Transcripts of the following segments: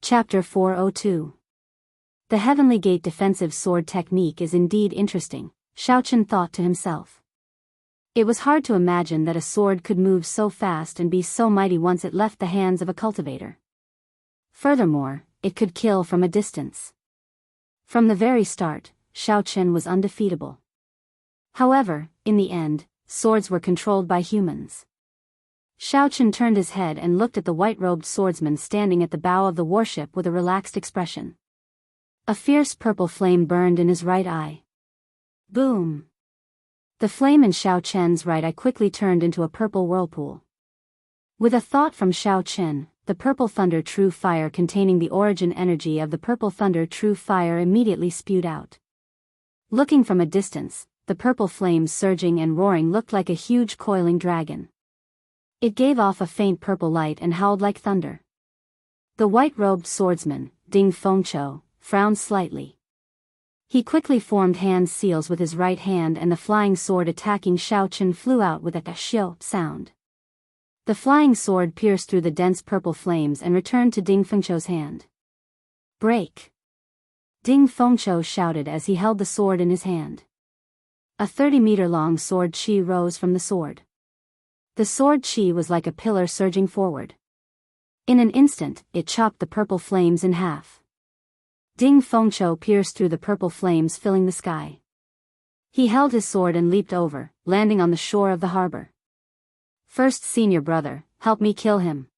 Chapter 402. The Heavenly Gate defensive sword technique is indeed interesting, Xiaochen thought to himself. It was hard to imagine that a sword could move so fast and be so mighty once it left the hands of a cultivator. Furthermore, it could kill from a distance. From the very start, Xiaochen was undefeatable. However, in the end, swords were controlled by humans. Xiaochen turned his head and looked at the white-robed swordsman standing at the bow of the warship with a relaxed expression. A fierce purple flame burned in his right eye. Boom! The flame in Xiaochen's right eye quickly turned into a purple whirlpool. With a thought from Xiaochen, the purple thunder true fire containing the origin energy of the purple thunder true fire immediately spewed out. Looking from a distance, the purple flames surging and roaring looked like a huge coiling dragon. It gave off a faint purple light and howled like thunder. The white-robed swordsman, Ding Fengqiu, frowned slightly. He quickly formed hand seals with his right hand and the flying sword attacking Xiaochen flew out with a xiao sound. The flying sword pierced through the dense purple flames and returned to Ding Fengqiu's hand. Break! Ding Fengqiu shouted as he held the sword in his hand. A 30-meter-long sword chi rose from the sword. The sword chi was like a pillar surging forward. In an instant, it chopped the purple flames in half. Ding Fengqiu pierced through the purple flames filling the sky. He held his sword and leaped over, landing on the shore of the harbor. First senior brother, help me kill him.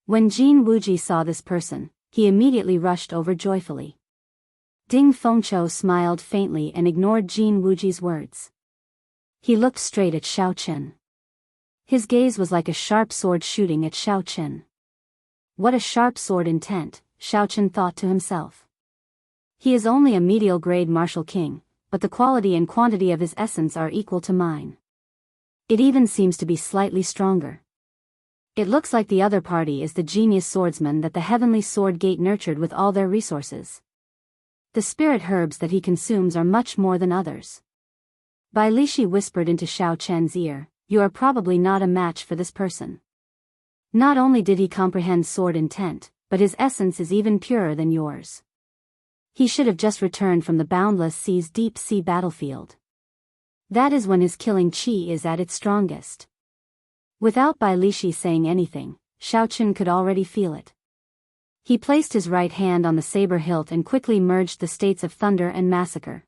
When Jin Wuji saw this person, he immediately rushed over joyfully. Ding Fengqiu smiled faintly and ignored Jin Wuji's words. He looked straight at Xiaochen. His gaze was like a sharp sword shooting at Xiaochen. What a sharp sword intent, Xiaochen thought to himself. He is only a medial grade martial king, but the quality and quantity of his essence are equal to mine. It even seems to be slightly stronger. It looks like the other party is the genius swordsman that the Heavenly Sword Gate nurtured with all their resources. The spirit herbs that he consumes are much more than others. Bai Lishi whispered into Xiaochen's ear, "You are probably not a match for this person." Not only did he comprehend sword intent, but his essence is even purer than yours. He should have just returned from the boundless sea's deep sea battlefield. That is when his killing chi is at its strongest. Without Bai Lishi saying anything, Xiaochen could already feel it. He placed his right hand on the saber hilt and quickly merged the states of thunder and massacre.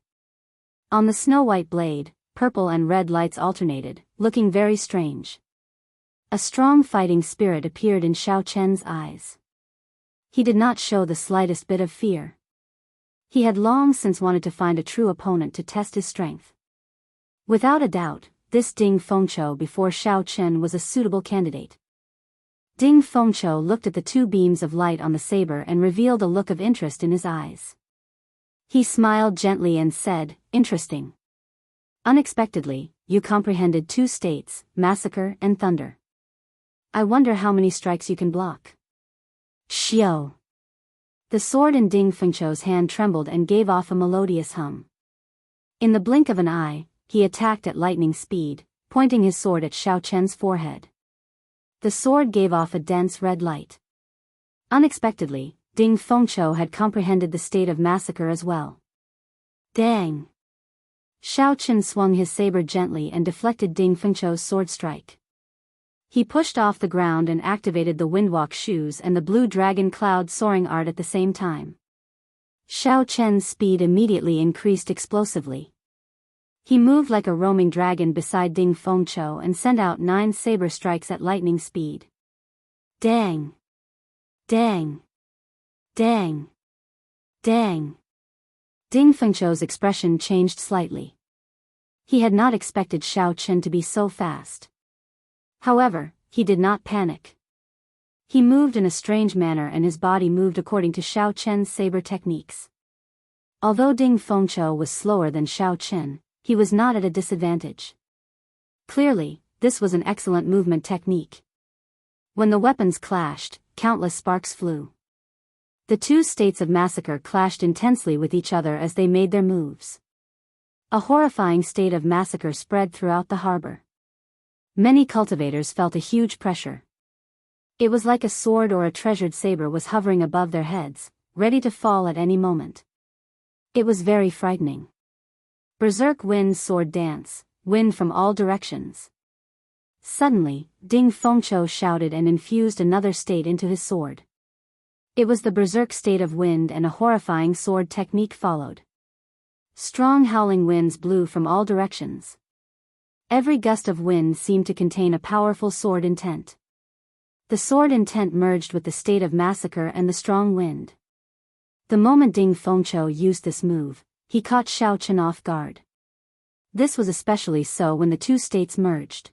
On the snow-white blade, purple and red lights alternated, looking very strange. A strong fighting spirit appeared in Xiaochen's eyes. He did not show the slightest bit of fear. He had long since wanted to find a true opponent to test his strength. Without a doubt, this Ding Fengqiu before Xiaochen was a suitable candidate. Ding Fengqiu looked at the two beams of light on the saber and revealed a look of interest in his eyes. He smiled gently and said, "Interesting. Unexpectedly, you comprehended two states, massacre and thunder. I wonder how many strikes you can block." Xiao. The sword in Ding Fengqiu's hand trembled and gave off a melodious hum. In the blink of an eye, he attacked at lightning speed, pointing his sword at Xiaochen's forehead. The sword gave off a dense red light. Unexpectedly, Ding Fengqiu had comprehended the state of massacre as well. Dang! Xiaochen swung his saber gently and deflected Ding Fengqiu's sword strike. He pushed off the ground and activated the windwalk shoes and the blue dragon cloud soaring art at the same time. Xiaochen's speed immediately increased explosively. He moved like a roaming dragon beside Ding Fengqiu and sent out 9 saber strikes at lightning speed. Dang! Dang! Dang! Dang! Ding Fengqiu's expression changed slightly. He had not expected Xiaochen to be so fast. However, he did not panic. He moved in a strange manner and his body moved according to Xiaochen's saber techniques. Although Ding Fengqiu was slower than Xiaochen, he was not at a disadvantage. Clearly, this was an excellent movement technique. When the weapons clashed, countless sparks flew. The two states of massacre clashed intensely with each other as they made their moves. A horrifying state of massacre spread throughout the harbor. Many cultivators felt a huge pressure. It was like a sword or a treasured saber was hovering above their heads, ready to fall at any moment. It was very frightening. Berserk winds sword dance, wind from all directions. Suddenly, Ding Fengqiu shouted and infused another state into his sword. It was the berserk state of wind, and a horrifying sword technique followed. Strong howling winds blew from all directions. Every gust of wind seemed to contain a powerful sword intent. The sword intent merged with the state of massacre and the strong wind. The moment Ding Fengqiu used this move, he caught Xiao Chen off guard. This was especially so when the two states merged.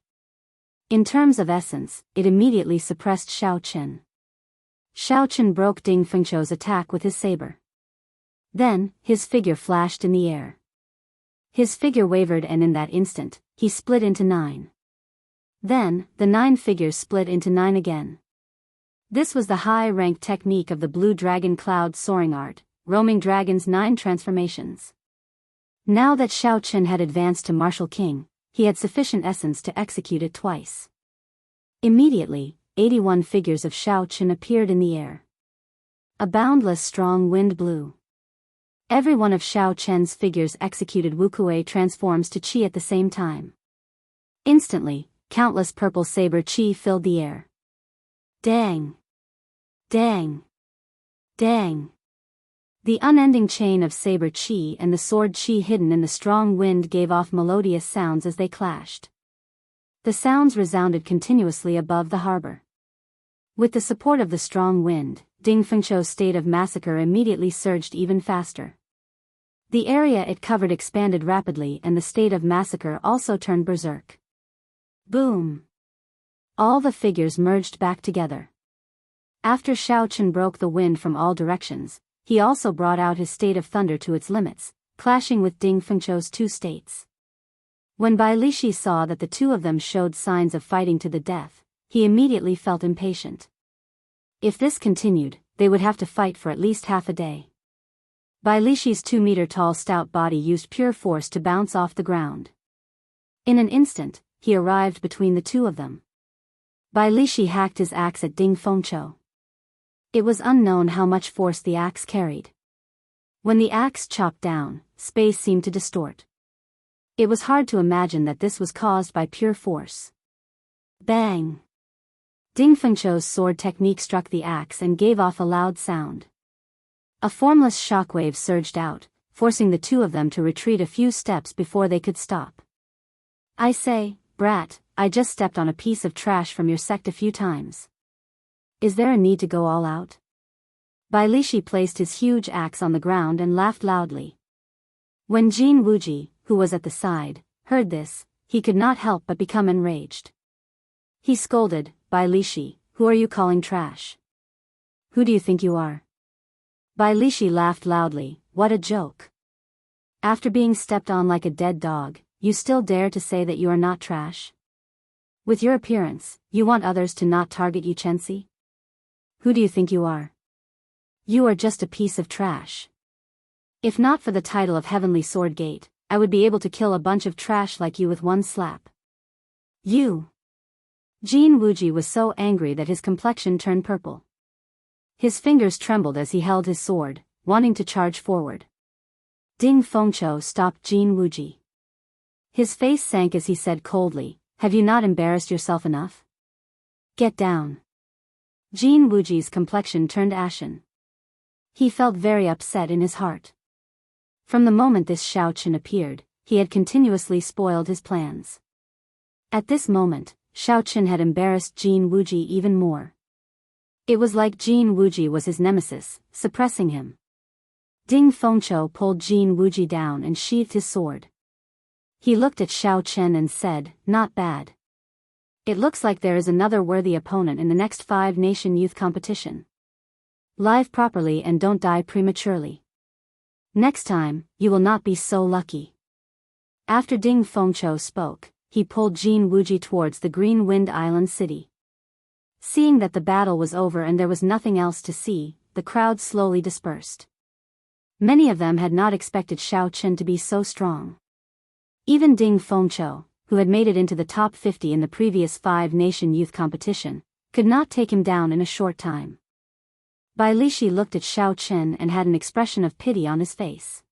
In terms of essence, it immediately suppressed Xiao Chen. Xiao Chen broke Ding Fengqiu's attack with his saber. Then, his figure flashed in the air. His figure wavered, and in that instant, he split into 9. Then, the 9 figures split into 9 again. This was the high-ranked technique of the Blue Dragon Cloud Soaring Art, Roaming Dragon's 9 transformations. Now that Xiao Chen had advanced to Martial King, he had sufficient essence to execute it twice. Immediately, 81 figures of Xiao Chen appeared in the air. A boundless strong wind blew. Every one of Xiao Chen's figures executed Wuxia transforms to qi at the same time. Instantly, countless purple saber qi filled the air. Dang! Dang! Dang! The unending chain of saber qi and the sword qi hidden in the strong wind gave off melodious sounds as they clashed. The sounds resounded continuously above the harbor. With the support of the strong wind, Ding Fengqiu's state of massacre immediately surged even faster. The area it covered expanded rapidly, and the state of massacre also turned berserk. Boom! All the figures merged back together. After Xiao Chen broke the wind from all directions, he also brought out his state of thunder to its limits, clashing with Ding Fengqiu's 2 states. When Bai Lishi saw that the two of them showed signs of fighting to the death, he immediately felt impatient. If this continued, they would have to fight for at least half a day. Bai Lishi's 2-meter-tall stout body used pure force to bounce off the ground. In an instant, he arrived between the two of them. Bai Lishi hacked his axe at Ding Fengqiu. It was unknown how much force the axe carried. When the axe chopped down, space seemed to distort. It was hard to imagine that this was caused by pure force. Bang! Ding Fengqiu's sword technique struck the axe and gave off a loud sound. A formless shockwave surged out, forcing the two of them to retreat a few steps before they could stop. I say, brat, I just stepped on a piece of trash from your sect a few times. Is there a need to go all out? Bai Lishi placed his huge axe on the ground and laughed loudly. When Jin Wuji, who was at the side, heard this, he could not help but become enraged. He scolded, Bai Lishi, who are you calling trash? Who do you think you are? Bai Lishi laughed loudly, what a joke. After being stepped on like a dead dog, you still dare to say that you are not trash? With your appearance, you want others to not target you, Chensi? Who do you think you are? You are just a piece of trash. If not for the title of Heavenly Sword Gate, I would be able to kill a bunch of trash like you with one slap. You! Jin Wuji was so angry that his complexion turned purple. His fingers trembled as he held his sword, wanting to charge forward. Ding Fengqiu stopped Jin Wuji. His face sank as he said coldly, have you not embarrassed yourself enough? Get down. Jin Wuji's complexion turned ashen. He felt very upset in his heart. From the moment this Xiao Chen appeared, he had continuously spoiled his plans. At this moment, Xiao Chen had embarrassed Jin Wuji even more. It was like Jin Wuji was his nemesis, suppressing him. Ding Fengqiu pulled Jin Wuji down and sheathed his sword. He looked at Xiao Chen and said, not bad. It looks like there is another worthy opponent in the next 5-nation youth competition. Live properly and don't die prematurely. Next time, you will not be so lucky. After Ding Fengqiu spoke, he pulled Jin Wuji towards the Green Wind Island city. Seeing that the battle was over and there was nothing else to see, the crowd slowly dispersed. Many of them had not expected Xiao Chen to be so strong. Even Ding Fengqiu, who had made it into the top 50 in the previous 5-nation youth competition, could not take him down in a short time. Bai Lishi looked at Xiao Chen and had an expression of pity on his face.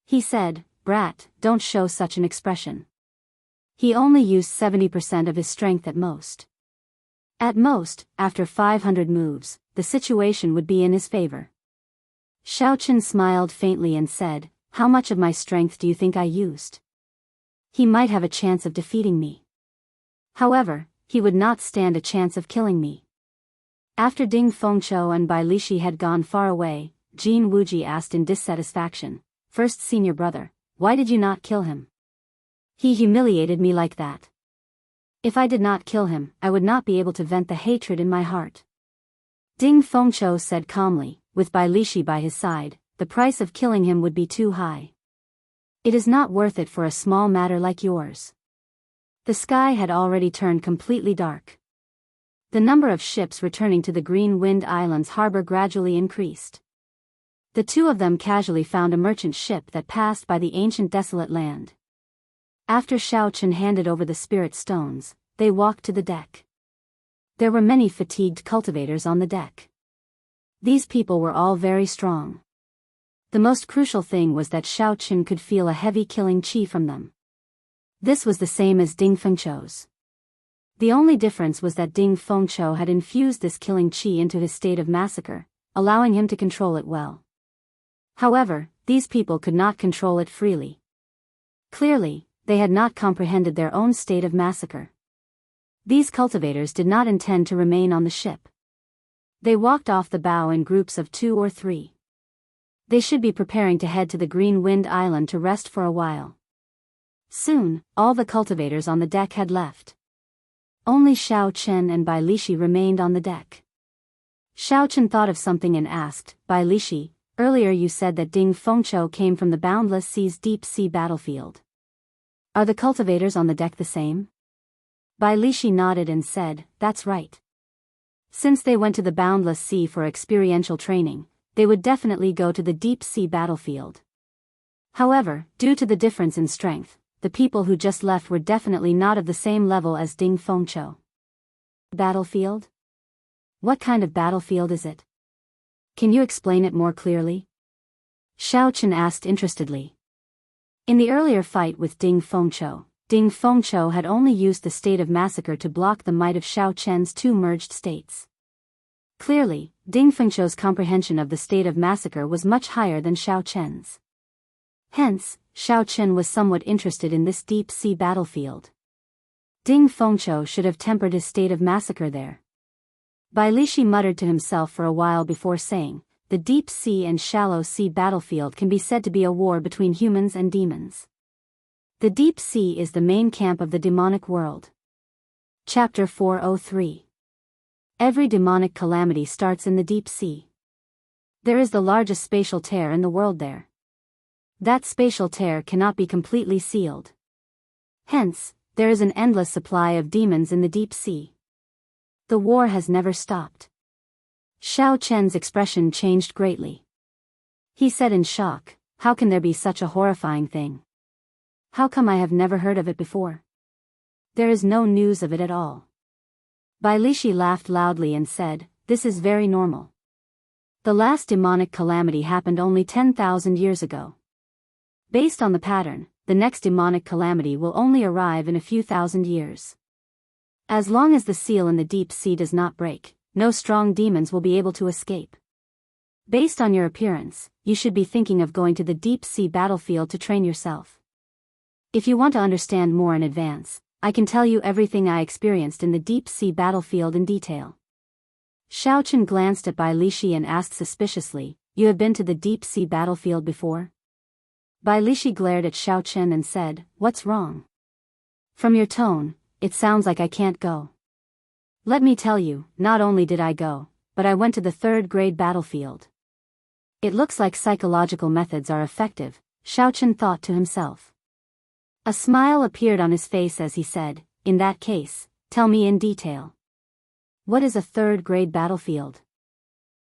He said, "Brat, don't show such an expression. He only used 70% of his strength at most. At most, after 500 moves, the situation would be in his favor." Xiao Chen smiled faintly and said, "How much of my strength do you think I used? He might have a chance of defeating me. However, he would not stand a chance of killing me." After Ding Fengqiu and Bai Lishi had gone far away, Jin Wuji asked in dissatisfaction, "First senior brother, why did you not kill him? He humiliated me like that. If I did not kill him, I would not be able to vent the hatred in my heart." Ding Fengqiu said calmly, with Bai Lishi by his side, "The price of killing him would be too high. It is not worth it for a small matter like yours." The sky had already turned completely dark. The number of ships returning to the Green Wind Islands harbor gradually increased. The two of them casually found a merchant ship that passed by the ancient desolate land. After Xiao Chen handed over the spirit stones, they walked to the deck. There were many fatigued cultivators on the deck. These people were all very strong. The most crucial thing was that Xiao Chen could feel a heavy killing qi from them. This was the same as Ding Fengqiu's. The only difference was that Ding Fengqiu had infused this killing qi into his state of massacre, allowing him to control it well. However, these people could not control it freely. Clearly, they had not comprehended their own state of massacre. These cultivators did not intend to remain on the ship. They walked off the bow in groups of 2 or 3. They should be preparing to head to the Green Wind Island to rest for a while. Soon, all the cultivators on the deck had left. Only Xiao Chen and Bai Lishi remained on the deck. Xiao Chen thought of something and asked, "Bai Lishi, earlier you said that Ding Fengqiu came from the Boundless Sea's deep sea battlefield. Are the cultivators on the deck the same?" Bai Lishi nodded and said, "That's right. Since they went to the Boundless Sea for experiential training, they would definitely go to the deep sea battlefield. However, due to the difference in strength, the people who just left were definitely not of the same level as Ding Fengqiu." Battlefield? What kind of battlefield is it? Can you explain it more clearly? Xiao Chen asked interestedly. In the earlier fight with Ding Fengqiu had only used the state of massacre to block the might of Xiao Chen's two merged states. Clearly, Ding Fengqiu's comprehension of the state of massacre was much higher than Xiao Chen's. Hence, Xiao Chen was somewhat interested in this deep-sea battlefield. Ding Fengqiu should have tempered his state of massacre there. Bai Lishi muttered to himself for a while before saying, "The deep-sea and shallow-sea battlefield can be said to be a war between humans and demons. The deep sea is the main camp of the demonic world." Chapter 403. Every demonic calamity starts in the deep sea. There is the largest spatial tear in the world there. That spatial tear cannot be completely sealed. Hence, there is an endless supply of demons in the deep sea. The war has never stopped. Xiao Chen's expression changed greatly. He said in shock, "How can there be such a horrifying thing? How come I have never heard of it before? There is no news of it at all." Bai Lishi laughed loudly and said, "This is very normal. The last demonic calamity happened only 10,000 years ago. Based on the pattern, the next demonic calamity will only arrive in a few thousand years. As long as the seal in the deep sea does not break, no strong demons will be able to escape. Based on your appearance, you should be thinking of going to the deep sea battlefield to train yourself. If you want to understand more in advance, I can tell you everything I experienced in the deep sea battlefield in detail." Xiao Chen glanced at Bai Lishi and asked suspiciously, "You have been to the deep sea battlefield before?" Bai Lishi glared at Xiao Chen and said, "What's wrong? From your tone, it sounds like I can't go." "Let me tell you, not only did I go, but I went to the third-grade battlefield." It looks like psychological methods are effective, Xiao Chen thought to himself. A smile appeared on his face as he said, "In that case, tell me in detail. What is a third-grade battlefield?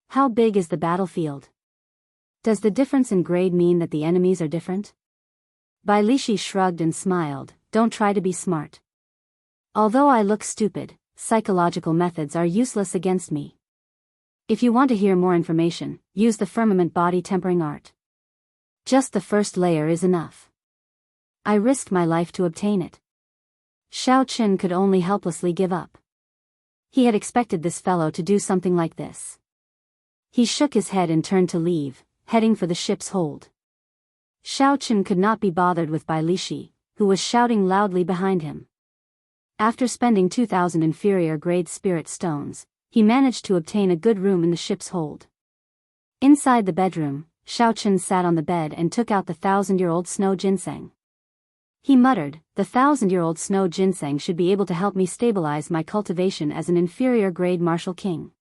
How big is the battlefield? Does the difference in grade mean that the enemies are different?" Bai Lishi shrugged and smiled, "Don't try to be smart. Although I look stupid, psychological methods are useless against me. If you want to hear more information, use the firmament body tempering art. Just the first layer is enough. I risked my life to obtain it. Xiao Qin could only helplessly give up. He had expected this fellow to do something like this. He shook his head and turned to leave, heading for the ship's hold. Xiao Qin could not be bothered with Bai Lishi, who was shouting loudly behind him. After spending 2,000 inferior-grade spirit stones, he managed to obtain a good room in the ship's hold. Inside the bedroom, Xiao Qin sat on the bed and took out the 1,000-year-old snow ginseng. He muttered, "The 1,000-year-old snow ginseng should be able to help me stabilize my cultivation as an inferior-grade martial king."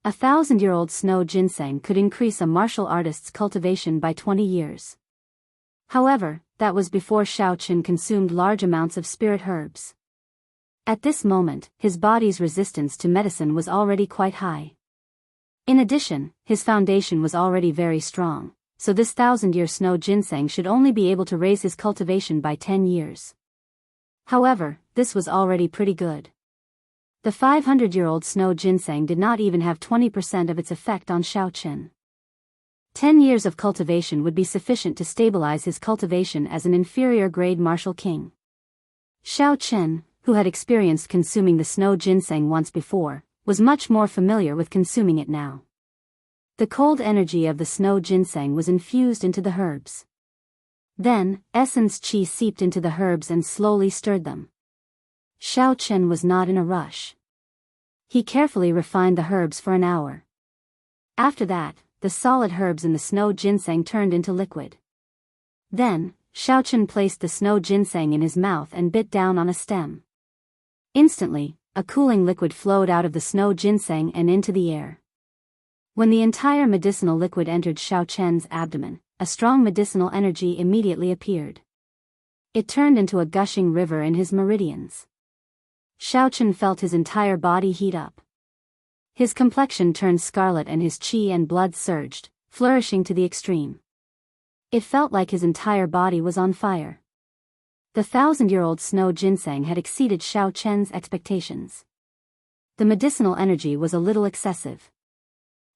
A 1,000-year-old snow ginseng could increase a martial artist's cultivation by 20 years. However, that was before Xiao Qin consumed large amounts of spirit herbs. At this moment, his body's resistance to medicine was already quite high. In addition, his foundation was already very strong, so this 1,000-year snow ginseng should only be able to raise his cultivation by 10 years. However, this was already pretty good. The 500-year-old snow ginseng did not even have 20% of its effect on Xiao Qin. 10 years of cultivation would be sufficient to stabilize his cultivation as an inferior-grade martial king. Xiao Qin, who had experienced consuming the snow ginseng once before, was much more familiar with consuming it now. The cold energy of the snow ginseng was infused into the herbs. Then, essence qi seeped into the herbs and slowly stirred them. Xiao Qin was not in a rush. He carefully refined the herbs for an hour. After that, the solid herbs in the snow ginseng turned into liquid. Then, Xiao Qin placed the snow ginseng in his mouth and bit down on a stem. Instantly, a cooling liquid flowed out of the snow ginseng and into the air. When the entire medicinal liquid entered Xiao Qin's abdomen, a strong medicinal energy immediately appeared. It turned into a gushing river in his meridians. Xiao Qin felt his entire body heat up. His complexion turned scarlet and his qi and blood surged, flourishing to the extreme. It felt like his entire body was on fire. The 1,000-year-old snow ginseng had exceeded Xiao Qin's expectations. The medicinal energy was a little excessive.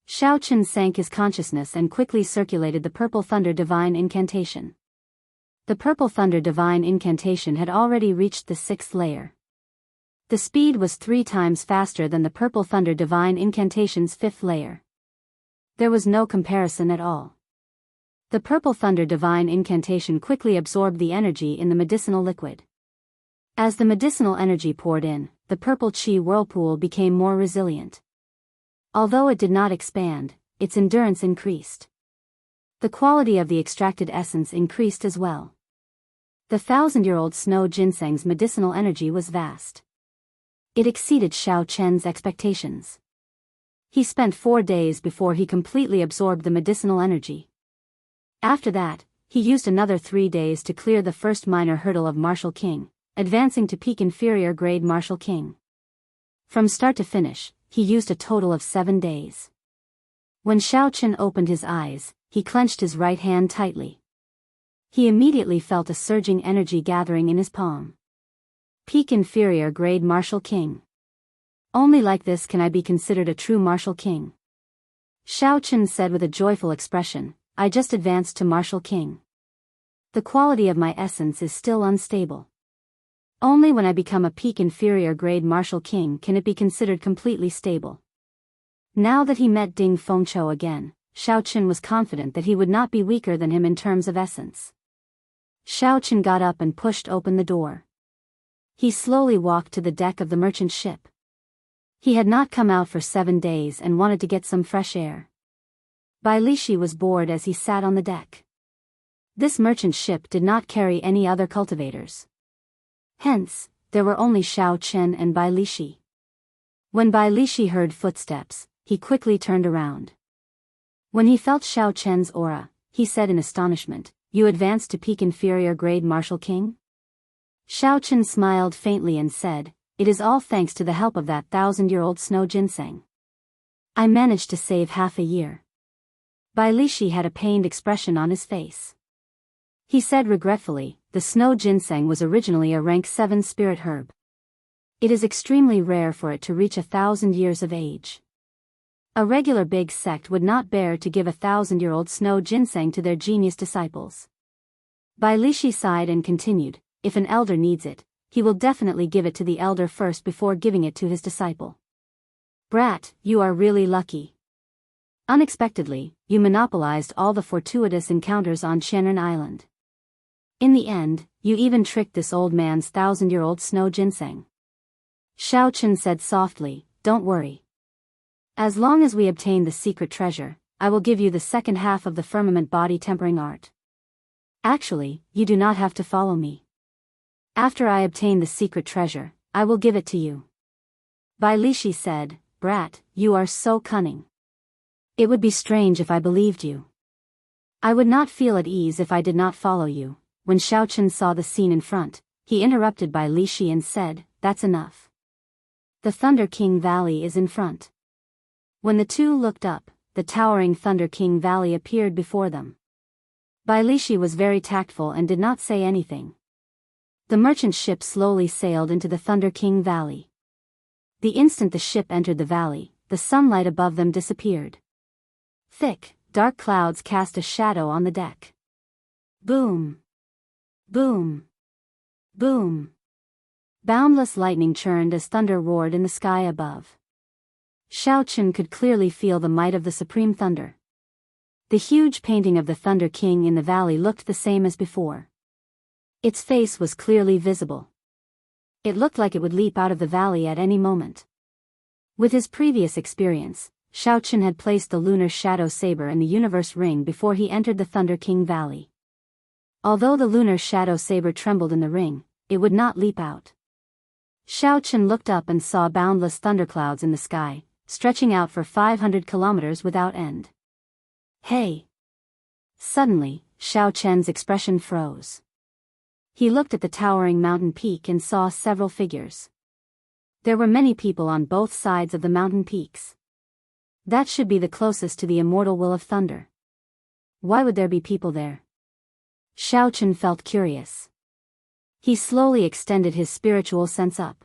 Xiao Qin sank his consciousness and quickly circulated the Purple Thunder Divine Incantation. The Purple Thunder Divine Incantation had already reached the 6th layer. The speed was 3 times faster than the Purple Thunder Divine Incantation's 5th layer. There was no comparison at all. The Purple Thunder Divine Incantation quickly absorbed the energy in the medicinal liquid. As the medicinal energy poured in, the purple qi whirlpool became more resilient. Although it did not expand, its endurance increased. The quality of the extracted essence increased as well. The 1,000-year-old snow ginseng's medicinal energy was vast. It exceeded Xiao Qin's expectations. He spent 4 days before he completely absorbed the medicinal energy. After that, he used another 3 days to clear the first minor hurdle of Martial King, advancing to peak inferior grade Martial King. From start to finish, he used a total of 7 days. When Xiao Qin opened his eyes, he clenched his right hand tightly. He immediately felt a surging energy gathering in his palm. Peak inferior grade Martial King. Only like this can I be considered a true Martial King. Xiao Qin said with a joyful expression, "I just advanced to Martial King. The quality of my essence is still unstable. Only when I become a peak inferior grade Martial King can it be considered completely stable." Now that he met Ding Fengqiu again, Xiao Qin was confident that he would not be weaker than him in terms of essence. Xiao Qin got up and pushed open the door. He slowly walked to the deck of the merchant ship. He had not come out for 7 days and wanted to get some fresh air. Bai Lishi was bored as he sat on the deck. This merchant ship did not carry any other cultivators. Hence, there were only Xiao Qin and Bai Lishi. When Bai Lishi heard footsteps, he quickly turned around. When he felt Xiao Qin's aura, he said in astonishment, "You advanced to peak inferior grade Martial King?" Xiao Qin smiled faintly and said, "It is all thanks to the help of that 1,000-year-old snow ginseng. I managed to save half a year." Bai Lishi had a pained expression on his face. He said regretfully, "The snow ginseng was originally a rank 7 spirit herb. It is extremely rare for it to reach 1,000 years of age. A regular big sect would not bear to give 1,000-year-old snow ginseng to their genius disciples. Bai Lishi sighed and continued, if an elder needs it, he will definitely give it to the elder first before giving it to his disciple. Brat, you are really lucky. Unexpectedly, you monopolized all the fortuitous encounters on Shenren Island. In the end, you even tricked this old man's 1,000-year-old snow ginseng. Xiao Chen said softly, don't worry. As long as we obtain the secret treasure, I will give you the second half of the firmament body tempering art. Actually, you do not have to follow me. After I obtain the secret treasure, I will give it to you. Bai Lishi said, Brat, you are so cunning. It would be strange if I believed you. I would not feel at ease if I did not follow you. When Xiao Chen saw the scene in front, he interrupted Bai Lishi and said, that's enough. The Thunder King Valley is in front. When the two looked up, the towering Thunder King Valley appeared before them. Bai Lishi was very tactful and did not say anything. The merchant ship slowly sailed into the Thunder King Valley. The instant the ship entered the valley, the sunlight above them disappeared. Thick, dark clouds cast a shadow on the deck. Boom! Boom! Boom! Boundless lightning churned as thunder roared in the sky above. Xiao Chen could clearly feel the might of the supreme thunder. The huge painting of the Thunder King in the valley looked the same as before. Its face was clearly visible. It looked like it would leap out of the valley at any moment. With his previous experience, Xiao Chen had placed the lunar shadow saber in the universe ring before he entered the Thunder King Valley. Although the lunar shadow saber trembled in the ring, it would not leap out. Xiao Chen looked up and saw boundless thunderclouds in the sky, stretching out for 500 kilometers without end. Hey! Suddenly, Xiao Chen's expression froze. He looked at the towering mountain peak and saw several figures. There were many people on both sides of the mountain peaks. That should be the closest to the immortal will of thunder. Why would there be people there? Xiao Chen felt curious. He slowly extended his spiritual sense up.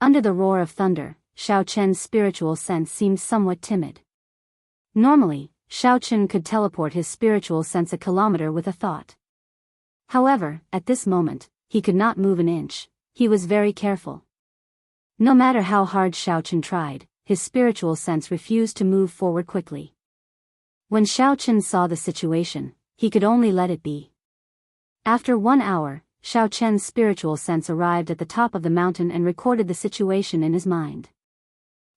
Under the roar of thunder, Xiao Chen's spiritual sense seemed somewhat timid. Normally, Xiao Chen could teleport his spiritual sense a kilometer with a thought. However, at this moment, he could not move an inch. He was very careful. No matter how hard Xiao Chen tried, his spiritual sense refused to move forward quickly. When Xiao Chen saw the situation, he could only let it be. After 1 hour, Xiao Chen's spiritual sense arrived at the top of the mountain and recorded the situation in his mind.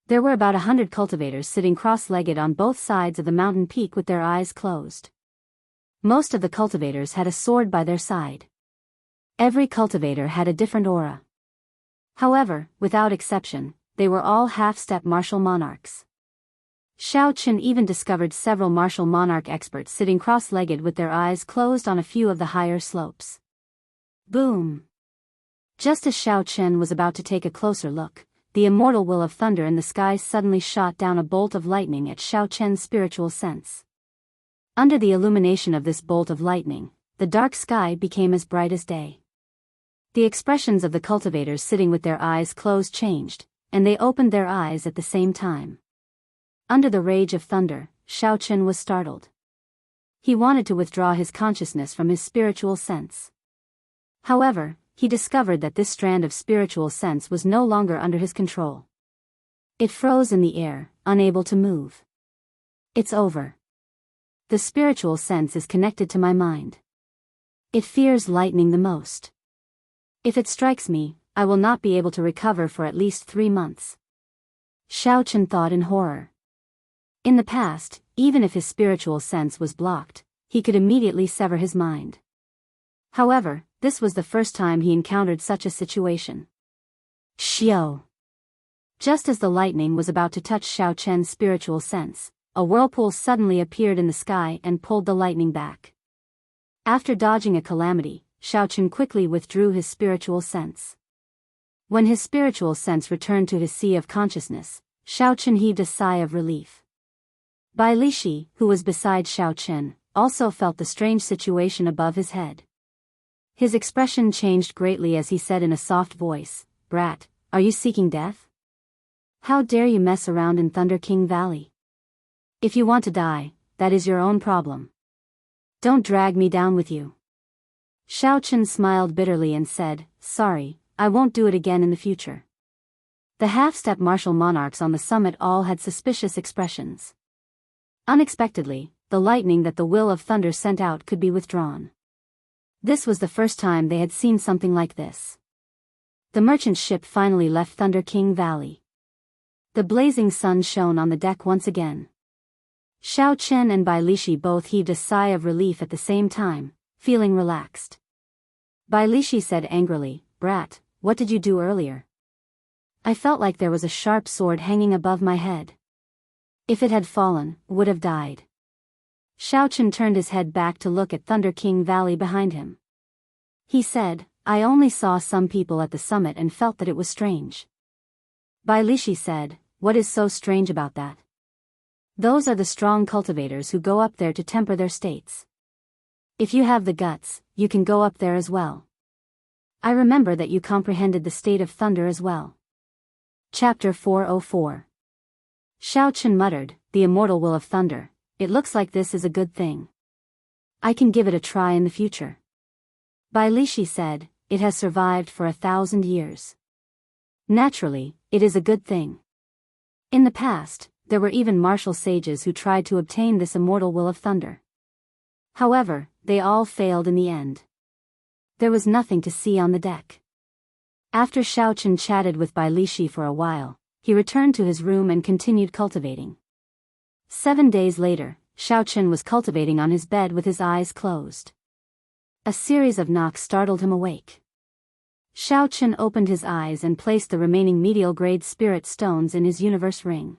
There were about 100 cultivators sitting cross-legged on both sides of the mountain peak with their eyes closed. Most of the cultivators had a sword by their side. Every cultivator had a different aura. However, without exception, they were all half-step martial monarchs. Xiao Chen even discovered several martial monarch experts sitting cross-legged with their eyes closed on a few of the higher slopes. Boom! Just as Xiao Chen was about to take a closer look, the immortal will of thunder in the sky suddenly shot down a bolt of lightning at Xiao Chen's spiritual sense. Under the illumination of this bolt of lightning, the dark sky became as bright as day. The expressions of the cultivators sitting with their eyes closed changed, and they opened their eyes at the same time. Under the rage of thunder, Xiao Chen was startled. He wanted to withdraw his consciousness from his spiritual sense. However, he discovered that this strand of spiritual sense was no longer under his control. It froze in the air, unable to move. It's over. The spiritual sense is connected to my mind. It fears lightning the most. If it strikes me, I will not be able to recover for at least 3 months. Xiao Chen thought in horror. In the past, even if his spiritual sense was blocked, he could immediately sever his mind. However, this was the first time he encountered such a situation. Xiao! Just as the lightning was about to touch Xiao Chen's spiritual sense, a whirlpool suddenly appeared in the sky and pulled the lightning back. After dodging a calamity, Xiao Chen quickly withdrew his spiritual sense. When his spiritual sense returned to his sea of consciousness, Xiao Chen heaved a sigh of relief. Bai Lishi, who was beside Xiao Chen, also felt the strange situation above his head. His expression changed greatly as he said in a soft voice, "Brat, are you seeking death? How dare you mess around in Thunder King Valley? If you want to die, that is your own problem. Don't drag me down with you. Xiaochen smiled bitterly and said, sorry, I won't do it again in the future. The half-step martial monarchs on the summit all had suspicious expressions. Unexpectedly, the lightning that the will of thunder sent out could be withdrawn. This was the first time they had seen something like this. The merchant ship finally left Thunder King Valley. The blazing sun shone on the deck once again. Xiao Chen and Bai Lishi both heaved a sigh of relief at the same time, feeling relaxed. Bai Lishi said angrily, "Brat, what did you do earlier? I felt like there was a sharp sword hanging above my head. If it had fallen, would have died." Xiao Chen turned his head back to look at Thunder King Valley behind him. He said, "I only saw some people at the summit and felt that it was strange." Bai Lishi said, "What is so strange about that? Those are the strong cultivators who go up there to temper their states. If you have the guts, you can go up there as well. I remember that you comprehended the state of thunder as well." Chapter 404. Xiao Chen muttered, "The immortal will of thunder, it looks like this is a good thing. I can give it a try in the future." Bai Lishi said, "It has survived for 1,000 years. Naturally, it is a good thing. In the past, there were even martial sages who tried to obtain this immortal will of thunder. However, they all failed in the end." There was nothing to see on the deck. After Xiao Chen chatted with Bai Lishi for a while, he returned to his room and continued cultivating. 7 days later, Xiao Chen was cultivating on his bed with his eyes closed. A series of knocks startled him awake. Xiao Chen opened his eyes and placed the remaining medial-grade spirit stones in his universe ring.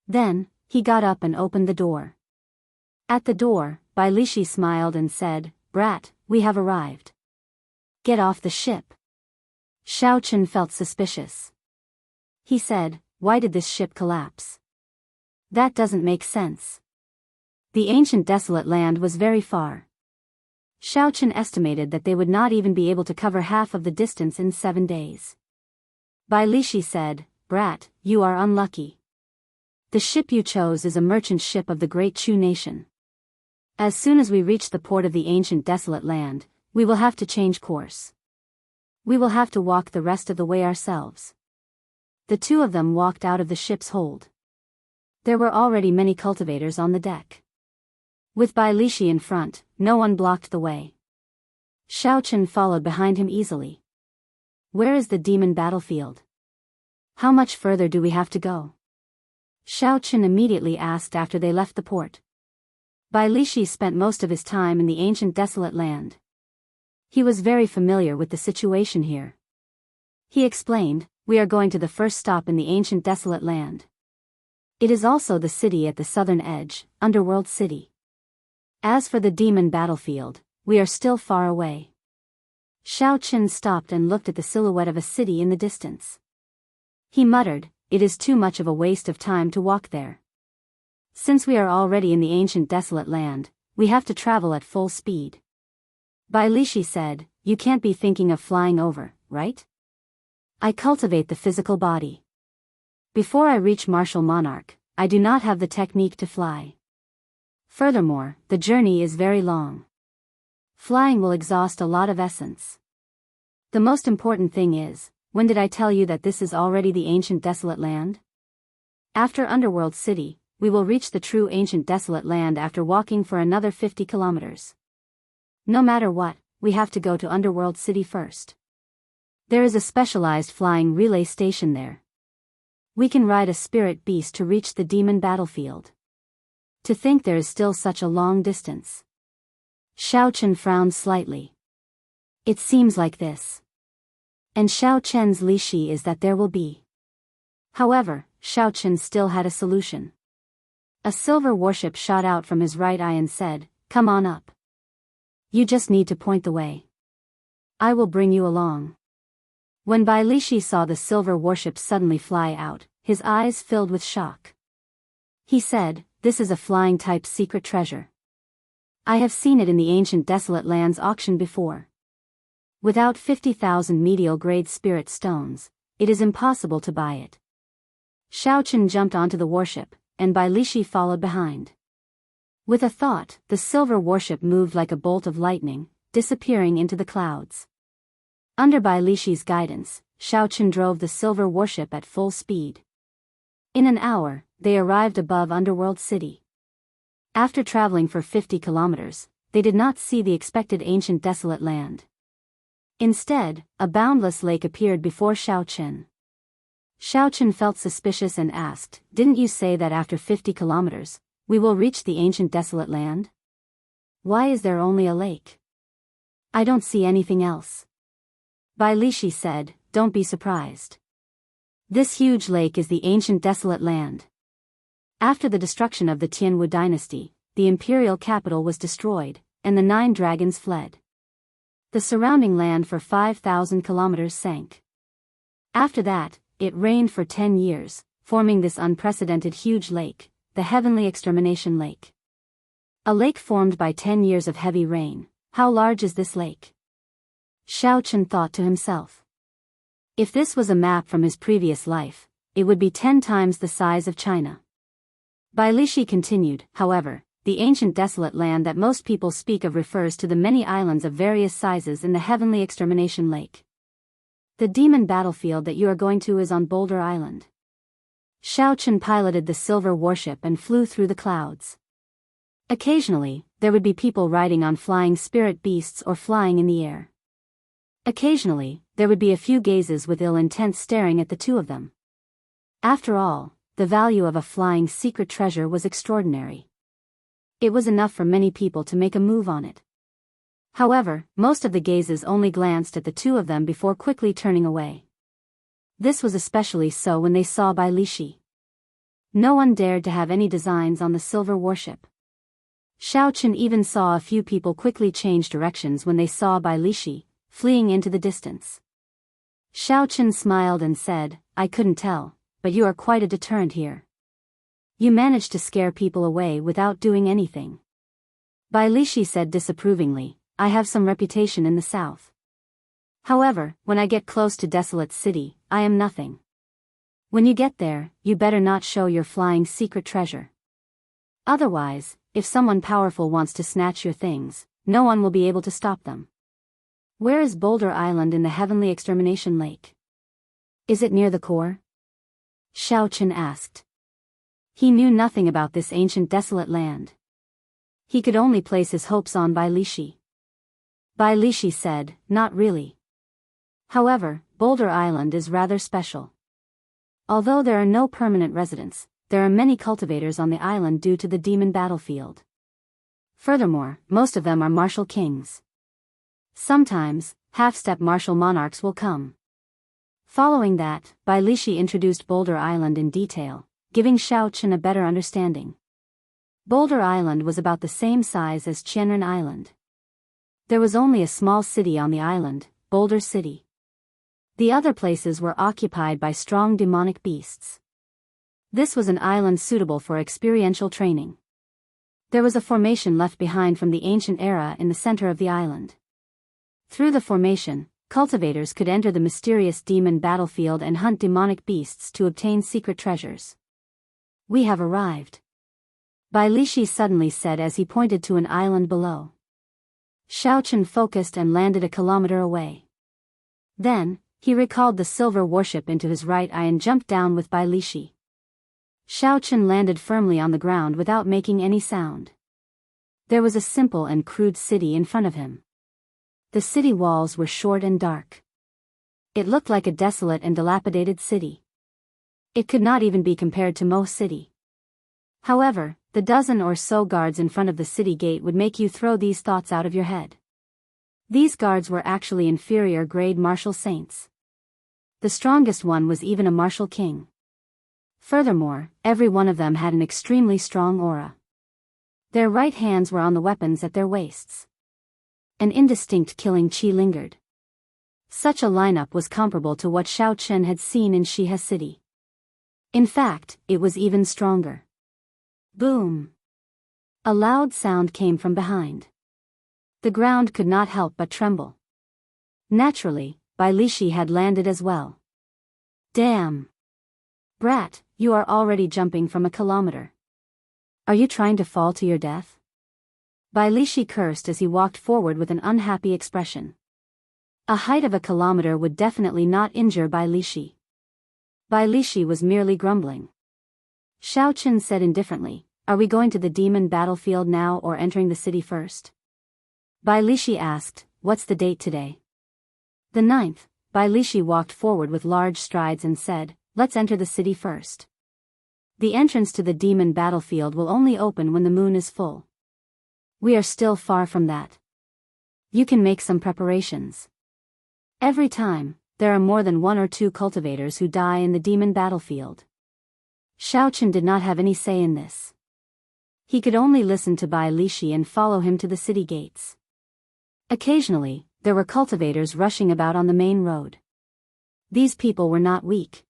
Then, he got up and opened the door. At the door, Bai Lishi smiled and said, "Brat, we have arrived. Get off the ship." Xiao Chen felt suspicious. He said, "Why did this ship collapse? That doesn't make sense. The ancient desolate land was very far." Xiao Chen estimated that they would not even be able to cover half of the distance in 7 days. Bai Lishi said, "Brat, you are unlucky. The ship you chose is a merchant ship of the great Chu nation. As soon as we reach the port of the ancient desolate land, we will have to change course. We will have to walk the rest of the way ourselves." The two of them walked out of the ship's hold. There were already many cultivators on the deck. With Bai Lishi in front, no one blocked the way. Xiao Chen followed behind him easily. "Where is the demon battlefield? How much further do we have to go?" Xiao Chen immediately asked after they left the port. Bai Lishi spent most of his time in the ancient desolate land. He was very familiar with the situation here. He explained, "We are going to the first stop in the ancient desolate land. It is also the city at the southern edge, Underworld City. As for the demon battlefield, we are still far away." Xiao Chen stopped and looked at the silhouette of a city in the distance. He muttered, "It is too much of a waste of time to walk there. Since we are already in the ancient desolate land, we have to travel at full speed." Bai Lishi said, "You can't be thinking of flying over, right? I cultivate the physical body. Before I reach Martial Monarch, I do not have the technique to fly. Furthermore, the journey is very long. Flying will exhaust a lot of essence. The most important thing is, when did I tell you that this is already the ancient desolate land? After Underworld City, we will reach the true ancient desolate land after walking for another 50 kilometers. No matter what, we have to go to Underworld City first. There is a specialized flying relay station there. We can ride a spirit beast to reach the demon battlefield. To think there is still such a long distance." Xiao Chen frowned slightly. "It seems like this. And Xiao Chen's Lishi is that there will be." However, Xiao Chen still had a solution. A silver warship shot out from his right eye and said, "Come on up. You just need to point the way. I will bring you along." When Bai Lishi saw the silver warship suddenly fly out, his eyes filled with shock. He said, "This is a flying-type secret treasure. I have seen it in the ancient desolate lands auction before. Without 50,000 medial-grade spirit stones, it is impossible to buy it. Xiaochen jumped onto the warship, and Bai Lishi followed behind. With a thought, the silver warship moved like a bolt of lightning, disappearing into the clouds. Under Bai Lishi's guidance, Xiaochen drove the silver warship at full speed. In an hour, they arrived above Underworld City. After traveling for 50 kilometers, they did not see the expected ancient desolate land. Instead, a boundless lake appeared before Xiaochen. Xiaochen felt suspicious and asked, "Didn't you say that after 50 kilometers, we will reach the ancient desolate land? Why is there only a lake? I don't see anything else." Bai Lishi said, "Don't be surprised. This huge lake is the ancient desolate land. After the destruction of the Tianwu dynasty, the imperial capital was destroyed, and the 9 dragons fled. The surrounding land for 5,000 kilometers sank. After that, it rained for 10 years, forming this unprecedented huge lake, the Heavenly Extermination Lake. A lake formed by 10 years of heavy rain. How large is this lake?" Xiaochen thought to himself. If this was a map from his previous life, it would be 10 times the size of China. Bai Lishi continued, "However, the ancient desolate land that most people speak of refers to the many islands of various sizes in the Heavenly Extermination Lake. The demon battlefield that you are going to is on Boulder Island." Xiaochen piloted the silver warship and flew through the clouds. Occasionally, there would be people riding on flying spirit beasts or flying in the air. Occasionally, there would be a few gazes with ill intent staring at the two of them. After all, the value of a flying secret treasure was extraordinary. It was enough for many people to make a move on it. However, most of the gazes only glanced at the two of them before quickly turning away. This was especially so when they saw Bai Lishi. No one dared to have any designs on the silver warship. Xiaochen even saw a few people quickly change directions when they saw Bai Lishi, fleeing into the distance. Xiaochen smiled and said, "I couldn't tell, but you are quite a deterrent here. You managed to scare people away without doing anything." Bai Lishi said disapprovingly, "I have some reputation in the south. However, when I get close to Desolate City, I am nothing. When you get there, you better not show your flying secret treasure. Otherwise, if someone powerful wants to snatch your things, no one will be able to stop them." "Where is Boulder Island in the Heavenly Extermination Lake? Is it near the core?" Xiaochen asked. He knew nothing about this ancient desolate land. He could only place his hopes on Bai Lishi. Bai Lishi said, "Not really. However, Boulder Island is rather special. Although there are no permanent residents, there are many cultivators on the island due to the demon battlefield. Furthermore, most of them are martial kings. Sometimes, half-step martial monarchs will come." Following that, Bai Lishi introduced Boulder Island in detail, giving Xiaochen a better understanding. Boulder Island was about the same size as Qianren Island. There was only a small city on the island, Boulder City. The other places were occupied by strong demonic beasts. This was an island suitable for experiential training. There was a formation left behind from the ancient era in the center of the island. Through the formation, cultivators could enter the mysterious demon battlefield and hunt demonic beasts to obtain secret treasures. "We have arrived," Bai Lishi suddenly said as he pointed to an island below. Xiaochen focused and landed a kilometer away. Then, he recalled the silver warship into his right eye and jumped down with Bai Lishi. Xiaochen landed firmly on the ground without making any sound. There was a simple and crude city in front of him. The city walls were short and dark. It looked like a desolate and dilapidated city. It could not even be compared to Mo City. However, the dozen or so guards in front of the city gate would make you throw these thoughts out of your head. These guards were actually inferior grade martial saints. The strongest one was even a martial king. Furthermore, every one of them had an extremely strong aura. Their right hands were on the weapons at their waists. An indistinct killing chi lingered. Such a lineup was comparable to what Xiaochen had seen in Shihe City. In fact, it was even stronger. Boom! A loud sound came from behind. The ground could not help but tremble. Naturally, Bai Lishi had landed as well. Damn! Brat, you are already jumping from a kilometer. Are you trying to fall to your death? Bai Lishi cursed as he walked forward with an unhappy expression. A height of a kilometer would definitely not injure Bai Lishi. Bai Lishi was merely grumbling. Xiao Chen said indifferently, "Are we going to the demon battlefield now or entering the city first?" Bai Lishi asked, "What's the date today?" "The 9th, Bai Lishi walked forward with large strides and said, "Let's enter the city first. The entrance to the demon battlefield will only open when the moon is full. We are still far from that. You can make some preparations. Every time, there are more than 1 or 2 cultivators who die in the demon battlefield." Xiao Chen did not have any say in this. He could only listen to Bai Lishi and follow him to the city gates. Occasionally, there were cultivators rushing about on the main road. These people were not weak.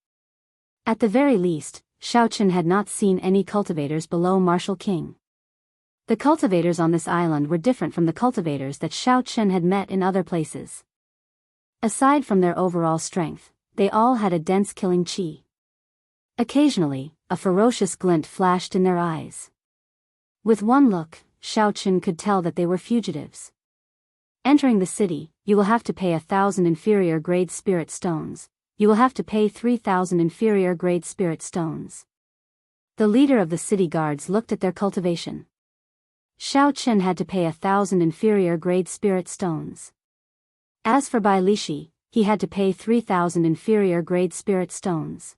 At the very least, Xiao Chen had not seen any cultivators below Martial King. The cultivators on this island were different from the cultivators that Xiao Chen had met in other places. Aside from their overall strength, they all had a dense killing qi. Occasionally, a ferocious glint flashed in their eyes. With one look, Xiao Chen could tell that they were fugitives. Entering the city, you will have to pay 1,000 inferior grade spirit stones. You will have to pay 3,000 inferior grade spirit stones. The leader of the city guards looked at their cultivation. Xiao Chen had to pay 1,000 inferior grade spirit stones. As for Bai Lishi, he had to pay 3,000 inferior grade spirit stones.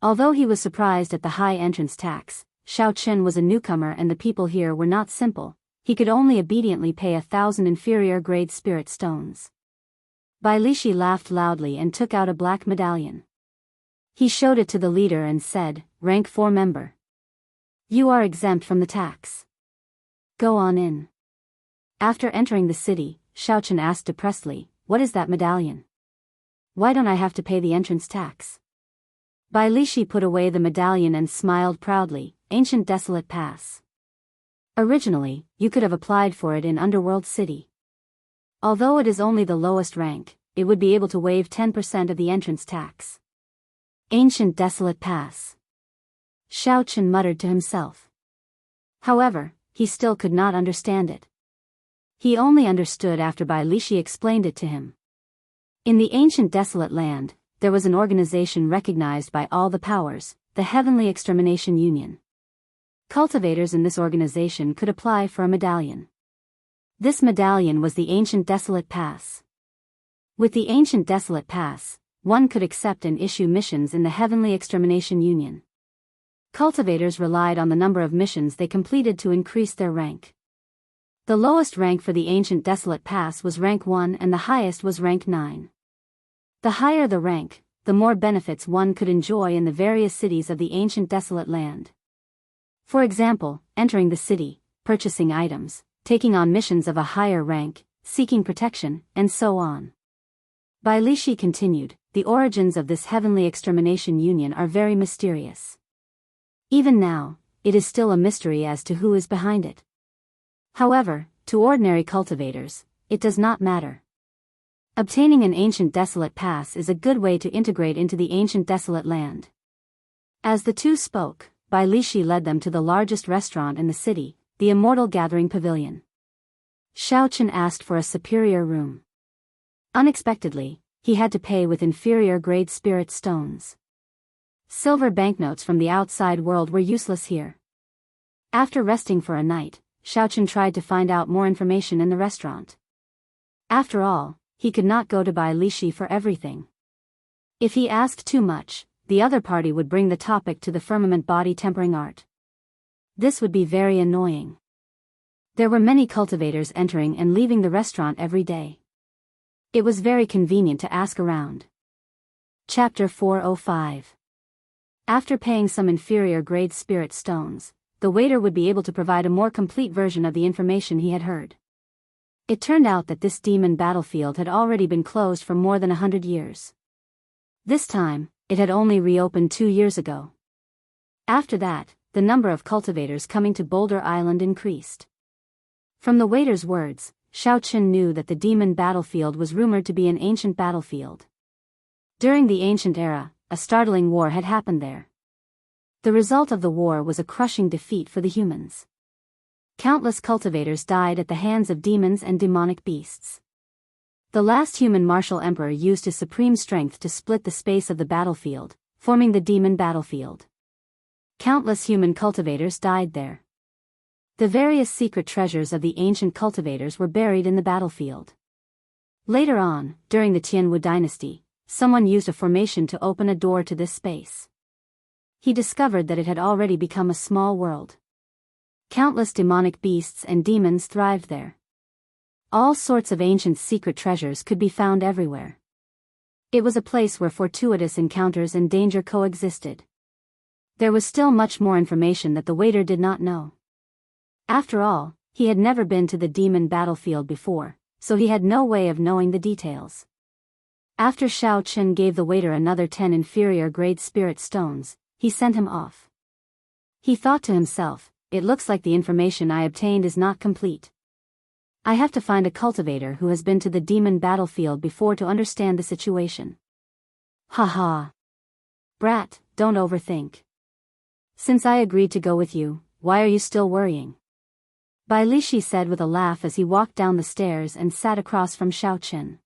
Although he was surprised at the high entrance tax, Xiao Chen was a newcomer and the people here were not simple. He could only obediently pay 1,000 inferior grade spirit stones. Bai Lishi laughed loudly and took out a black medallion. He showed it to the leader and said, "Rank 4 member. You are exempt from the tax. Go on in." After entering the city, Xiao Chen asked depressedly, "What is that medallion? Why don't I have to pay the entrance tax?" Bai Lishi put away the medallion and smiled proudly, "Ancient Desolate Pass. Originally, you could have applied for it in Underworld City. Although it is only the lowest rank, it would be able to waive 10% of the entrance tax." Ancient Desolate Pass. Xiao Chen muttered to himself. However, he still could not understand it. He only understood after Bai Lishi explained it to him. In the ancient desolate land, there was an organization recognized by all the powers, the Heavenly Extermination Union. Cultivators in this organization could apply for a medallion. This medallion was the Ancient Desolate Pass. With the Ancient Desolate Pass, one could accept and issue missions in the Heavenly Extermination Union. Cultivators relied on the number of missions they completed to increase their rank. The lowest rank for the Ancient Desolate Pass was rank 1 and the highest was rank 9. The higher the rank, the more benefits one could enjoy in the various cities of the ancient desolate land. For example, entering the city, purchasing items, taking on missions of a higher rank, seeking protection, and so on. Bai Lishi continued, "The origins of this Heavenly Extermination Union are very mysterious. Even now, it is still a mystery as to who is behind it. However, to ordinary cultivators, it does not matter. Obtaining an ancient desolate pass is a good way to integrate into the ancient desolate land." As the two spoke, Bai Lishi led them to the largest restaurant in the city, the Immortal Gathering Pavilion. Xiao Chen asked for a superior room. Unexpectedly, he had to pay with inferior grade spirit stones. Silver banknotes from the outside world were useless here. After resting for a night, Xiao Chen tried to find out more information in the restaurant. After all, he could not go to Bai Lishi for everything. If he asked too much, the other party would bring the topic to the firmament body tempering art. This would be very annoying. There were many cultivators entering and leaving the restaurant every day. It was very convenient to ask around. Chapter 405. After paying some inferior grade spirit stones, the waiter would be able to provide a more complete version of the information he had heard. It turned out that this demon battlefield had already been closed for more than 100 years. This time, it had only reopened 2 years ago. After that, the number of cultivators coming to Boulder Island increased. From the waiter's words, Xiao Chen knew that the demon battlefield was rumored to be an ancient battlefield. During the ancient era, a startling war had happened there. The result of the war was a crushing defeat for the humans. Countless cultivators died at the hands of demons and demonic beasts. The last human martial emperor used his supreme strength to split the space of the battlefield, forming the demon battlefield. Countless human cultivators died there. The various secret treasures of the ancient cultivators were buried in the battlefield. Later on, during the Jianghu dynasty, someone used a formation to open a door to this space. He discovered that it had already become a small world. Countless demonic beasts and demons thrived there. All sorts of ancient secret treasures could be found everywhere. It was a place where fortuitous encounters and danger coexisted. There was still much more information that the waiter did not know. After all, he had never been to the demon battlefield before, so he had no way of knowing the details. After Xiao Chen gave the waiter another 10 inferior-grade spirit stones, he sent him off. He thought to himself, it looks like the information I obtained is not complete. I have to find a cultivator who has been to the demon battlefield before to understand the situation. Haha. Brat, don't overthink. Since I agreed to go with you, why are you still worrying? Bai Lishi said with a laugh as he walked down the stairs and sat across from Xiao Chen.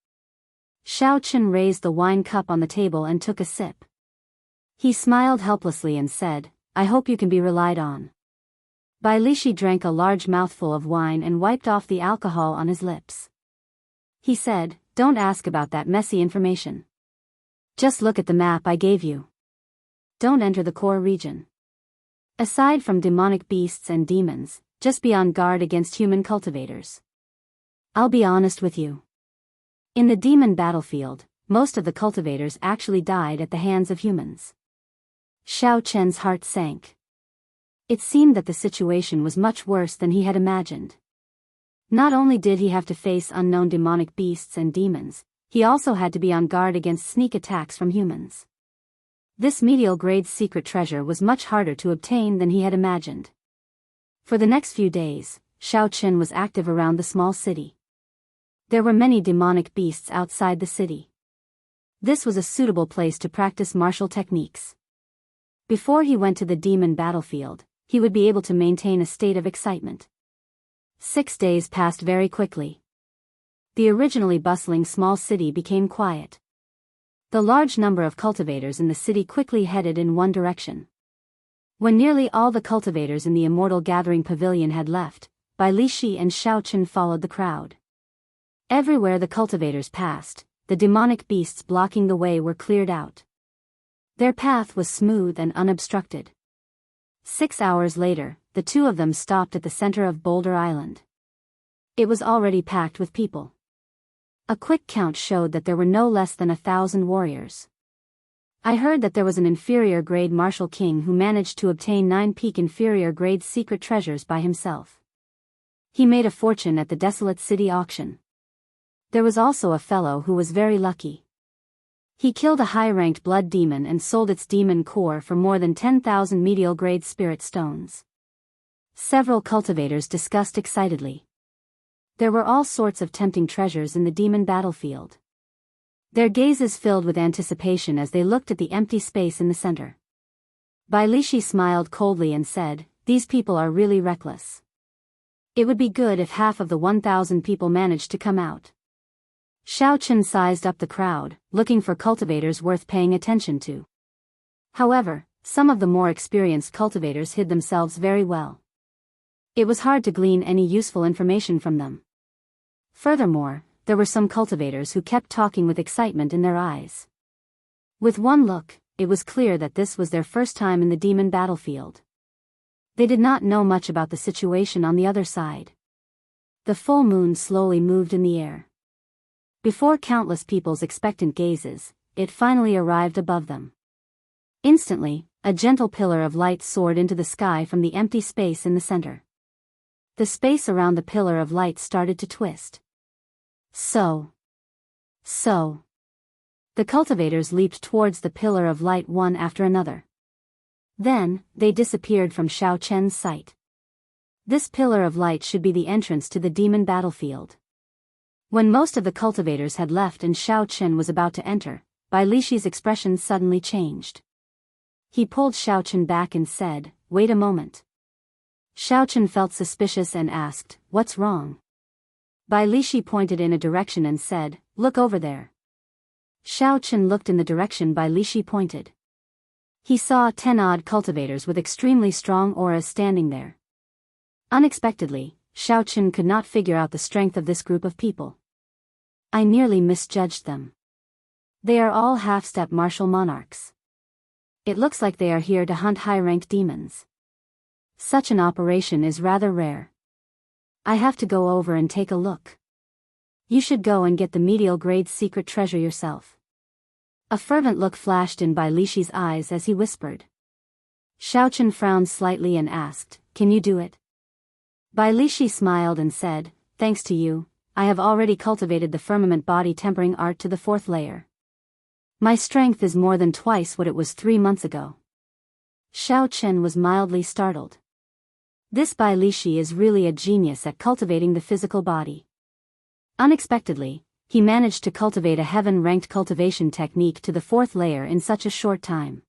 Xiao Chen raised the wine cup on the table and took a sip. He smiled helplessly and said, I hope you can be relied on. Bai Lishi drank a large mouthful of wine and wiped off the alcohol on his lips. He said, don't ask about that messy information. Just look at the map I gave you. Don't enter the core region. Aside from demonic beasts and demons, just be on guard against human cultivators. I'll be honest with you. In the demon battlefield, most of the cultivators actually died at the hands of humans. Xiao Chen's heart sank. It seemed that the situation was much worse than he had imagined. Not only did he have to face unknown demonic beasts and demons, he also had to be on guard against sneak attacks from humans. This medial-grade secret treasure was much harder to obtain than he had imagined. For the next few days, Xiao Chen was active around the small city. There were many demonic beasts outside the city. This was a suitable place to practice martial techniques. Before he went to the demon battlefield, he would be able to maintain a state of excitement. 6 days passed very quickly. The originally bustling small city became quiet. The large number of cultivators in the city quickly headed in one direction. When nearly all the cultivators in the Immortal Gathering Pavilion had left, Bai Lishi and Xiao Chen followed the crowd. Everywhere the cultivators passed, the demonic beasts blocking the way were cleared out. Their path was smooth and unobstructed. 6 hours later, the two of them stopped at the center of Boulder Island. It was already packed with people. A quick count showed that there were no less than 1,000 warriors. I heard that there was an inferior-grade martial king who managed to obtain 9 peak inferior-grade secret treasures by himself. He made a fortune at the desolate city auction. There was also a fellow who was very lucky. He killed a high-ranked blood demon and sold its demon core for more than 10,000 medial-grade spirit stones. Several cultivators discussed excitedly. There were all sorts of tempting treasures in the demon battlefield. Their gazes filled with anticipation as they looked at the empty space in the center. Bai Lishi smiled coldly and said, these people are really reckless. It would be good if half of the 1,000 people managed to come out. Xiao Chen sized up the crowd, looking for cultivators worth paying attention to. However, some of the more experienced cultivators hid themselves very well. It was hard to glean any useful information from them. Furthermore, there were some cultivators who kept talking with excitement in their eyes. With one look, it was clear that this was their first time in the demon battlefield. They did not know much about the situation on the other side. The full moon slowly moved in the air. Before countless people's expectant gazes, it finally arrived above them. Instantly, a gentle pillar of light soared into the sky from the empty space in the center. The space around the pillar of light started to twist. So. The cultivators leaped towards the pillar of light one after another. Then, they disappeared from Xiao Chen's sight. This pillar of light should be the entrance to the demon battlefield. When most of the cultivators had left and Xiao Chen was about to enter, Bai Lishi's expression suddenly changed. He pulled Xiaochen back and said, "Wait a moment." Xiaochen felt suspicious and asked, "What's wrong?" Bai Lishi pointed in a direction and said, "Look over there." Xiaochen looked in the direction Bai Lishi pointed. He saw 10 odd cultivators with extremely strong auras standing there. Unexpectedly, Xiaochen could not figure out the strength of this group of people. "I nearly misjudged them. They are all half-step martial monarchs. It looks like they are here to hunt high-ranked demons. Such an operation is rather rare. I have to go over and take a look. You should go and get the medial grade secret treasure yourself." A fervent look flashed in Bai Lishi's eyes as he whispered. Xiaochen frowned slightly and asked, "Can you do it?" Bai Lishi smiled and said, "Thanks to you, I have already cultivated the firmament body tempering art to the 4th layer. My strength is more than twice what it was 3 months ago." Xiaochen was mildly startled. This Bai Lishi is really a genius at cultivating the physical body. Unexpectedly, he managed to cultivate a heaven-ranked cultivation technique to the 4th layer in such a short time.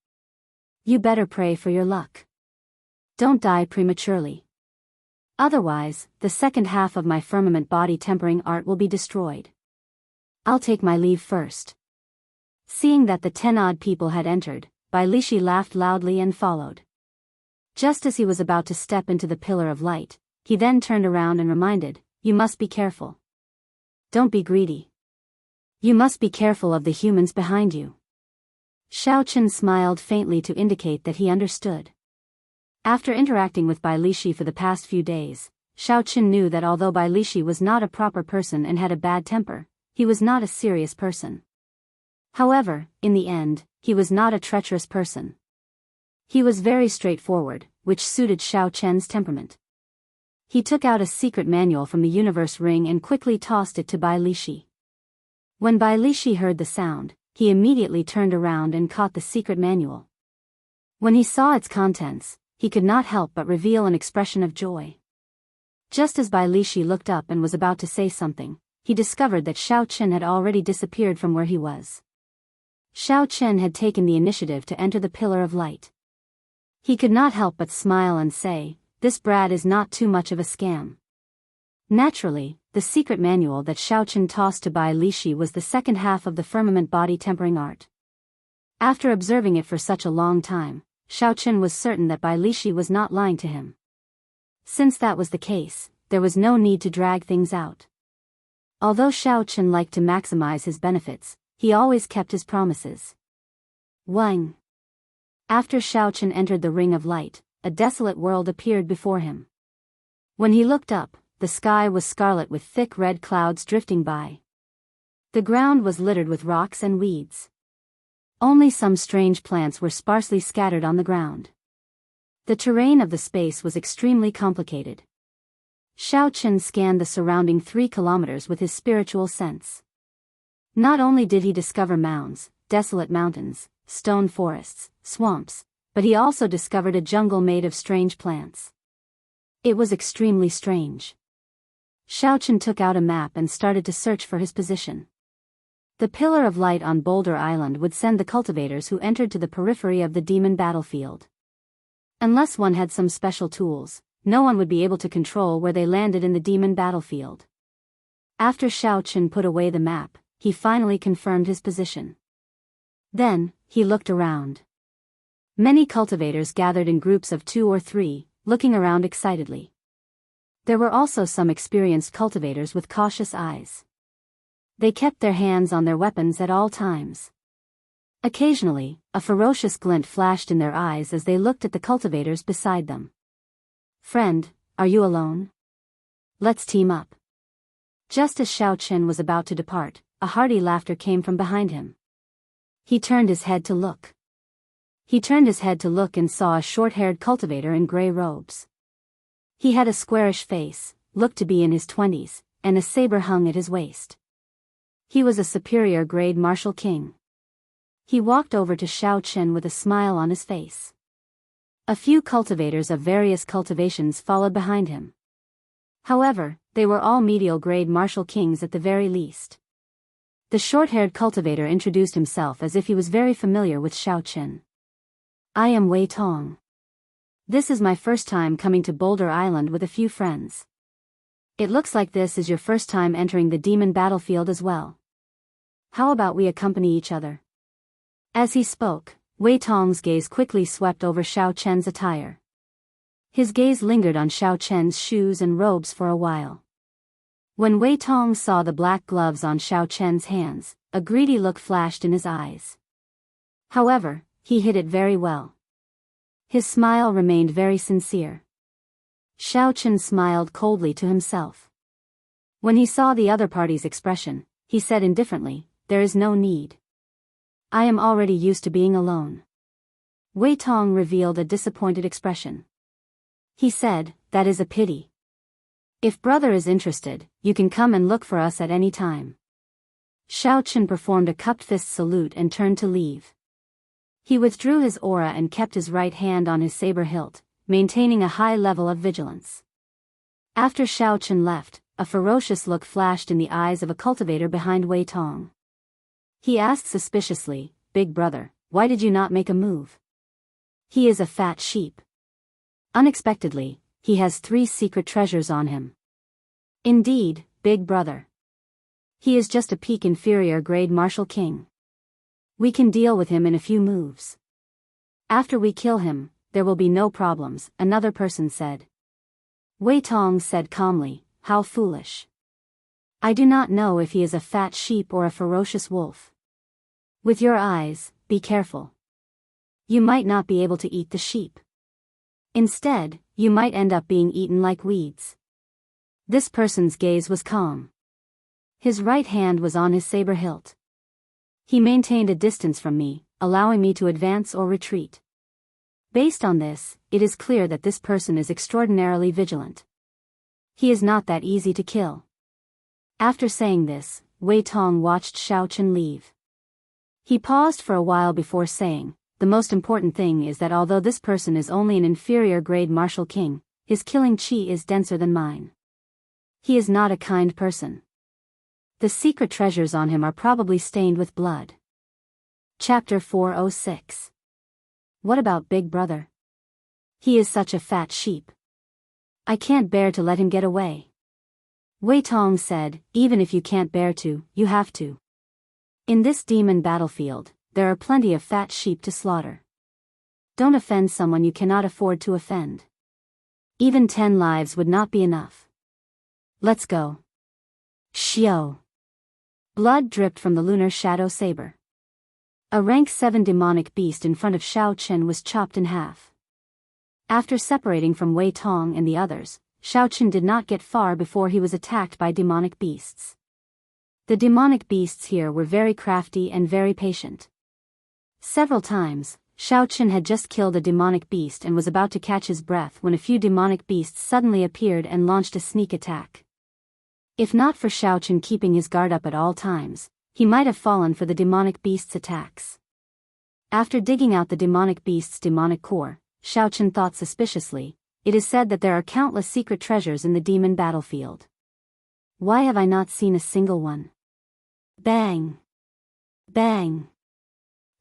You better pray for your luck. Don't die prematurely. Otherwise, the second half of my firmament body tempering art will be destroyed. I'll take my leave first. Seeing that the 10 odd people had entered, Bai Lishi laughed loudly and followed. Just as he was about to step into the pillar of light, he then turned around and reminded, "You must be careful. Don't be greedy. You must be careful of the humans behind you." Xiaochen smiled faintly to indicate that he understood. After interacting with Bai Lishi for the past few days, Xiaochen knew that although Bai Lishi was not a proper person and had a bad temper, he was not a serious person. However, in the end, he was not a treacherous person. He was very straightforward, which suited Xiaochen's temperament. He took out a secret manual from the universe ring and quickly tossed it to Bai Lishi. When Bai Lishi heard the sound, he immediately turned around and caught the secret manual. When he saw its contents, he could not help but reveal an expression of joy. Just as Bai Lishi looked up and was about to say something, he discovered that Xiaochen had already disappeared from where he was. Xiaochen had taken the initiative to enter the pillar of light. He could not help but smile and say, "This brat is not too much of a scam." Naturally, the secret manual that Xiaochen tossed to Bai Lishi was the second half of the firmament body tempering art. After observing it for such a long time, Xiaochen was certain that Bai Lishi was not lying to him. Since that was the case, there was no need to drag things out. Although Xiaochen liked to maximize his benefits, he always kept his promises. Wang. After Xiaochen entered the ring of light, a desolate world appeared before him. When he looked up, the sky was scarlet with thick red clouds drifting by. The ground was littered with rocks and weeds. Only some strange plants were sparsely scattered on the ground. The terrain of the space was extremely complicated. Xiaochen scanned the surrounding 3 kilometers with his spiritual sense. Not only did he discover mounds, desolate mountains, stone forests, swamps, but he also discovered a jungle made of strange plants. It was extremely strange. Xiaochen took out a map and started to search for his position. The pillar of light on Boulder Island would send the cultivators who entered to the periphery of the demon battlefield. Unless one had some special tools, no one would be able to control where they landed in the demon battlefield. After Xiaochen put away the map, he finally confirmed his position. Then, he looked around. Many cultivators gathered in groups of 2 or 3, looking around excitedly. There were also some experienced cultivators with cautious eyes. They kept their hands on their weapons at all times. Occasionally, a ferocious glint flashed in their eyes as they looked at the cultivators beside them. "Friend, are you alone? Let's team up." Just as Xiaochen was about to depart, a hearty laughter came from behind him. He turned his head to look. And saw a short-haired cultivator in gray robes. He had a squarish face, looked to be in his 20s, and a saber hung at his waist. He was a superior grade martial king. He walked over to Xiaochen with a smile on his face. A few cultivators of various cultivations followed behind him. However, they were all medial grade martial kings at the very least. The short-haired cultivator introduced himself as if he was very familiar with Xiaochen. I am Wei Tong. This is my first time coming to Boulder Island with a few friends. It looks like this is your first time entering the demon battlefield as well. How about we accompany each other? As he spoke, Wei Tong's gaze quickly swept over Xiaochen's attire. His gaze lingered on Xiaochen's shoes and robes for a while. When Wei Tong saw the black gloves on Xiaochen's hands, a greedy look flashed in his eyes. However, he hid it very well. His smile remained very sincere. Xiaochen smiled coldly to himself. When he saw the other party's expression, he said indifferently, "There is no need. I am already used to being alone." Wei Tong revealed a disappointed expression. He said, "That is a pity. If brother is interested, you can come and look for us at any time." Xiaochen performed a cupped fist salute and turned to leave. He withdrew his aura and kept his right hand on his saber hilt, maintaining a high level of vigilance. After Xiaochen left, a ferocious look flashed in the eyes of a cultivator behind Wei Tong. He asked suspiciously, "Big brother, why did you not make a move? He is a fat sheep. Unexpectedly, he has 3 secret treasures on him." "Indeed, big brother. He is just a peak inferior grade martial king. We can deal with him in a few moves. After we kill him, there will be no problems," another person said. Wei Tong said calmly, "How foolish. I do not know if he is a fat sheep or a ferocious wolf. With your eyes, be careful. You might not be able to eat the sheep. Instead, you might end up being eaten like weeds." This person's gaze was calm. His right hand was on his saber hilt. He maintained a distance from me, allowing me to advance or retreat. Based on this, it is clear that this person is extraordinarily vigilant. He is not that easy to kill. After saying this, Wei Tong watched Xiaochen leave. He paused for a while before saying, "The most important thing is that although this person is only an inferior grade martial king, his killing chi is denser than mine. He is not a kind person. The secret treasures on him are probably stained with blood." Chapter 406. What about Big Brother? He is such a fat sheep. I can't bear to let him get away. Wei Tong said, "Even if you can't bear to, you have to. In this demon battlefield, there are plenty of fat sheep to slaughter. Don't offend someone you cannot afford to offend. Even 10 lives would not be enough. Let's go." Xiao. Blood dripped from the lunar shadow saber. A rank 7 demonic beast in front of Xiaochen was chopped in half. After separating from Wei Tong and the others, Xiaochen did not get far before he was attacked by demonic beasts. The demonic beasts here were very crafty and very patient. Several times, Xiaochen had just killed a demonic beast and was about to catch his breath when a few demonic beasts suddenly appeared and launched a sneak attack. If not for Xiaochen keeping his guard up at all times, he might have fallen for the demonic beast's attacks. After digging out the demonic beast's demonic core, Xiaochen thought suspiciously, "It is said that there are countless secret treasures in the demon battlefield. Why have I not seen a single one?" Bang! Bang!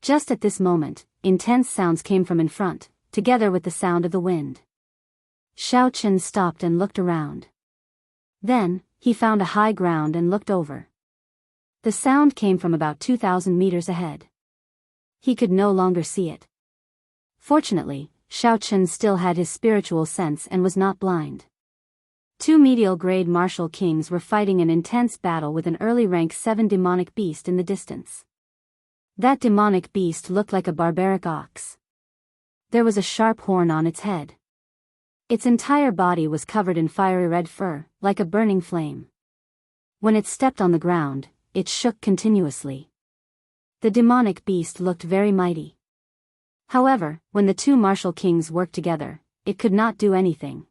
Just at this moment, intense sounds came from in front, together with the sound of the wind. Xiaochen stopped and looked around. Then, he found a high ground and looked over. The sound came from about 2,000 meters ahead. He could no longer see it. Fortunately, Xiaochen still had his spiritual sense and was not blind. 2 medial grade martial kings were fighting an intense battle with an early rank 7 demonic beast in the distance. That demonic beast looked like a barbaric ox. There was a sharp horn on its head. Its entire body was covered in fiery red fur, like a burning flame. When it stepped on the ground, it shook continuously. The demonic beast looked very mighty. However, when the 2 martial kings worked together, it could not do anything.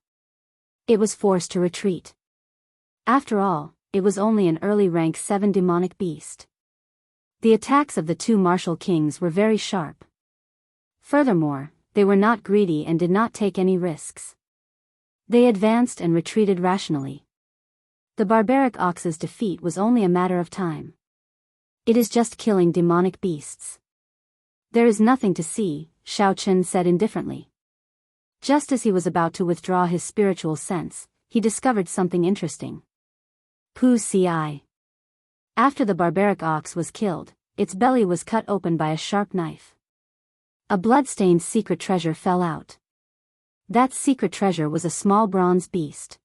It was forced to retreat. After all, it was only an early rank 7 demonic beast. The attacks of the 2 martial kings were very sharp. Furthermore, they were not greedy and did not take any risks. They advanced and retreated rationally. The barbaric ox's defeat was only a matter of time. It is just killing demonic beasts. There is nothing to see, Xiaochen said indifferently. Just as he was about to withdraw his spiritual sense, he discovered something interesting. Pu Ci. After the barbaric ox was killed, its belly was cut open by a sharp knife. A blood-stained secret treasure fell out. That secret treasure was a small bronze beast.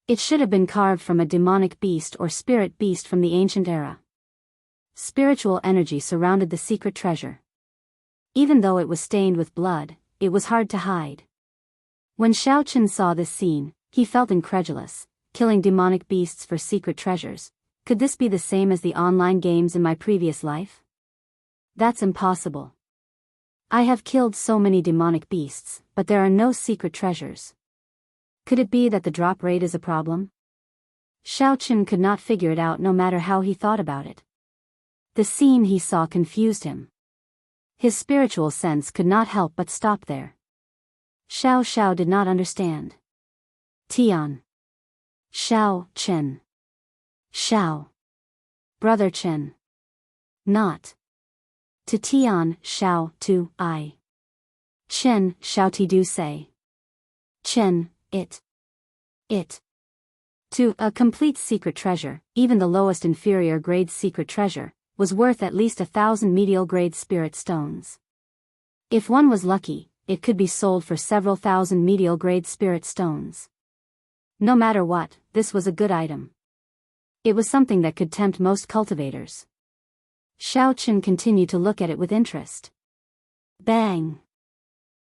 It should have been carved from a demonic beast or spirit beast from the ancient era. Spiritual energy surrounded the secret treasure. Even though it was stained with blood, it was hard to hide. When Xiaochen saw this scene, he felt incredulous. Killing demonic beasts for secret treasures. Could this be the same as the online games in my previous life? That's impossible. I have killed so many demonic beasts, but there are no secret treasures. Could it be that the drop rate is a problem? Xiaochen could not figure it out no matter how he thought about it. The scene he saw confused him. His spiritual sense could not help but stop there. Xiao did not understand. Tian. Xiao Chen. Xiao. Brother Chen. Not. To Tian, Xiao, to I. Chen, Xiao Ti do say. Chen, it. To a complete secret treasure, even the lowest inferior grade secret treasure, was worth at least 1,000 medial grade spirit stones. If one was lucky, it could be sold for several thousand medial grade spirit stones. No matter what, this was a good item. It was something that could tempt most cultivators. Xiaochen continued to look at it with interest. Bang!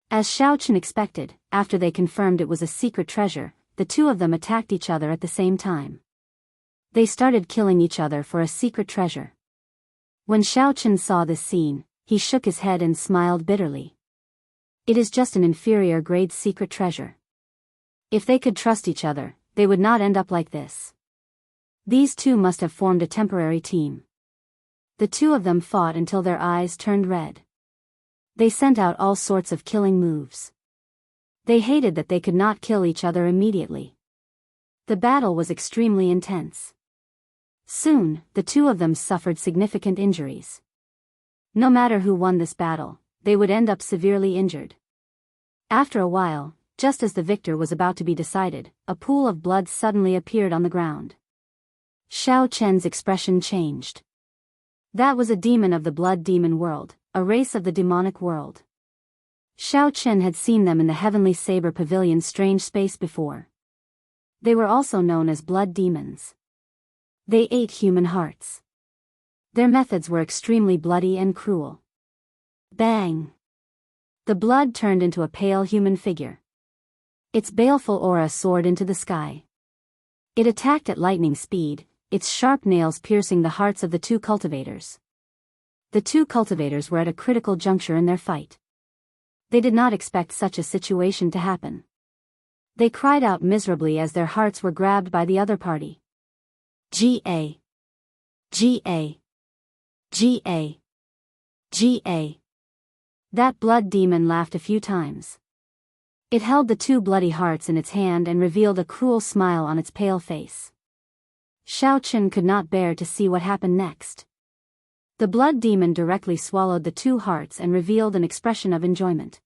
As Xiaochen expected, after they confirmed it was a secret treasure, the two of them attacked each other at the same time. They started killing each other for a secret treasure. When Xiaochen saw this scene, he shook his head and smiled bitterly. It is just an inferior grade secret treasure. If they could trust each other, they would not end up like this. These two must have formed a temporary team. The two of them fought until their eyes turned red. They sent out all sorts of killing moves. They hated that they could not kill each other immediately. The battle was extremely intense. Soon, the two of them suffered significant injuries. No matter who won this battle, they would end up severely injured. After a while, just as the victor was about to be decided, a pool of blood suddenly appeared on the ground. Xiaochen's expression changed. That was a demon of the blood demon world, a race of the demonic world. Xiaochen had seen them in the Heavenly Saber Pavilion's strange space before. They were also known as blood demons. They ate human hearts. Their methods were extremely bloody and cruel. Bang! The blood turned into a pale human figure. Its baleful aura soared into the sky. It attacked at lightning speed, its sharp nails piercing the hearts of the two cultivators. The two cultivators were at a critical juncture in their fight. They did not expect such a situation to happen. They cried out miserably as their hearts were grabbed by the other party. G.A. G.A. G.A. G.A. That blood demon laughed a few times. It held the two bloody hearts in its hand and revealed a cruel smile on its pale face. Xiaochen could not bear to see what happened next. The blood demon directly swallowed the two hearts and revealed an expression of enjoyment.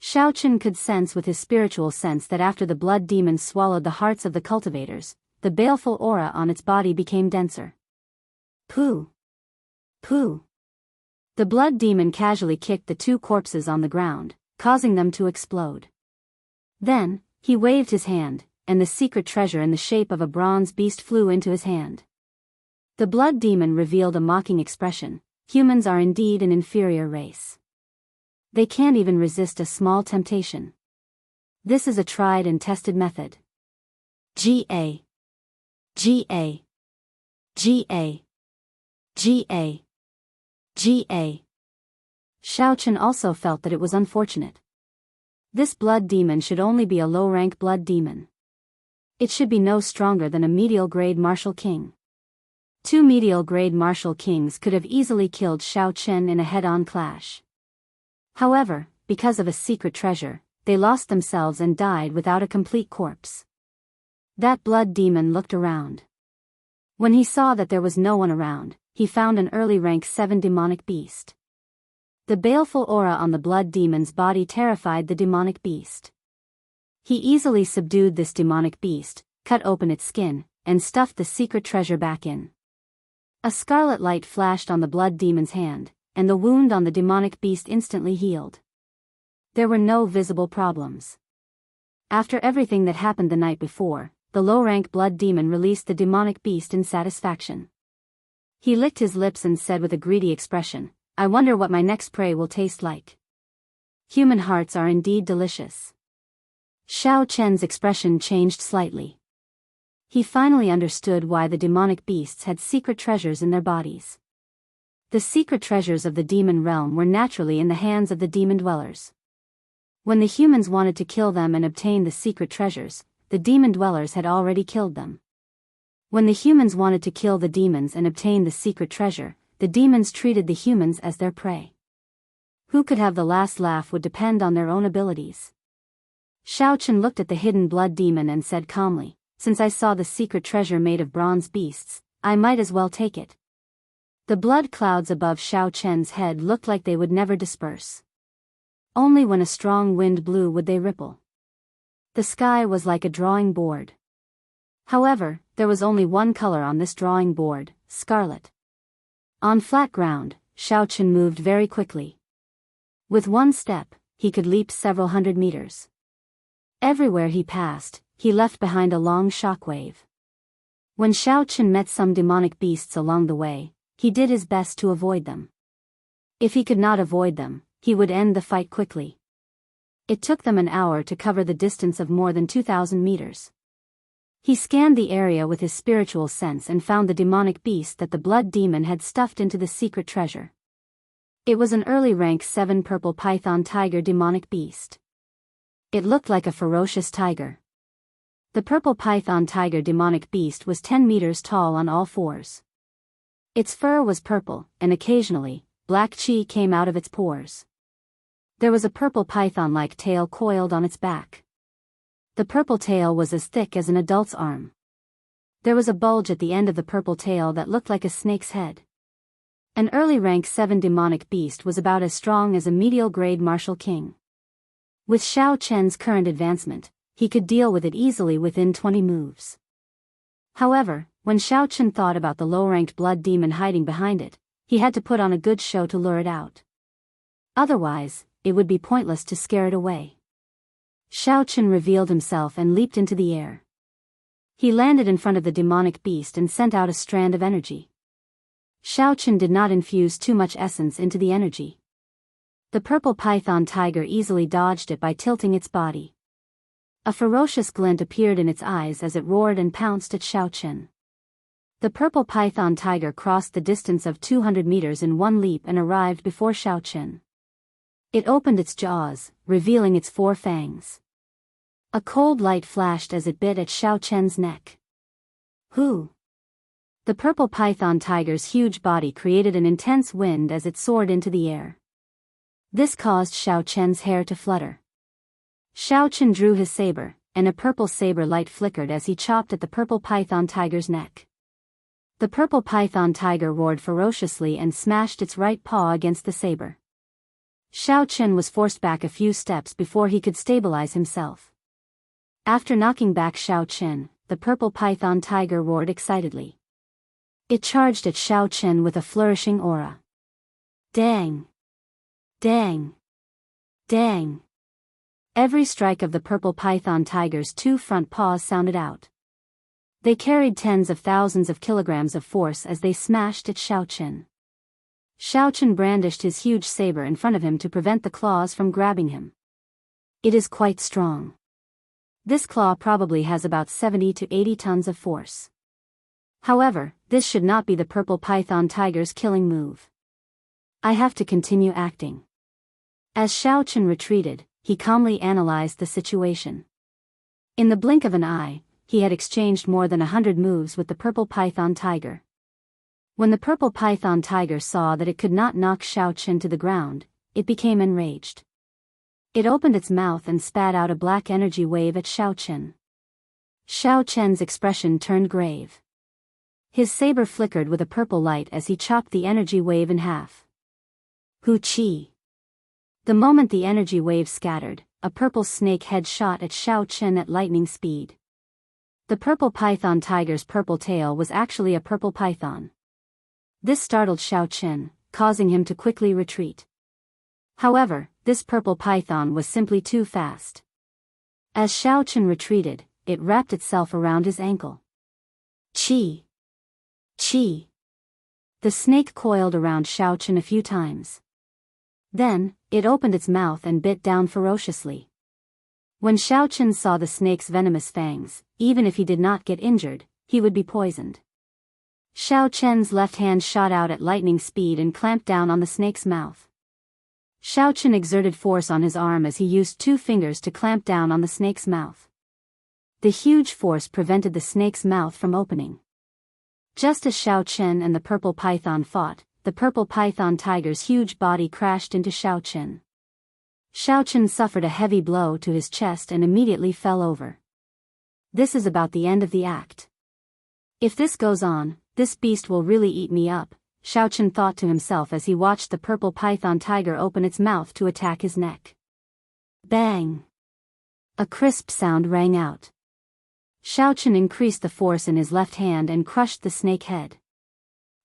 Xiaochen could sense with his spiritual sense that after the blood demon swallowed the hearts of the cultivators, the baleful aura on its body became denser. Pooh! Pooh! The blood demon casually kicked the two corpses on the ground, causing them to explode. Then, he waved his hand, and the secret treasure in the shape of a bronze beast flew into his hand. The blood demon revealed a mocking expression. Humans are indeed an inferior race. They can't even resist a small temptation. This is a tried and tested method. G.A. G.A. G.A. G.A. G.A. Xiaochen also felt that it was unfortunate. This blood demon should only be a low-rank blood demon. It should be no stronger than a medial-grade martial king. Two medial-grade martial kings could have easily killed Xiaochen in a head-on clash. However, because of a secret treasure, they lost themselves and died without a complete corpse. That blood demon looked around. When he saw that there was no one around, he found an early rank 7 demonic beast. The baleful aura on the blood demon's body terrified the demonic beast. He easily subdued this demonic beast, cut open its skin, and stuffed the secret treasure back in. A scarlet light flashed on the blood demon's hand, and the wound on the demonic beast instantly healed. There were no visible problems. After everything that happened the night before, the low-rank blood demon released the demonic beast in satisfaction. He licked his lips and said with a greedy expression, "I wonder what my next prey will taste like. Human hearts are indeed delicious." Xiao Chen's expression changed slightly. He finally understood why the demonic beasts had secret treasures in their bodies. The secret treasures of the demon realm were naturally in the hands of the demon dwellers. When the humans wanted to kill them and obtain the secret treasures, the demon dwellers had already killed them. When the humans wanted to kill the demons and obtain the secret treasure, the demons treated the humans as their prey. Who could have the last laugh would depend on their own abilities. Xiao Chen looked at the hidden blood demon and said calmly, "Since I saw the secret treasure made of bronze beasts, I might as well take it." The blood clouds above Xiao Chen's head looked like they would never disperse. Only when a strong wind blew would they ripple. The sky was like a drawing board. However, there was only one color on this drawing board, scarlet. On flat ground, Xiao Chen moved very quickly. With one step, he could leap several hundred meters. Everywhere he passed, he left behind a long shockwave. When Xiao Chen met some demonic beasts along the way, he did his best to avoid them. If he could not avoid them, he would end the fight quickly. It took them an hour to cover the distance of more than 2,000 meters. He scanned the area with his spiritual sense and found the demonic beast that the blood demon had stuffed into the secret treasure. It was an early rank 7 purple python tiger demonic beast. It looked like a ferocious tiger. The purple python tiger demonic beast was 10 meters tall on all fours. Its fur was purple, and occasionally, black qi came out of its pores. There was a purple python-like tail coiled on its back. The purple tail was as thick as an adult's arm. There was a bulge at the end of the purple tail that looked like a snake's head. An early rank 7 demonic beast was about as strong as a medial grade martial king. With Xiao Chen's current advancement, he could deal with it easily within 20 moves. However, when Xiao Chen thought about the low-ranked blood demon hiding behind it, he had to put on a good show to lure it out. Otherwise, it would be pointless to scare it away. Xiao Chen revealed himself and leaped into the air. He landed in front of the demonic beast and sent out a strand of energy. Xiao Chen did not infuse too much essence into the energy. The purple python tiger easily dodged it by tilting its body. A ferocious glint appeared in its eyes as it roared and pounced at Xiao Chen. The purple python tiger crossed the distance of 200 meters in one leap and arrived before Xiao Chen. It opened its jaws, revealing its 4 fangs. A cold light flashed as it bit at Xiao Chen's neck. Who? The purple python tiger's huge body created an intense wind as it soared into the air. This caused Xiao Chen's hair to flutter. Xiao Chen drew his saber, and a purple saber light flickered as he chopped at the purple python tiger's neck. The purple python tiger roared ferociously and smashed its right paw against the saber. Xiao Chen was forced back a few steps before he could stabilize himself. After knocking back Xiao Chen, the purple python tiger roared excitedly. It charged at Xiao Chen with a flourishing aura. Dang! Dang! Dang! Every strike of the purple python tiger's 2 front paws sounded out. They carried tens of thousands of kilograms of force as they smashed at Xiao Chen. Xiao Chen brandished his huge saber in front of him to prevent the claws from grabbing him. It is quite strong. This claw probably has about 70 to 80 tons of force. However, this should not be the purple python tiger's killing move. I have to continue acting. As Xiao Chen retreated, he calmly analyzed the situation. In the blink of an eye, he had exchanged more than 100 moves with the purple python tiger. When the purple python tiger saw that it could not knock Xiao Chen to the ground, it became enraged. It opened its mouth and spat out a black energy wave at Xiao Chen. Xiao Chen's expression turned grave. His saber flickered with a purple light as he chopped the energy wave in half. Hu-chi! The moment the energy wave scattered, a purple snake head shot at Xiao Chen at lightning speed. The purple python tiger's purple tail was actually a purple python. This startled Xiao Chen, causing him to quickly retreat. However, this purple python was simply too fast. As Xiao Chen retreated, it wrapped itself around his ankle. Chi! Chi! The snake coiled around Xiao Chen a few times. Then, it opened its mouth and bit down ferociously. When Xiao Chen saw the snake's venomous fangs, even if he did not get injured, he would be poisoned. Xiao Chen's left hand shot out at lightning speed and clamped down on the snake's mouth. Xiao Chen exerted force on his arm as he used 2 fingers to clamp down on the snake's mouth. The huge force prevented the snake's mouth from opening. Just as Xiao Chen and the purple python fought, the purple python tiger's huge body crashed into Xiao Chen. Xiao Chen suffered a heavy blow to his chest and immediately fell over. This is about the end of the act. If this goes on, this beast will really eat me up, Xiao Chen thought to himself as he watched the purple python tiger open its mouth to attack his neck. Bang! A crisp sound rang out. Xiao Chen increased the force in his left hand and crushed the snake head.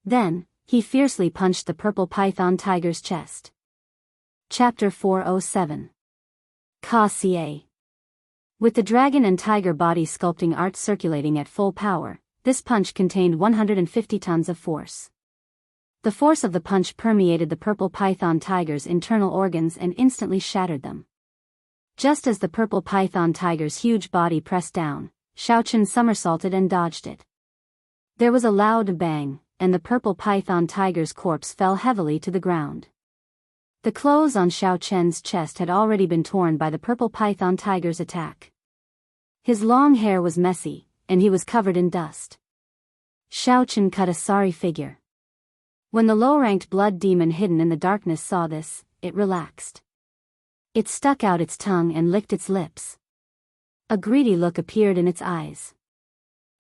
Then, he fiercely punched the purple python tiger's chest. Chapter 407. Ka-Xie. With the dragon and tiger body sculpting art circulating at full power, this punch contained 150 tons of force. The force of the punch permeated the purple python tiger's internal organs and instantly shattered them. Just as the purple python tiger's huge body pressed down, Xiao Chen somersaulted and dodged it. There was a loud bang, and the purple python tiger's corpse fell heavily to the ground. The clothes on Xiao Chen's chest had already been torn by the purple python tiger's attack. His long hair was messy, and he was covered in dust. Xiao Chen cut a sorry figure. When the low-ranked blood demon hidden in the darkness saw this, it relaxed. It stuck out its tongue and licked its lips. A greedy look appeared in its eyes.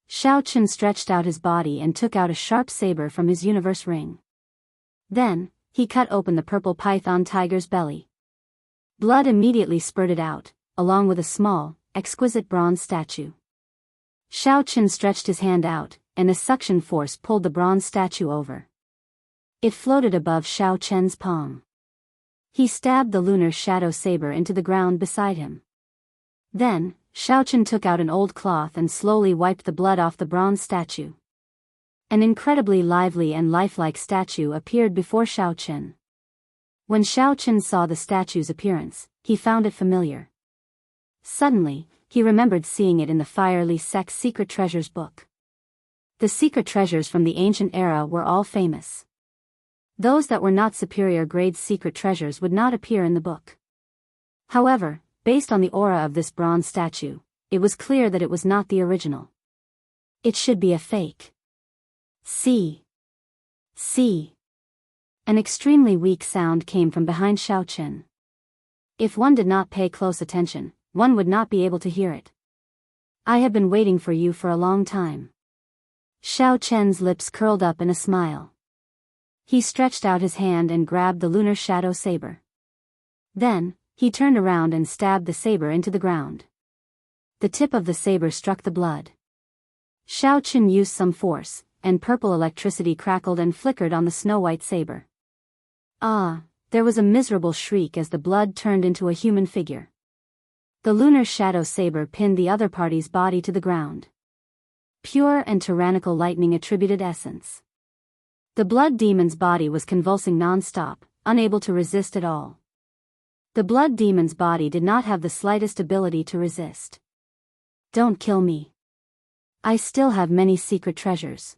Xiao Chen stretched out his body and took out a sharp saber from his universe ring. Then, he cut open the purple python tiger's belly. Blood immediately spurted out, along with a small, exquisite bronze statue. Xiao Chen stretched his hand out, and a suction force pulled the bronze statue over. It floated above Xiao Chen's palm. He stabbed the lunar shadow saber into the ground beside him. Then, Xiao Chen took out an old cloth and slowly wiped the blood off the bronze statue. An incredibly lively and lifelike statue appeared before Xiao Chen. When Xiao Chen saw the statue's appearance, he found it familiar. Suddenly, he remembered seeing it in the Fire-Li sect's secret treasures book. The secret treasures from the ancient era were all famous. Those that were not superior grade secret treasures would not appear in the book. However, based on the aura of this bronze statue, it was clear that it was not the original. It should be a fake. See. An extremely weak sound came from behind Xiao Chen. If one did not pay close attention, one would not be able to hear it. I have been waiting for you for a long time. Xiao Chen's lips curled up in a smile. He stretched out his hand and grabbed the lunar shadow saber. Then, he turned around and stabbed the saber into the ground. The tip of the saber struck the blood. Xiao Chen used some force, and purple electricity crackled and flickered on the snow-white saber. Ah, there was a miserable shriek as the blood turned into a human figure. The lunar shadow saber pinned the other party's body to the ground. Pure and tyrannical lightning attributed essence. The blood demon's body was convulsing non-stop, unable to resist at all. The blood demon's body did not have the slightest ability to resist. Don't kill me. I still have many secret treasures.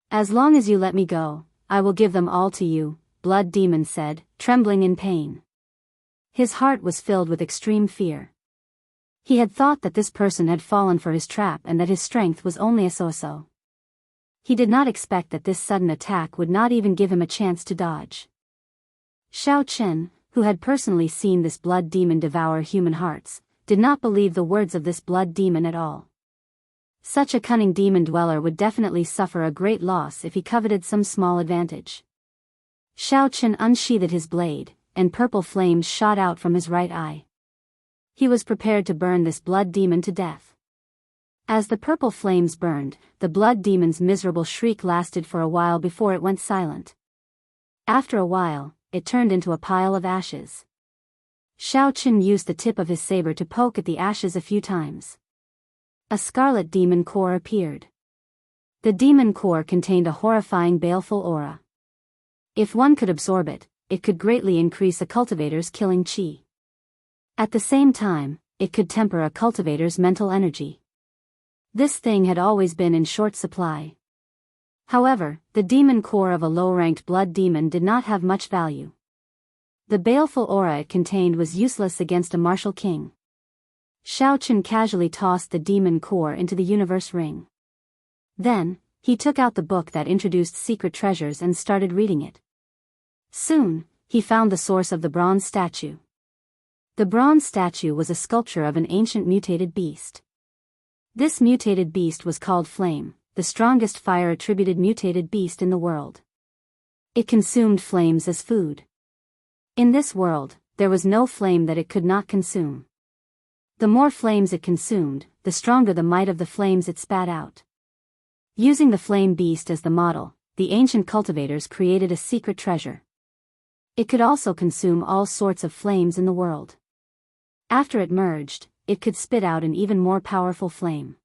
As long as you let me go, I will give them all to you, Blood Demon said, trembling in pain. His heart was filled with extreme fear. He had thought that this person had fallen for his trap and that his strength was only a so-so. He did not expect that this sudden attack would not even give him a chance to dodge. Xiao Chen, who had personally seen this blood demon devour human hearts, did not believe the words of this blood demon at all. Such a cunning demon dweller would definitely suffer a great loss if he coveted some small advantage. Xiaochen unsheathed his blade, and purple flames shot out from his right eye. He was prepared to burn this blood demon to death. As the purple flames burned, the blood demon's miserable shriek lasted for a while before it went silent. After a while, it turned into a pile of ashes. Xiaochen used the tip of his saber to poke at the ashes a few times. A scarlet demon core appeared. The demon core contained a horrifying baleful aura. If one could absorb it, it could greatly increase a cultivator's killing chi. At the same time, it could temper a cultivator's mental energy. This thing had always been in short supply. However, the demon core of a low-ranked blood demon did not have much value. The baleful aura it contained was useless against a martial king. Xiaochen casually tossed the demon core into the universe ring. Then, he took out the book that introduced secret treasures and started reading it. Soon, he found the source of the bronze statue. The bronze statue was a sculpture of an ancient mutated beast. This mutated beast was called Flame, the strongest fire-attributed mutated beast in the world. It consumed flames as food. In this world, there was no flame that it could not consume. The more flames it consumed, the stronger the might of the flames it spat out. Using the flame beast as the model, the ancient cultivators created a secret treasure. It could also consume all sorts of flames in the world. After it merged, it could spit out an even more powerful flame.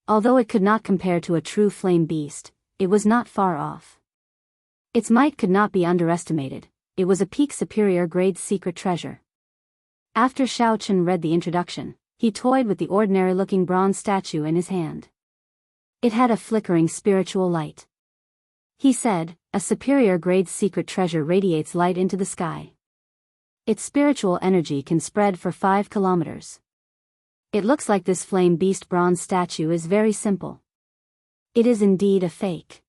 Although it could not compare to a true flame beast, it was not far off. Its might could not be underestimated. It was a peak superior grade secret treasure. After Xiaochen read the introduction, he toyed with the ordinary-looking bronze statue in his hand. It had a flickering spiritual light. He said, "A superior grade secret treasure radiates light into the sky. Its spiritual energy can spread for 5 kilometers. It looks like this flame beast bronze statue is very simple. It is indeed a fake."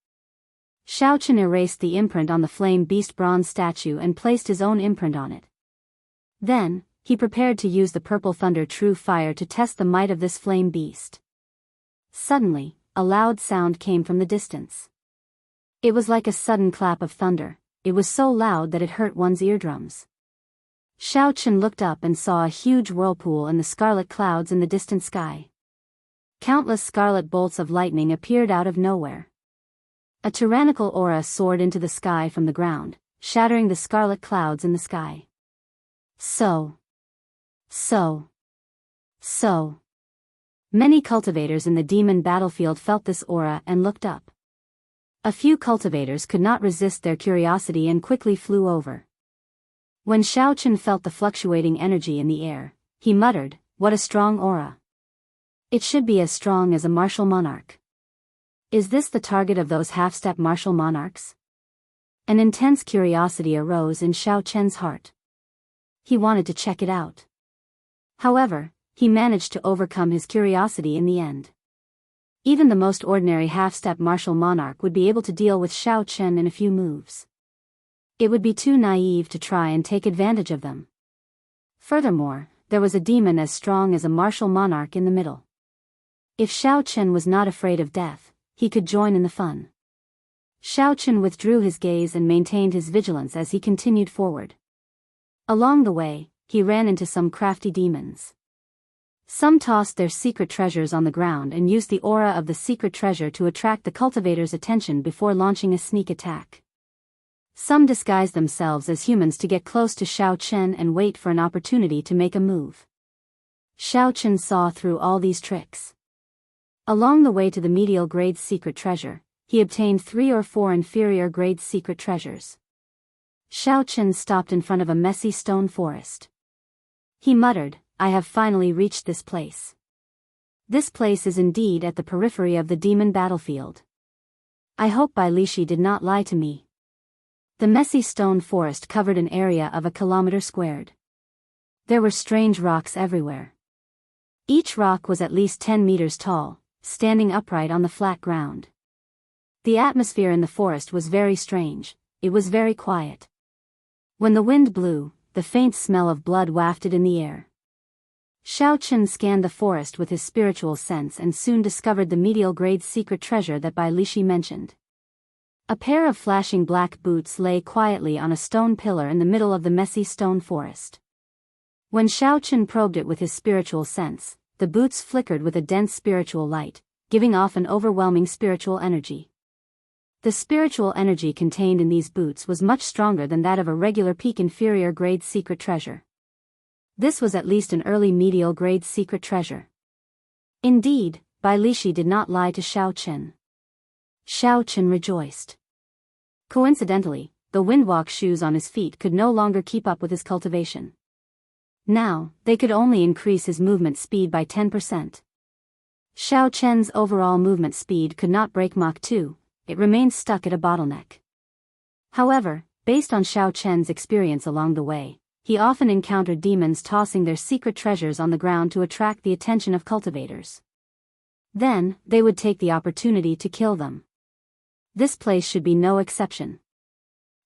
Xiaochen erased the imprint on the flame beast bronze statue and placed his own imprint on it. Then, he prepared to use the purple thunder true fire to test the might of this flame beast. Suddenly, a loud sound came from the distance. It was like a sudden clap of thunder. It was so loud that it hurt one's eardrums. Xiaochen looked up and saw a huge whirlpool in the scarlet clouds in the distant sky. Countless scarlet bolts of lightning appeared out of nowhere. A tyrannical aura soared into the sky from the ground, shattering the scarlet clouds in the sky. So many cultivators in the demon battlefield felt this aura and looked up. A few cultivators could not resist their curiosity and quickly flew over. When Xiaochen felt the fluctuating energy in the air, he muttered, "What a strong aura. It should be as strong as a martial monarch. Is this the target of those half-step martial monarchs?" An intense curiosity arose in Xiaochen's heart. He wanted to check it out. However, he managed to overcome his curiosity in the end. Even the most ordinary half-step martial monarch would be able to deal with Xiaochen in a few moves. It would be too naive to try and take advantage of them. Furthermore, there was a demon as strong as a martial monarch in the middle. If Xiaochen was not afraid of death, he could join in the fun. Xiaochen withdrew his gaze and maintained his vigilance as he continued forward. Along the way, he ran into some crafty demons. Some tossed their secret treasures on the ground and used the aura of the secret treasure to attract the cultivator's attention before launching a sneak attack. Some disguised themselves as humans to get close to Xiaochen and wait for an opportunity to make a move. Xiaochen saw through all these tricks. Along the way to the medial grade secret treasure, he obtained 3 or 4 inferior grade secret treasures. Xiaochen stopped in front of a messy stone forest. He muttered, "I have finally reached this place. This place is indeed at the periphery of the demon battlefield. I hope Bai Lishi did not lie to me." The messy stone forest covered an area of a kilometer squared. There were strange rocks everywhere. Each rock was at least 10 meters tall, standing upright on the flat ground. The atmosphere in the forest was very strange. It was very quiet. When the wind blew, the faint smell of blood wafted in the air. Xiaochen scanned the forest with his spiritual sense and soon discovered the medial grade secret treasure that Bai Lishi mentioned. A pair of flashing black boots lay quietly on a stone pillar in the middle of the messy stone forest. When Xiaochen probed it with his spiritual sense, the boots flickered with a dense spiritual light, giving off an overwhelming spiritual energy. The spiritual energy contained in these boots was much stronger than that of a regular peak inferior grade secret treasure. This was at least an early medial grade secret treasure. Indeed, Bai Lishi did not lie to Xiaochen. Xiaochen rejoiced. Coincidentally, the windwalk shoes on his feet could no longer keep up with his cultivation. Now, they could only increase his movement speed by 10%. Xiaochen's overall movement speed could not break Mach 2, it remained stuck at a bottleneck. However, based on Xiaochen's experience along the way, he often encountered demons tossing their secret treasures on the ground to attract the attention of cultivators. Then, they would take the opportunity to kill them. This place should be no exception.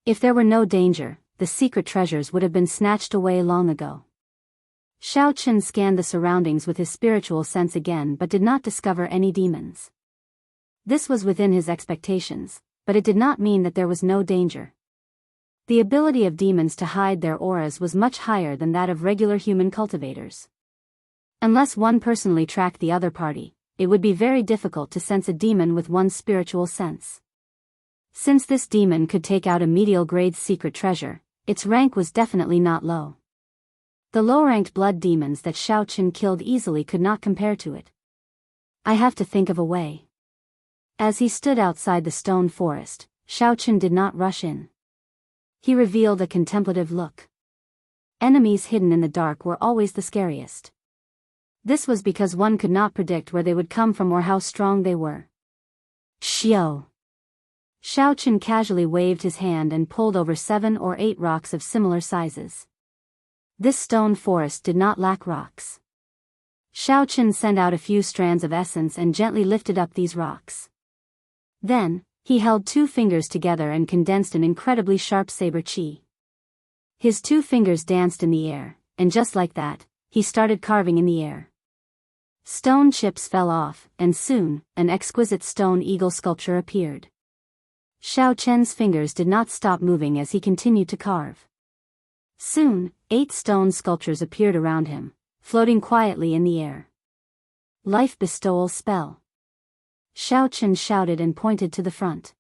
If there were no danger, the secret treasures would have been snatched away long ago. Xiaochen scanned the surroundings with his spiritual sense again but did not discover any demons. This was within his expectations, but it did not mean that there was no danger. The ability of demons to hide their auras was much higher than that of regular human cultivators. Unless one personally tracked the other party, it would be very difficult to sense a demon with one's spiritual sense. Since this demon could take out a medial grade secret treasure, its rank was definitely not low. The low-ranked blood demons that Xiaochen killed easily could not compare to it. I have to think of a way. As he stood outside the stone forest, Xiaochen did not rush in. He revealed a contemplative look. Enemies hidden in the dark were always the scariest. This was because one could not predict where they would come from or how strong they were. Xiao. Xiaochen casually waved his hand and pulled over 7 or 8 rocks of similar sizes. This stone forest did not lack rocks. Xiaochen sent out a few strands of essence and gently lifted up these rocks. Then, he held 2 fingers together and condensed an incredibly sharp saber chi. His 2 fingers danced in the air, and just like that, he started carving in the air. Stone chips fell off, and soon, an exquisite stone eagle sculpture appeared. Xiaochen's fingers did not stop moving as he continued to carve. Soon, 8 stone sculptures appeared around him, floating quietly in the air. Life bestowal spell. Xiaochen shouted and pointed to the front.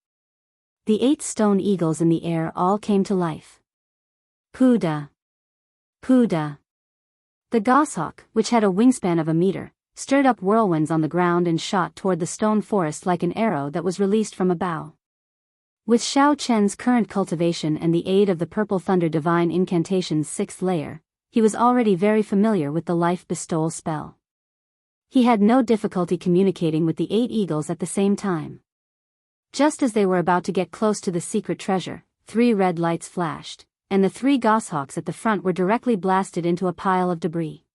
The 8 stone eagles in the air all came to life. Puda. Puda. The goshawk, which had a wingspan of a meter, stirred up whirlwinds on the ground and shot toward the stone forest like an arrow that was released from a bow. With Xiaochen's current cultivation and the aid of the Purple Thunder Divine Incantation's 6th layer, he was already very familiar with the life bestowal spell. He had no difficulty communicating with the 8 eagles at the same time. Just as they were about to get close to the secret treasure, 3 red lights flashed, and the 3 goshawks at the front were directly blasted into a pile of debris.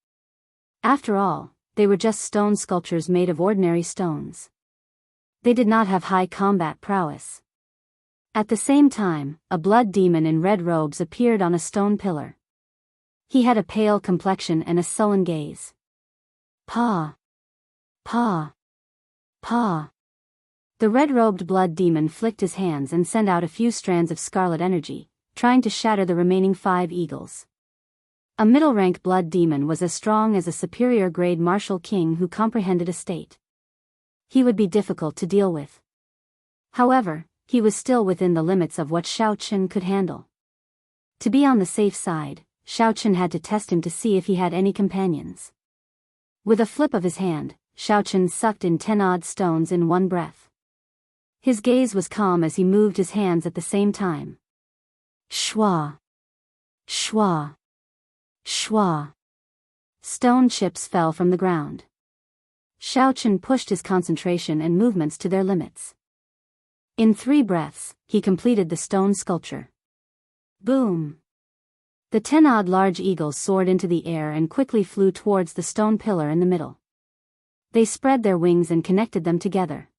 After all, they were just stone sculptures made of ordinary stones. They did not have high combat prowess. At the same time, a blood demon in red robes appeared on a stone pillar. He had a pale complexion and a sullen gaze. Pa. Pa. Pa. The red-robed blood demon flicked his hands and sent out a few strands of scarlet energy, trying to shatter the remaining 5 eagles. A middle-rank blood demon was as strong as a superior-grade martial king who comprehended a state. He would be difficult to deal with. However, he was still within the limits of what Xiaochen could handle. To be on the safe side, Xiaochen had to test him to see if he had any companions. With a flip of his hand, Xiaochen sucked in 10 odd stones in one breath. His gaze was calm as he moved his hands at the same time. Shwa. Shwa. Shwa. Stone chips fell from the ground. Xiaochen pushed his concentration and movements to their limits. In 3 breaths, he completed the stone sculpture. Boom! The 10 odd large eagles soared into the air and quickly flew towards the stone pillar in the middle. They spread their wings and connected them together.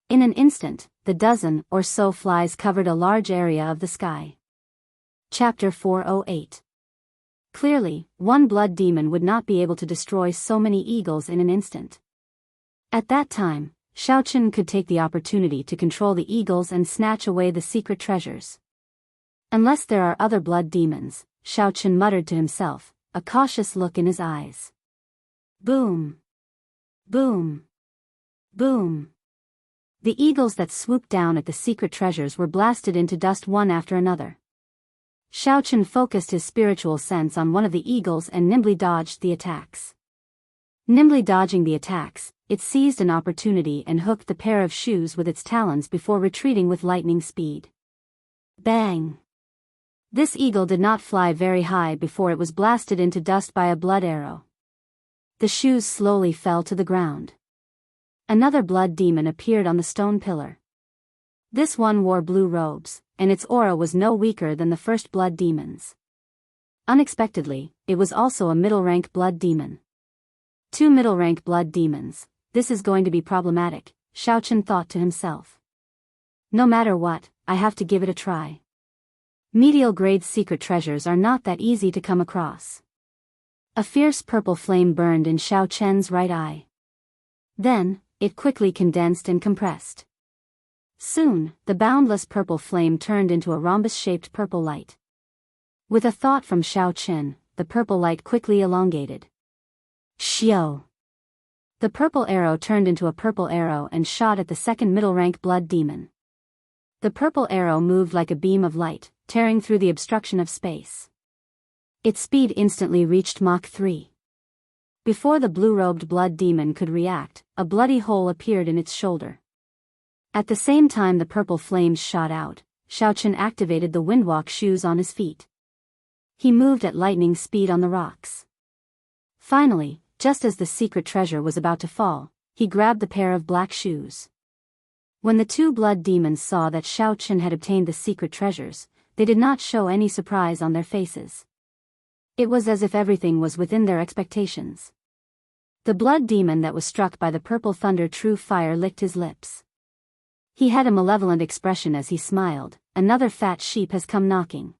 In an instant, the dozen or so flies covered a large area of the sky. Chapter 408. Clearly, one blood demon would not be able to destroy so many eagles in an instant. At that time, Xiaochen could take the opportunity to control the eagles and snatch away the secret treasures. Unless there are other blood demons, Xiaochen muttered to himself, a cautious look in his eyes. Boom! Boom! Boom! The eagles that swooped down at the secret treasures were blasted into dust one after another. Xiaochen focused his spiritual sense on one of the eagles and nimbly dodged the attacks. Nimbly dodging the attacks, it seized an opportunity and hooked the pair of shoes with its talons before retreating with lightning speed. Bang! This eagle did not fly very high before it was blasted into dust by a blood arrow. The shoes slowly fell to the ground. Another blood demon appeared on the stone pillar. This one wore blue robes, and its aura was no weaker than the first blood demon's. Unexpectedly, it was also a middle-rank blood demon. Two middle-rank blood demons, this is going to be problematic, Xiaochen thought to himself. No matter what, I have to give it a try. Medial-grade secret treasures are not that easy to come across. A fierce purple flame burned in Xiaochen's right eye. Then, it quickly condensed and compressed. Soon, the boundless purple flame turned into a rhombus-shaped purple light. With a thought from Xiaochen, the purple light quickly elongated. Xiao! The purple arrow turned into a purple arrow and shot at the second middle-rank blood demon. The purple arrow moved like a beam of light, tearing through the obstruction of space. Its speed instantly reached Mach 3. Before the blue-robed blood demon could react, a bloody hole appeared in its shoulder. At the same time the purple flames shot out, Xiaochen activated the windwalk shoes on his feet. He moved at lightning speed on the rocks. Finally, just as the secret treasure was about to fall, he grabbed the pair of black shoes. When the two blood demons saw that Xiaochen had obtained the secret treasures, they did not show any surprise on their faces. It was as if everything was within their expectations. The blood demon that was struck by the purple thunder true fire licked his lips. He had a malevolent expression as he smiled. Another fat sheep has come knocking.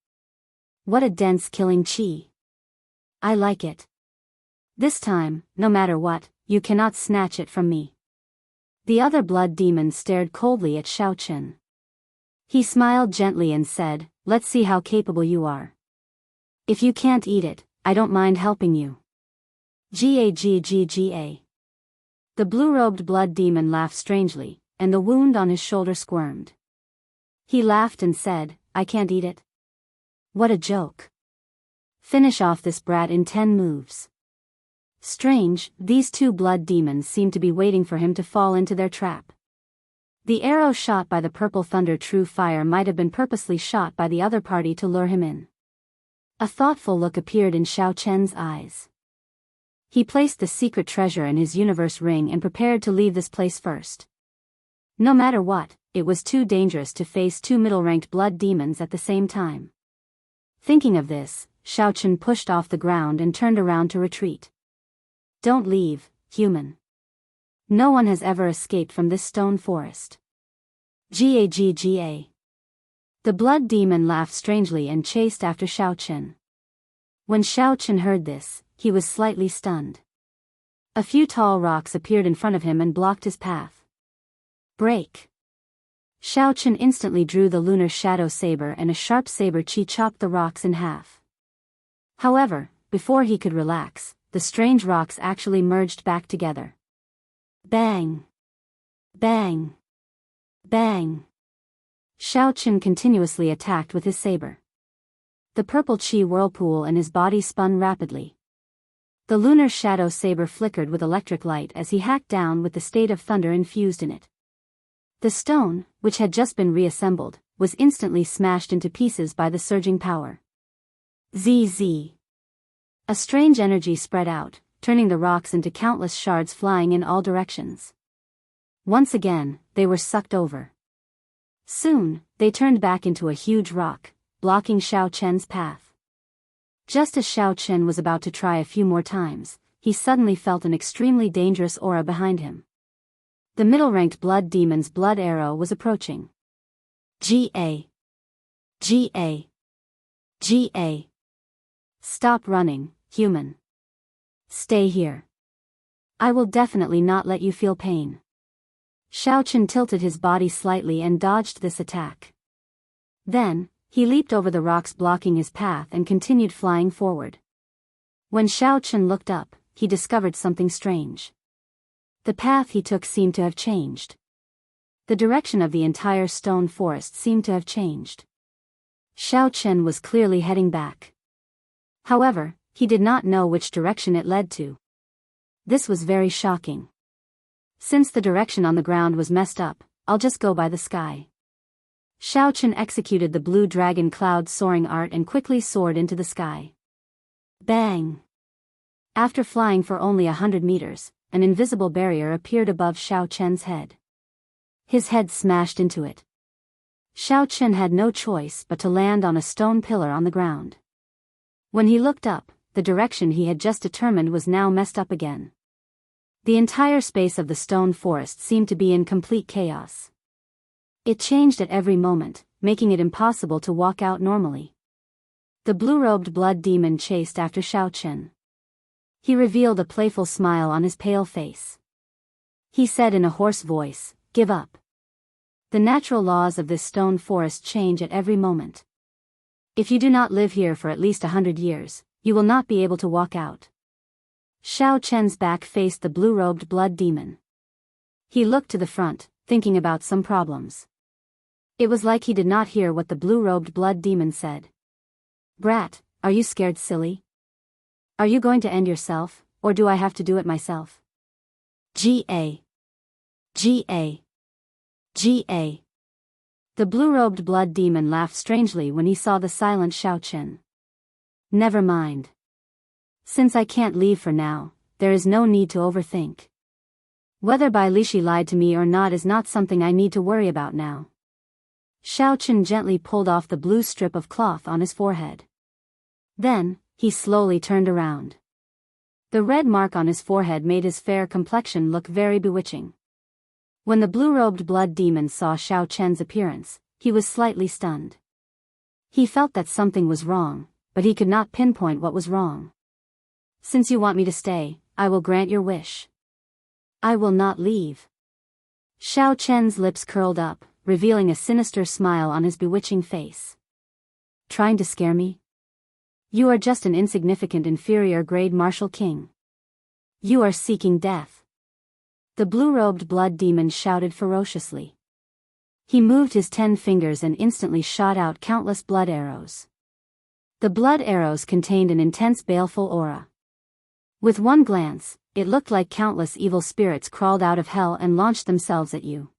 What a dense killing chi. I like it. This time, no matter what, you cannot snatch it from me. The other blood demon stared coldly at Xiaochen. He smiled gently and said, let's see how capable you are. If you can't eat it, I don't mind helping you. Gagga. The blue-robed blood demon laughed strangely, and the wound on his shoulder squirmed. He laughed and said, I can't eat it. What a joke. Finish off this brat in 10 moves. Strange, these two blood demons seemed to be waiting for him to fall into their trap. The arrow shot by the purple thunder true fire might have been purposely shot by the other party to lure him in. A thoughtful look appeared in Xiaochen's eyes. He placed the secret treasure in his universe ring and prepared to leave this place first. No matter what, it was too dangerous to face two middle-ranked blood demons at the same time. Thinking of this, Xiaochen pushed off the ground and turned around to retreat. Don't leave, human. No one has ever escaped from this stone forest. Gagga. The blood demon laughed strangely and chased after Xiaochen. When Xiaochen heard this, he was slightly stunned. A few tall rocks appeared in front of him and blocked his path. Break! Xiaochen instantly drew the lunar shadow saber and a sharp saber chi chopped the rocks in half. However, before he could relax, the strange rocks actually merged back together. Bang! Bang! Bang! Xiaochen continuously attacked with his saber. The purple chi whirlpool and his body spun rapidly. The lunar shadow saber flickered with electric light as he hacked down with the state of thunder infused in it. The stone, which had just been reassembled, was instantly smashed into pieces by the surging power. ZZ. A strange energy spread out, turning the rocks into countless shards flying in all directions. Once again, they were sucked over. Soon, they turned back into a huge rock, blocking Xiaochen's path. Just as Xiaochen was about to try a few more times, he suddenly felt an extremely dangerous aura behind him. The middle-ranked blood demon's blood arrow was approaching. Ga. Ga. Ga. Stop running, human. Stay here. I will definitely not let you feel pain. Xiaochen tilted his body slightly and dodged this attack. Then, he leaped over the rocks blocking his path and continued flying forward. When Xiaochen looked up, he discovered something strange. The path he took seemed to have changed. The direction of the entire stone forest seemed to have changed. Xiaochen was clearly heading back. However, he did not know which direction it led to. This was very shocking. Since the direction on the ground was messed up, I'll just go by the sky. Xiaochen executed the blue dragon cloud soaring art and quickly soared into the sky. Bang! After flying for only 100 meters, an invisible barrier appeared above Xiaochen's head. His head smashed into it. Xiaochen had no choice but to land on a stone pillar on the ground. When he looked up, the direction he had just determined was now messed up again. The entire space of the stone forest seemed to be in complete chaos. It changed at every moment, making it impossible to walk out normally. The blue-robed blood demon chased after Xiaochen. He revealed a playful smile on his pale face. He said in a hoarse voice, "Give up. The natural laws of this stone forest change at every moment. If you do not live here for at least 100 years, you will not be able to walk out." Xiaochen's back faced the blue-robed blood demon. He looked to the front, thinking about some problems. It was like he did not hear what the blue-robed blood demon said. "Brat, are you scared silly? Are you going to end yourself, or do I have to do it myself?" G.A. G.A. G.A. The blue-robed blood demon laughed strangely when he saw the silent Xiaochen. "Never mind. Since I can't leave for now, there is no need to overthink. Whether Bai Lishi lied to me or not is not something I need to worry about now." Xiaochen gently pulled off the blue strip of cloth on his forehead. Then, he slowly turned around. The red mark on his forehead made his fair complexion look very bewitching. When the blue-robed blood demon saw Xiaochen's appearance, he was slightly stunned. He felt that something was wrong, but he could not pinpoint what was wrong. "Since you want me to stay, I will grant your wish. I will not leave." Xiaochen's lips curled up, revealing a sinister smile on his bewitching face. "Trying to scare me? You are just an insignificant inferior-grade martial king. You are seeking death." The blue-robed blood demon shouted ferociously. He moved his 10 fingers and instantly shot out countless blood arrows. The blood arrows contained an intense baleful aura. With one glance, it looked like countless evil spirits crawled out of hell and launched themselves at you.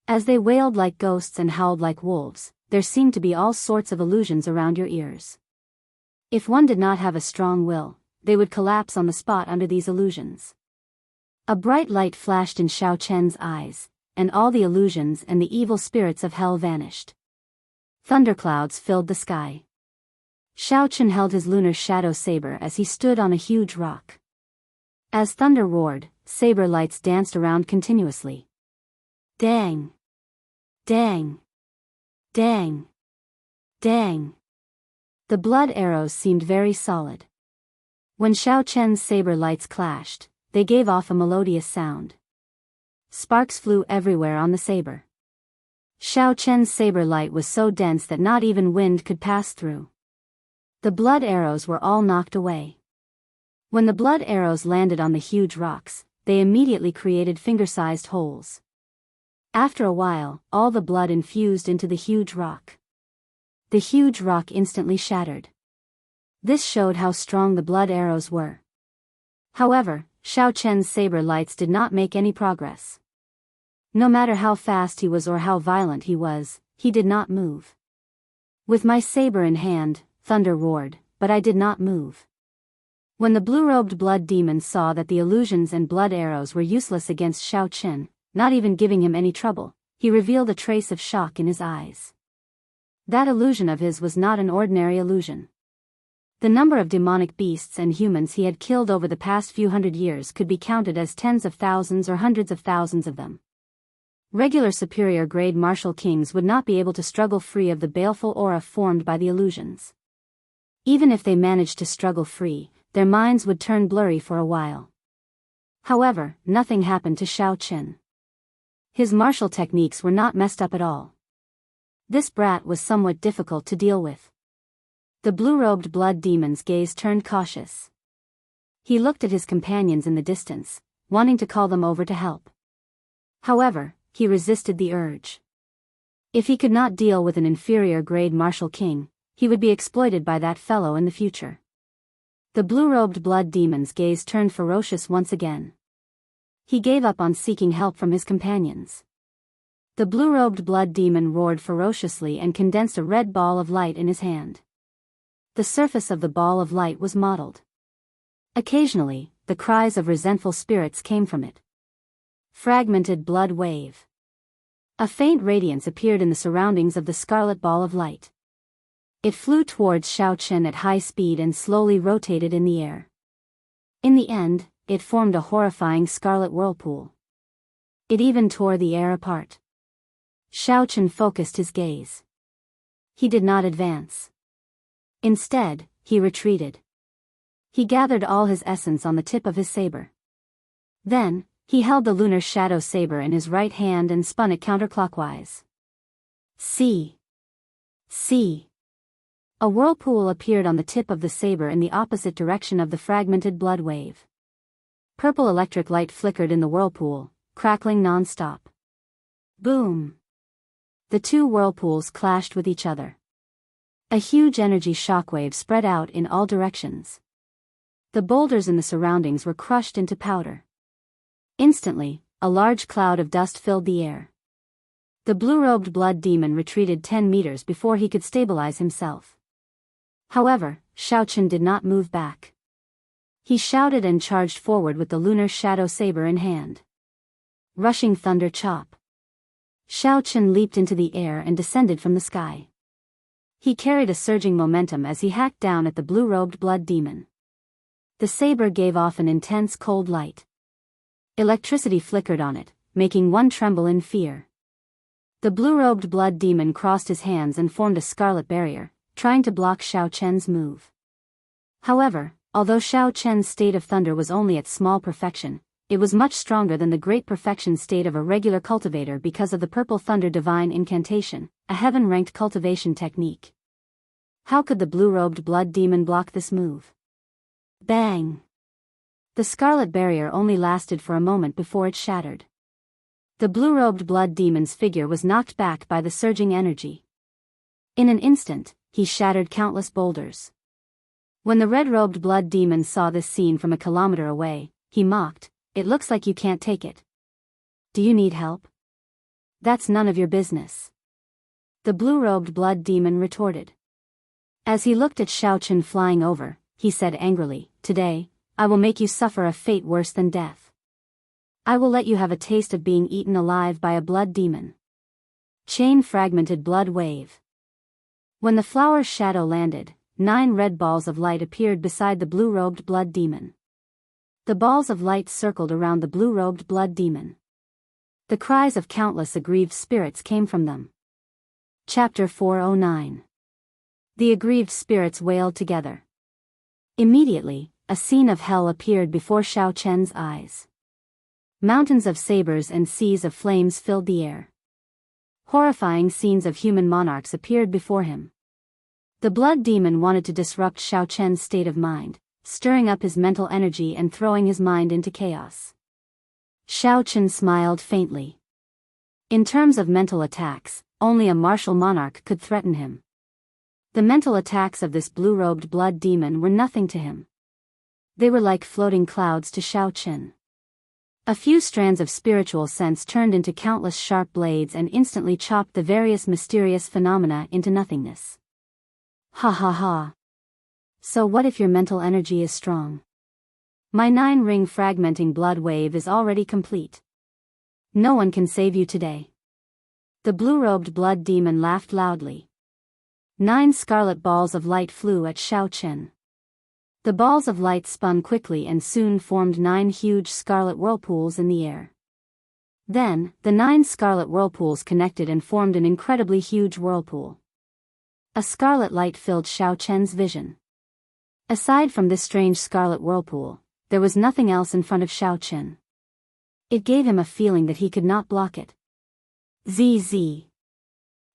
As they wailed like ghosts and howled like wolves, there seemed to be all sorts of illusions around your ears. If one did not have a strong will, they would collapse on the spot under these illusions. A bright light flashed in Xiaochen's eyes, and all the illusions and the evil spirits of hell vanished. Thunderclouds filled the sky. Xiaochen held his lunar shadow saber as he stood on a huge rock. As thunder roared, saber lights danced around continuously. Dang! Dang! Dang! Dang! The blood arrows seemed very solid. When Xiaochen's saber lights clashed, they gave off a melodious sound. Sparks flew everywhere on the saber. Xiaochen's saber light was so dense that not even wind could pass through. The blood arrows were all knocked away. When the blood arrows landed on the huge rocks, they immediately created finger-sized holes. After a while, all the blood infused into the huge rock. The huge rock instantly shattered. This showed how strong the blood arrows were. However, Xiaochen's saber lights did not make any progress. No matter how fast he was or how violent he was, he did not move. With my saber in hand, thunder roared, but I did not move. When the blue-robed blood demon saw that the illusions and blood arrows were useless against Xiaochen, not even giving him any trouble, he revealed a trace of shock in his eyes. That illusion of his was not an ordinary illusion. The number of demonic beasts and humans he had killed over the past few hundred years could be counted as tens of thousands or hundreds of thousands of them. Regular superior-grade martial kings would not be able to struggle free of the baleful aura formed by the illusions. Even if they managed to struggle free, their minds would turn blurry for a while. However, nothing happened to Xiaochen. His martial techniques were not messed up at all. This brat was somewhat difficult to deal with. The blue-robed blood demon's gaze turned cautious. He looked at his companions in the distance, wanting to call them over to help. However, he resisted the urge. If he could not deal with an inferior-grade martial king, he would be exploited by that fellow in the future. The blue-robed blood demon's gaze turned ferocious once again. He gave up on seeking help from his companions. The blue-robed blood demon roared ferociously and condensed a red ball of light in his hand. The surface of the ball of light was mottled. Occasionally, the cries of resentful spirits came from it. Fragmented blood wave. A faint radiance appeared in the surroundings of the scarlet ball of light. It flew towards Xiaochen at high speed and slowly rotated in the air. In the end, it formed a horrifying scarlet whirlpool. It even tore the air apart. Xiaochen focused his gaze. He did not advance. Instead, he retreated. He gathered all his essence on the tip of his saber. Then, he held the lunar shadow saber in his right hand and spun it counterclockwise. See! See! A whirlpool appeared on the tip of the saber in the opposite direction of the fragmented blood wave. Purple electric light flickered in the whirlpool, crackling non-stop. Boom! The two whirlpools clashed with each other. A huge energy shockwave spread out in all directions. The boulders in the surroundings were crushed into powder. Instantly, a large cloud of dust filled the air. The blue-robed blood demon retreated 10 meters before he could stabilize himself. However, Xiaochen did not move back. He shouted and charged forward with the lunar shadow saber in hand. Rushing thunder chop. Xiaochen leaped into the air and descended from the sky. He carried a surging momentum as he hacked down at the blue-robed blood demon. The saber gave off an intense cold light. Electricity flickered on it, making one tremble in fear. The blue-robed blood demon crossed his hands and formed a scarlet barrier, trying to block Xiaochen's move. However, although Xiaochen's state of thunder was only at small perfection, it was much stronger than the great perfection state of a regular cultivator because of the purple thunder divine incantation, a heaven-ranked cultivation technique. How could the blue-robed blood demon block this move? Bang! The scarlet barrier only lasted for a moment before it shattered. The blue-robed blood demon's figure was knocked back by the surging energy. In an instant, he shattered countless boulders. When the red-robed blood demon saw this scene from a kilometer away, he mocked, "It looks like you can't take it. Do you need help? That's none of your business." The blue-robed blood demon retorted. As he looked at Xiaochen flying over, he said angrily, "Today, I will make you suffer a fate worse than death. I will let you have a taste of being eaten alive by a blood demon." Chain fragmented blood wave. When the flower's shadow landed, 9 red balls of light appeared beside the blue-robed blood demon. The balls of light circled around the blue-robed blood demon. The cries of countless aggrieved spirits came from them. Chapter 409. The aggrieved spirits wailed together. Immediately, a scene of hell appeared before Xiaochen's eyes. Mountains of sabers and seas of flames filled the air. Horrifying scenes of human monarchs appeared before him. The blood demon wanted to disrupt Xiaochen's state of mind, stirring up his mental energy and throwing his mind into chaos. Xiaochen smiled faintly. In terms of mental attacks, only a martial monarch could threaten him. The mental attacks of this blue-robed blood demon were nothing to him. They were like floating clouds to Xiaochen. A few strands of spiritual sense turned into countless sharp blades and instantly chopped the various mysterious phenomena into nothingness. Ha ha ha. So what if your mental energy is strong? My 9-ring fragmenting blood wave is already complete. No one can save you today. The blue-robed blood demon laughed loudly. 9 scarlet balls of light flew at Xiaochen. The balls of light spun quickly and soon formed 9 huge scarlet whirlpools in the air. Then, the 9 scarlet whirlpools connected and formed an incredibly huge whirlpool. A scarlet light filled Xiaochen's vision. Aside from this strange scarlet whirlpool, there was nothing else in front of Xiaochen. It gave him a feeling that he could not block it. ZZ.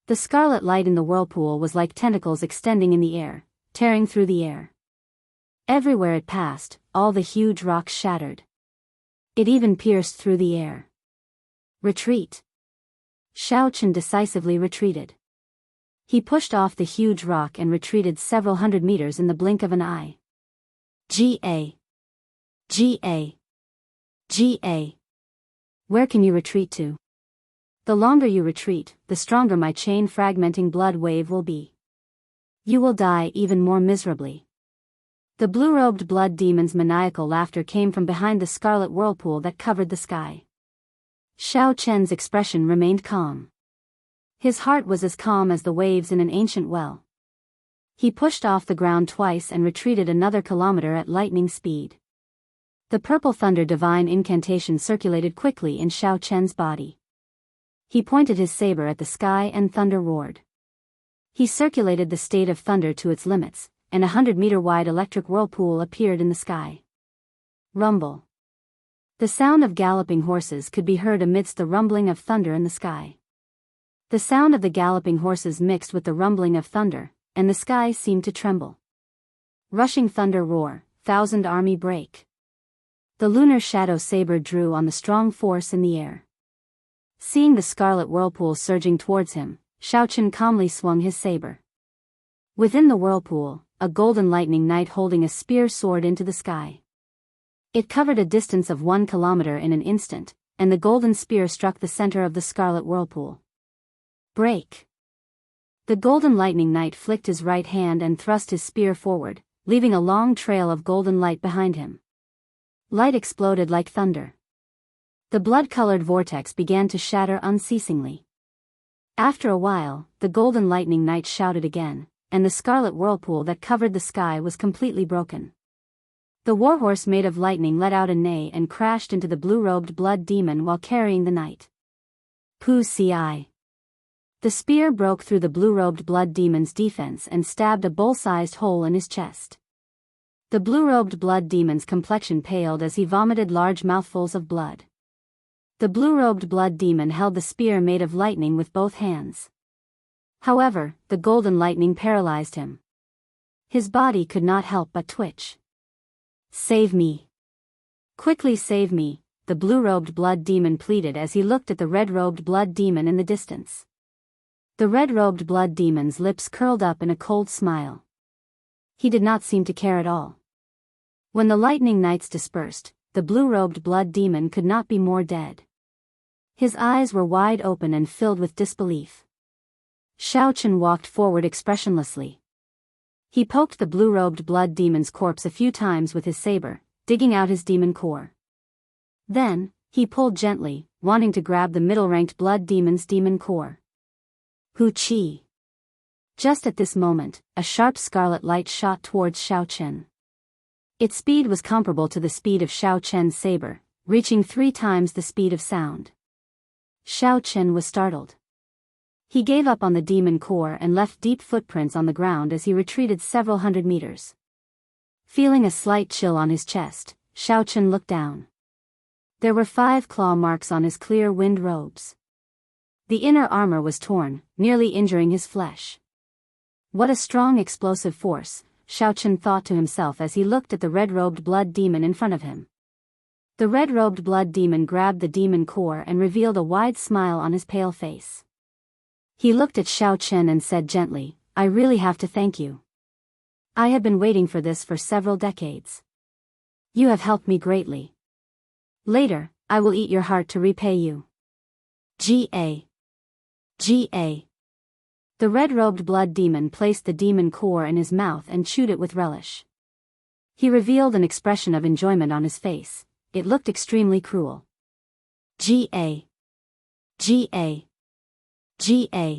The scarlet light in the whirlpool was like tentacles extending in the air, tearing through the air. Everywhere it passed, all the huge rocks shattered. It even pierced through the air. Retreat. Xiaochen decisively retreated. He pushed off the huge rock and retreated several hundred meters in the blink of an eye. Ga. Ga. Ga. Where can you retreat to? The longer you retreat, the stronger my chain-fragmenting blood wave will be. You will die even more miserably. The blue-robed blood demon's maniacal laughter came from behind the scarlet whirlpool that covered the sky. Xiaochen's expression remained calm. His heart was as calm as the waves in an ancient well. He pushed off the ground twice and retreated another kilometer at lightning speed. The purple thunder divine incantation circulated quickly in Xiaochen's body. He pointed his saber at the sky and thunder roared. He circulated the state of thunder to its limits, and 100-meter-wide electric whirlpool appeared in the sky. Rumble. The sound of galloping horses could be heard amidst the rumbling of thunder in the sky. The sound of the galloping horses mixed with the rumbling of thunder, and the sky seemed to tremble. Rushing thunder roar, thousand army break. The lunar shadow saber drew on the strong force in the air. Seeing the scarlet whirlpool surging towards him, Xiaochen calmly swung his saber. Within the whirlpool, a golden lightning knight holding a spear soared into the sky. It covered a distance of 1 kilometer in an instant, and the golden spear struck the center of the scarlet whirlpool. Break! The golden lightning knight flicked his right hand and thrust his spear forward, leaving a long trail of golden light behind him. Light exploded like thunder. The blood-colored vortex began to shatter unceasingly. After a while, the golden lightning knight shouted again, and the scarlet whirlpool that covered the sky was completely broken. The warhorse made of lightning let out a neigh and crashed into the blue-robed blood demon while carrying the knight. Pu Ci. The spear broke through the blue-robed blood demon's defense and stabbed a bull-sized hole in his chest. The blue-robed blood demon's complexion paled as he vomited large mouthfuls of blood. The blue-robed blood demon held the spear made of lightning with both hands. However, the golden lightning paralyzed him. His body could not help but twitch. Save me. Quickly save me, the blue-robed blood demon pleaded as he looked at the red-robed blood demon in the distance. The red-robed blood demon's lips curled up in a cold smile. He did not seem to care at all. When the lightning knights dispersed, the blue-robed blood demon could not be more dead. His eyes were wide open and filled with disbelief. Xiaochen walked forward expressionlessly. He poked the blue-robed blood demon's corpse a few times with his saber, digging out his demon core. Then, he pulled gently, wanting to grab the middle-ranked blood demon's demon core. Hu Qi. Just at this moment, a sharp scarlet light shot towards Xiaochen. Its speed was comparable to the speed of Xiaochen's saber, reaching 3 times the speed of sound. Xiaochen was startled. He gave up on the demon core and left deep footprints on the ground as he retreated several hundred meters. Feeling a slight chill on his chest, Xiaochen looked down. There were 5 claw marks on his clear wind robes. The inner armor was torn, nearly injuring his flesh. What a strong explosive force, Xiaochen thought to himself as he looked at the red-robed blood demon in front of him. The red-robed blood demon grabbed the demon core and revealed a wide smile on his pale face. He looked at Xiaochen and said gently, "I really have to thank you. I have been waiting for this for several decades. You have helped me greatly. Later, I will eat your heart to repay you." Ga. Ga. The red-robed blood demon placed the demon core in his mouth and chewed it with relish. He revealed an expression of enjoyment on his face. It looked extremely cruel. Ga. Ga. Ga.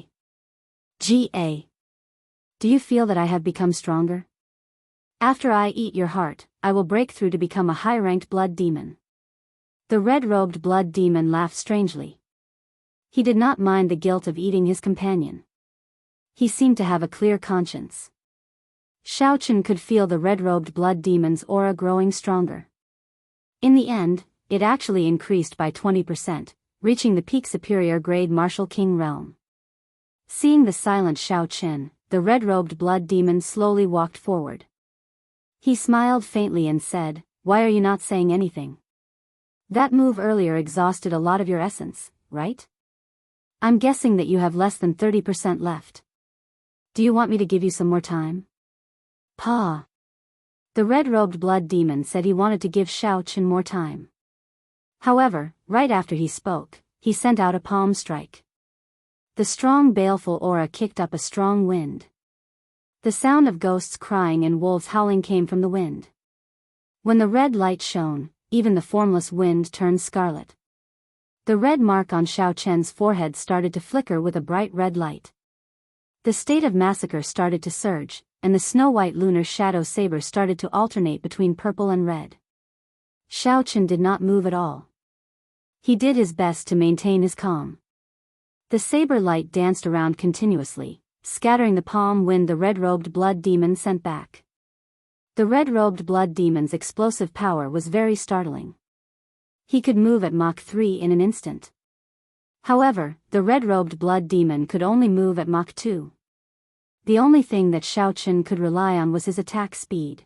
Ga. Do you feel that I have become stronger? After I eat your heart, I will break through to become a high-ranked blood demon. The red-robed blood demon laughed strangely. He did not mind the guilt of eating his companion. He seemed to have a clear conscience. Xiaochen could feel the red-robed blood demon's aura growing stronger. In the end, it actually increased by 20%, reaching the peak superior grade Martial King realm. Seeing the silent Xiaochen, the red-robed blood demon slowly walked forward. He smiled faintly and said, "Why are you not saying anything? That move earlier exhausted a lot of your essence, right? I'm guessing that you have less than 30% left. Do you want me to give you some more time?" Pa. The red-robed blood demon said he wanted to give Xiaochen more time. However, right after he spoke, he sent out a palm strike. The strong baleful aura kicked up a strong wind. The sound of ghosts crying and wolves howling came from the wind. When the red light shone, even the formless wind turned scarlet. The red mark on Xiaochen's forehead started to flicker with a bright red light. The state of massacre started to surge, and the snow-white lunar shadow saber started to alternate between purple and red. Xiaochen did not move at all. He did his best to maintain his calm. The saber light danced around continuously, scattering the palm wind the red-robed blood demon sent back. The red-robed blood demon's explosive power was very startling. He could move at Mach 3 in an instant. However, the red-robed blood demon could only move at Mach 2. The only thing that Xiaochen could rely on was his attack speed.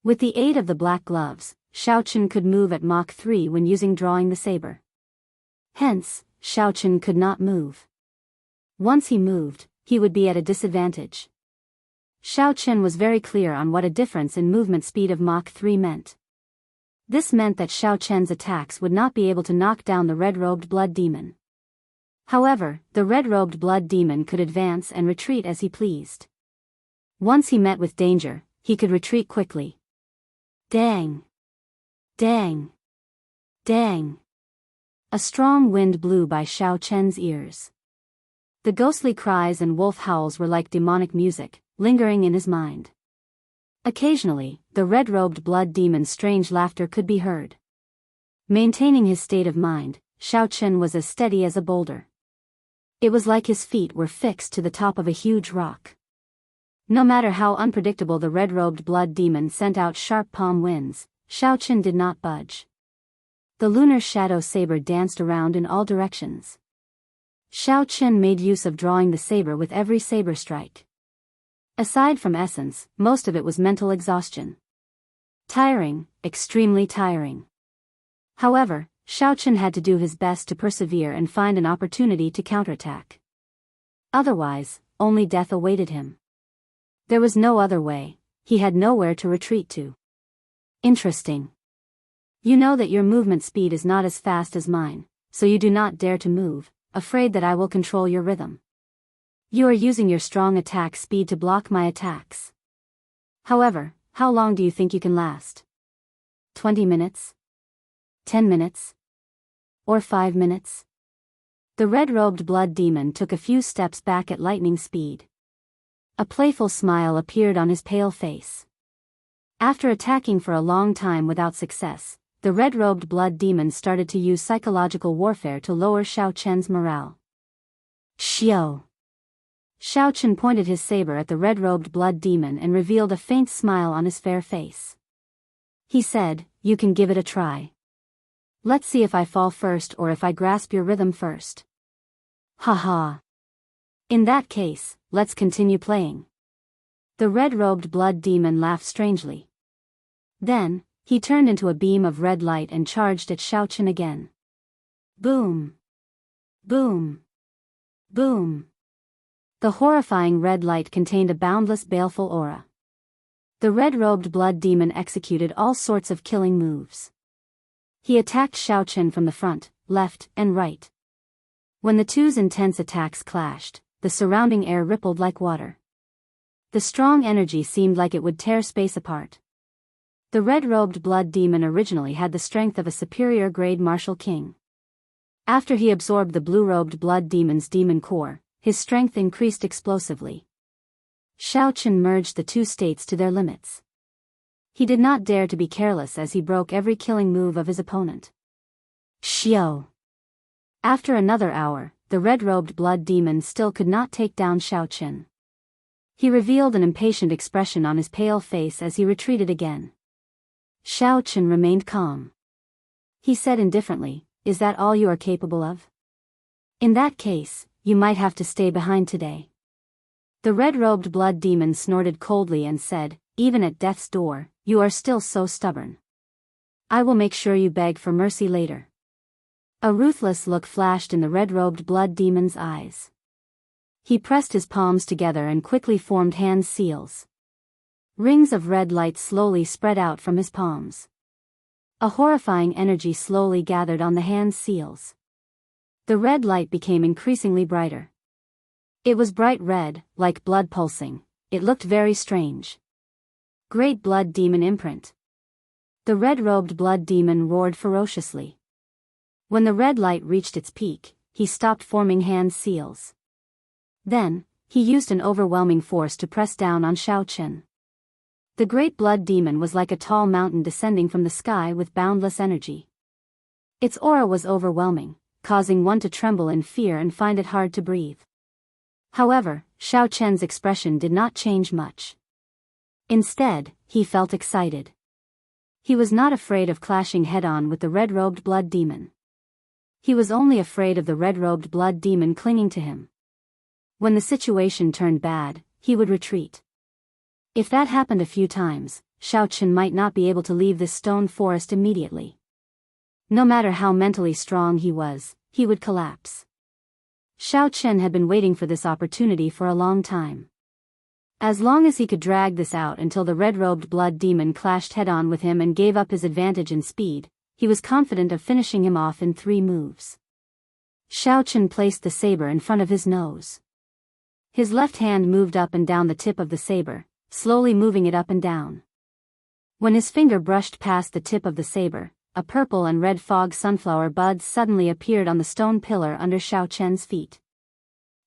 With the aid of the black gloves, Xiaochen could move at Mach 3 when using drawing the saber. Hence, Xiaochen could not move. Once he moved, he would be at a disadvantage. Xiaochen was very clear on what a difference in movement speed of Mach 3 meant. This meant that Xiaochen's attacks would not be able to knock down the red-robed blood demon. However, the red-robed blood demon could advance and retreat as he pleased. Once he met with danger, he could retreat quickly. Dang! Dang! Dang! A strong wind blew by Xiaochen's ears. The ghostly cries and wolf howls were like demonic music, lingering in his mind. Occasionally, the red-robed blood demon's strange laughter could be heard. Maintaining his state of mind, Xiaochen was as steady as a boulder. It was like his feet were fixed to the top of a huge rock. No matter how unpredictable the red-robed blood demon sent out sharp palm winds, Xiaochen did not budge. The lunar shadow saber danced around in all directions. Xiaochen made use of drawing the saber with every saber strike. Aside from essence, most of it was mental exhaustion. Tiring, extremely tiring. However, Xiaochen had to do his best to persevere and find an opportunity to counterattack. Otherwise, only death awaited him. There was no other way, he had nowhere to retreat to. Interesting. You know that your movement speed is not as fast as mine, so you do not dare to move, afraid that I will control your rhythm. You are using your strong attack speed to block my attacks. However, how long do you think you can last? 20 minutes? 10 minutes? Or 5 minutes? The red-robed blood demon took a few steps back at lightning speed. A playful smile appeared on his pale face. After attacking for a long time without success, the red-robed blood demon started to use psychological warfare to lower Xiaochen's morale. Xiao! Xiaochen pointed his saber at the red-robed blood demon and revealed a faint smile on his fair face. He said, "You can give it a try. Let's see if I fall first or if I grasp your rhythm first." Ha ha. In that case, let's continue playing. The red-robed blood demon laughed strangely. Then, he turned into a beam of red light and charged at Xiaochen again. Boom! Boom! Boom! The horrifying red light contained a boundless baleful aura. The red-robed blood demon executed all sorts of killing moves. He attacked Xiaochen from the front, left, and right. When the two's intense attacks clashed, the surrounding air rippled like water. The strong energy seemed like it would tear space apart. The red-robed blood demon originally had the strength of a superior grade martial king. After he absorbed the blue-robed blood demon's demon core, his strength increased explosively. Xiaochen merged the two states to their limits. He did not dare to be careless as he broke every killing move of his opponent. Xiao! After another hour, the red-robed blood demon still could not take down Xiaochen. He revealed an impatient expression on his pale face as he retreated again. Xiao Chen remained calm. He said indifferently, "Is that all you are capable of? In that case, you might have to stay behind today." The red-robed blood demon snorted coldly and said, "Even at death's door, you are still so stubborn. I will make sure you beg for mercy later." A ruthless look flashed in the red-robed blood demon's eyes. He pressed his palms together and quickly formed hand seals. Rings of red light slowly spread out from his palms. A horrifying energy slowly gathered on the hand seals. The red light became increasingly brighter. It was bright red, like blood pulsing. It looked very strange. Great blood demon imprint. The red-robed blood demon roared ferociously. When the red light reached its peak, he stopped forming hand seals. Then, he used an overwhelming force to press down on Xiao Chen. The great blood demon was like a tall mountain descending from the sky with boundless energy. Its aura was overwhelming, causing one to tremble in fear and find it hard to breathe. However, Xiao Chen's expression did not change much. Instead, he felt excited. He was not afraid of clashing head-on with the red-robed blood demon. He was only afraid of the red-robed blood demon clinging to him. When the situation turned bad, he would retreat. If that happened a few times, Xiao Chen might not be able to leave this stone forest immediately. No matter how mentally strong he was, he would collapse. Xiao Chen had been waiting for this opportunity for a long time. As long as he could drag this out until the red-robed blood demon clashed head-on with him and gave up his advantage in speed, he was confident of finishing him off in 3 moves. Xiao Chen placed the saber in front of his nose. His left hand moved up and down the tip of the saber, slowly moving it up and down. When his finger brushed past the tip of the saber, a purple and red fog sunflower buds suddenly appeared on the stone pillar under Xiao Chen's feet.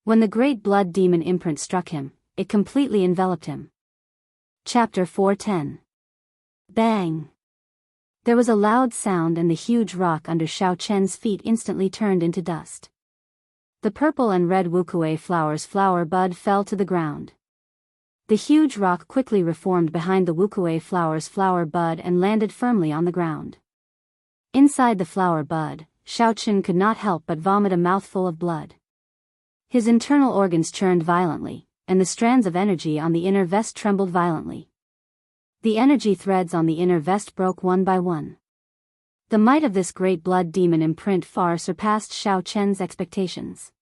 When the great blood demon imprint struck him, it completely enveloped him. Chapter 410. Bang! There was a loud sound and the huge rock under Xiao Chen's feet instantly turned into dust. The purple and red Wuxia flower's flower bud fell to the ground. The huge rock quickly reformed behind the Wuxia flower's flower bud and landed firmly on the ground. Inside the flower bud, Xiao Chen could not help but vomit a mouthful of blood. His internal organs churned violently, and the strands of energy on the inner vest trembled violently. The energy threads on the inner vest broke one by one. The might of this great blood demon imprint far surpassed Xiao Chen's expectations.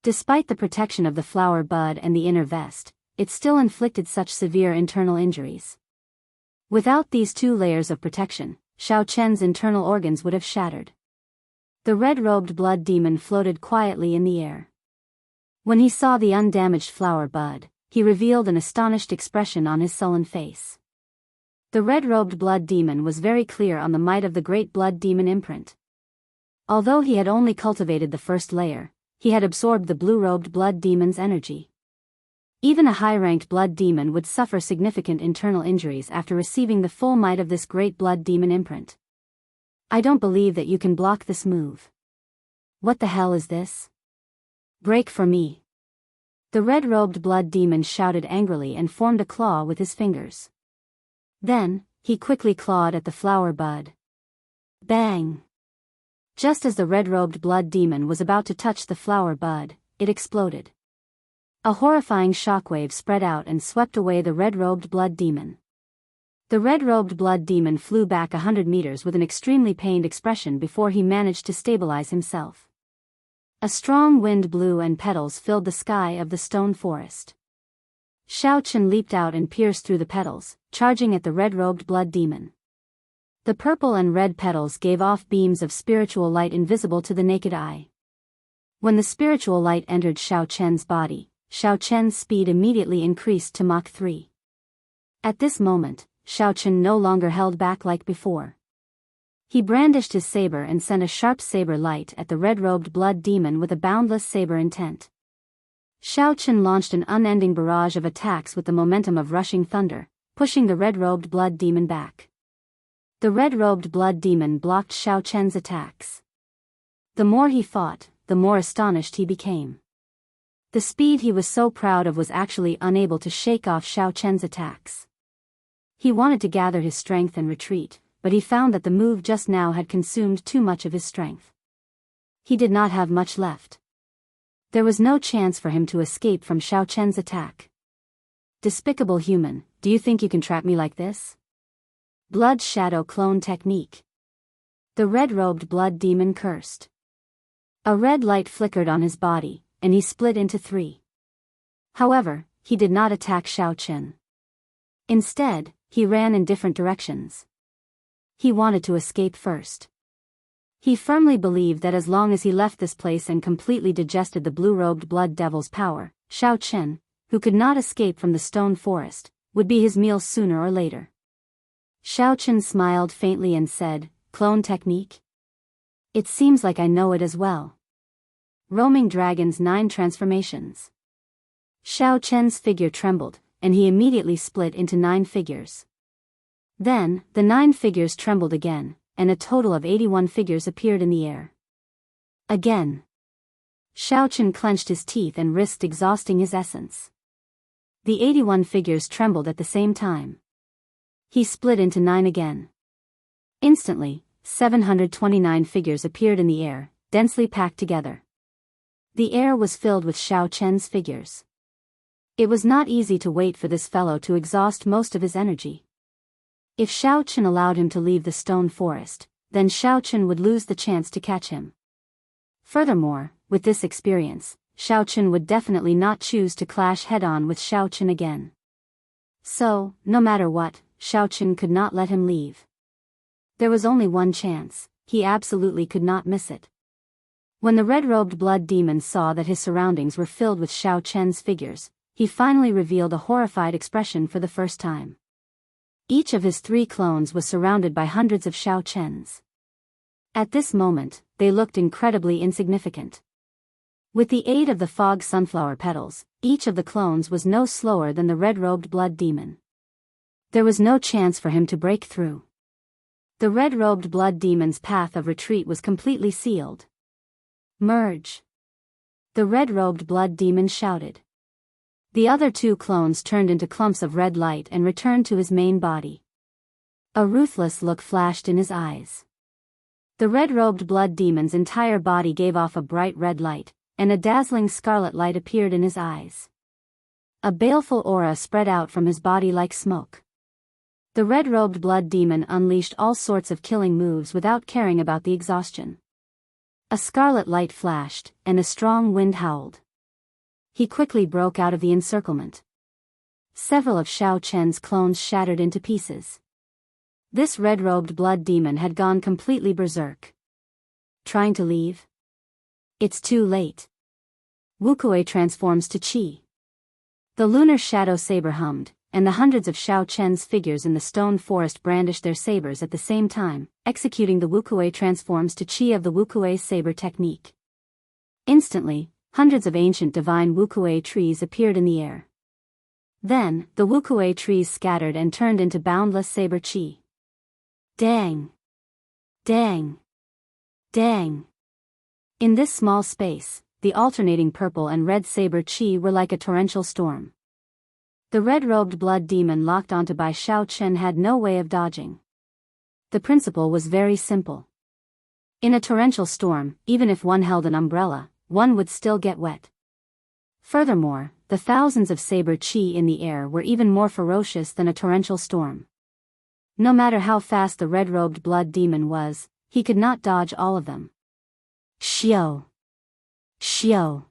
Despite the protection of the flower bud and the inner vest, it still inflicted such severe internal injuries. Without these 2 layers of protection, Xiao Chen's internal organs would have shattered. The red-robed blood demon floated quietly in the air. When he saw the undamaged flower bud, he revealed an astonished expression on his sullen face. The red-robed blood demon was very clear on the might of the great blood demon imprint. Although he had only cultivated the first layer, he had absorbed the blue-robed blood demon's energy. Even a high-ranked blood demon would suffer significant internal injuries after receiving the full might of this great blood demon imprint. "I don't believe that you can block this move. What the hell is this? Break for me." The red-robed blood demon shouted angrily and formed a claw with his fingers. Then, he quickly clawed at the flower bud. Bang! Just as the red-robed blood demon was about to touch the flower bud, it exploded. A horrifying shockwave spread out and swept away the red-robed blood demon. The red-robed blood demon flew back 100 meters with an extremely pained expression before he managed to stabilize himself. A strong wind blew and petals filled the sky of the stone forest. Xiao Chen leaped out and pierced through the petals, charging at the red-robed blood demon. The purple and red petals gave off beams of spiritual light invisible to the naked eye. When the spiritual light entered Xiao Chen's body, Xiao Chen's speed immediately increased to Mach 3. At this moment, Xiao Chen no longer held back like before. He brandished his saber and sent a sharp saber light at the red-robed blood demon with a boundless saber intent. Xiao Chen launched an unending barrage of attacks with the momentum of rushing thunder, pushing the red-robed blood demon back. The red-robed blood demon blocked Xiao Chen's attacks. The more he fought, the more astonished he became. The speed he was so proud of was actually unable to shake off Xiao Chen's attacks. He wanted to gather his strength and retreat, but he found that the move just now had consumed too much of his strength. He did not have much left. There was no chance for him to escape from Xiao Chen's attack. Despicable human, do you think you can trap me like this? Blood Shadow Clone Technique. The red-robed blood demon cursed. A red light flickered on his body, and he split into 3. However, he did not attack Xiao Chen. Instead, he ran in different directions. He wanted to escape first. He firmly believed that as long as he left this place and completely digested the blue-robed blood devil's power, Xiao Chen, who could not escape from the stone forest, would be his meal sooner or later. Xiao Chen smiled faintly and said, "Clone technique? It seems like I know it as well. Roaming Dragon's 9 transformations." Xiao Chen's figure trembled, and he immediately split into 9 figures. Then, the 9 figures trembled again, and a total of 81 figures appeared in the air. Again. Xiao Chen clenched his teeth and risked exhausting his essence. The 81 figures trembled at the same time. He split into 9 again. Instantly, 729 figures appeared in the air, densely packed together. The air was filled with Xiao Chen's figures. It was not easy to wait for this fellow to exhaust most of his energy. If Xiao Chen allowed him to leave the stone forest, then Xiao Chen would lose the chance to catch him. Furthermore, with this experience, Xiao Chen would definitely not choose to clash head-on with Xiao Chen again. So, no matter what, Xiao Chen could not let him leave. There was only one chance, he absolutely could not miss it. When the red-robed blood demon saw that his surroundings were filled with Xiao Chen's figures, he finally revealed a horrified expression for the first time. Each of his 3 clones was surrounded by hundreds of Xiao Chens. At this moment, they looked incredibly insignificant. With the aid of the fog sunflower petals, each of the clones was no slower than the red-robed blood demon. There was no chance for him to break through. The red-robed blood demon's path of retreat was completely sealed. "Merge!" The red-robed blood demon shouted. The other 2 clones turned into clumps of red light and returned to his main body. A ruthless look flashed in his eyes. The red-robed blood demon's entire body gave off a bright red light, and a dazzling scarlet light appeared in his eyes. A baleful aura spread out from his body like smoke. The red-robed blood demon unleashed all sorts of killing moves without caring about the exhaustion. A scarlet light flashed, and a strong wind howled. He quickly broke out of the encirclement. Several of Xiao Chen's clones shattered into pieces. This red-robed blood demon had gone completely berserk. Trying to leave? It's too late. Wuxia transforms to Qi. The lunar shadow saber hummed, and the hundreds of Xiao Chen's figures in the stone forest brandished their sabers at the same time, executing the Wuxia transforms to Qi of the Wuxia saber technique. Instantly, hundreds of ancient divine Wuxia trees appeared in the air. Then, the Wuxia trees scattered and turned into boundless saber Qi. Dang! Dang! Dang! In this small space, the alternating purple and red saber Qi were like a torrential storm. The red-robed blood demon locked onto by Xiao Chen had no way of dodging. The principle was very simple. In a torrential storm, even if one held an umbrella, one would still get wet. Furthermore, the thousands of saber Qi in the air were even more ferocious than a torrential storm. No matter how fast the red-robed blood demon was, he could not dodge all of them. Xiao! Xiao!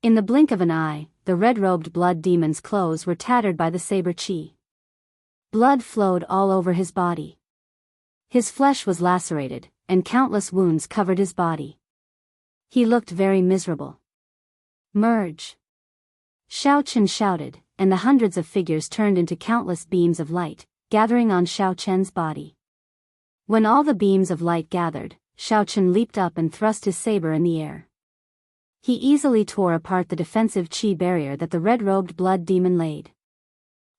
In the blink of an eye, the red-robed blood demon's clothes were tattered by the saber Qi. Blood flowed all over his body. His flesh was lacerated, and countless wounds covered his body. He looked very miserable. Merge! Xiao Chen shouted, and the hundreds of figures turned into countless beams of light, gathering on Xiao Chen's body. When all the beams of light gathered, Xiao Chen leaped up and thrust his saber in the air. He easily tore apart the defensive Qi barrier that the red-robed blood demon laid.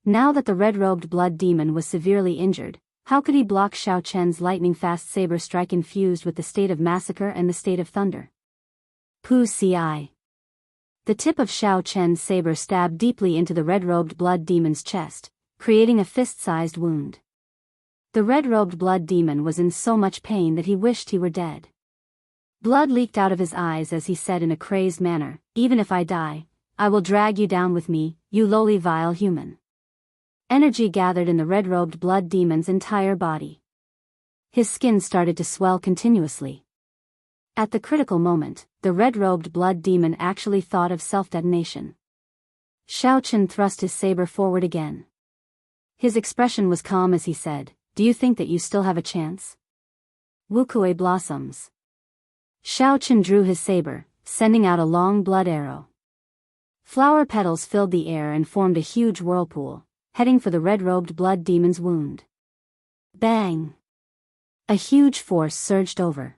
Now that the red-robed blood demon was severely injured, how could he block Xiao Chen's lightning-fast saber strike infused with the state of massacre and the state of thunder? Pu Ci. The tip of Xiao Chen's saber stabbed deeply into the red-robed blood demon's chest, creating a fist-sized wound. The red-robed blood demon was in so much pain that he wished he were dead. Blood leaked out of his eyes as he said in a crazed manner, "Even if I die, I will drag you down with me, you lowly vile human." Energy gathered in the red-robed blood demon's entire body. His skin started to swell continuously. At the critical moment, the red-robed blood demon actually thought of self-detonation. Xiao Chen thrust his saber forward again. His expression was calm as he said, "Do you think that you still have a chance?" Wuxia blossoms. Xiao Chen drew his saber, sending out a long blood arrow. Flower petals filled the air and formed a huge whirlpool, heading for the red-robed blood demon's wound. Bang! A huge force surged over.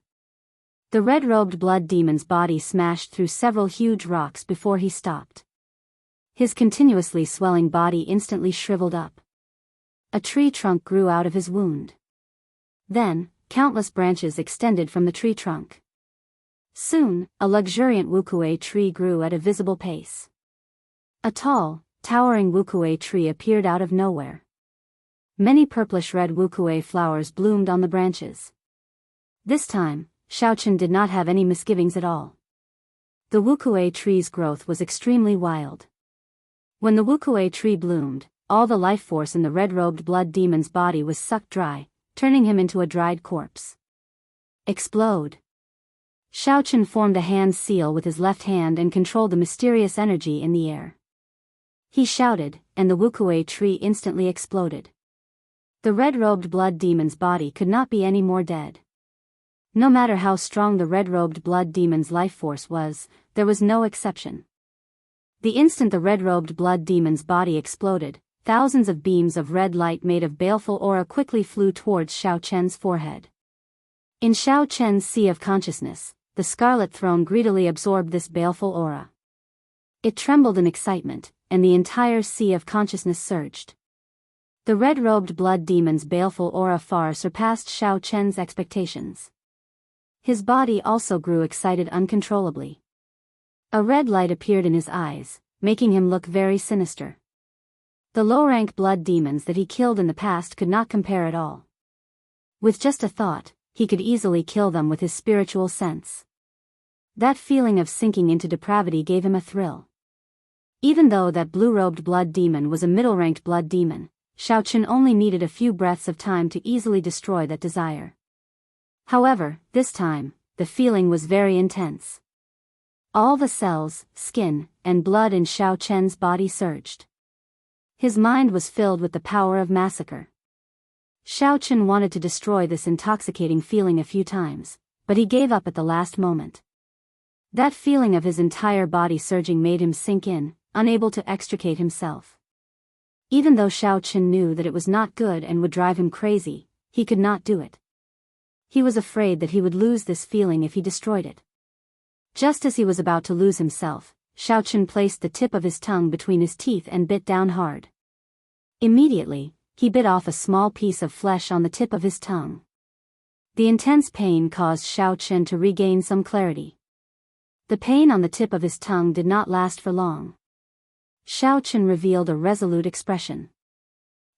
The red-robed blood demon's body smashed through several huge rocks before he stopped. His continuously swelling body instantly shriveled up. A tree trunk grew out of his wound. Then, countless branches extended from the tree trunk. Soon, a luxuriant wuxia tree grew at a visible pace. A tall, towering wuxia tree appeared out of nowhere. Many purplish-red wuxia flowers bloomed on the branches. This time, Xiao Chen did not have any misgivings at all. The wuxia tree's growth was extremely wild. When the wuxia tree bloomed, all the life force in the red-robed blood demon's body was sucked dry, turning him into a dried corpse. Explode! Xiao Chen formed a hand seal with his left hand and controlled the mysterious energy in the air. He shouted, and the wuxia tree instantly exploded. The red-robed blood demon's body could not be any more dead. No matter how strong the red-robed blood demon's life force was, there was no exception. The instant the red-robed blood demon's body exploded, thousands of beams of red light made of baleful aura quickly flew towards Xiao Chen's forehead. In Xiao Chen's sea of consciousness, the Scarlet Throne greedily absorbed this baleful aura. It trembled in excitement, and the entire sea of consciousness surged. The red-robed blood demon's baleful aura far surpassed Xiao Chen's expectations. His body also grew excited uncontrollably. A red light appeared in his eyes, making him look very sinister. The low-rank blood demons that he killed in the past could not compare at all. With just a thought, he could easily kill them with his spiritual sense. That feeling of sinking into depravity gave him a thrill. Even though that blue-robed blood demon was a middle-ranked blood demon, Xiao Chen only needed a few breaths of time to easily destroy that desire. However, this time, the feeling was very intense. All the cells, skin, and blood in Xiao Chen's body surged. His mind was filled with the power of massacre. Xiao Chen wanted to destroy this intoxicating feeling a few times, but he gave up at the last moment. That feeling of his entire body surging made him sink in, unable to extricate himself. Even though Xiao Chen knew that it was not good and would drive him crazy, he could not do it. He was afraid that he would lose this feeling if he destroyed it. Just as he was about to lose himself, Xiao Chen placed the tip of his tongue between his teeth and bit down hard. Immediately, he bit off a small piece of flesh on the tip of his tongue. The intense pain caused Xiao Chen to regain some clarity. The pain on the tip of his tongue did not last for long. Xiao Chen revealed a resolute expression.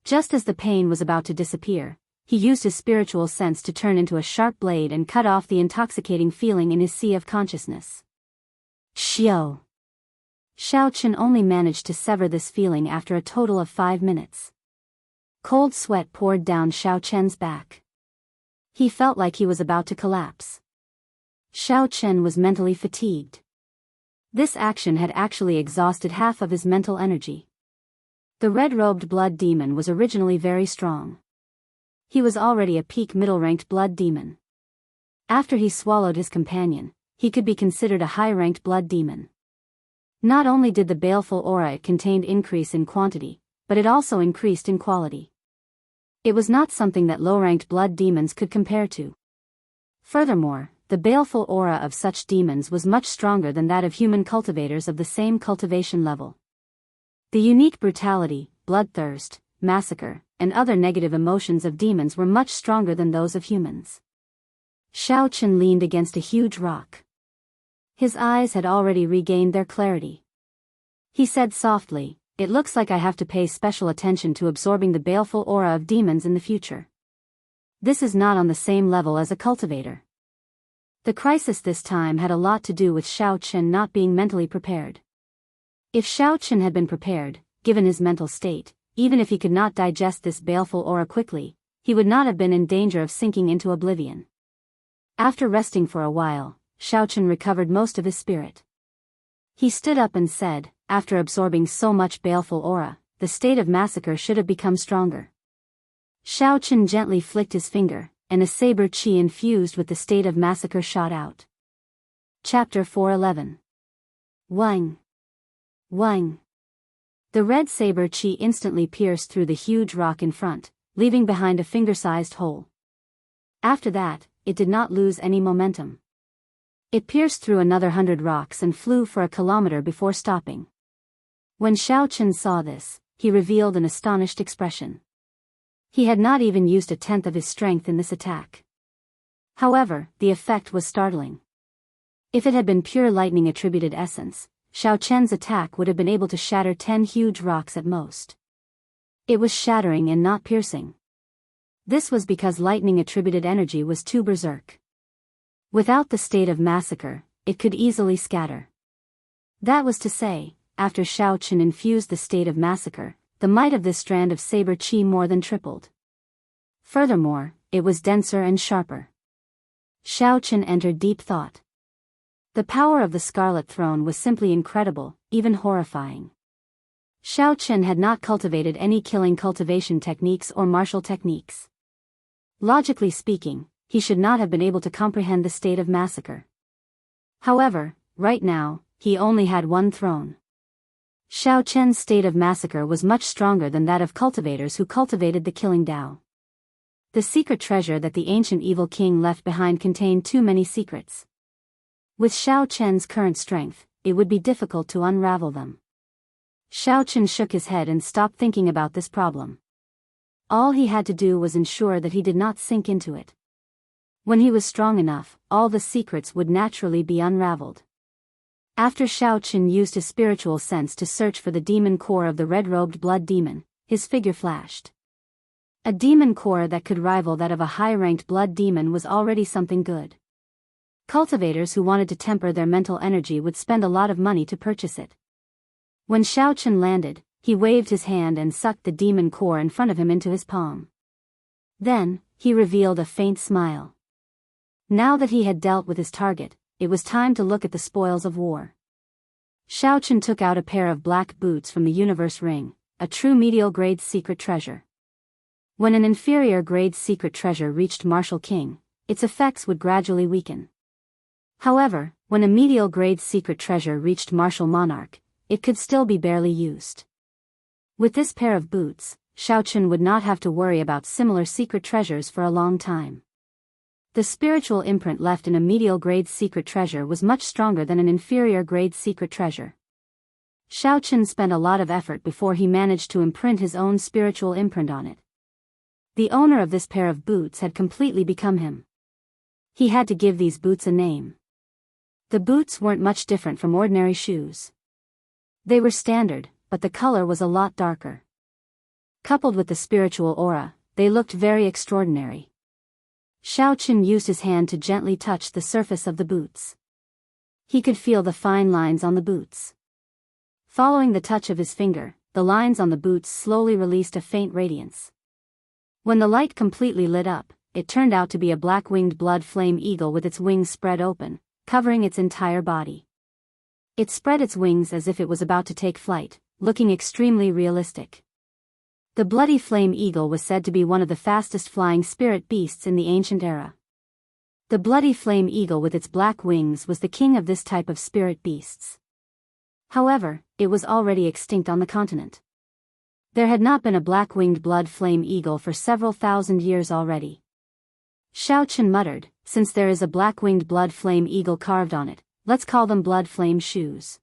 Just as the pain was about to disappear, he used his spiritual sense to turn into a sharp blade and cut off the intoxicating feeling in his sea of consciousness. Xiao! Xiao Chen only managed to sever this feeling after a total of 5 minutes. Cold sweat poured down Xiao Chen's back. He felt like he was about to collapse. Xiao Chen was mentally fatigued. This action had actually exhausted half of his mental energy. The red-robed blood demon was originally very strong. He was already a peak middle-ranked blood demon. After he swallowed his companion, he could be considered a high-ranked blood demon. Not only did the baleful aura it contained increase in quantity, but it also increased in quality. It was not something that low-ranked blood demons could compare to. Furthermore, the baleful aura of such demons was much stronger than that of human cultivators of the same cultivation level. The unique brutality, bloodthirst, massacre, and other negative emotions of demons were much stronger than those of humans. Xiao Chen leaned against a huge rock. His eyes had already regained their clarity. He said softly, "It looks like I have to pay special attention to absorbing the baleful aura of demons in the future. This is not on the same level as a cultivator." The crisis this time had a lot to do with Xiao Chen not being mentally prepared. If Xiao Chen had been prepared, given his mental state, even if he could not digest this baleful aura quickly, he would not have been in danger of sinking into oblivion. After resting for a while, Xiao Chen recovered most of his spirit. He stood up and said, "After absorbing so much baleful aura, the state of massacre should have become stronger." Xiao Chen gently flicked his finger, and a saber chi infused with the state of massacre shot out. Chapter 411. Wang. Wang. The red saber chi instantly pierced through the huge rock in front, leaving behind a finger-sized hole. After that, it did not lose any momentum. It pierced through another 100 rocks and flew for a kilometer before stopping. When Xiao Chen saw this, he revealed an astonished expression. He had not even used 1/10 of his strength in this attack. However, the effect was startling. If it had been pure lightning-attributed essence, Xiao Chen's attack would have been able to shatter 10 huge rocks at most. It was shattering and not piercing. This was because lightning-attributed energy was too berserk. Without the state of massacre, it could easily scatter. That was to say, after Xiao Chen infused the state of massacre, the might of this strand of saber chi more than tripled. Furthermore, it was denser and sharper. Xiao Chen entered deep thought. The power of the Scarlet Throne was simply incredible, even horrifying. Xiao Chen had not cultivated any killing cultivation techniques or martial techniques. Logically speaking, he should not have been able to comprehend the state of massacre. However, right now, he only had one throne. Xiao Chen's state of massacre was much stronger than that of cultivators who cultivated the killing Tao. The secret treasure that the ancient evil king left behind contained too many secrets. With Xiao Chen's current strength, it would be difficult to unravel them. Xiao Chen shook his head and stopped thinking about this problem. All he had to do was ensure that he did not sink into it. When he was strong enough, all the secrets would naturally be unraveled. After Xiao Chen used his spiritual sense to search for the demon core of the red-robed blood demon, his figure flashed. A demon core that could rival that of a high-ranked blood demon was already something good. Cultivators who wanted to temper their mental energy would spend a lot of money to purchase it. When Xiao Chen landed, he waved his hand and sucked the demon core in front of him into his palm. Then, he revealed a faint smile. Now that he had dealt with his target, it was time to look at the spoils of war. Xiao Chen took out a pair of black boots from the universe ring, a true medial grade secret treasure. When an inferior grade secret treasure reached Martial King, its effects would gradually weaken. However, when a medial grade secret treasure reached Martial Monarch, it could still be barely used. With this pair of boots, Xiao Chen would not have to worry about similar secret treasures for a long time. The spiritual imprint left in a medial grade secret treasure was much stronger than an inferior grade secret treasure. Xiao Chen spent a lot of effort before he managed to imprint his own spiritual imprint on it. The owner of this pair of boots had completely become him. He had to give these boots a name. The boots weren't much different from ordinary shoes. They were standard, but the color was a lot darker. Coupled with the spiritual aura, they looked very extraordinary. Xiao Chen used his hand to gently touch the surface of the boots. He could feel the fine lines on the boots. Following the touch of his finger, the lines on the boots slowly released a faint radiance. When the light completely lit up, it turned out to be a black-winged blood flame eagle with its wings spread open, covering its entire body. It spread its wings as if it was about to take flight, looking extremely realistic. The bloody flame eagle was said to be one of the fastest flying spirit beasts in the ancient era. The bloody flame eagle with its black wings was the king of this type of spirit beasts. However, it was already extinct on the continent. There had not been a black-winged blood flame eagle for several thousand years already. Xiao Chen muttered, "Since there is a black-winged blood flame eagle carved on it, let's call them blood flame shoes."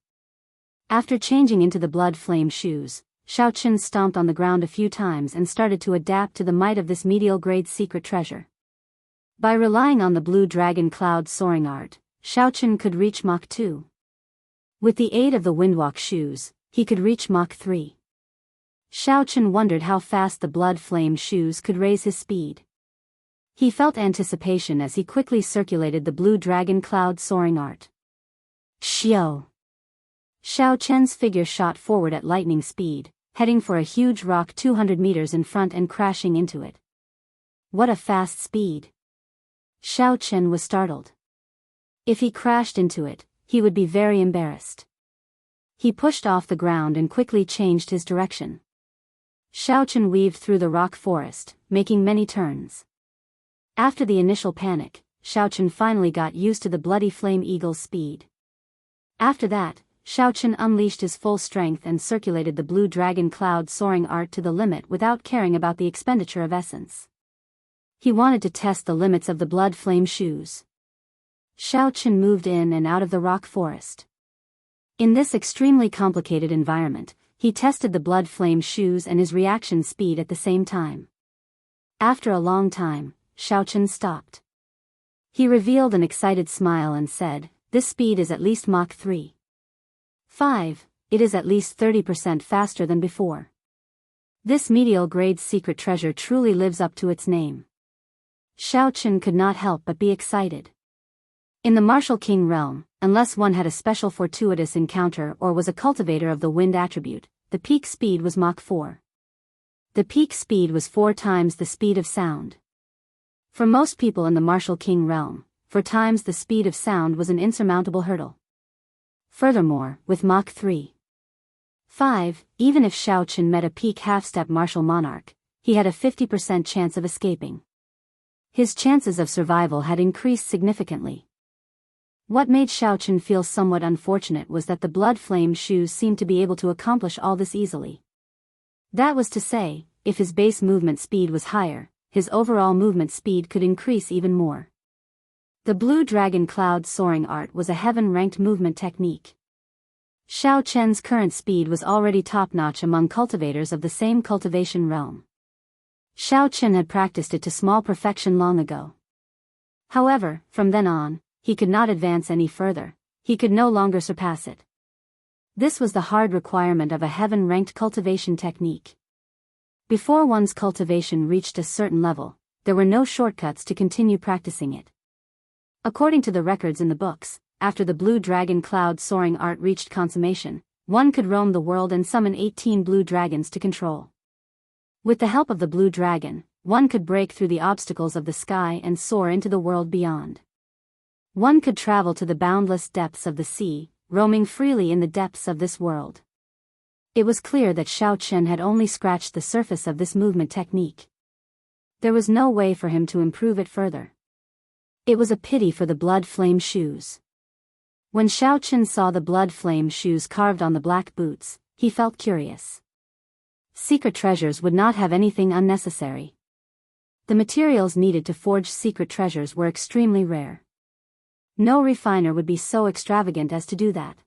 After changing into the blood flame shoes, Xiao Chen stomped on the ground a few times and started to adapt to the might of this medial grade secret treasure. By relying on the blue dragon cloud soaring art, Xiaochen could reach Mach 2. With the aid of the windwalk shoes, he could reach Mach 3. Xiaochen wondered how fast the blood flame shoes could raise his speed. He felt anticipation as he quickly circulated the blue dragon cloud soaring art. Xiao! Xiaochen's figure shot forward at lightning speed, heading for a huge rock 200 meters in front and crashing into it. What a fast speed! Xiaochen was startled. If he crashed into it, he would be very embarrassed. He pushed off the ground and quickly changed his direction. Xiaochen weaved through the rock forest, making many turns. After the initial panic, Xiaochen finally got used to the bloody flame eagle's speed. After that, Xiaochen unleashed his full strength and circulated the blue dragon cloud soaring art to the limit without caring about the expenditure of essence. He wanted to test the limits of the blood flame shoes. Xiaochen moved in and out of the rock forest. In this extremely complicated environment, he tested the blood flame shoes and his reaction speed at the same time. After a long time, Xiaochen stopped. He revealed an excited smile and said, "This speed is at least Mach 3. 5, it is at least 30% faster than before. This medial grade secret treasure truly lives up to its name." Xiaochen could not help but be excited. In the Martial King realm, unless one had a special fortuitous encounter or was a cultivator of the wind attribute, the peak speed was Mach 4. The peak speed was 4 times the speed of sound. For most people in the Martial King realm, 4 times the speed of sound was an insurmountable hurdle. Furthermore, with Mach 3. 5, even if Xiaochen met a peak half-step martial monarch, he had a 50% chance of escaping. His chances of survival had increased significantly. What made Xiaochen feel somewhat unfortunate was that the blood flame shoes seemed to be able to accomplish all this easily. That was to say, if his base movement speed was higher, his overall movement speed could increase even more. The blue dragon cloud soaring art was a heaven-ranked movement technique. Xiaochen's current speed was already top-notch among cultivators of the same cultivation realm. Xiaochen had practiced it to small perfection long ago. However, from then on, he could not advance any further, he could no longer surpass it. This was the hard requirement of a heaven-ranked cultivation technique. Before one's cultivation reached a certain level, there were no shortcuts to continue practicing it. According to the records in the books, after the blue dragon cloud soaring art reached consummation, one could roam the world and summon 18 blue dragons to control. With the help of the blue dragon, one could break through the obstacles of the sky and soar into the world beyond. One could travel to the boundless depths of the sea, roaming freely in the depths of this world. It was clear that Xiaochen had only scratched the surface of this movement technique. There was no way for him to improve it further. It was a pity for the blood flame shoes. When Xiaochen saw the blood flame shoes carved on the black boots, he felt curious. Secret treasures would not have anything unnecessary. The materials needed to forge secret treasures were extremely rare. No refiner would be so extravagant as to do that.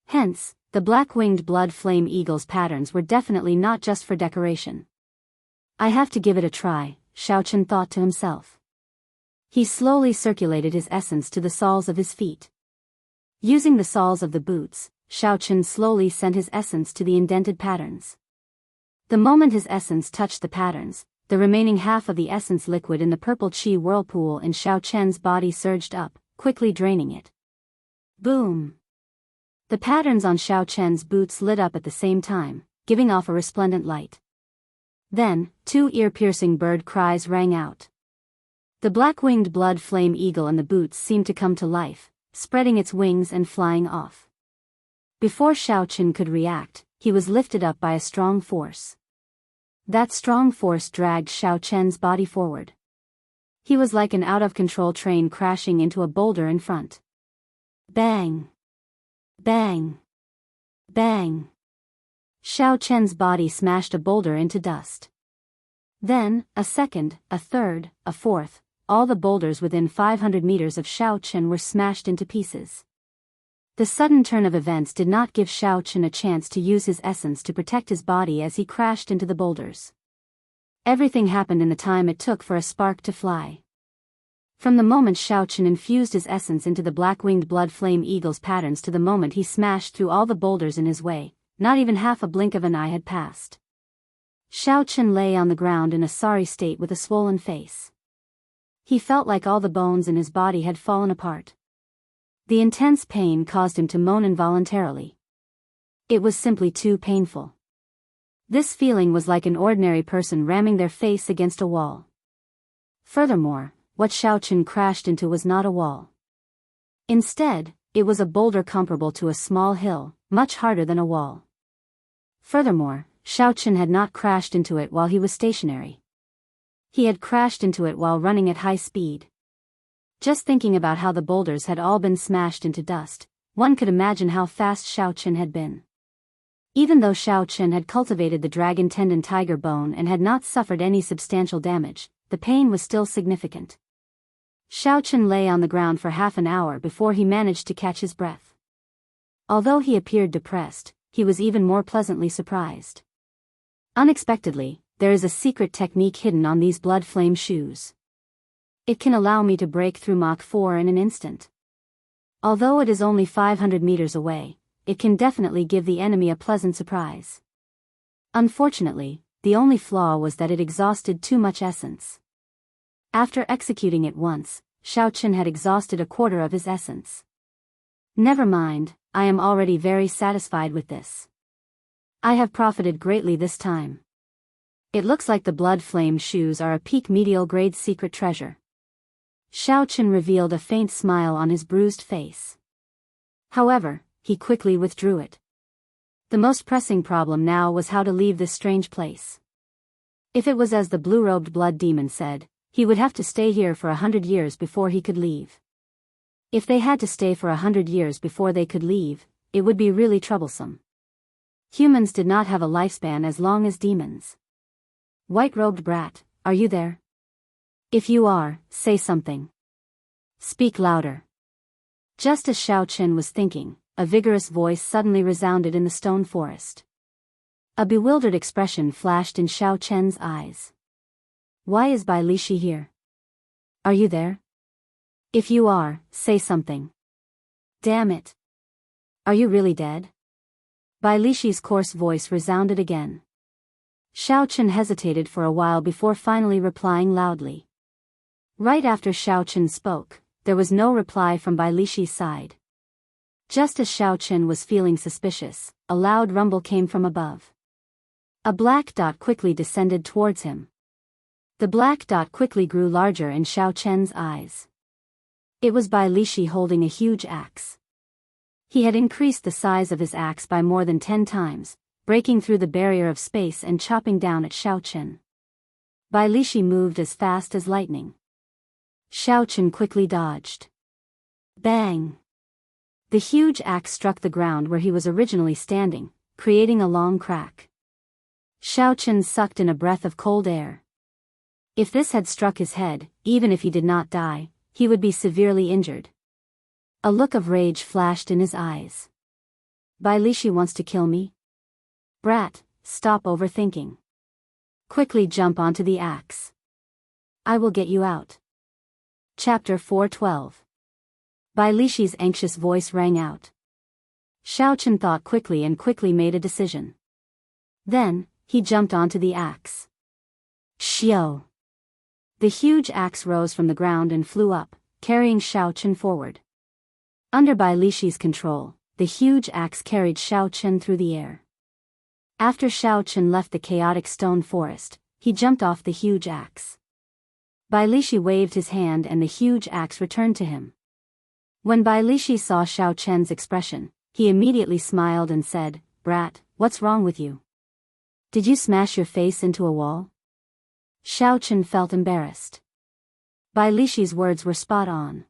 Hence, the black-winged blood flame eagle's patterns were definitely not just for decoration. "I have to give it a try," Xiaochen thought to himself. He slowly circulated his essence to the soles of his feet. Using the soles of the boots, Xiaochen slowly sent his essence to the indented patterns. The moment his essence touched the patterns, the remaining half of the essence liquid in the purple chi whirlpool in Xiaochen's body surged up, quickly draining it. Boom! The patterns on Xiaochen's boots lit up at the same time, giving off a resplendent light. Then, 2 ear-piercing bird cries rang out. The black-winged blood flame eagle in the boots seemed to come to life, spreading its wings and flying off. Before Xiaochen could react, he was lifted up by a strong force. That strong force dragged Xiaochen's body forward. He was like an out-of-control train crashing into a boulder in front. Bang! Bang! Bang! Xiaochen's body smashed a boulder into dust. Then, a second, a third, a fourth, all the boulders within 500 meters of Xiaochen were smashed into pieces. The sudden turn of events did not give Xiaochen a chance to use his essence to protect his body as he crashed into the boulders. Everything happened in the time it took for a spark to fly. From the moment Xiao Chen infused his essence into the black-winged blood flame eagle's patterns to the moment he smashed through all the boulders in his way, not even half a blink of an eye had passed. Xiao Chen lay on the ground in a sorry state with a swollen face. He felt like all the bones in his body had fallen apart. The intense pain caused him to moan involuntarily. It was simply too painful. This feeling was like an ordinary person ramming their face against a wall. Furthermore, what Xiao Chen crashed into was not a wall. Instead, it was a boulder comparable to a small hill, much harder than a wall. Furthermore, Xiao Chen had not crashed into it while he was stationary. He had crashed into it while running at high speed. Just thinking about how the boulders had all been smashed into dust, one could imagine how fast Xiao Chen had been. Even though Xiao Chen had cultivated the dragon tendon tiger bone and had not suffered any substantial damage, the pain was still significant. Xiao Chen lay on the ground for half an hour before he managed to catch his breath. Although he appeared depressed, he was even more pleasantly surprised. Unexpectedly, there is a secret technique hidden on these blood flame shoes. It can allow me to break through Mach 4 in an instant. Although it is only 500 meters away, it can definitely give the enemy a pleasant surprise. Unfortunately, the only flaw was that it exhausted too much essence. After executing it once, Xiao Chen had exhausted a quarter of his essence. Never mind, I am already very satisfied with this. I have profited greatly this time. It looks like the blood flame shoes are a peak medial grade secret treasure. Xiao Chen revealed a faint smile on his bruised face. However, he quickly withdrew it. The most pressing problem now was how to leave this strange place. If it was as the blue-robed blood demon said, he would have to stay here for 100 years before he could leave. If they had to stay for 100 years before they could leave, it would be really troublesome. Humans did not have a lifespan as long as demons. White-robed brat, are you there? If you are, say something. Speak louder. Just as Xiao Chen was thinking, a vigorous voice suddenly resounded in the stone forest. A bewildered expression flashed in Xiao Chen's eyes. Why is Bai Lishi here? Are you there? If you are, say something. Damn it. Are you really dead? Bai Lishi's coarse voice resounded again. Xiao Chen hesitated for a while before finally replying loudly. Right after Xiao Chen spoke, there was no reply from Bai Lishi's side. Just as Xiao Chen was feeling suspicious, a loud rumble came from above. A black dot quickly descended towards him. The black dot quickly grew larger in Xiao Chen's eyes. It was Bai Lishi holding a huge axe. He had increased the size of his axe by more than 10 times, breaking through the barrier of space and chopping down at Xiao Chen. Bai Lishi moved as fast as lightning. Xiao Chen quickly dodged. Bang! The huge axe struck the ground where he was originally standing, creating a long crack. Xiao Chen sucked in a breath of cold air. If this had struck his head, even if he did not die, he would be severely injured. A look of rage flashed in his eyes. Bai Lishi wants to kill me? Brat, stop overthinking. Quickly jump onto the axe. I will get you out. Chapter 412. Bai Lishi's anxious voice rang out. Xiao Chen thought quickly and quickly made a decision. Then, he jumped onto the axe. Xiao! The huge axe rose from the ground and flew up, carrying Xiao Chen forward. Under Bai Lishi's control, the huge axe carried Xiao Chen through the air. After Xiao Chen left the chaotic stone forest, he jumped off the huge axe. Bai Lishi waved his hand and the huge axe returned to him. When Bai Lishi saw Xiao Chen's expression, he immediately smiled and said, Brat, what's wrong with you? Did you smash your face into a wall? Xiao Chen felt embarrassed. Bai Lishi's words were spot on.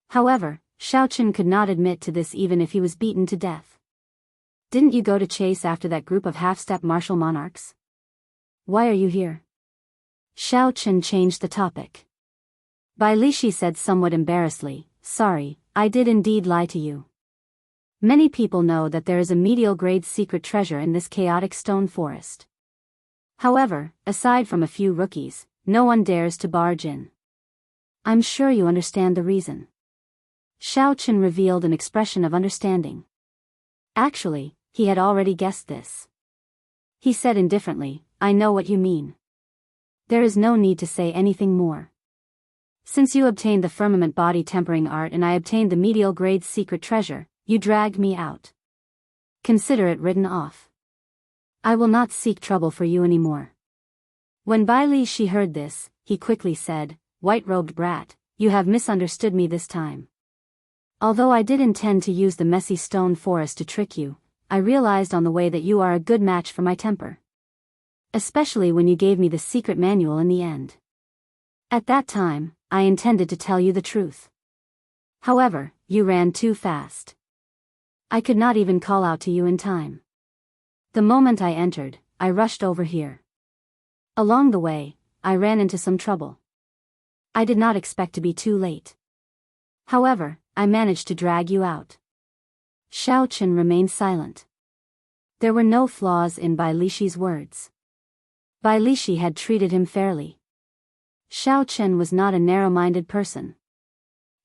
However, Xiao Chen could not admit to this even if he was beaten to death. Didn't you go to chase after that group of half-step martial monarchs? Why are you here? Xiao Chen changed the topic. Bai Lishi said somewhat embarrassedly, Sorry, I did indeed lie to you. Many people know that there is a medial grade secret treasure in this chaotic stone forest. However, aside from a few rookies, no one dares to barge in. I'm sure you understand the reason. Xiaochen revealed an expression of understanding. Actually, he had already guessed this. He said indifferently, I know what you mean. There is no need to say anything more. Since you obtained the firmament body tempering art and I obtained the medial grade's secret treasure, you dragged me out. Consider it written off. I will not seek trouble for you anymore. When Bai Li Shi heard this, he quickly said, White-robed brat, you have misunderstood me this time. Although I did intend to use the messy stone forest to trick you, I realized on the way that you are a good match for my temper. Especially when you gave me the secret manual in the end. At that time, I intended to tell you the truth. However, you ran too fast. I could not even call out to you in time. The moment I entered, I rushed over here. Along the way, I ran into some trouble. I did not expect to be too late. However, I managed to drag you out. Xiaochen remained silent. There were no flaws in Bai Li Shi's words. Bai Li Shi had treated him fairly. Xiaochen was not a narrow-minded person.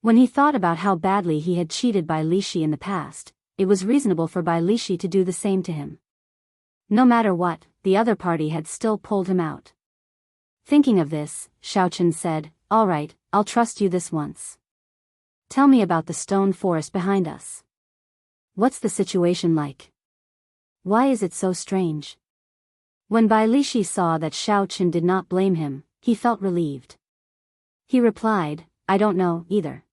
When he thought about how badly he had cheated Bai Li Shi in the past, it was reasonable for Bai Li Shi to do the same to him. No matter what, the other party had still pulled him out. Thinking of this, Xiaochen said, All right, I'll trust you this once. Tell me about the stone forest behind us. What's the situation like? Why is it so strange? When Bai Li Shi saw that Xiaochen did not blame him, he felt relieved. He replied, I don't know, either.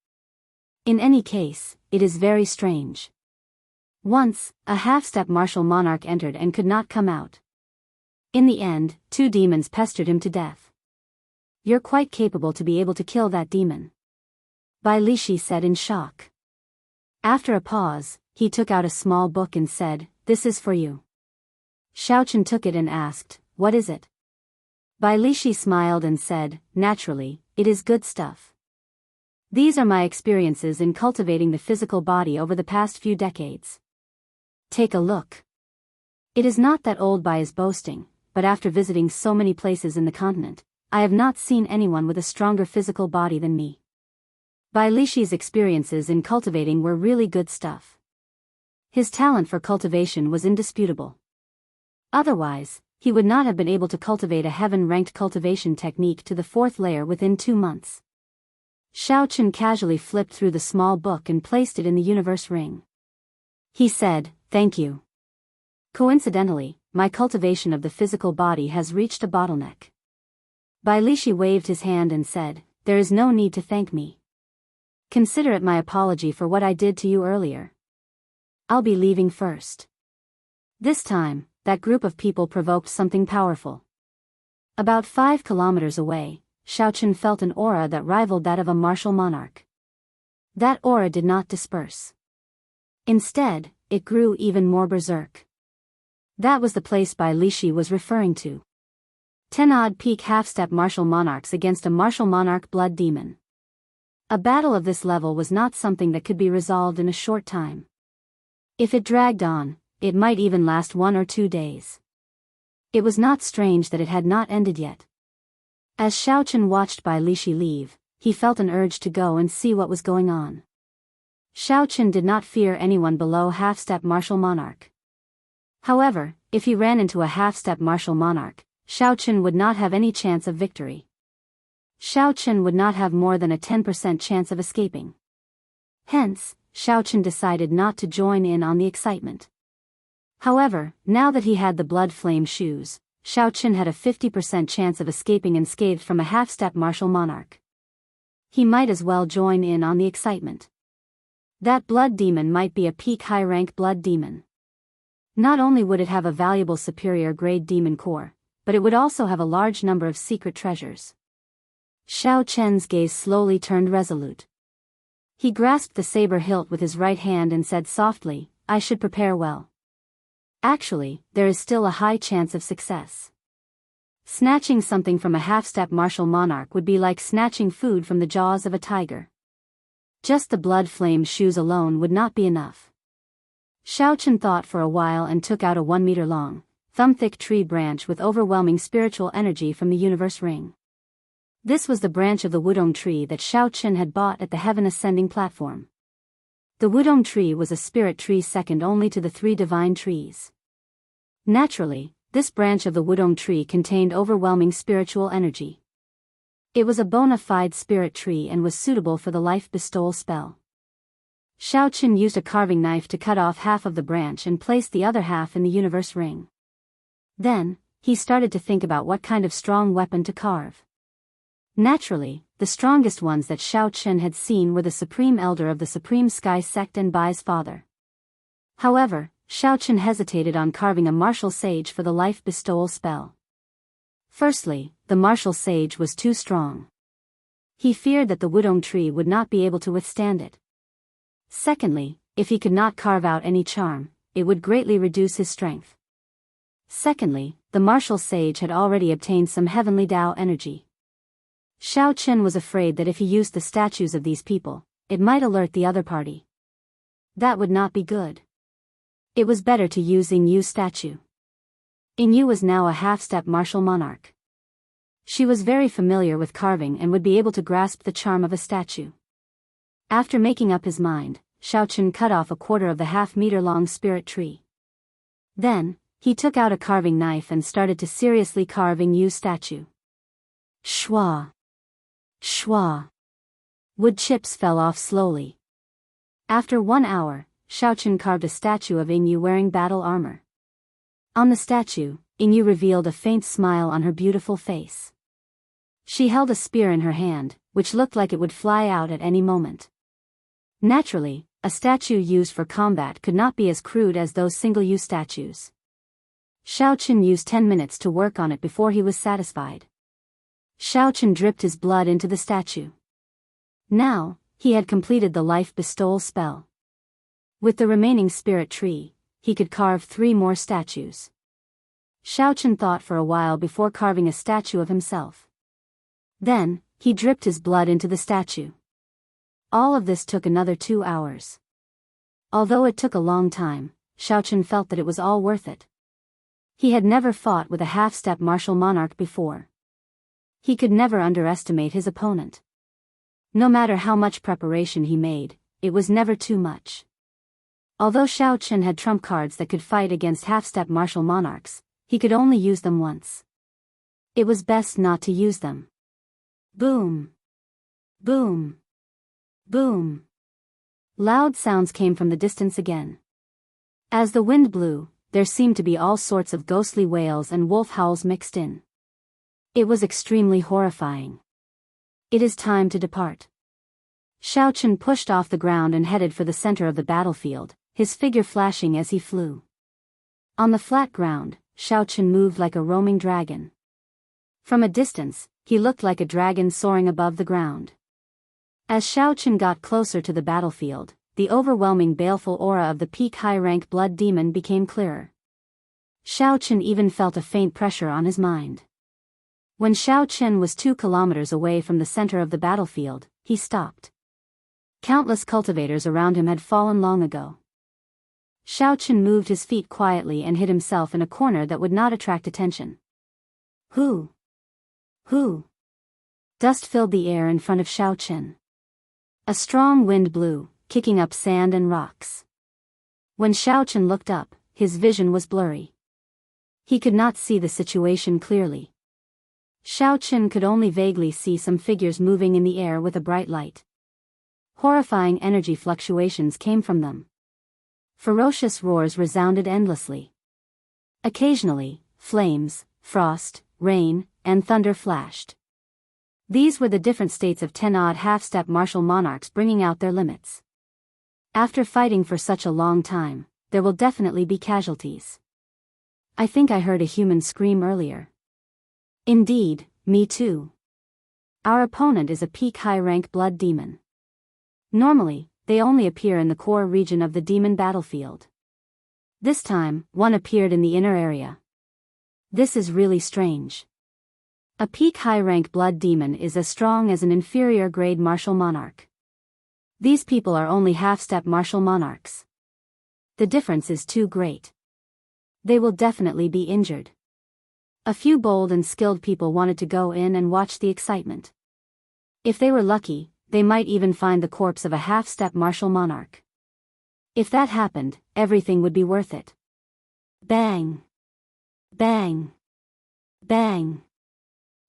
In any case, it is very strange. Once, a half-step martial monarch entered and could not come out. In the end, 2 demons pestered him to death. You're quite capable to be able to kill that demon. Bai Li Shi said in shock. After a pause, he took out a small book and said, This is for you. Xiaochen took it and asked, What is it? Bai Li Shi smiled and said, Naturally, it is good stuff. These are my experiences in cultivating the physical body over the past few decades. Take a look. It is not that old Bai is boasting, but after visiting so many places in the continent, I have not seen anyone with a stronger physical body than me. Bai Li Shi's experiences in cultivating were really good stuff. His talent for cultivation was indisputable. Otherwise, he would not have been able to cultivate a heaven-ranked cultivation technique to the 4th layer within 2 months. Xiaochen casually flipped through the small book and placed it in the universe ring. He said, Thank you. Coincidentally, my cultivation of the physical body has reached a bottleneck. Bai Li Shi waved his hand and said, There is no need to thank me. Consider it my apology for what I did to you earlier. I'll be leaving first. This time, that group of people provoked something powerful. About 5 kilometers away, Xiaochen felt an aura that rivaled that of a martial monarch. That aura did not disperse. Instead, it grew even more berserk. That was the place Bai Li Shi was referring to. 10-odd peak half-step martial monarchs against a martial monarch blood demon. A battle of this level was not something that could be resolved in a short time. If it dragged on, it might even last 1 or 2 days. It was not strange that it had not ended yet. As Xiaochen watched Bai Li Shi leave, he felt an urge to go and see what was going on. Xiaochen did not fear anyone below half-step martial monarch. However, if he ran into a half-step martial monarch, Xiaochen would not have any chance of victory. Xiaochen would not have more than a 10% chance of escaping. Hence, Xiaochen decided not to join in on the excitement. However, now that he had the blood flame shoes, Xiaochen had a 50% chance of escaping unscathed from a half-step martial monarch. He might as well join in on the excitement. That blood demon might be a peak high-rank blood demon. Not only would it have a valuable superior grade demon core, but it would also have a large number of secret treasures. Xiaochen's gaze slowly turned resolute. He grasped the saber hilt with his right hand and said softly, I should prepare well. Actually, there is still a high chance of success. Snatching something from a half-step martial monarch would be like snatching food from the jaws of a tiger. Just the blood flame shoes alone would not be enough. Xiaochen thought for a while and took out a 1-meter-long, thumb-thick tree branch with overwhelming spiritual energy from the universe ring. This was the branch of the Wudong tree that Xiaoqun had bought at the heaven ascending platform. The Wudong tree was a spirit tree second only to the three divine trees. Naturally, this branch of the Wudong tree contained overwhelming spiritual energy. It was a bona fide spirit tree and was suitable for the life bestowal spell. Xiaoqun used a carving knife to cut off half of the branch and placed the other half in the universe ring. Then, he started to think about what kind of strong weapon to carve. Naturally, the strongest ones that Xiaoqun had seen were the Supreme Elder of the Supreme Sky Sect and Bai's father. However, Xiaoqun hesitated on carving a martial sage for the life bestowal spell. Firstly, the martial sage was too strong. He feared that the Wudong tree would not be able to withstand it. Secondly, if he could not carve out any charm, it would greatly reduce his strength. Secondly, the martial sage had already obtained some heavenly Tao energy. Xiaoqun was afraid that if he used the statues of these people, it might alert the other party. That would not be good. It was better to use Yingyu's statue. Yingyu was now a half-step martial monarch. She was very familiar with carving and would be able to grasp the charm of a statue. After making up his mind, Xiaoqun cut off a quarter of the half-meter-long spirit tree. Then, he took out a carving knife and started to seriously carve Yingyu's statue. Shwa! Shwa! Wood chips fell off slowly. After 1 hour, Xiaoqun carved a statue of Yingyu wearing battle armor. On the statue, Yingyu revealed a faint smile on her beautiful face. She held a spear in her hand, which looked like it would fly out at any moment. Naturally, a statue used for combat could not be as crude as those single-use statues. Xiaoqun used 10 minutes to work on it before he was satisfied. Xiaoqun dripped his blood into the statue. Now, he had completed the life bestowal spell. With the remaining spirit tree, he could carve 3 more statues. Xiaoqun thought for a while before carving a statue of himself. Then, he dripped his blood into the statue. All of this took another 2 hours. Although it took a long time, Xiaoqun felt that it was all worth it. He had never fought with a half-step martial monarch before. He could never underestimate his opponent. No matter how much preparation he made, it was never too much. Although Xiaoqun had trump cards that could fight against half-step martial monarchs, he could only use them once. It was best not to use them. Boom! Boom! Boom! Loud sounds came from the distance again. As the wind blew, there seemed to be all sorts of ghostly wails and wolf howls mixed in. It was extremely horrifying. It is time to depart. Xiaoqun pushed off the ground and headed for the center of the battlefield, his figure flashing as he flew. On the flat ground, Xiaoqun moved like a roaming dragon. From a distance, he looked like a dragon soaring above the ground. As Xiaoqun got closer to the battlefield, the overwhelming baleful aura of the peak high-rank blood demon became clearer. Xiaoqun even felt a faint pressure on his mind. When Xiaoqun was 2 kilometers away from the center of the battlefield, he stopped. Countless cultivators around him had fallen long ago. Xiaoqun moved his feet quietly and hid himself in a corner that would not attract attention. Who? Who? Dust filled the air in front of Xiaoqun. A strong wind blew, kicking up sand and rocks. When Xiaoqun looked up, his vision was blurry. He could not see the situation clearly. Xiaoqun could only vaguely see some figures moving in the air with a bright light. Horrifying energy fluctuations came from them. Ferocious roars resounded endlessly. Occasionally, flames, frost, rain, and thunder flashed. These were the different states of 10-odd half-step martial monarchs bringing out their limits. After fighting for such a long time, there will definitely be casualties. I think I heard a human scream earlier. Indeed, me too. Our opponent is a peak high-rank blood demon. Normally, they only appear in the core region of the demon battlefield. This time, one appeared in the inner area. This is really strange. A peak high-rank blood demon is as strong as an inferior-grade martial monarch. These people are only half-step martial monarchs. The difference is too great. They will definitely be injured. A few bold and skilled people wanted to go in and watch the excitement. If they were lucky, they might even find the corpse of a half-step martial monarch. If that happened, everything would be worth it. Bang! Bang! Bang!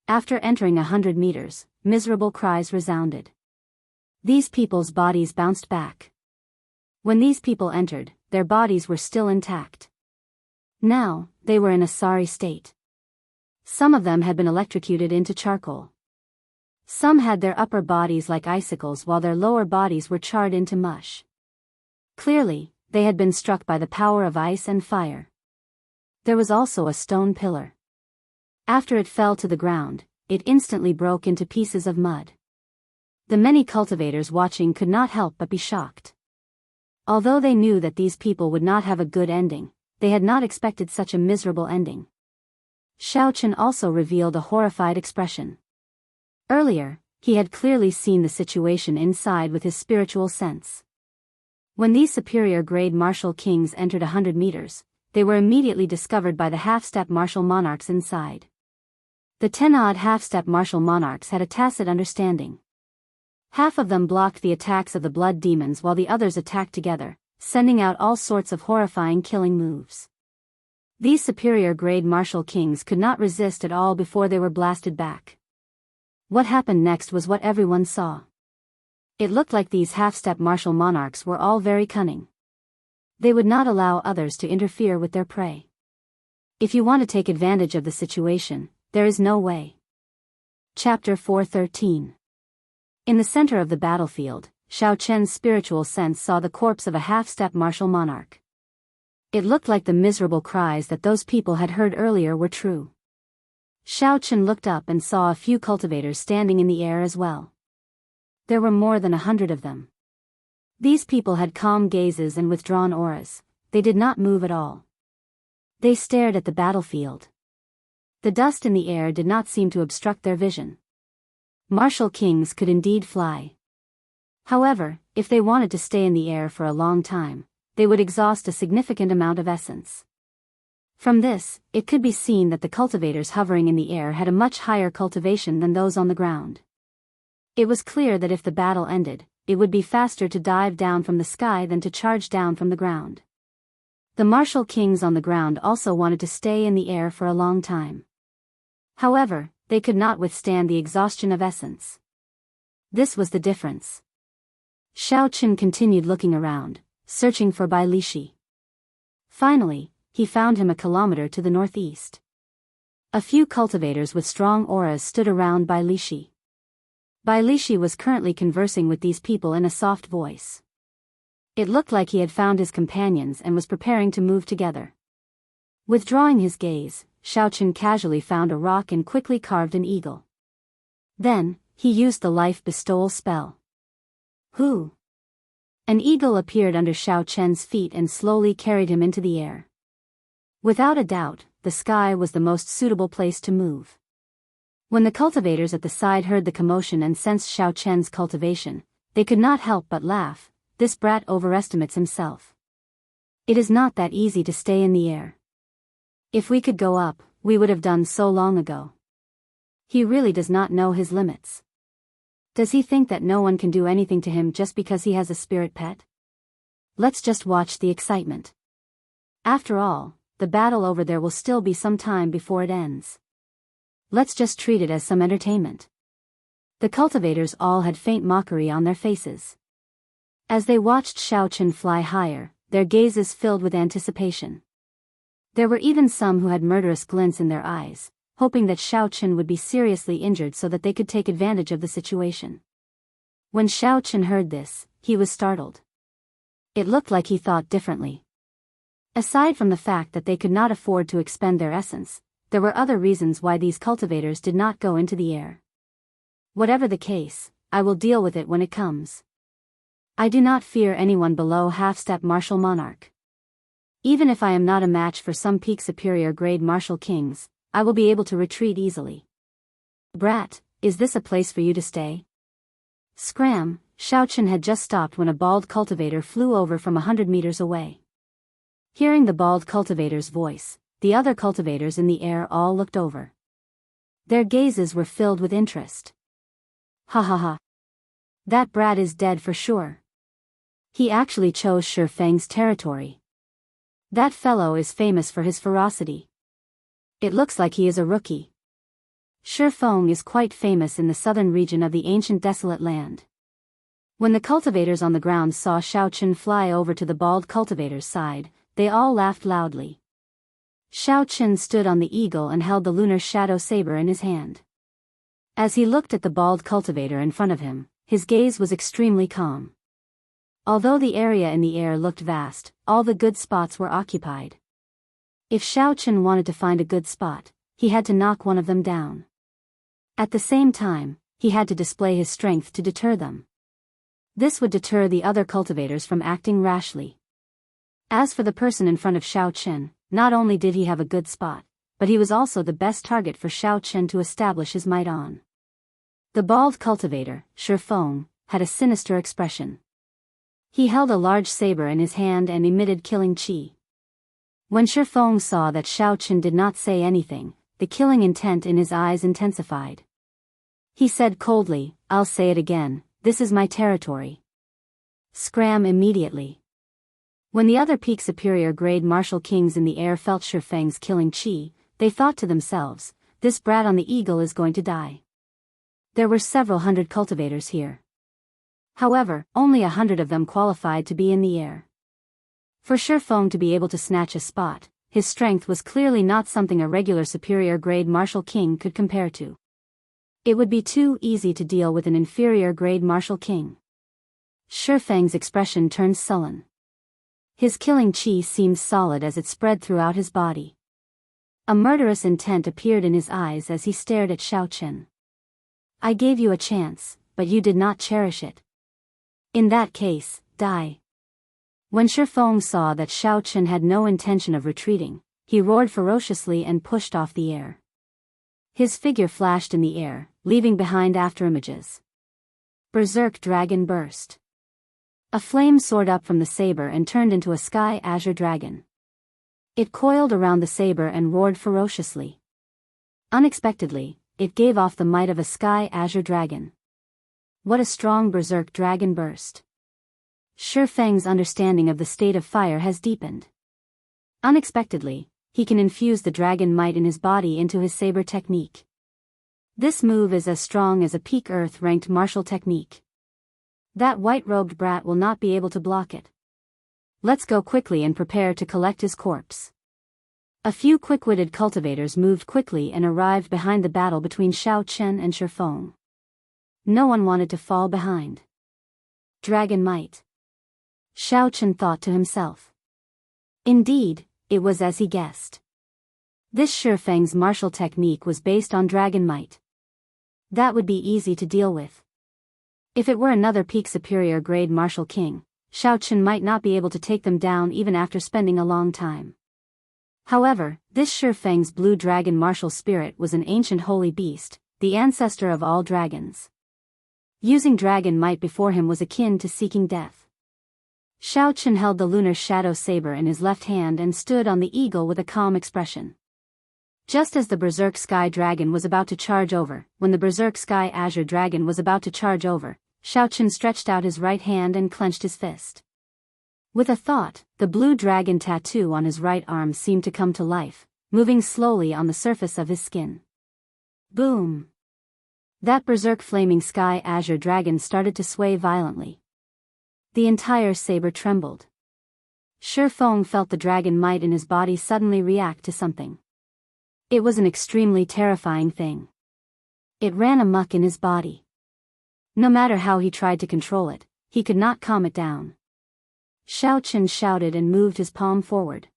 After entering 100 meters, miserable cries resounded. These people's bodies bounced back. When these people entered, their bodies were still intact. Now, they were in a sorry state. Some of them had been electrocuted into charcoal. Some had their upper bodies like icicles while their lower bodies were charred into mush. Clearly, they had been struck by the power of ice and fire. There was also a stone pillar. After it fell to the ground, it instantly broke into pieces of mud. The many cultivators watching could not help but be shocked. Although they knew that these people would not have a good ending, they had not expected such a miserable ending. Xiaochen also revealed a horrified expression. Earlier, he had clearly seen the situation inside with his spiritual sense. When these superior-grade martial kings entered 100 meters, they were immediately discovered by the half-step martial monarchs inside. The 10-odd half-step martial monarchs had a tacit understanding. Half of them blocked the attacks of the blood demons while the others attacked together, sending out all sorts of horrifying killing moves. These superior-grade martial kings could not resist at all before they were blasted back. What happened next was what everyone saw. It looked like these half-step martial monarchs were all very cunning. They would not allow others to interfere with their prey. If you want to take advantage of the situation, there is no way. Chapter 413. In the center of the battlefield, Xiaochen's spiritual sense saw the corpse of a half-step martial monarch. It looked like the miserable cries that those people had heard earlier were true. Xiaochen looked up and saw a few cultivators standing in the air as well. There were more than 100 of them. These people had calm gazes and withdrawn auras. They did not move at all. They stared at the battlefield. The dust in the air did not seem to obstruct their vision. Martial kings could indeed fly. However, if they wanted to stay in the air for a long time, they would exhaust a significant amount of essence. From this, it could be seen that the cultivators hovering in the air had a much higher cultivation than those on the ground. It was clear that if the battle ended, it would be faster to dive down from the sky than to charge down from the ground. The martial kings on the ground also wanted to stay in the air for a long time. However, they could not withstand the exhaustion of essence. This was the difference. Xiaochen continued looking around, searching for Bai Lishi. Finally, he found him a kilometer to the northeast. A few cultivators with strong auras stood around Bai Lishi. Bai Lishi was currently conversing with these people in a soft voice. It looked like he had found his companions and was preparing to move together. Withdrawing his gaze, Xiaochen casually found a rock and quickly carved an eagle. Then, he used the life bestowal spell. Who? An eagle appeared under Xiaochen's feet and slowly carried him into the air. Without a doubt, the sky was the most suitable place to move. When the cultivators at the side heard the commotion and sensed Xiaochen's cultivation, they could not help but laugh. This brat overestimates himself. It is not that easy to stay in the air. If we could go up, we would have done so long ago. He really does not know his limits. Does he think that no one can do anything to him just because he has a spirit pet? Let's just watch the excitement. After all, the battle over there will still be some time before it ends. Let's just treat it as some entertainment. The cultivators all had faint mockery on their faces. As they watched Xiaochen fly higher, their gazes filled with anticipation. There were even some who had murderous glints in their eyes, hoping that Xiaochen would be seriously injured so that they could take advantage of the situation. When Xiaochen heard this, he was startled. It looked like he thought differently. Aside from the fact that they could not afford to expend their essence, there were other reasons why these cultivators did not go into the air. Whatever the case, I will deal with it when it comes. I do not fear anyone below half-step martial monarch. Even if I am not a match for some peak superior grade martial kings, I will be able to retreat easily. Brat, is this a place for you to stay? Scram! Xiaochen had just stopped when a bald cultivator flew over from 100 meters away. Hearing the bald cultivator's voice, the other cultivators in the air all looked over. Their gazes were filled with interest. Ha ha ha. That brat is dead for sure. He actually chose Shi Feng's territory. That fellow is famous for his ferocity. It looks like he is a rookie. Shi Feng is quite famous in the southern region of the ancient desolate land. When the cultivators on the ground saw Xiaochen fly over to the bald cultivator's side, they all laughed loudly. Xiaochen stood on the eagle and held the lunar shadow saber in his hand. As he looked at the bald cultivator in front of him, his gaze was extremely calm. Although the area in the air looked vast, all the good spots were occupied. If Xiaochen wanted to find a good spot, he had to knock one of them down. At the same time, he had to display his strength to deter them. This would deter the other cultivators from acting rashly. As for the person in front of Xiaochen, not only did he have a good spot, but he was also the best target for Xiaochen to establish his might on. The bald cultivator, Shi Feng, had a sinister expression. He held a large saber in his hand and emitted killing qi. When Shi Feng saw that Xiaochen did not say anything, the killing intent in his eyes intensified. He said coldly, "I'll say it again, this is my territory." Scram immediately. When the other peak superior grade martial kings in the air felt Shi Feng's killing qi, they thought to themselves, this brat on the eagle is going to die. There were several hundred cultivators here. However, only 100 of them qualified to be in the air. For Shi Feng to be able to snatch a spot, his strength was clearly not something a regular superior grade martial king could compare to. It would be too easy to deal with an inferior grade martial king. Shi Feng's expression turned sullen. His killing qi seemed solid as it spread throughout his body. A murderous intent appeared in his eyes as he stared at Xiaochen. I gave you a chance, but you did not cherish it. In that case, die. When Shi Feng saw that Xiaochen had no intention of retreating, he roared ferociously and pushed off the air. His figure flashed in the air, leaving behind afterimages. Berserk Dragon burst. A flame soared up from the saber and turned into a sky azure dragon. It coiled around the saber and roared ferociously. Unexpectedly, it gave off the might of a sky azure dragon. What a strong berserk dragon burst. Shi Feng's understanding of the state of fire has deepened. Unexpectedly, he can infuse the dragon might in his body into his saber technique. This move is as strong as a peak earth-ranked martial technique. That white-robed brat will not be able to block it. Let's go quickly and prepare to collect his corpse. A few quick-witted cultivators moved quickly and arrived behind the battle between Xiaochen and Shi Feng. No one wanted to fall behind. Dragon might. Xiaochen thought to himself. Indeed, it was as he guessed. This Shi Feng's martial technique was based on dragon might. That would be easy to deal with. If it were another peak superior grade martial king, Xiaochen might not be able to take them down even after spending a long time. However, this Shi Feng's blue dragon martial spirit was an ancient holy beast, the ancestor of all dragons. Using dragon might before him was akin to seeking death. Xiaochen held the lunar shadow saber in his left hand and stood on the eagle with a calm expression. Just as the berserk sky dragon was about to charge over, when the berserk sky azure dragon was about to charge over, Xiaochen stretched out his right hand and clenched his fist. With a thought, the blue dragon tattoo on his right arm seemed to come to life, moving slowly on the surface of his skin. Boom! That berserk flaming sky azure dragon started to sway violently. The entire saber trembled. Shi Feng felt the dragon might in his body suddenly react to something. It was an extremely terrifying thing. It ran amok in his body. No matter how he tried to control it, he could not calm it down. Xiaochen shouted and moved his palm forward.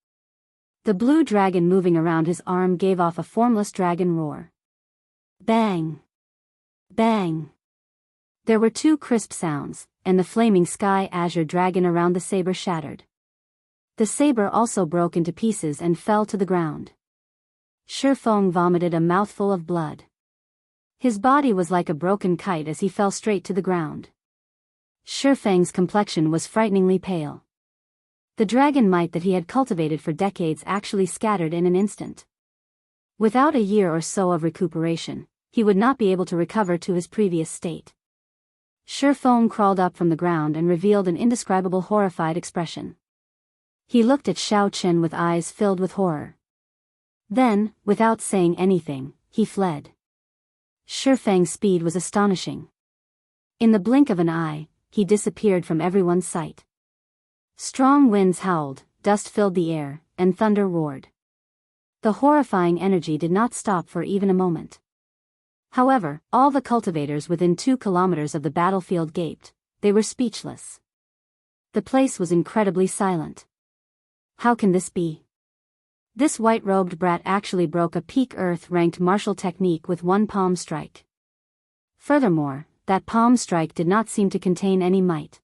The blue dragon moving around his arm gave off a formless dragon roar. Bang! Bang! There were two crisp sounds, and the flaming sky azure dragon around the saber shattered. The saber also broke into pieces and fell to the ground. Shi Feng vomited a mouthful of blood. His body was like a broken kite as he fell straight to the ground. Shi Feng's complexion was frighteningly pale. The dragon might that he had cultivated for decades actually scattered in an instant. Without a year or so of recuperation, he would not be able to recover to his previous state. Shifeng crawled up from the ground and revealed an indescribable horrified expression. He looked at Xiao Chen with eyes filled with horror. Then, without saying anything, he fled. Shifeng's speed was astonishing. In the blink of an eye, he disappeared from everyone's sight. Strong winds howled, dust filled the air, and thunder roared. The horrifying energy did not stop for even a moment. However, all the cultivators within 2 kilometers of the battlefield gaped. They were speechless. The place was incredibly silent. How can this be? This white-robed brat actually broke a peak Earth-ranked martial technique with one palm strike. Furthermore, that palm strike did not seem to contain any might.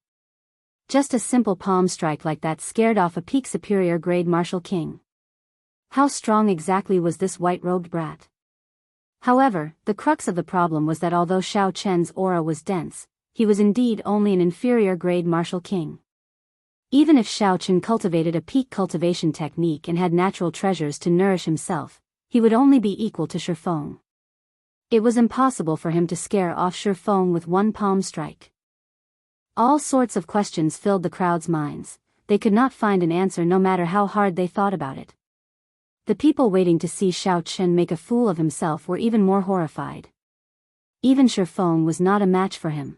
Just a simple palm strike like that scared off a peak superior grade martial king. How strong exactly was this white-robed brat? However, the crux of the problem was that although Xiao Chen's aura was dense, he was indeed only an inferior grade martial king. Even if Xiao Chen cultivated a peak cultivation technique and had natural treasures to nourish himself, he would only be equal to Shifeng. It was impossible for him to scare off Shifeng with one palm strike. All sorts of questions filled the crowd's minds. They could not find an answer no matter how hard they thought about it. The people waiting to see Xiao Chen make a fool of himself were even more horrified. Even Shifeng was not a match for him.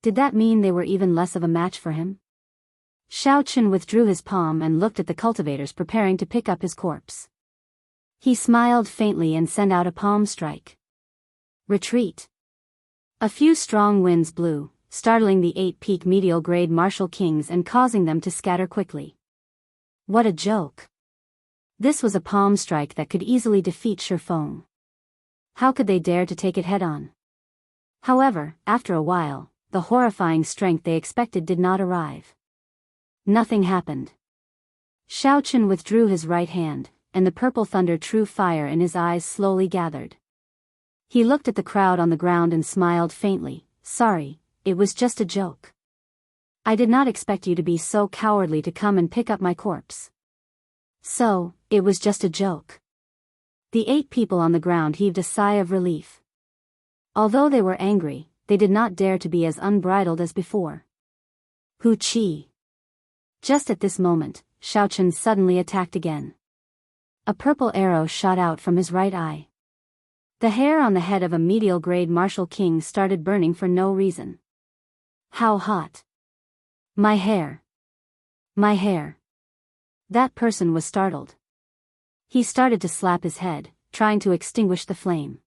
Did that mean they were even less of a match for him? Xiao Chen withdrew his palm and looked at the cultivators preparing to pick up his corpse. He smiled faintly and sent out a palm strike. Retreat. A few strong winds blew, startling the 8 peak medial grade martial kings and causing them to scatter quickly. What a joke. This was a palm strike that could easily defeat Shifeng. How could they dare to take it head-on? However, after a while, the horrifying strength they expected did not arrive. Nothing happened. Xiao Chen withdrew his right hand, and the purple thunder true fire in his eyes slowly gathered. He looked at the crowd on the ground and smiled faintly. Sorry, it was just a joke. I did not expect you to be so cowardly to come and pick up my corpse. So, it was just a joke. The 8 people on the ground heaved a sigh of relief. Although they were angry, they did not dare to be as unbridled as before. Hu Qi. Just at this moment, Xiao Chen suddenly attacked again. A purple arrow shot out from his right eye. The hair on the head of a medial grade martial king started burning for no reason. How hot. My hair. My hair. That person was startled. He started to slap his head, trying to extinguish the flame.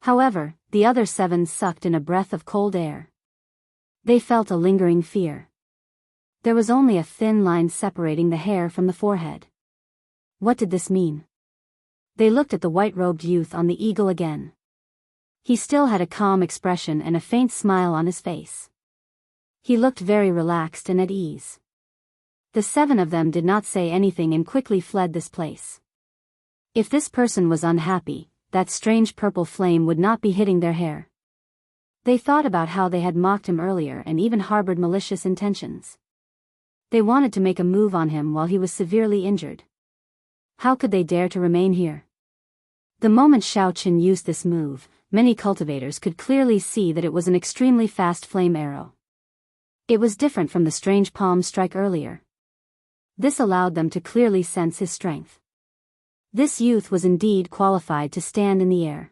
However, the other 7 sucked in a breath of cold air. They felt a lingering fear. There was only a thin line separating the hair from the forehead. What did this mean? They looked at the white-robed youth on the eagle again. He still had a calm expression and a faint smile on his face. He looked very relaxed and at ease. The 7 of them did not say anything and quickly fled this place. If this person was unhappy, that strange purple flame would not be hitting their hair. They thought about how they had mocked him earlier and even harbored malicious intentions. They wanted to make a move on him while he was severely injured. How could they dare to remain here? The moment Xiao Chen used this move, many cultivators could clearly see that it was an extremely fast flame arrow. It was different from the strange palm strike earlier. This allowed them to clearly sense his strength. This youth was indeed qualified to stand in the air.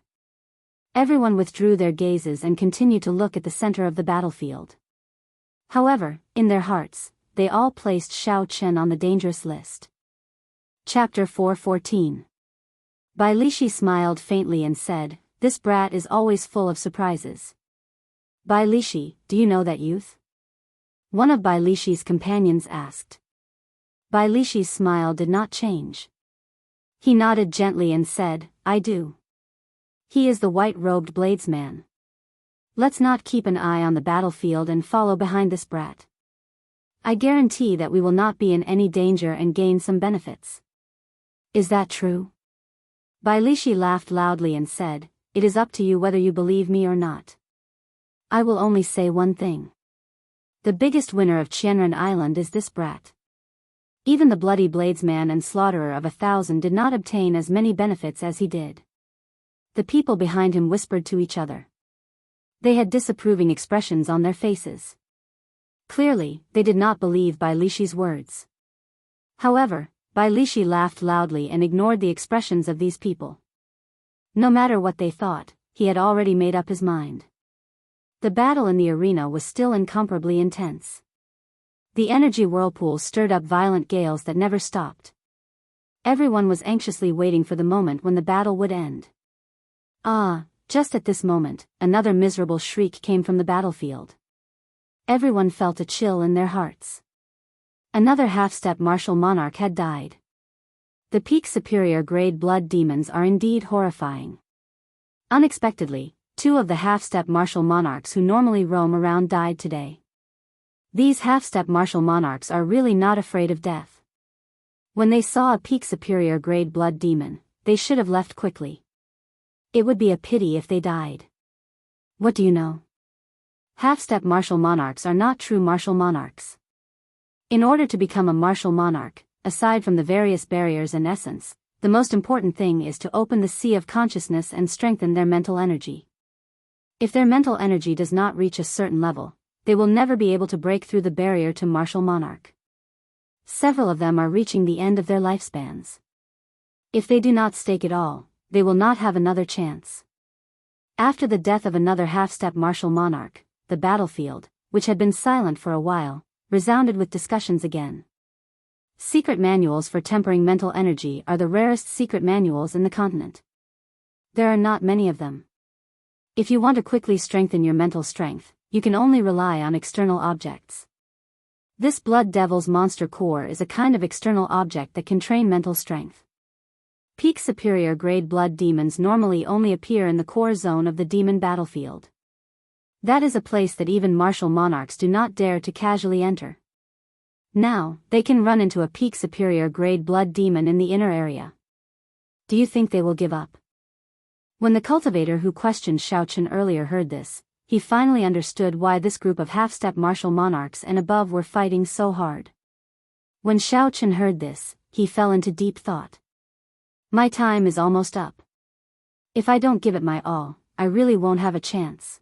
Everyone withdrew their gazes and continued to look at the center of the battlefield. However, in their hearts, they all placed Xiao Chen on the dangerous list. Chapter 4:14. Bai Lishi smiled faintly and said, "This brat is always full of surprises." Bai Lishi, do you know that youth? One of Bai Lishi's companions asked. Bai Lishi's smile did not change. He nodded gently and said, "I do. He is the white-robed bladesman. Let's not keep an eye on the battlefield and follow behind this brat. I guarantee that we will not be in any danger and gain some benefits." Is that true? Bai Lishi laughed loudly and said, "It is up to you whether you believe me or not. I will only say one thing. The biggest winner of Qianren Island is this brat. Even the bloody bladesman and slaughterer of 1,000 did not obtain as many benefits as he did." The people behind him whispered to each other. They had disapproving expressions on their faces. Clearly, they did not believe Bai Lishi's words. However, Bai Lishi laughed loudly and ignored the expressions of these people. No matter what they thought, he had already made up his mind. The battle in the arena was still incomparably intense. The energy whirlpools stirred up violent gales that never stopped. Everyone was anxiously waiting for the moment when the battle would end. Just at this moment, another miserable shriek came from the battlefield. Everyone felt a chill in their hearts. Another half-step martial monarch had died. The peak superior grade blood demons are indeed horrifying. Unexpectedly, 2 of the half-step martial monarchs who normally roam around died today. These half-step martial monarchs are really not afraid of death. When they saw a peak superior grade blood demon, they should have left quickly. It would be a pity if they died. What do you know? Half-step martial monarchs are not true martial monarchs. In order to become a martial monarch, aside from the various barriers and essence, the most important thing is to open the sea of consciousness and strengthen their mental energy. If their mental energy does not reach a certain level, they will never be able to break through the barrier to martial monarch. Several of them are reaching the end of their lifespans. If they do not stake it all, they will not have another chance. After the death of another half-step martial monarch, the battlefield, which had been silent for a while, resounded with discussions again. Secret manuals for tempering mental energy are the rarest secret manuals in the continent. There are not many of them. If you want to quickly strengthen your mental strength, you can only rely on external objects. This Blood Devil's monster core is a kind of external object that can train mental strength. Peak superior grade blood demons normally only appear in the core zone of the demon battlefield. That is a place that even martial monarchs do not dare to casually enter. Now, they can run into a peak superior grade blood demon in the inner area. Do you think they will give up? When the cultivator who questioned Xiaochen earlier heard this, he finally understood why this group of half-step martial monarchs and above were fighting so hard. When Xiaochen heard this, he fell into deep thought. My time is almost up. If I don't give it my all, I really won't have a chance.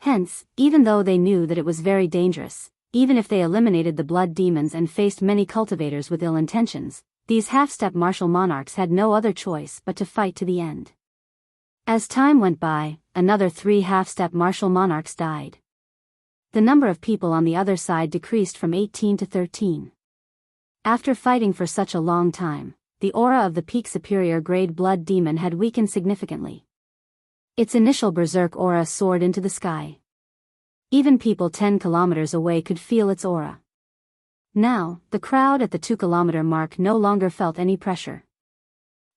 Hence, even though they knew that it was very dangerous, even if they eliminated the blood demons and faced many cultivators with ill intentions, these half-step martial monarchs had no other choice but to fight to the end. As time went by, another 3 half-step martial monarchs died. The number of people on the other side decreased from 18 to 13. After fighting for such a long time, the aura of the peak superior grade blood demon had weakened significantly. Its initial berserk aura soared into the sky. Even people 10 kilometers away could feel its aura. Now, the crowd at the 2-kilometer mark no longer felt any pressure.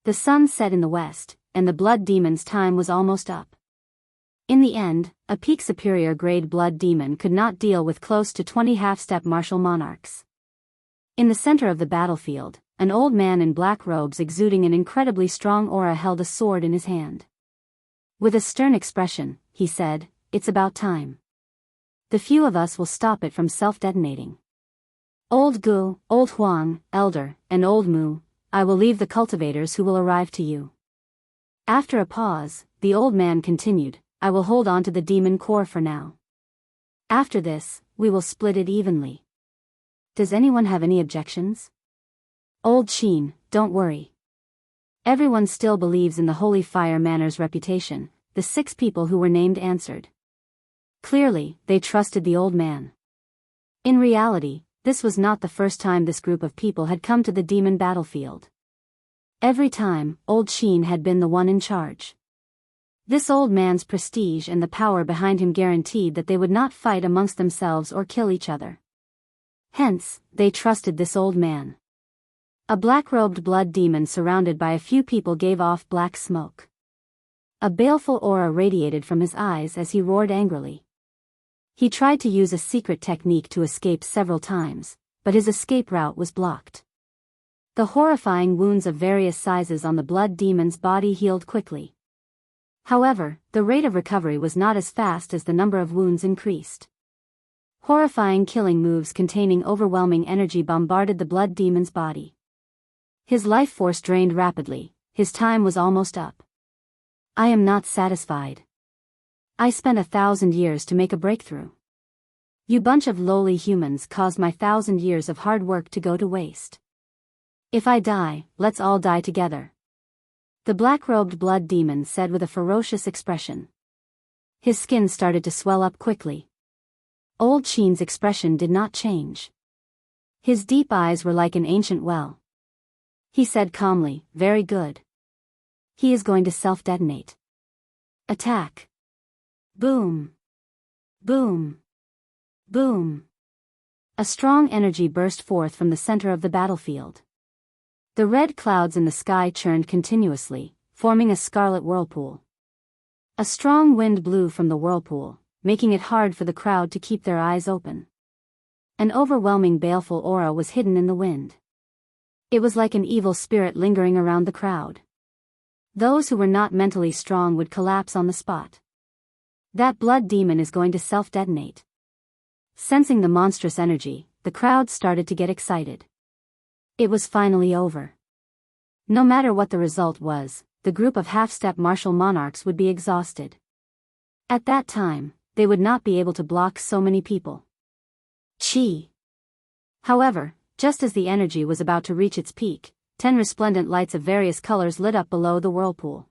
The sun set in the west, and the blood demon's time was almost up. In the end, a peak superior grade blood demon could not deal with close to 20 half-step martial monarchs. In the center of the battlefield, an old man in black robes exuding an incredibly strong aura held a sword in his hand. With a stern expression, he said, "It's about time. The few of us will stop it from self-detonating. Old Gu, Old Huang, Elder, and Old Mu, I will leave the cultivators who will arrive to you." After a pause, the old man continued, "I will hold on to the demon core for now. After this, we will split it evenly. Does anyone have any objections?" "Old Qin, don't worry. Everyone still believes in the Holy Fire Manor's reputation," the 6 people who were named answered. Clearly, they trusted the old man. In reality, this was not the first time this group of people had come to the demon battlefield. Every time, Old Qin had been the one in charge. This old man's prestige and the power behind him guaranteed that they would not fight amongst themselves or kill each other. Hence, they trusted this old man. A black-robed blood demon surrounded by a few people gave off black smoke. A baleful aura radiated from his eyes as he roared angrily. He tried to use a secret technique to escape several times, but his escape route was blocked. The horrifying wounds of various sizes on the blood demon's body healed quickly. However, the rate of recovery was not as fast as the number of wounds increased. Horrifying killing moves containing overwhelming energy bombarded the blood demon's body. His life force drained rapidly, his time was almost up. "I am not satisfied. I spent 1,000 years to make a breakthrough. You bunch of lowly humans caused my 1,000 years of hard work to go to waste. If I die, let's all die together. The black-robed blood demon said with a ferocious expression. His skin started to swell up quickly. Old Qin's expression did not change. His deep eyes were like an ancient well. He said calmly, very good. He is going to self-detonate. Attack. Boom. Boom. Boom. A strong energy burst forth from the center of the battlefield. The red clouds in the sky churned continuously, forming a scarlet whirlpool. A strong wind blew from the whirlpool, making it hard for the crowd to keep their eyes open. An overwhelming baleful aura was hidden in the wind. It was like an evil spirit lingering around the crowd. Those who were not mentally strong would collapse on the spot. That blood demon is going to self-detonate. Sensing the monstrous energy, the crowd started to get excited. It was finally over. No matter what the result was, the group of half-step martial monarchs would be exhausted. At that time, they would not be able to block so many people. Chi. However, just as the energy was about to reach its peak, 10 resplendent lights of various colors lit up below the whirlpool.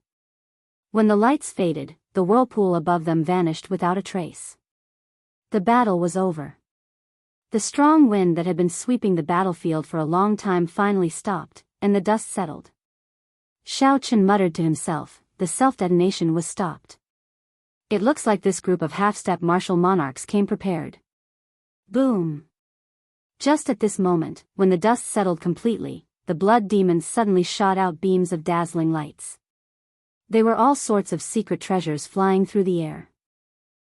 When the lights faded, the whirlpool above them vanished without a trace. The battle was over. The strong wind that had been sweeping the battlefield for a long time finally stopped, and the dust settled. Xiaochen muttered to himself, the self-detonation was stopped. It looks like this group of half-step martial monarchs came prepared. Boom. Just at this moment, when the dust settled completely, the blood demons suddenly shot out beams of dazzling lights. They were all sorts of secret treasures flying through the air.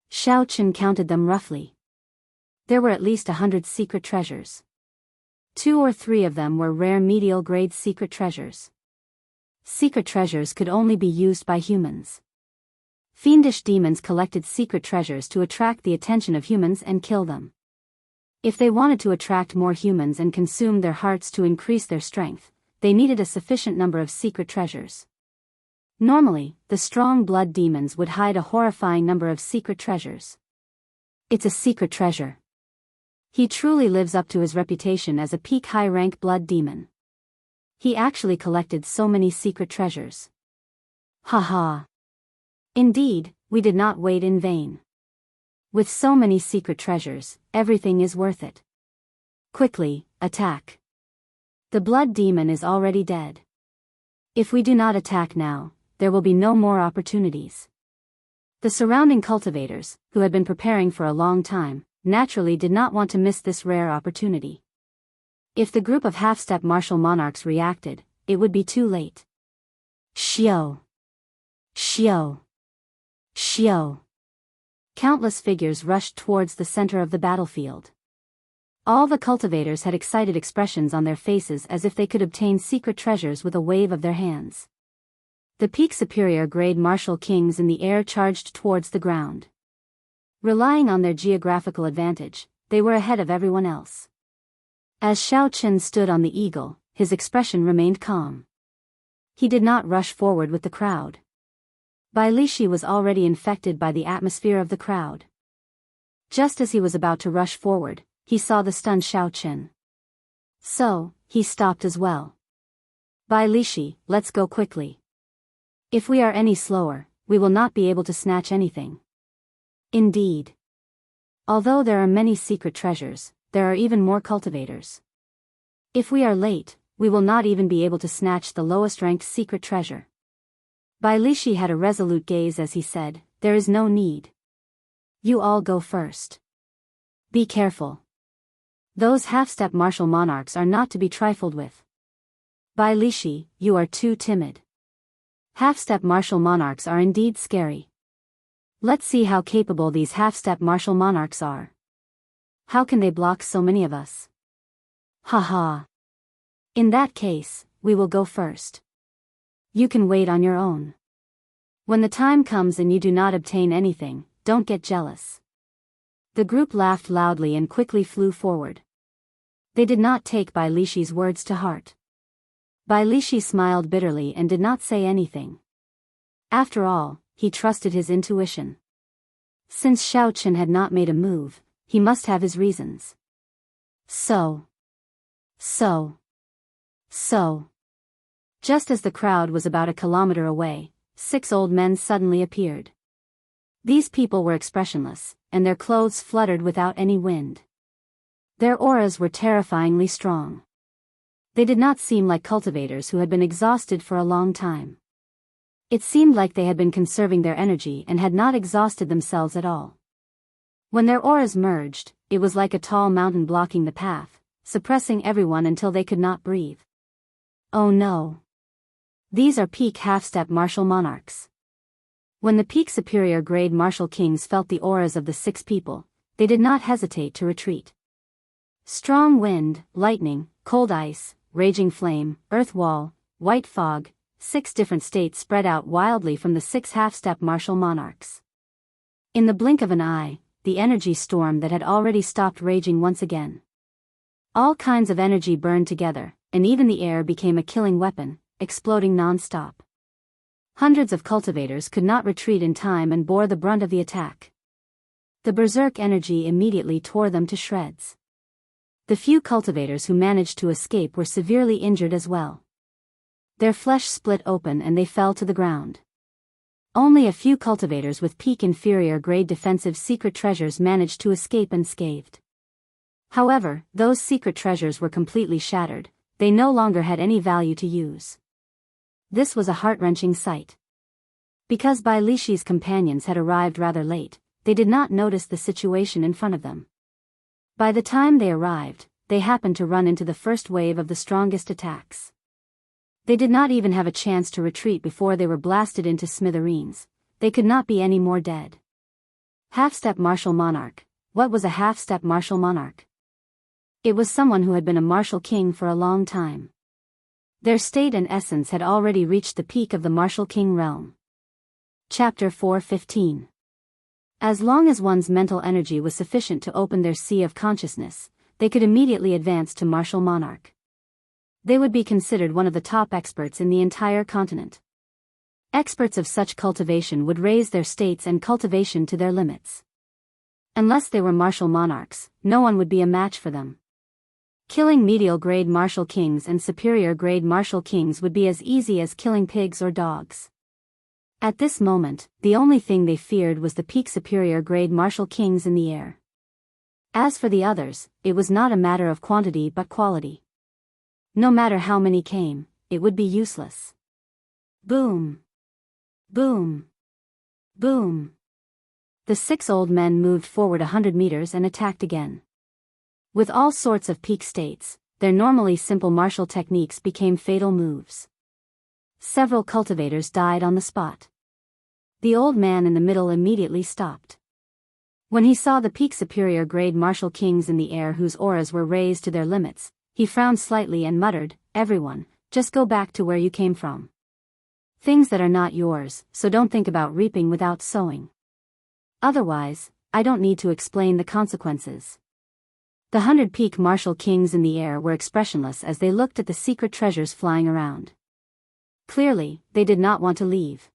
Xiaochen counted them roughly. There were at least 100 secret treasures. 2 or 3 of them were rare medial-grade secret treasures. Secret treasures could only be used by humans. Fiendish demons collected secret treasures to attract the attention of humans and kill them. If they wanted to attract more humans and consume their hearts to increase their strength, they needed a sufficient number of secret treasures. Normally, the strong blood demons would hide a horrifying number of secret treasures. It's a secret treasure. He truly lives up to his reputation as a peak high-rank blood demon. He actually collected so many secret treasures. Haha. Indeed, we did not wait in vain. With so many secret treasures, everything is worth it. Quickly, attack. The blood demon is already dead. If we do not attack now, there will be no more opportunities. The surrounding cultivators, who had been preparing for a long time, naturally did not want to miss this rare opportunity. If the group of half-step martial monarchs reacted, it would be too late. Xiao. Xiao. Xiao. Countless figures rushed towards the center of the battlefield. All the cultivators had excited expressions on their faces as if they could obtain secret treasures with a wave of their hands. The peak superior grade martial kings in the air charged towards the ground. Relying on their geographical advantage, they were ahead of everyone else. As Xiaochen stood on the eagle, his expression remained calm. He did not rush forward with the crowd. Bai Lishi was already infected by the atmosphere of the crowd. Just as he was about to rush forward, he saw the stunned Xiaochen. So, he stopped as well. Bai Lishi, let's go quickly. If we are any slower, we will not be able to snatch anything. Indeed. Although there are many secret treasures, there are even more cultivators. If we are late, we will not even be able to snatch the lowest-ranked secret treasure. Bai Lishi had a resolute gaze as he said, there is no need. You all go first. Be careful. Those half-step martial monarchs are not to be trifled with. Bai Lishi, you are too timid. Half-step martial monarchs are indeed scary. Let's see how capable these half-step martial monarchs are. How can they block so many of us? Haha. In that case, we will go first. You can wait on your own. When the time comes and you do not obtain anything, don't get jealous. The group laughed loudly and quickly flew forward. They did not take Bai Lishi's words to heart. Bai Lishi smiled bitterly and did not say anything. After all, he trusted his intuition. Since Xiaochen had not made a move, he must have his reasons. So. Just as the crowd was about a kilometer away, 6 old men suddenly appeared. These people were expressionless, and their clothes fluttered without any wind. Their auras were terrifyingly strong. They did not seem like cultivators who had been exhausted for a long time. It seemed like they had been conserving their energy and had not exhausted themselves at all. When their auras merged, it was like a tall mountain blocking the path, suppressing everyone until they could not breathe. Oh no! These are peak half-step martial monarchs. When the peak superior grade martial kings felt the auras of the 6 people, they did not hesitate to retreat. Strong wind, lightning, cold ice, raging flame, earth wall, white fog, 6 different states spread out wildly from the 6 half-step martial monarchs. In the blink of an eye, the energy storm that had already stopped raging once again. All kinds of energy burned together, and even the air became a killing weapon, exploding non-stop. Hundreds of cultivators could not retreat in time and bore the brunt of the attack. The berserk energy immediately tore them to shreds. The few cultivators who managed to escape were severely injured as well. Their flesh split open and they fell to the ground. Only a few cultivators with peak inferior grade defensive secret treasures managed to escape unscathed. However, those secret treasures were completely shattered, they no longer had any value to use. This was a heart-wrenching sight. Because Bai Lishi's companions had arrived rather late, they did not notice the situation in front of them. By the time they arrived, they happened to run into the first wave of the strongest attacks. They did not even have a chance to retreat before they were blasted into smithereens. They could not be any more dead. Half-step martial monarch. What was a half-step martial monarch? It was someone who had been a martial king for a long time. Their state and essence had already reached the peak of the martial king realm. Chapter 4:15. As long as one's mental energy was sufficient to open their sea of consciousness, they could immediately advance to martial monarch. They would be considered one of the top experts in the entire continent. Experts of such cultivation would raise their states and cultivation to their limits. Unless they were martial monarchs, no one would be a match for them. Killing medial grade martial kings and superior grade martial kings would be as easy as killing pigs or dogs. At this moment, the only thing they feared was the peak superior grade martial kings in the air. As for the others, it was not a matter of quantity but quality. No matter how many came, it would be useless. Boom! Boom! Boom! The 6 old men moved forward 100 meters and attacked again. With all sorts of peak states, their normally simple martial techniques became fatal moves. Several cultivators died on the spot. The old man in the middle immediately stopped. When he saw the peak superior grade martial kings in the air whose auras were raised to their limits, he frowned slightly and muttered, "Everyone, just go back to where you came from. Things that are not yours, so don't think about reaping without sowing. Otherwise, I don't need to explain the consequences." The 100 peak martial kings in the air were expressionless as they looked at the secret treasures flying around. Clearly, they did not want to leave.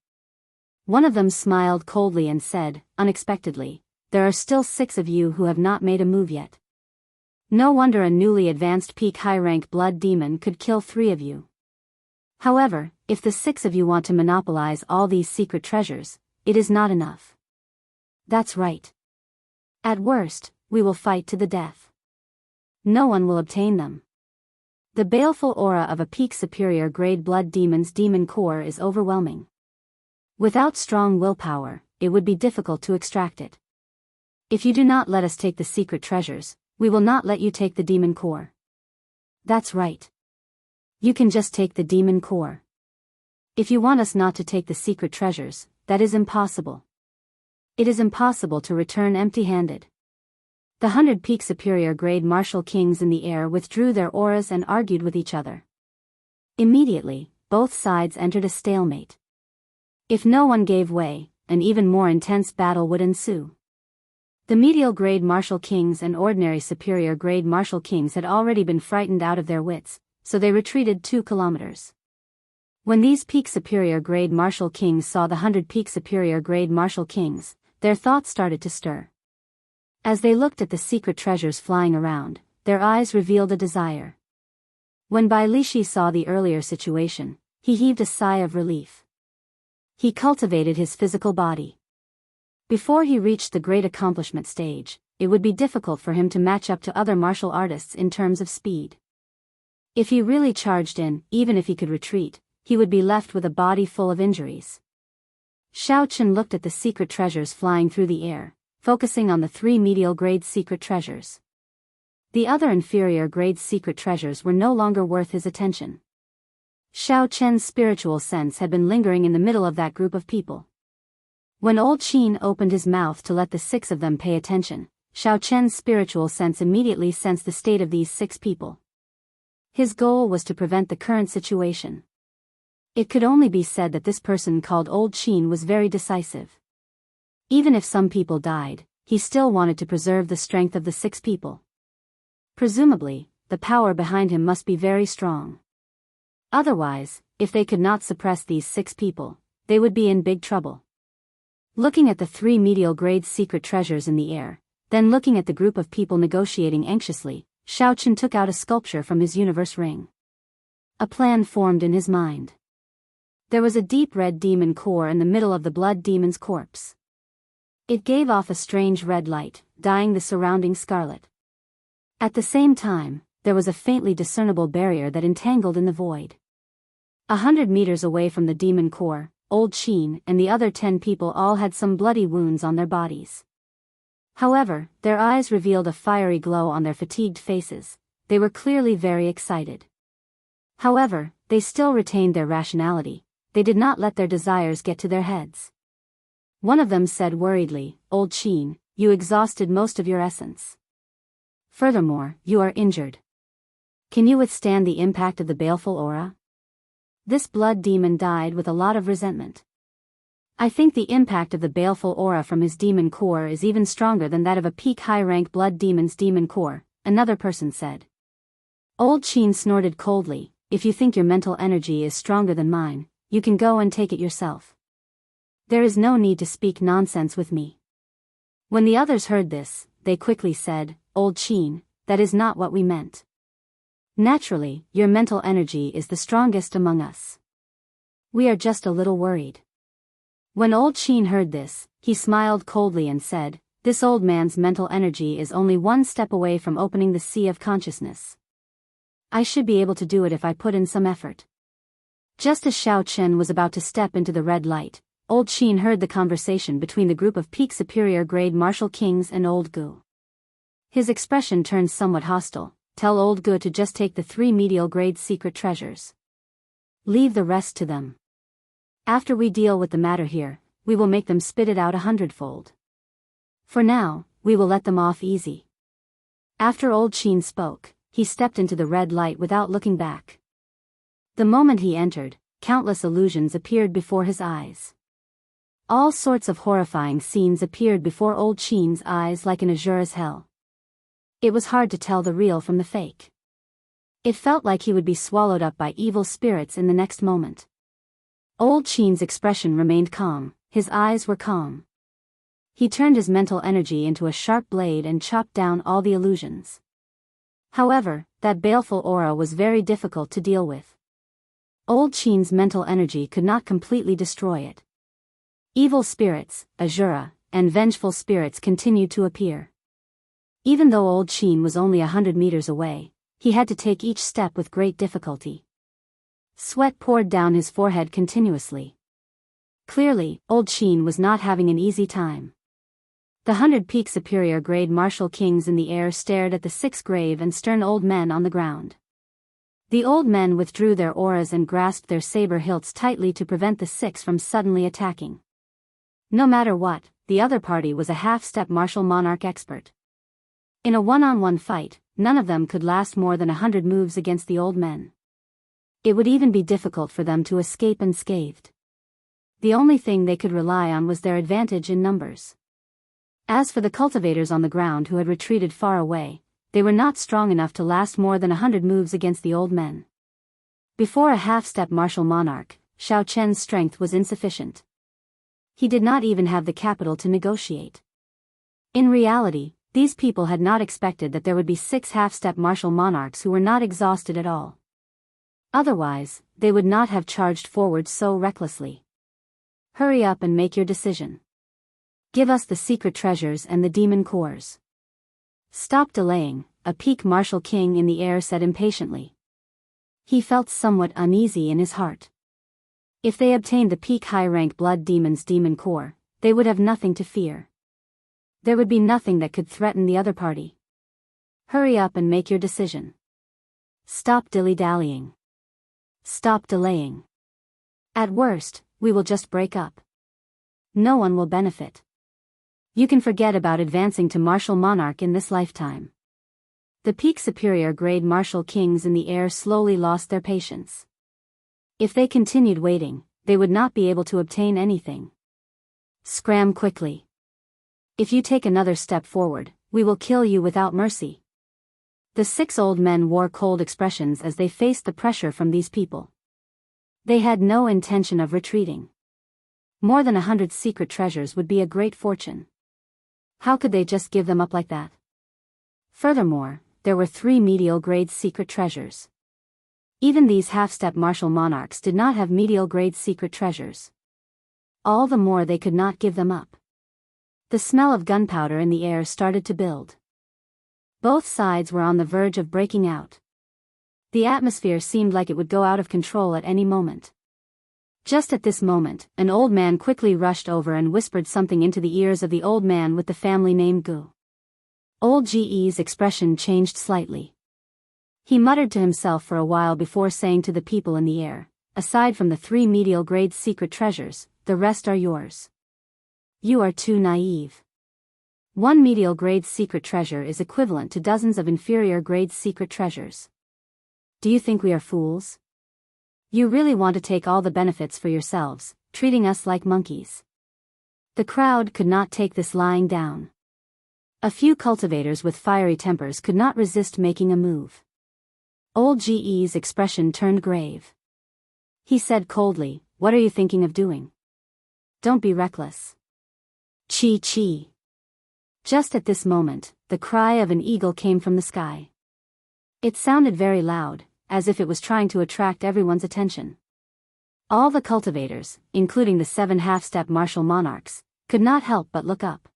One of them smiled coldly and said, unexpectedly, "There are still 6 of you who have not made a move yet. No wonder a newly advanced peak high-rank blood demon could kill 3 of you. However, if the 6 of you want to monopolize all these secret treasures, it is not enough. That's right. At worst, we will fight to the death. No one will obtain them." The baleful aura of a peak superior grade blood demon's demon core is overwhelming. Without strong willpower, it would be difficult to extract it. If you do not let us take the secret treasures, we will not let you take the demon core. That's right. You can just take the demon core. If you want us not to take the secret treasures, that is impossible. It is impossible to return empty-handed. The 100 peak superior grade martial kings in the air withdrew their auras and argued with each other. Immediately, both sides entered a stalemate. If no one gave way, an even more intense battle would ensue. The medial grade martial kings and ordinary superior grade martial kings had already been frightened out of their wits, so they retreated 2 kilometers. When these peak superior grade martial kings saw the 100 peak superior grade martial kings, their thoughts started to stir. As they looked at the secret treasures flying around, their eyes revealed a desire. When Bai Lishi saw the earlier situation, he heaved a sigh of relief. He cultivated his physical body. Before he reached the great accomplishment stage, it would be difficult for him to match up to other martial artists in terms of speed. If he really charged in, even if he could retreat, he would be left with a body full of injuries. Xiaochen looked at the secret treasures flying through the air, focusing on the 3 medial grade secret treasures. The other inferior grade secret treasures were no longer worth his attention. Xiaochen's spiritual sense had been lingering in the middle of that group of people. When old Qin opened his mouth to let the 6 of them pay attention, Xiaochen's spiritual sense immediately sensed the state of these 6 people. His goal was to prevent the current situation. It could only be said that this person called Old Qin was very decisive. Even if some people died, he still wanted to preserve the strength of the 6 people. Presumably, the power behind him must be very strong. Otherwise, if they could not suppress these 6 people, they would be in big trouble. Looking at the 3 medial grade secret treasures in the air, then looking at the group of people negotiating anxiously, Xiaochen took out a sculpture from his universe ring. A plan formed in his mind. There was a deep red demon core in the middle of the blood demon's corpse. It gave off a strange red light, dyeing the surrounding scarlet. At the same time, there was a faintly discernible barrier that entangled in the void. 100 meters away from the demon core, Old Qin and the other 10 people all had some bloody wounds on their bodies. However, their eyes revealed a fiery glow on their fatigued faces. They were clearly very excited. However, they still retained their rationality. They did not let their desires get to their heads. One of them said worriedly, "Old Qin, you exhausted most of your essence. Furthermore, you are injured. Can you withstand the impact of the baleful aura?" This blood demon died with a lot of resentment. "I think the impact of the baleful aura from his demon core is even stronger than that of a peak high-rank blood demon's demon core," another person said. Old Qin snorted coldly, "If you think your mental energy is stronger than mine, you can go and take it yourself. There is no need to speak nonsense with me." When the others heard this, they quickly said, "Old Qin, that is not what we meant. Naturally, your mental energy is the strongest among us. We are just a little worried." When Old Qin heard this, he smiled coldly and said, "This old man's mental energy is only one step away from opening the sea of consciousness. I should be able to do it if I put in some effort." Just as Xiaochen was about to step into the red light, Old Qin heard the conversation between the group of peak superior grade martial kings and Old Gu. His expression turned somewhat hostile. "Tell Old Gu to just take the 3 medial grade secret treasures. Leave the rest to them. After we deal with the matter here, we will make them spit it out 100-fold. For now, we will let them off easy." After Old Qin spoke, he stepped into the red light without looking back. The moment he entered, countless illusions appeared before his eyes. All sorts of horrifying scenes appeared before Old Qin's eyes like an azure hell. It was hard to tell the real from the fake. It felt like he would be swallowed up by evil spirits in the next moment. Old Qin's expression remained calm, his eyes were calm. He turned his mental energy into a sharp blade and chopped down all the illusions. However, that baleful aura was very difficult to deal with. Old Qin's mental energy could not completely destroy it. Evil spirits, Azura, and vengeful spirits continued to appear. Even though Old Qin was only 100 meters away, he had to take each step with great difficulty. Sweat poured down his forehead continuously. Clearly, Old Qin was not having an easy time. The 100 peak superior grade martial kings in the air stared at the 6 grave and stern old men on the ground. The old men withdrew their auras and grasped their saber hilts tightly to prevent the 6 from suddenly attacking. No matter what, the other party was a half-step martial monarch expert. In a one-on-one fight, none of them could last more than 100 moves against the old men. It would even be difficult for them to escape unscathed. The only thing they could rely on was their advantage in numbers. As for the cultivators on the ground who had retreated far away, they were not strong enough to last more than 100 moves against the old men. Before a half-step martial monarch, Xiaochen's strength was insufficient. He did not even have the capital to negotiate. In reality, these people had not expected that there would be 6 half-step martial monarchs who were not exhausted at all. Otherwise, they would not have charged forward so recklessly. Hurry up and make your decision. Give us the secret treasures and the demon cores. Stop delaying, a peak martial king in the air said impatiently. He felt somewhat uneasy in his heart. If they obtained the peak high-rank blood demon's demon core, they would have nothing to fear. There would be nothing that could threaten the other party. Hurry up and make your decision. Stop dilly-dallying. Stop delaying. At worst, we will just break up. No one will benefit. You can forget about advancing to martial monarch in this lifetime. The peak superior grade martial kings in the air slowly lost their patience. If they continued waiting, they would not be able to obtain anything. Scram quickly. If you take another step forward, we will kill you without mercy. The 6 old men wore cold expressions as they faced the pressure from these people. They had no intention of retreating. More than 100 secret treasures would be a great fortune. How could they just give them up like that? Furthermore, there were 3 medial grade secret treasures. Even these half-step martial monarchs did not have medial grade secret treasures. All the more they could not give them up. The smell of gunpowder in the air started to build. Both sides were on the verge of breaking out. The atmosphere seemed like it would go out of control at any moment. Just at this moment, an old man quickly rushed over and whispered something into the ears of the old man with the family name Gu. Old Ge's expression changed slightly. He muttered to himself for a while before saying to the people in the air, aside from the 3 medial grade secret treasures, the rest are yours. You are too naive. 1 medial grade secret treasure is equivalent to dozens of inferior grade secret treasures. Do you think we are fools? You really want to take all the benefits for yourselves, treating us like monkeys. The crowd could not take this lying down. A few cultivators with fiery tempers could not resist making a move. Old Ge's expression turned grave. He said coldly, "What are you thinking of doing? Don't be reckless." Chi chi. Just at this moment, the cry of an eagle came from the sky. It sounded very loud, as if it was trying to attract everyone's attention. All the cultivators, including the 7 half-step martial monarchs, could not help but look up.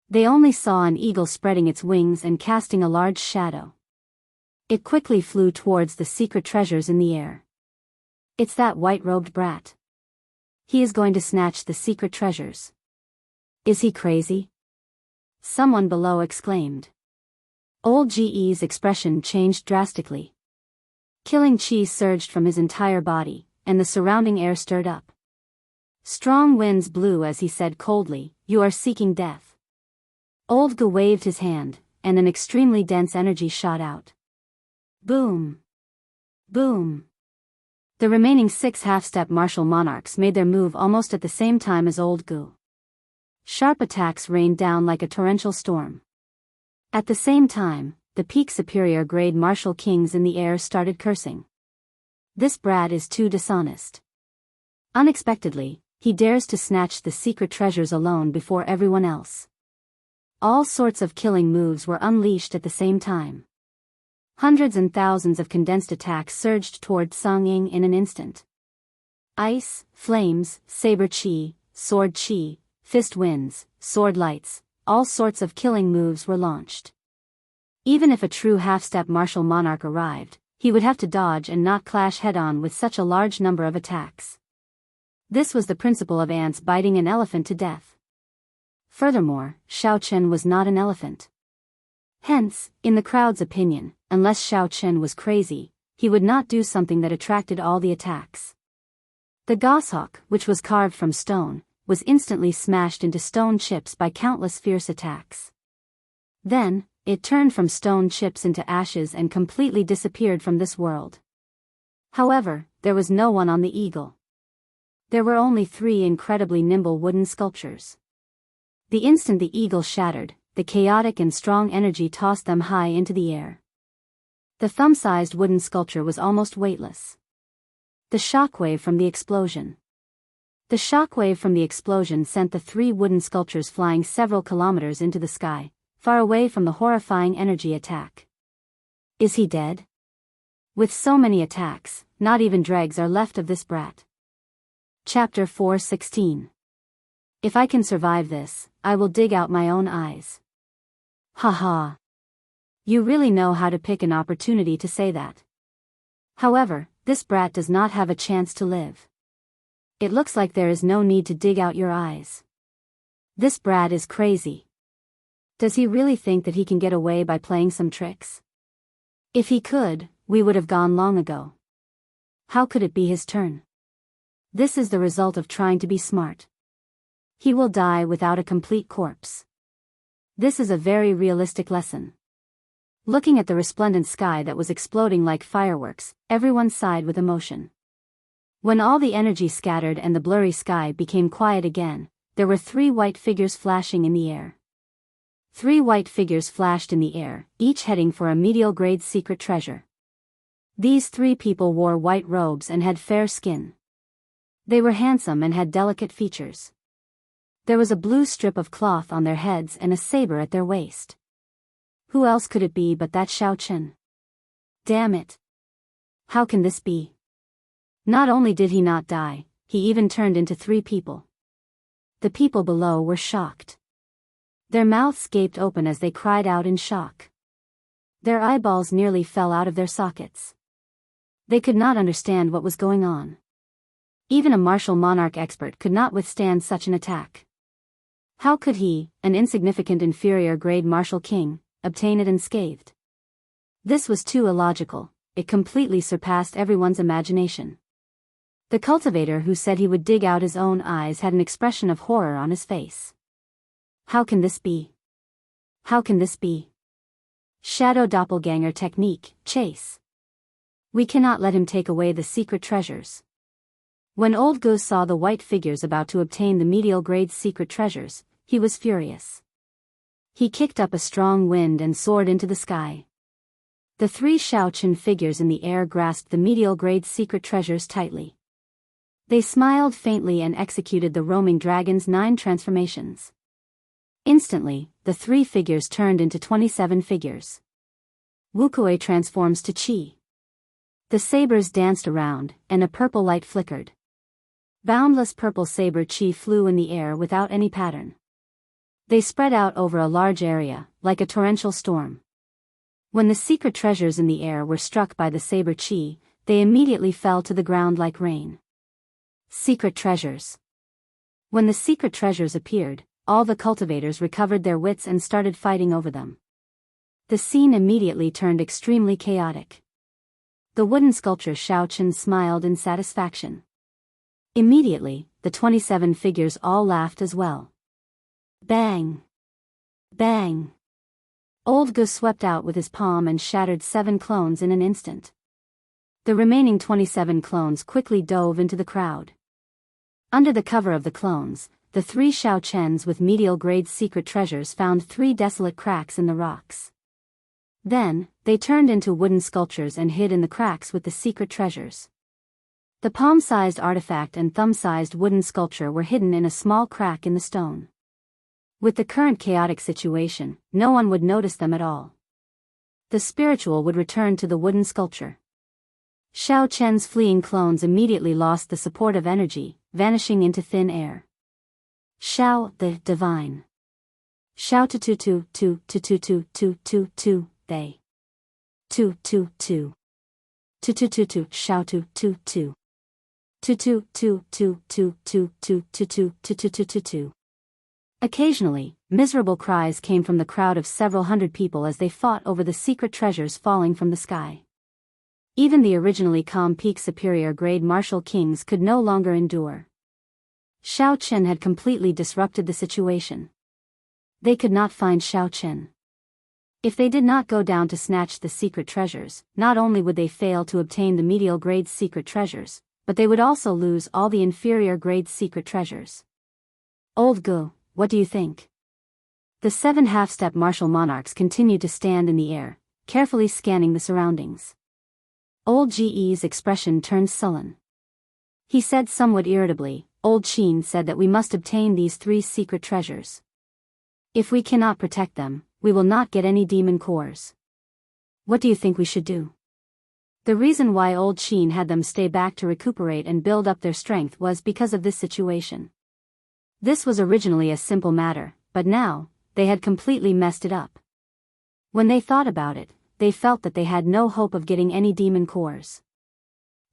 They only saw an eagle spreading its wings and casting a large shadow. It quickly flew towards the secret treasures in the air. It's that white-robed brat. He is going to snatch the secret treasures. Is he crazy? Someone below exclaimed. Old Ge's expression changed drastically. Killing chi surged from his entire body, and the surrounding air stirred up. Strong winds blew as he said coldly, "You are seeking death." Old Gu waved his hand, and an extremely dense energy shot out. Boom! Boom! The remaining 6 half-step martial monarchs made their move almost at the same time as Old Gu. Sharp attacks rained down like a torrential storm. At the same time, the peak superior grade martial kings in the air started cursing. This brat is too dishonest. Unexpectedly, he dares to snatch the secret treasures alone before everyone else. All sorts of killing moves were unleashed at the same time. Hundreds and thousands of condensed attacks surged toward Song Ying in an instant. Ice, flames, saber chi, sword chi, fist winds, sword lights, all sorts of killing moves were launched. Even if a true half-step martial monarch arrived, he would have to dodge and not clash head-on with such a large number of attacks. This was the principle of ants biting an elephant to death. Furthermore, Xiao Chen was not an elephant. Hence, in the crowd's opinion, unless Xiao Chen was crazy, he would not do something that attracted all the attacks. The goshawk, which was carved from stone, was instantly smashed into stone chips by countless fierce attacks. Then, it turned from stone chips into ashes and completely disappeared from this world. However, there was no one on the eagle. There were only 3 incredibly nimble wooden sculptures. The instant the eagle shattered, the chaotic and strong energy tossed them high into the air. The thumb-sized wooden sculpture was almost weightless. The shockwave from the explosion. The shockwave from the explosion sent the 3 wooden sculptures flying several kilometers into the sky, far away from the horrifying energy attack. Is he dead? With so many attacks, not even dregs are left of this brat. Chapter 4:16. If I can survive this, I will dig out my own eyes. Ha ha. You really know how to pick an opportunity to say that. However, this brat does not have a chance to live. It looks like there is no need to dig out your eyes. This brat is crazy. Does he really think that he can get away by playing some tricks? If he could, we would have gone long ago. How could it be his turn? This is the result of trying to be smart. He will die without a complete corpse. This is a very realistic lesson. Looking at the resplendent sky that was exploding like fireworks, everyone sighed with emotion. When all the energy scattered and the blurry sky became quiet again, there were 3 white figures flashing in the air. 3 white figures flashed in the air, each heading for a medial-grade secret treasure. These 3 people wore white robes and had fair skin. They were handsome and had delicate features. There was a blue strip of cloth on their heads and a saber at their waist. Who else could it be but that Xiao Chen? Damn it! How can this be? Not only did he not die, he even turned into 3 people. The people below were shocked. Their mouths gaped open as they cried out in shock. Their eyeballs nearly fell out of their sockets. They could not understand what was going on. Even a martial monarch expert could not withstand such an attack. How could he, an insignificant inferior-grade martial king, obtain it unscathed? This was too illogical. It completely surpassed everyone's imagination. The cultivator who said he would dig out his own eyes had an expression of horror on his face. How can this be? How can this be? Shadow doppelganger technique, chase. We cannot let him take away the secret treasures. When old Gu saw the white figures about to obtain the medial-grade secret treasures, he was furious. He kicked up a strong wind and soared into the sky. The 3 Xiaochen figures in the air grasped the medial-grade secret treasures tightly. They smiled faintly and executed the roaming dragon's 9 transformations. Instantly, the 3 figures turned into 27 figures. Wuxia transforms to Qi. The sabers danced around, and a purple light flickered. Boundless purple saber Qi flew in the air without any pattern. They spread out over a large area, like a torrential storm. When the secret treasures in the air were struck by the saber Qi, they immediately fell to the ground like rain. Secret treasures. When the secret treasures appeared, all the cultivators recovered their wits and started fighting over them. The scene immediately turned extremely chaotic. The wooden sculpture Xiao Chen smiled in satisfaction. Immediately, the 27 figures all laughed as well. Bang! Bang! Old Gu swept out with his palm and shattered 7 clones in an instant. The remaining 27 clones quickly dove into the crowd. Under the cover of the clones, the 3 Xiao Chens with medial-grade secret treasures found 3 desolate cracks in the rocks. Then, they turned into wooden sculptures and hid in the cracks with the secret treasures. The palm-sized artifact and thumb-sized wooden sculpture were hidden in a small crack in the stone. With the current chaotic situation, no one would notice them at all. The spiritual would return to the wooden sculpture. Xiao Chen's fleeing clones immediately lost the support of energy, vanishing into thin air. Xiao, the divine. Xiao tu, they. Tu, Xiao tu. Occasionally, miserable cries came from the crowd of several hundred people as they fought over the secret treasures falling from the sky. Even the originally calm peak superior grade martial kings could no longer endure. Xiao Chen had completely disrupted the situation. They could not find Xiao Chen. If they did not go down to snatch the secret treasures, not only would they fail to obtain the medial grade secret treasures, but they would also lose all the inferior grade secret treasures. Old Gu, what do you think? The 7 half-step martial monarchs continued to stand in the air, carefully scanning the surroundings. Old Ge's expression turned sullen. He said somewhat irritably, Old Qin said that we must obtain these 3 secret treasures. If we cannot protect them, we will not get any demon cores. What do you think we should do? The reason why Old Qin had them stay back to recuperate and build up their strength was because of this situation. This was originally a simple matter, but now, they had completely messed it up. When they thought about it, they felt that they had no hope of getting any demon cores.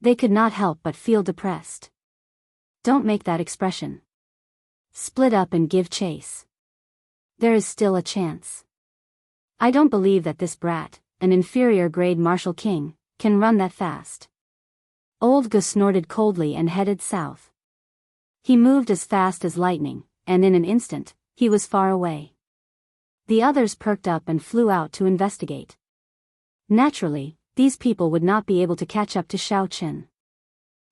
They could not help but feel depressed. Don't make that expression. Split up and give chase. There is still a chance. I don't believe that this brat, an inferior grade martial king, can run that fast. Old Gu snorted coldly and headed south. He moved as fast as lightning, and in an instant, he was far away. The others perked up and flew out to investigate. Naturally, these people would not be able to catch up to Xiao Chen.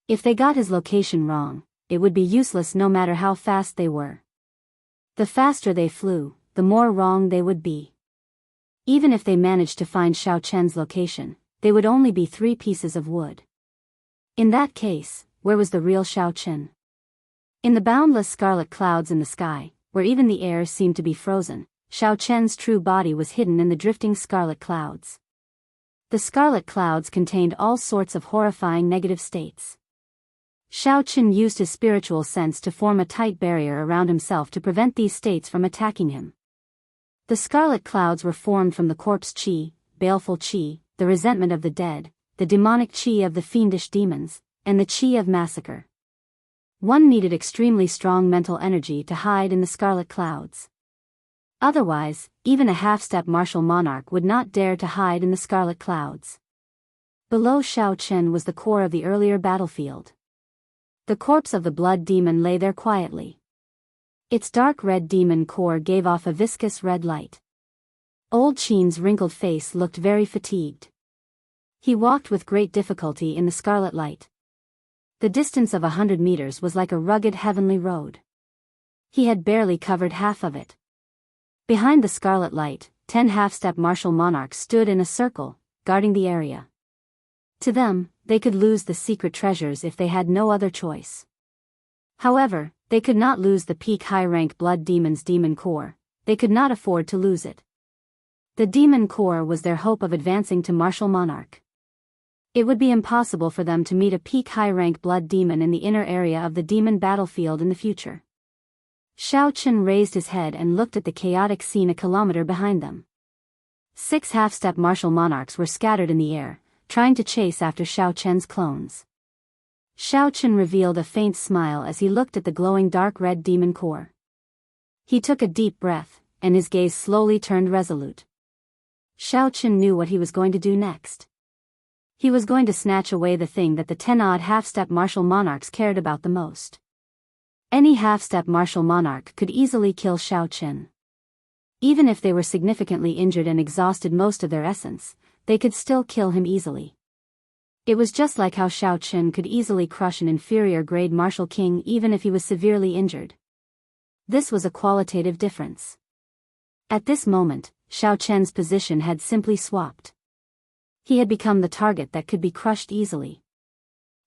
If they got his location wrong, it would be useless no matter how fast they were. The faster they flew, the more wrong they would be. Even if they managed to find Xiao Chen's location, they would only be 3 pieces of wood. In that case, where was the real Xiao Chen? In the boundless scarlet clouds in the sky, where even the air seemed to be frozen, Xiao Chen's true body was hidden in the drifting scarlet clouds. The scarlet clouds contained all sorts of horrifying negative states. Xiao Chen used his spiritual sense to form a tight barrier around himself to prevent these states from attacking him. The scarlet clouds were formed from the corpse qi, baleful qi, the resentment of the dead, the demonic qi of the fiendish demons, and the qi of massacre. One needed extremely strong mental energy to hide in the scarlet clouds. Otherwise, even a half-step martial monarch would not dare to hide in the scarlet clouds. Below Xiao Chen was the core of the earlier battlefield. The corpse of the blood demon lay there quietly. Its dark red demon core gave off a viscous red light. Old Qin's wrinkled face looked very fatigued. He walked with great difficulty in the scarlet light. The distance of 100 meters was like a rugged heavenly road. He had barely covered half of it. Behind the scarlet light, 10 half-step martial monarchs stood in a circle, guarding the area. To them, they could lose the secret treasures if they had no other choice. However, they could not lose the peak high-rank blood demon's demon core. They could not afford to lose it. The demon core was their hope of advancing to martial monarch. It would be impossible for them to meet a peak high-rank blood demon in the inner area of the demon battlefield in the future. Xiao Chen raised his head and looked at the chaotic scene a kilometer behind them. 6 half-step martial monarchs were scattered in the air, trying to chase after Xiao Chen's clones. Xiao Chen revealed a faint smile as he looked at the glowing dark red demon core. He took a deep breath, and his gaze slowly turned resolute. Xiao Chen knew what he was going to do next. He was going to snatch away the thing that the 10-odd half-step martial monarchs cared about the most. Any half-step martial monarch could easily kill Xiao Chen. Even if they were significantly injured and exhausted most of their essence, they could still kill him easily. It was just like how Xiao Chen could easily crush an inferior grade martial king even if he was severely injured. This was a qualitative difference. At this moment, Xiao Chen's position had simply swapped. He had become the target that could be crushed easily.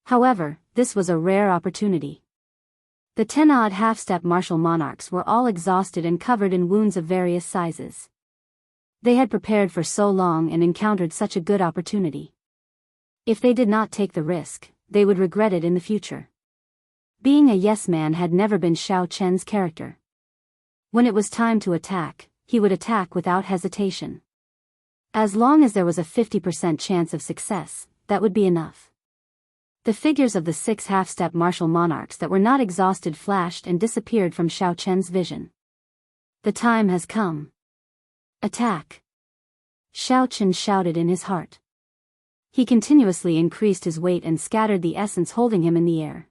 However, this was a rare opportunity. The 10-odd half-step martial monarchs were all exhausted and covered in wounds of various sizes. They had prepared for so long and encountered such a good opportunity. If they did not take the risk, they would regret it in the future. Being a yes-man had never been Xiao Chen's character. When it was time to attack, he would attack without hesitation. As long as there was a 50% chance of success, that would be enough. The figures of the 6 half-step martial monarchs that were not exhausted flashed and disappeared from Xiao Chen's vision. The time has come. Attack! Xiao Chen shouted in his heart. He continuously increased his weight and scattered the essence holding him in the air.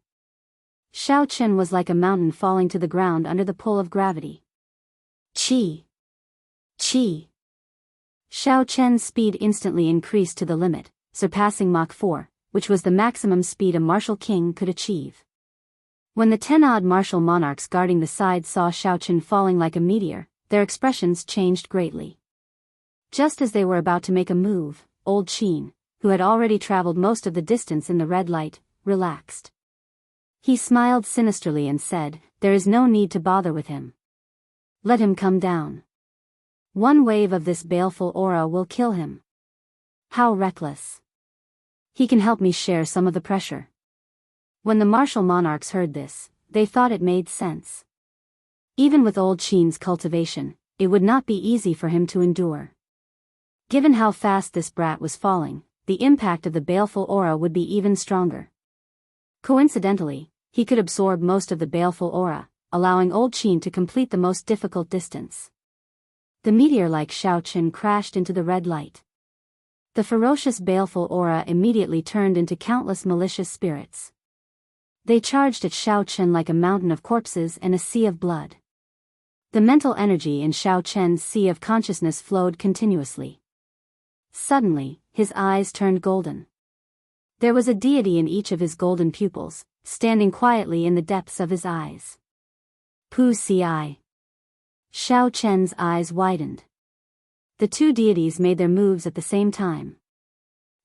Xiao Chen was like a mountain falling to the ground under the pull of gravity. Qi! Qi! Xiao Chen's speed instantly increased to the limit, surpassing Mach 4. Which was the maximum speed a martial king could achieve. When the 10-odd martial monarchs guarding the side saw Xiao Chen falling like a meteor, their expressions changed greatly. Just as they were about to make a move, Old Qin, who had already traveled most of the distance in the red light, relaxed. He smiled sinisterly and said, "There is no need to bother with him. Let him come down. One wave of this baleful aura will kill him." How reckless. He can help me share some of the pressure. When the martial monarchs heard this, they thought it made sense. Even with old Qin's cultivation, it would not be easy for him to endure. Given how fast this brat was falling, the impact of the baleful aura would be even stronger. Coincidentally, he could absorb most of the baleful aura, allowing old Qin to complete the most difficult distance. The meteor-like Xiaochen crashed into the red light. The ferocious baleful aura immediately turned into countless malicious spirits. They charged at Xiaochen like a mountain of corpses and a sea of blood. The mental energy in Xiaochen's sea of consciousness flowed continuously. Suddenly, his eyes turned golden. There was a deity in each of his golden pupils, standing quietly in the depths of his eyes. Pu Ci. Xiaochen's eyes widened. The two deities made their moves at the same time.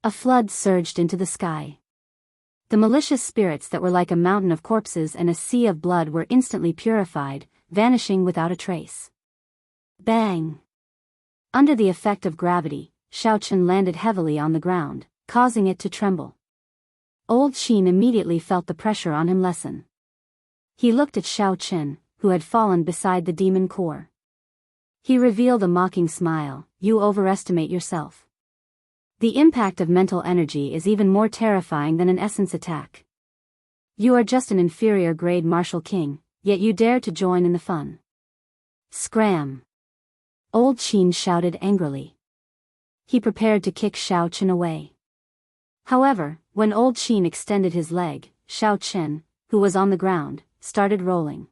A flood surged into the sky. The malicious spirits that were like a mountain of corpses and a sea of blood were instantly purified, vanishing without a trace. Bang! Under the effect of gravity, Xiaochen landed heavily on the ground, causing it to tremble. Old Qin immediately felt the pressure on him lessen. He looked at Xiaochen, who had fallen beside the demon core. He revealed a mocking smile. "You overestimate yourself. The impact of mental energy is even more terrifying than an essence attack. You are just an inferior grade martial king, yet you dare to join in the fun." Scram! Old Qin shouted angrily. He prepared to kick Xiaochen away. However, when old Qin extended his leg, Xiaochen, who was on the ground, started rolling.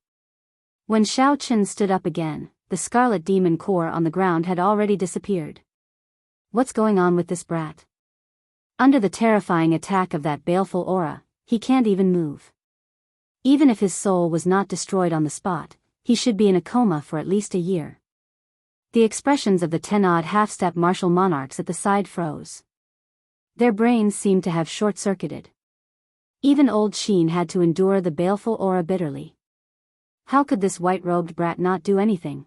When Xiaochen stood up again, the scarlet demon core on the ground had already disappeared. What's going on with this brat? Under the terrifying attack of that baleful aura, he can't even move. Even if his soul was not destroyed on the spot, he should be in a coma for at least a year. The expressions of the 10-odd half-step martial monarchs at the side froze. Their brains seemed to have short-circuited. Even old Qin had to endure the baleful aura bitterly. How could this white-robed brat not do anything?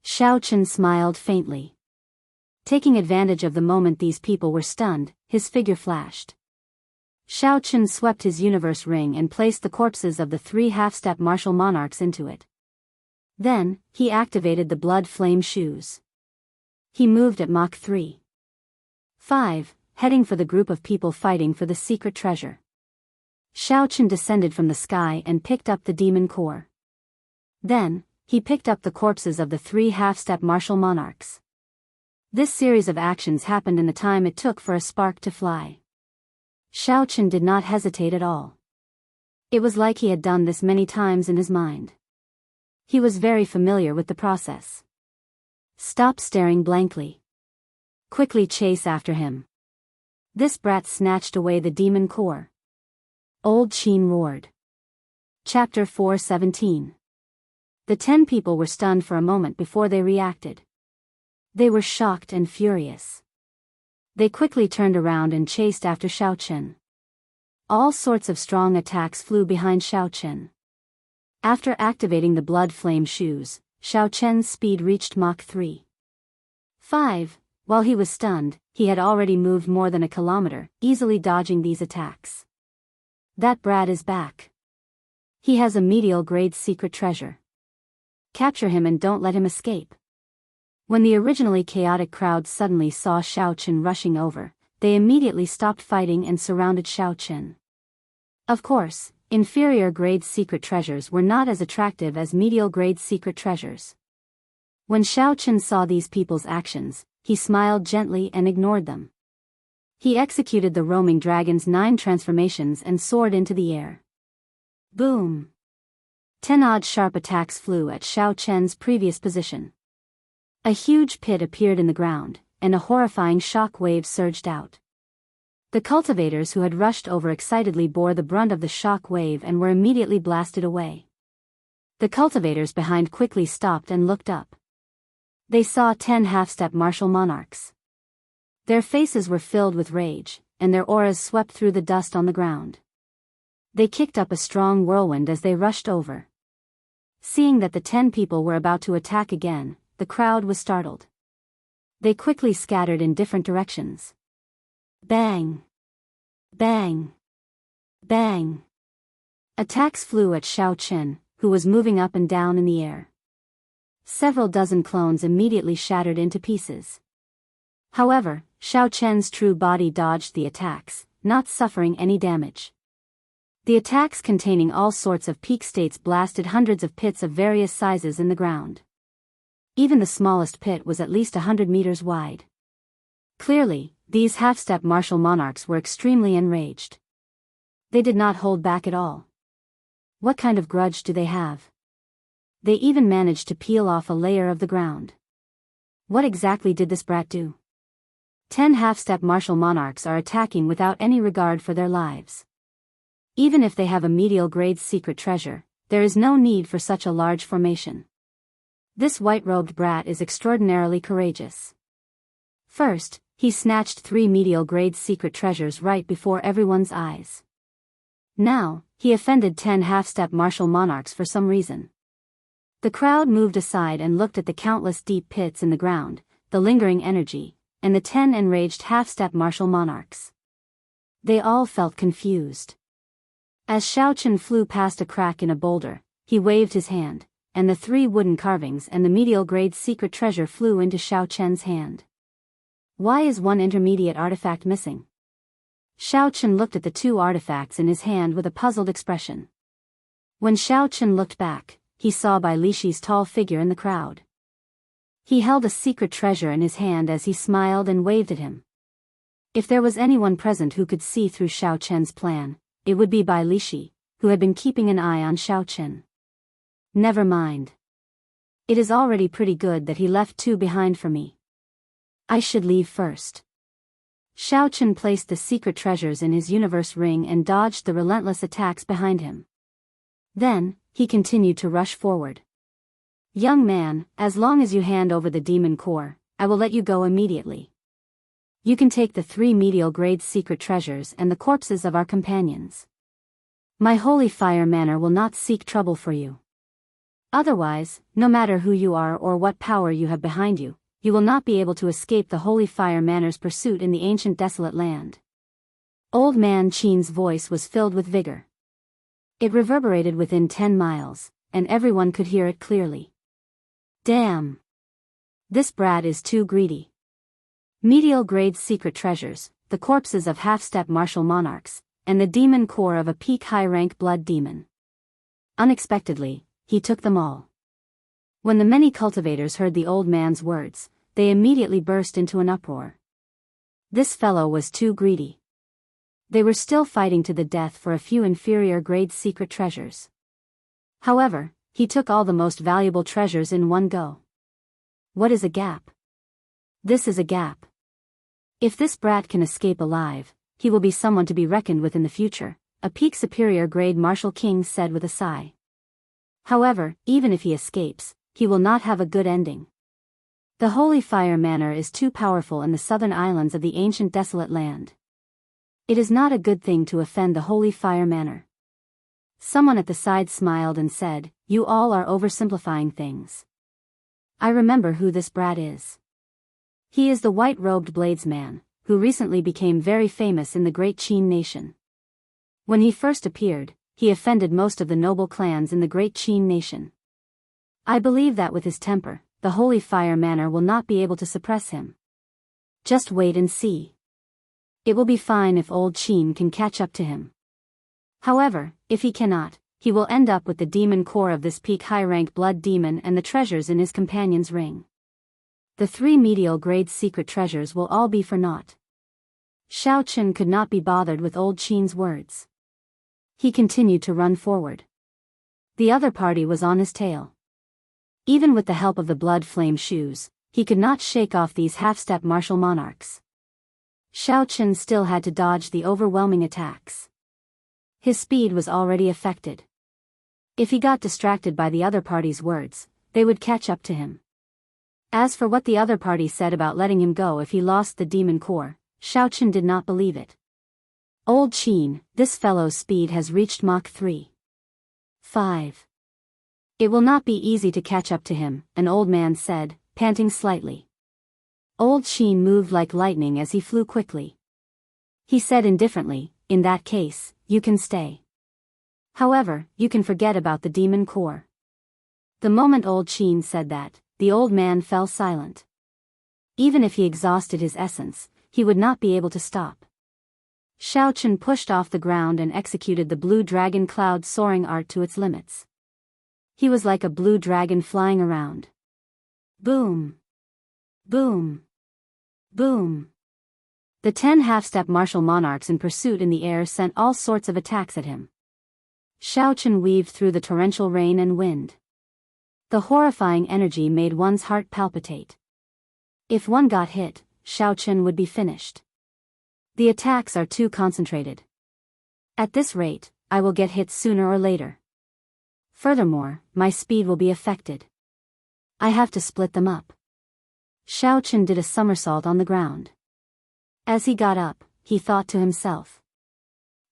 Xiaochen smiled faintly. Taking advantage of the moment these people were stunned, his figure flashed. Xiaochen swept his universe ring and placed the corpses of the 3 half-step martial monarchs into it. Then, he activated the blood flame shoes. He moved at Mach 3. 5, heading for the group of people fighting for the secret treasure. Xiaochen descended from the sky and picked up the demon core. Then, he picked up the corpses of the 3 half-step martial monarchs. This series of actions happened in the time it took for a spark to fly. Xiaochen did not hesitate at all. It was like he had done this many times in his mind. He was very familiar with the process. Stop staring blankly. Quickly chase after him. This brat snatched away the demon core. Old Qin roared. Chapter 4:17. The 10 people were stunned for a moment before they reacted. They were shocked and furious. They quickly turned around and chased after Xiaochen. All sorts of strong attacks flew behind Xiaochen. After activating the blood flame shoes, Xiaochen's speed reached Mach 3. 5. While he was stunned, he had already moved more than a kilometer, easily dodging these attacks. That brat is back. He has a medial grade secret treasure. Capture him and don't let him escape. When the originally chaotic crowd suddenly saw Xiaochen rushing over, they immediately stopped fighting and surrounded Xiaochen. Of course, inferior grade secret treasures were not as attractive as medial grade secret treasures. When Xiaochen saw these people's actions, he smiled gently and ignored them. He executed the roaming dragon's 9 transformations and soared into the air. Boom! 10-odd sharp attacks flew at Xiaochen's previous position. A huge pit appeared in the ground, and a horrifying shock wave surged out. The cultivators who had rushed over excitedly bore the brunt of the shock wave and were immediately blasted away. The cultivators behind quickly stopped and looked up. They saw 10 half-step martial monarchs. Their faces were filled with rage, and their auras swept through the dust on the ground. They kicked up a strong whirlwind as they rushed over. Seeing that the 10 people were about to attack again, the crowd was startled. They quickly scattered in different directions. Bang! Bang! Bang! Attacks flew at Xiao Chen, who was moving up and down in the air. Several dozen clones immediately shattered into pieces. However, Xiao Chen's true body dodged the attacks, not suffering any damage. The attacks containing all sorts of peak states blasted hundreds of pits of various sizes in the ground. Even the smallest pit was at least 100 meters wide. Clearly, these half-step martial monarchs were extremely enraged. They did not hold back at all. What kind of grudge do they have? They even managed to peel off a layer of the ground. What exactly did this brat do? 10 half-step martial monarchs are attacking without any regard for their lives. Even if they have a medial grade secret treasure, there is no need for such a large formation. This white-robed brat is extraordinarily courageous. First, he snatched 3 medial grade secret treasures right before everyone's eyes. Now, he offended 10 half-step martial monarchs for some reason. The crowd moved aside and looked at the countless deep pits in the ground, the lingering energy, and the 10 enraged half-step martial monarchs. They all felt confused. As Xiao Chen flew past a crack in a boulder, he waved his hand, and the 3 wooden carvings and the medial grade secret treasure flew into Xiao Chen's hand. Why is one intermediate artifact missing? Xiao Chen looked at the 2 artifacts in his hand with a puzzled expression. When Xiao Chen looked back, he saw Bai Lishi's tall figure in the crowd. He held a secret treasure in his hand as he smiled and waved at him. If there was anyone present who could see through Xiao Chen's plan, it would be Bai Lishi, who had been keeping an eye on Xiao Chen. Never mind. It is already pretty good that he left 2 behind for me. I should leave first. Xiao Chen placed the secret treasures in his universe ring and dodged the relentless attacks behind him. Then, he continued to rush forward. Young man, as long as you hand over the demon core, I will let you go immediately. You can take the 3 medial grade secret treasures and the corpses of our companions. My holy fire manor will not seek trouble for you. Otherwise, no matter who you are or what power you have behind you, you will not be able to escape the holy fire manor's pursuit in the ancient desolate land. Old man Qin's voice was filled with vigor. It reverberated within 10 miles, and everyone could hear it clearly. Damn! This brat is too greedy. Medial grade secret treasures, the corpses of half-step martial monarchs, and the demon core of a peak high-rank blood demon. Unexpectedly, he took them all. When the many cultivators heard the old man's words, they immediately burst into an uproar. This fellow was too greedy. They were still fighting to the death for a few inferior grade secret treasures. However, he took all the most valuable treasures in one go. What is a gap? This is a gap. If this brat can escape alive, he will be someone to be reckoned with in the future, a peak superior grade martial king said with a sigh. However, even if he escapes, he will not have a good ending. The Holy Fire Manor is too powerful in the southern islands of the ancient desolate land. It is not a good thing to offend the Holy Fire Manor. Someone at the side smiled and said, "You all are oversimplifying things. I remember who this brat is. He is the white-robed bladesman, who recently became very famous in the great Qin nation. When he first appeared, he offended most of the noble clans in the great Qin nation. I believe that with his temper, the Holy Fire Manor will not be able to suppress him. Just wait and see. It will be fine if old Qin can catch up to him. However, if he cannot, he will end up with the demon core of this peak high-rank blood demon and the treasures in his companion's ring. The 3 medial grade secret treasures will all be for naught." Xiao Chen could not be bothered with old Qin's words. He continued to run forward. The other party was on his tail. Even with the help of the blood flame shoes, he could not shake off these half-step martial monarchs. Xiao Chen still had to dodge the overwhelming attacks. His speed was already affected. If he got distracted by the other party's words, they would catch up to him. As for what the other party said about letting him go if he lost the demon core, Xiao Chen did not believe it. Old Qin, this fellow's speed has reached Mach 3. 5. It will not be easy to catch up to him, an old man said, panting slightly. Old Qin moved like lightning as he flew quickly. He said indifferently, in that case, you can stay. However, you can forget about the demon core. The moment Old Qin said that, the old man fell silent. Even if he exhausted his essence, he would not be able to stop. Xiaochen pushed off the ground and executed the blue dragon cloud soaring art to its limits. He was like a blue dragon flying around. Boom! Boom! Boom! The 10 half-step martial monarchs in pursuit in the air sent all sorts of attacks at him. Xiaochen weaved through the torrential rain and wind. The horrifying energy made one's heart palpitate. If one got hit, Xiaochen would be finished. The attacks are too concentrated. At this rate, I will get hit sooner or later. Furthermore, my speed will be affected. I have to split them up. Xiaochen did a somersault on the ground. As he got up, he thought to himself.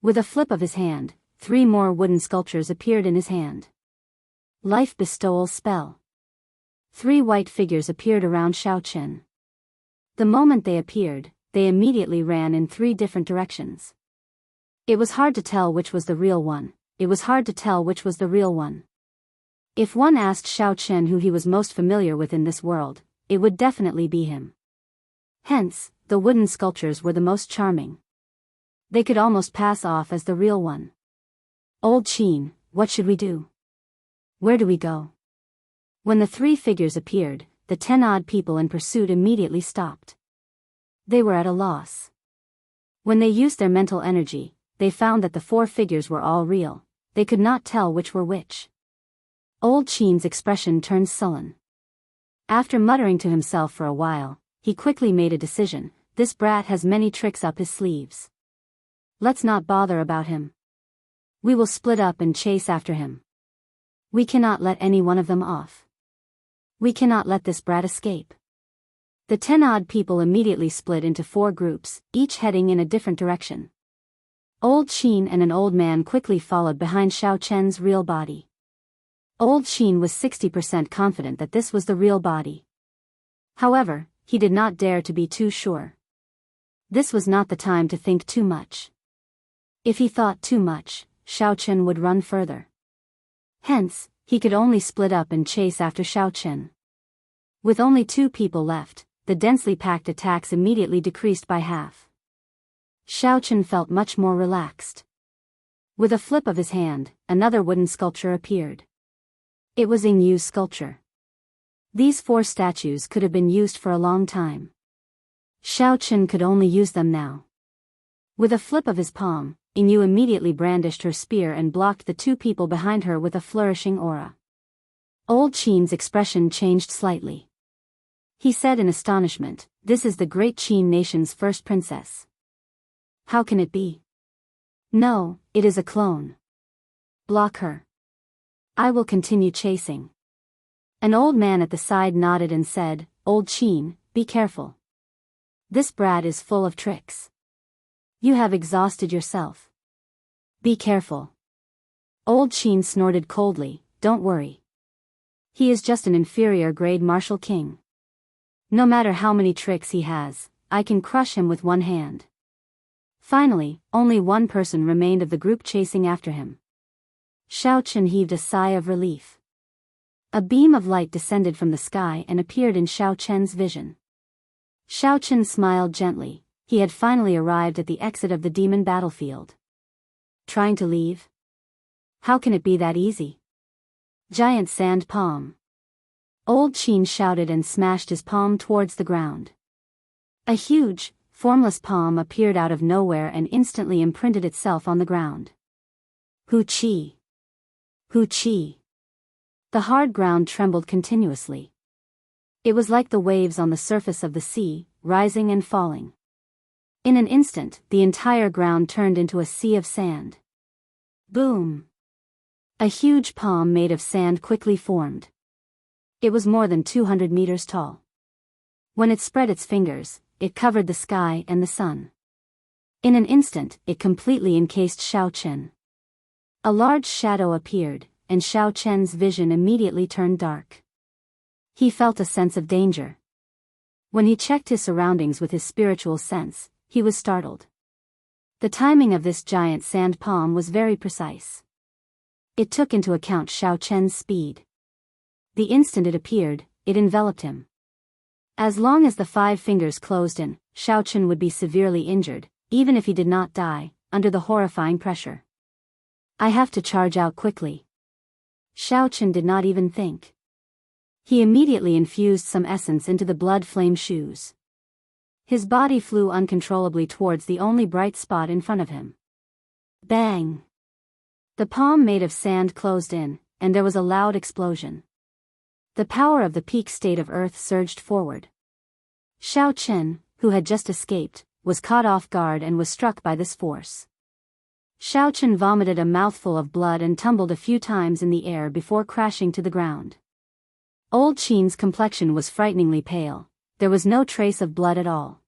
With a flip of his hand, 3 more wooden sculptures appeared in his hand. Life bestowal spell. 3 white figures appeared around Xiaochen. The moment they appeared, they immediately ran in 3 different directions. It was hard to tell which was the real one. If one asked Xiaochen who he was most familiar with in this world, it would definitely be him. Hence, the wooden sculptures were the most charming. They could almost pass off as the real one. Old Qin, what should we do? Where do we go? When the 3 figures appeared, the 10-odd people in pursuit immediately stopped. They were at a loss. When they used their mental energy, they found that the 4 figures were all real. They could not tell which were which. Old Qin's expression turned sullen. After muttering to himself for a while, he quickly made a decision. This brat has many tricks up his sleeves. Let's not bother about him. We will split up and chase after him. We cannot let any one of them off. We cannot let this brat escape. The 10-odd people immediately split into 4 groups, each heading in a different direction. Old Qin and an old man quickly followed behind Xiaochen's real body. Old Qin was 60% confident that this was the real body. However, he did not dare to be too sure. This was not the time to think too much. If he thought too much, Xiaochen would run further. Hence, he could only split up and chase after Xiaochen. With only 2 people left, the densely packed attacks immediately decreased by half. Xiaochen felt much more relaxed. With a flip of his hand, another wooden sculpture appeared. It was Yingyu's sculpture. These 4 statues could have been used for a long time. Xiaochen could only use them now. With a flip of his palm, Yingyu immediately brandished her spear and blocked the 2 people behind her with a flourishing aura. Old Qin's expression changed slightly. He said in astonishment, "This is the great Qin nation's first princess. How can it be? No, it is a clone. Block her. I will continue chasing." An old man at the side nodded and said, "Old Qin, be careful. This brat is full of tricks. You have exhausted yourself. Be careful." Old Qin snorted coldly, "Don't worry. He is just an inferior grade martial king. No matter how many tricks he has, I can crush him with one hand." Finally, only 1 person remained of the group chasing after him. Xiaochen heaved a sigh of relief. A beam of light descended from the sky and appeared in Xiaochen's vision. Xiaochen smiled gently. He had finally arrived at the exit of the demon battlefield. Trying to leave? How can it be that easy? Giant sand palm. Old Qin shouted and smashed his palm towards the ground. A huge, formless palm appeared out of nowhere and instantly imprinted itself on the ground. Hu Qi. Hu Qi. The hard ground trembled continuously. It was like the waves on the surface of the sea, rising and falling. In an instant, the entire ground turned into a sea of sand. Boom! A huge palm made of sand quickly formed. It was more than 200 meters tall. When it spread its fingers, it covered the sky and the sun. In an instant, it completely encased Xiao Chen. A large shadow appeared, and Xiao Chen's vision immediately turned dark. He felt a sense of danger. When he checked his surroundings with his spiritual sense, he was startled. The timing of this giant sand palm was very precise. It took into account Xiao Chen's speed. The instant it appeared, it enveloped him. As long as the 5 fingers closed in, Xiao Chen would be severely injured, even if he did not die, under the horrifying pressure. I have to charge out quickly. Xiao Chen did not even think. He immediately infused some essence into the blood flame shoes. His body flew uncontrollably towards the only bright spot in front of him. Bang! The palm made of sand closed in, and there was a loud explosion. The power of the peak state of earth surged forward. Xiao Chen, who had just escaped, was caught off guard and was struck by this force. Xiao Chen vomited a mouthful of blood and tumbled a few times in the air before crashing to the ground. Old Qin's complexion was frighteningly pale. There was no trace of blood at all.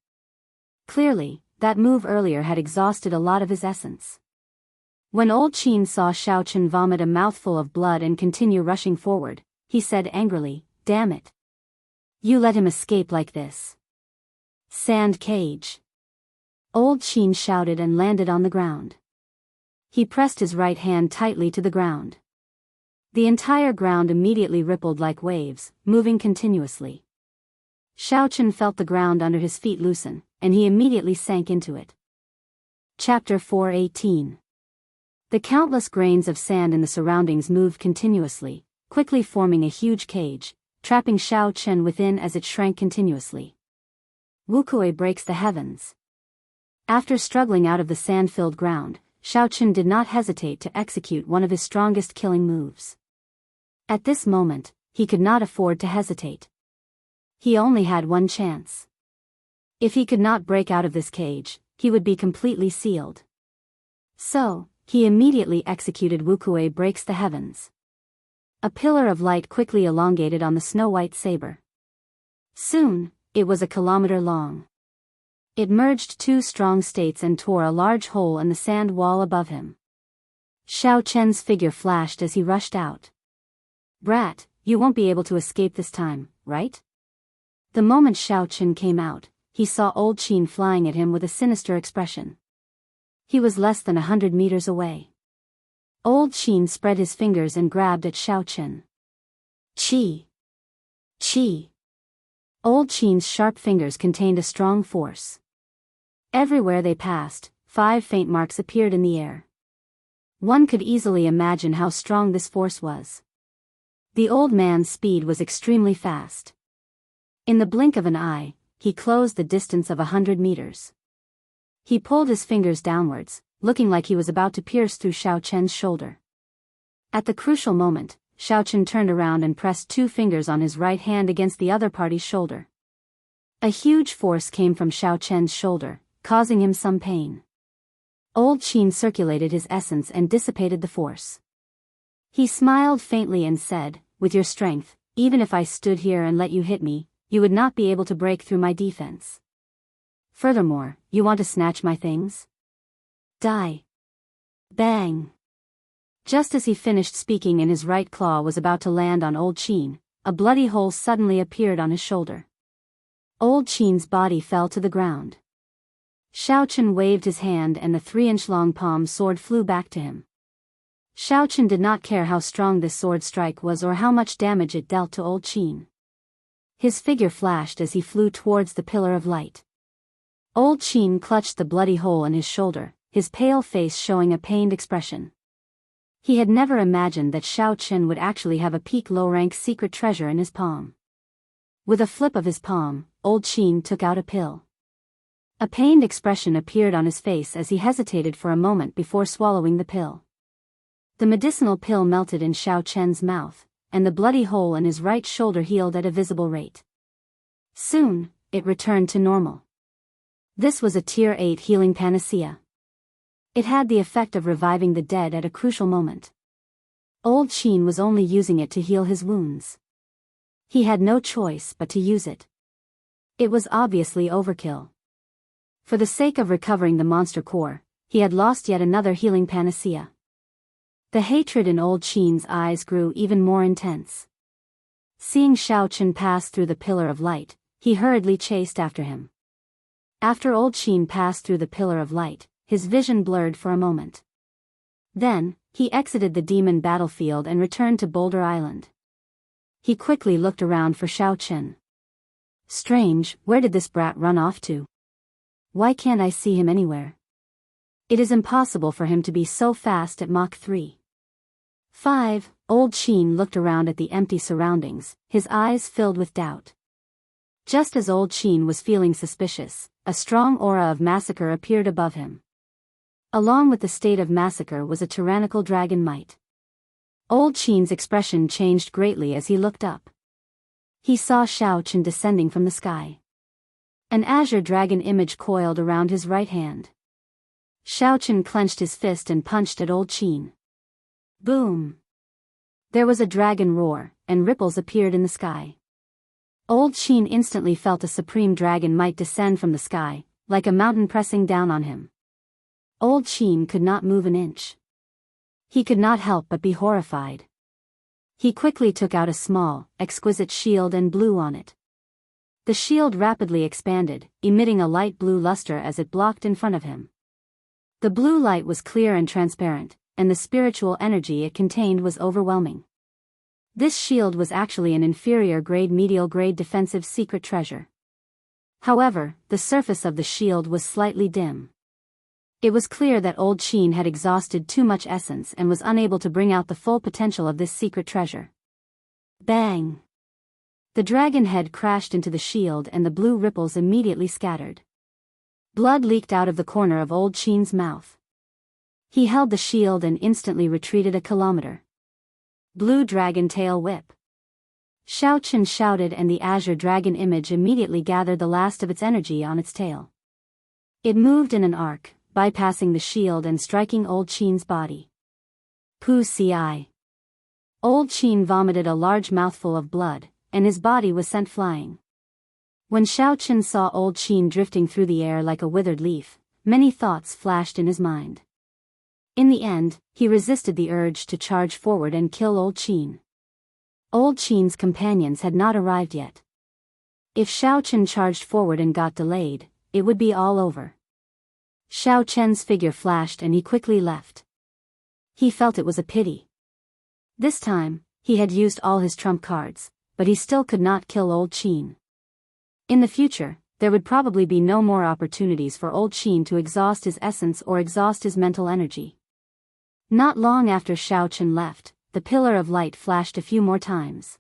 Clearly, that move earlier had exhausted a lot of his essence. When Old Qin saw Xiao Chen vomit a mouthful of blood and continue rushing forward, he said angrily, "Damn it! You let him escape like this." Sand cage. Old Qin shouted and landed on the ground. He pressed his right hand tightly to the ground. The entire ground immediately rippled like waves, moving continuously. Xiao Chen felt the ground under his feet loosen, and he immediately sank into it. Chapter 4:18. The countless grains of sand in the surroundings moved continuously, quickly forming a huge cage, trapping Xiao Chen within as it shrank continuously. Wuxia breaks the heavens. After struggling out of the sand-filled ground, Xiao Chen did not hesitate to execute one of his strongest killing moves. At this moment, he could not afford to hesitate. He only had one chance. If he could not break out of this cage, he would be completely sealed. So, he immediately executed Wuxia breaks the heavens. A pillar of light quickly elongated on the snow-white saber. Soon, it was a kilometer long. It merged 2 strong states and tore a large hole in the sand wall above him. Xiao Chen's figure flashed as he rushed out. "Brat, you won't be able to escape this time, right?" The moment Xiao Chen came out, he saw Old Qin flying at him with a sinister expression. He was less than 100 meters away. Old Qin spread his fingers and grabbed at Xiao Chen. Qi! Qi! Old Qin's sharp fingers contained a strong force. Everywhere they passed, 5 faint marks appeared in the air. One could easily imagine how strong this force was. The old man's speed was extremely fast. In the blink of an eye, he closed the distance of 100 meters. He pulled his fingers downwards, looking like he was about to pierce through Xiao Chen's shoulder. At the crucial moment, Xiao Chen turned around and pressed 2 fingers on his right hand against the other party's shoulder. A huge force came from Xiao Chen's shoulder, causing him some pain. Old Qin circulated his essence and dissipated the force. He smiled faintly and said, "With your strength, even if I stood here and let you hit me, you would not be able to break through my defense. Furthermore, you want to snatch my things? Die." Bang! Just as he finished speaking and his right claw was about to land on Old Qin, a bloody hole suddenly appeared on his shoulder. Old Qin's body fell to the ground. Xiao Chen waved his hand and the 3-inch-long palm sword flew back to him. Xiao Chen did not care how strong this sword strike was or how much damage it dealt to Old Qin. His figure flashed as he flew towards the pillar of light. Old Qin clutched the bloody hole in his shoulder, his pale face showing a pained expression. He had never imagined that Xiao Chen would actually have a peak low-rank secret treasure in his palm. With a flip of his palm, Old Qin took out a pill. A pained expression appeared on his face as he hesitated for a moment before swallowing the pill. The medicinal pill melted in Xiao Chen's mouth, and the bloody hole in his right shoulder healed at a visible rate. Soon, it returned to normal. This was a Tier 8 healing panacea. It had the effect of reviving the dead at a crucial moment. Old Qin was only using it to heal his wounds. He had no choice but to use it. It was obviously overkill. For the sake of recovering the monster core, he had lost yet another healing panacea. The hatred in old Qin's eyes grew even more intense. Seeing Xiaochen pass through the pillar of light, he hurriedly chased after him. After old Qin passed through the pillar of light, his vision blurred for a moment. Then, he exited the demon battlefield and returned to Boulder Island. He quickly looked around for Xiaochen. Strange, where did this brat run off to? Why can't I see him anywhere? It is impossible for him to be so fast at Mach 3. 5. Old Qin looked around at the empty surroundings, his eyes filled with doubt. Just as old Qin was feeling suspicious, a strong aura of massacre appeared above him. Along with the state of massacre was a tyrannical dragon might. Old Qin's expression changed greatly as he looked up. He saw Xiaochen descending from the sky. An azure dragon image coiled around his right hand. Xiaochen clenched his fist and punched at old Qin. Boom! There was a dragon roar, and ripples appeared in the sky. Old Qin instantly felt a supreme dragon might descend from the sky, like a mountain pressing down on him. Old Qin could not move an inch. He could not help but be horrified. He quickly took out a small, exquisite shield and blew on it. The shield rapidly expanded, emitting a light blue luster as it blocked in front of him. The blue light was clear and transparent, and the spiritual energy it contained was overwhelming. This shield was actually an inferior grade medial grade defensive secret treasure. However, the surface of the shield was slightly dim. It was clear that old Qin had exhausted too much essence and was unable to bring out the full potential of this secret treasure. Bang! The dragon head crashed into the shield and the blue ripples immediately scattered. Blood leaked out of the corner of old Qin's mouth. He held the shield and instantly retreated a kilometer. Blue dragon tail whip. Xiaochen shouted and the azure dragon image immediately gathered the last of its energy on its tail. It moved in an arc, bypassing the shield and striking old Qin's body. Ci. Old Qin vomited a large mouthful of blood, and his body was sent flying. When Xiaochen saw old Qin drifting through the air like a withered leaf, many thoughts flashed in his mind. In the end, he resisted the urge to charge forward and kill old Qin. Old Qin's companions had not arrived yet. If Xiaochen charged forward and got delayed, it would be all over. Xiaochen's figure flashed and he quickly left. He felt it was a pity. This time, he had used all his trump cards, but he still could not kill old Qin. In the future, there would probably be no more opportunities for old Qin to exhaust his essence or exhaust his mental energy. Not long after Xiaochen left, the pillar of light flashed a few more times.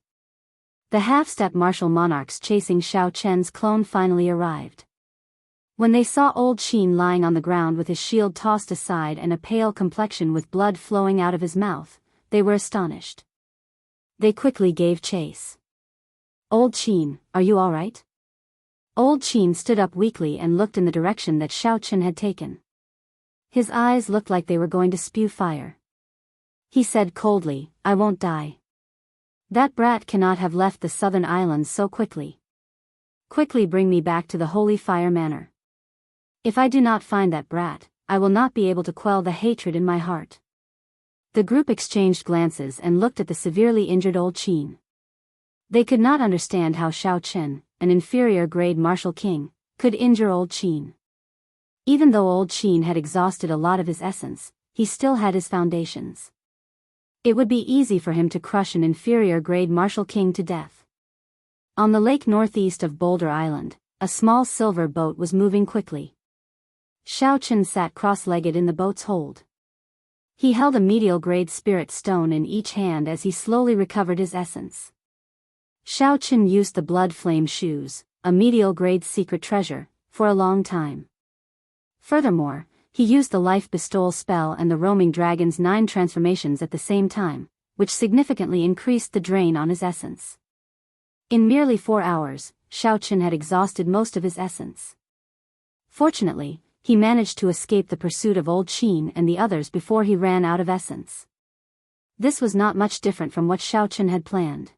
The half-step martial monarchs chasing Xiaochen's clone finally arrived. When they saw old Qin lying on the ground with his shield tossed aside and a pale complexion with blood flowing out of his mouth, they were astonished. They quickly gave chase. Old Qin, are you all right? Old Qin stood up weakly and looked in the direction that Xiaochen had taken. His eyes looked like they were going to spew fire. He said coldly, I won't die. That brat cannot have left the southern islands so quickly. Quickly bring me back to the Holy Fire Manor. If I do not find that brat, I will not be able to quell the hatred in my heart. The group exchanged glances and looked at the severely injured old Qin. They could not understand how Xiaochen, an inferior grade martial king, could injure old Qin. Even though old Qin had exhausted a lot of his essence, he still had his foundations. It would be easy for him to crush an inferior grade martial king to death. On the lake northeast of Boulder Island, a small silver boat was moving quickly. Xiaochen sat cross-legged in the boat's hold. He held a medial grade spirit stone in each hand as he slowly recovered his essence. Xiaochen used the blood flame shoes, a medial grade secret treasure, for a long time. Furthermore, he used the life bestowal spell and the roaming dragon's 9 transformations at the same time, which significantly increased the drain on his essence. In merely 4 hours, Xiaochen had exhausted most of his essence. Fortunately, he managed to escape the pursuit of old Qin and the others before he ran out of essence. This was not much different from what Xiaochen had planned.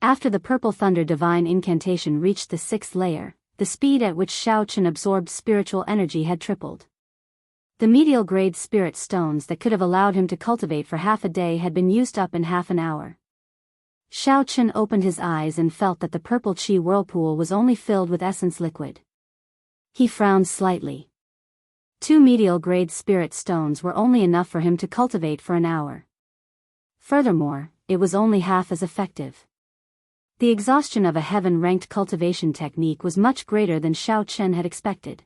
After the Purple Thunder divine incantation reached the 6th layer, the speed at which Xiao Chen absorbed spiritual energy had tripled. The medial-grade spirit stones that could have allowed him to cultivate for half a day had been used up in half an hour. Xiao Chen opened his eyes and felt that the purple qi whirlpool was only filled with essence liquid. He frowned slightly. 2 medial-grade spirit stones were only enough for him to cultivate for an hour. Furthermore, it was only half as effective. The exhaustion of a heaven-ranked cultivation technique was much greater than Xiao Chen had expected.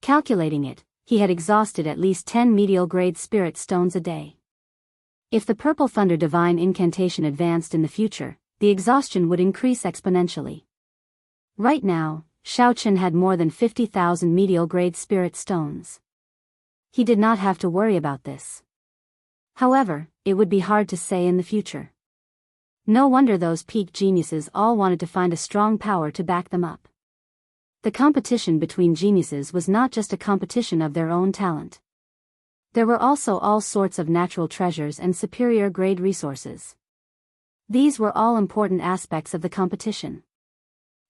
Calculating it, he had exhausted at least 10 medial-grade spirit stones a day. If the Purple Thunder Divine Incantation advanced in the future, the exhaustion would increase exponentially. Right now, Xiao Chen had more than 50,000 medial-grade spirit stones. He did not have to worry about this. However, it would be hard to say in the future. No wonder those peak geniuses all wanted to find a strong power to back them up. The competition between geniuses was not just a competition of their own talent. There were also all sorts of natural treasures and superior grade resources. These were all important aspects of the competition.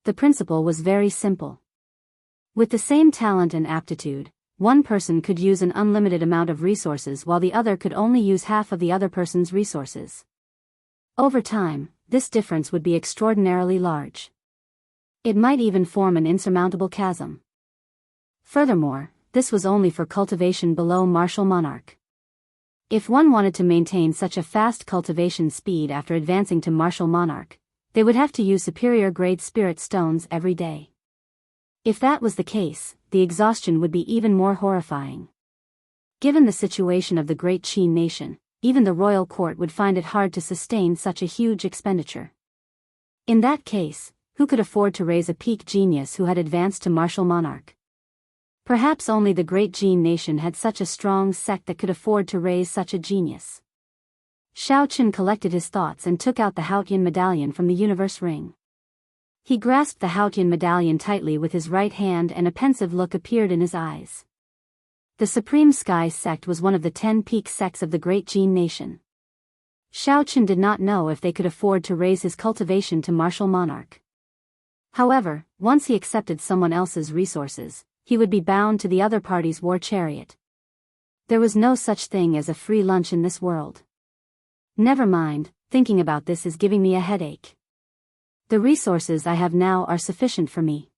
The principle was very simple. With the same talent and aptitude, one person could use an unlimited amount of resources while the other could only use half of the other person's resources. Over time, this difference would be extraordinarily large. It might even form an insurmountable chasm. Furthermore, this was only for cultivation below martial monarch. If one wanted to maintain such a fast cultivation speed after advancing to martial monarch, they would have to use superior grade spirit stones every day. If that was the case, the exhaustion would be even more horrifying. Given the situation of the great Qin nation, even the royal court would find it hard to sustain such a huge expenditure. In that case, who could afford to raise a peak genius who had advanced to martial monarch? Perhaps only the great Qin nation had such a strong sect that could afford to raise such a genius. Xiao Chen collected his thoughts and took out the Haotian medallion from the universe ring. He grasped the Haotian medallion tightly with his right hand and a pensive look appeared in his eyes. The Supreme Sky sect was one of the 10 peak sects of the great Qin nation. Xiao Chen did not know if they could afford to raise his cultivation to martial monarch. However, once he accepted someone else's resources, he would be bound to the other party's war chariot. There was no such thing as a free lunch in this world. Never mind, thinking about this is giving me a headache. The resources I have now are sufficient for me.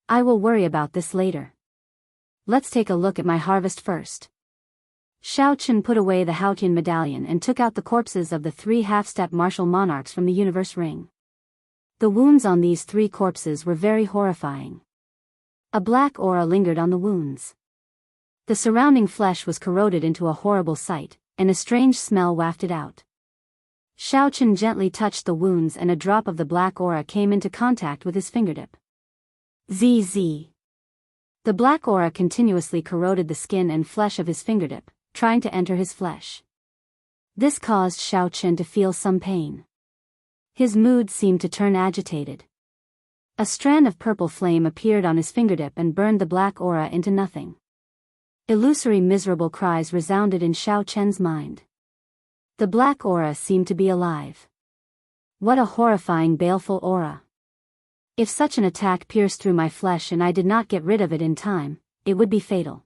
I will worry about this later. Let's take a look at my harvest first. Xiao Chen put away the Haotian medallion and took out the corpses of the 3 half-step martial monarchs from the universe ring. The wounds on these 3 corpses were very horrifying. A black aura lingered on the wounds. The surrounding flesh was corroded into a horrible sight, and a strange smell wafted out. Xiao Chen gently touched the wounds and a drop of the black aura came into contact with his fingertip. ZZ. The black aura continuously corroded the skin and flesh of his fingertip, trying to enter his flesh. This caused Xiao Chen to feel some pain. His mood seemed to turn agitated. A strand of purple flame appeared on his fingertip and burned the black aura into nothing. Illusory miserable cries resounded in Xiao Chen's mind. The black aura seemed to be alive. What a horrifying baleful aura. If such an attack pierced through my flesh and I did not get rid of it in time, it would be fatal.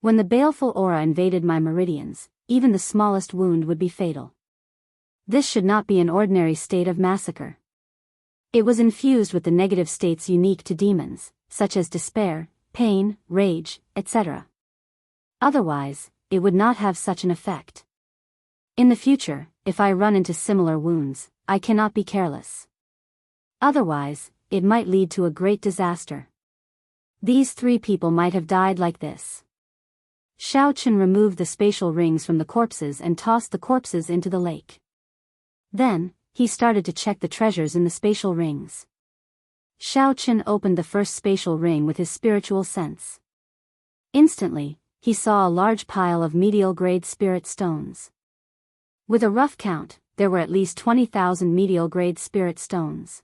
When the baleful aura invaded my meridians, even the smallest wound would be fatal. This should not be an ordinary state of massacre. It was infused with the negative states unique to demons, such as despair, pain, rage, etc. Otherwise, it would not have such an effect. In the future, if I run into similar wounds, I cannot be careless. Otherwise, it might lead to a great disaster. These 3 people might have died like this. Xiao Chen removed the spatial rings from the corpses and tossed the corpses into the lake. Then, he started to check the treasures in the spatial rings. Xiao Chen opened the first spatial ring with his spiritual sense. Instantly, he saw a large pile of medial-grade spirit stones. With a rough count, there were at least 20,000 medial-grade spirit stones.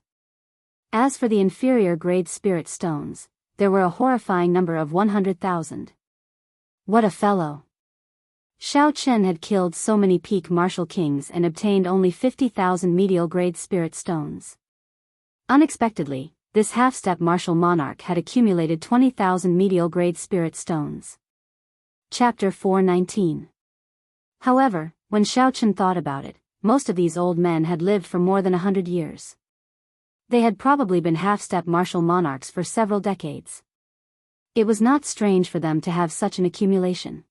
As for the inferior-grade spirit stones, there were a horrifying number of 100,000. What a fellow! Xiao Chen had killed so many peak martial kings and obtained only 50,000 medial-grade spirit stones. Unexpectedly, this half-step martial monarch had accumulated 20,000 medial-grade spirit stones. Chapter 419. However, when Xiaochen thought about it, most of these old men had lived for more than 100 years. They had probably been half-step martial monarchs for several decades. It was not strange for them to have such an accumulation.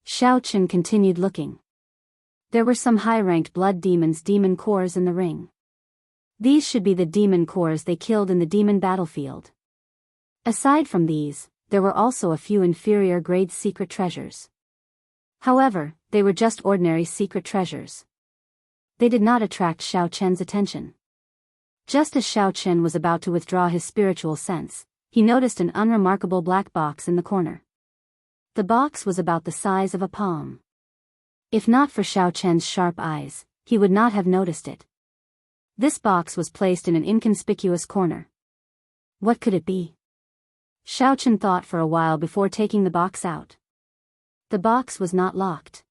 Xiaochen continued looking. There were some high-ranked blood demons' demon cores in the ring. These should be the demon cores they killed in the demon battlefield. Aside from these, there were also a few inferior-grade secret treasures. However, they were just ordinary secret treasures. They did not attract Xiaochen's attention. Just as Xiaochen was about to withdraw his spiritual sense, he noticed an unremarkable black box in the corner. The box was about the size of a palm. If not for Xiaochen's sharp eyes, he would not have noticed it. This box was placed in an inconspicuous corner. What could it be? Xiaochen thought for a while before taking the box out. The box was not locked.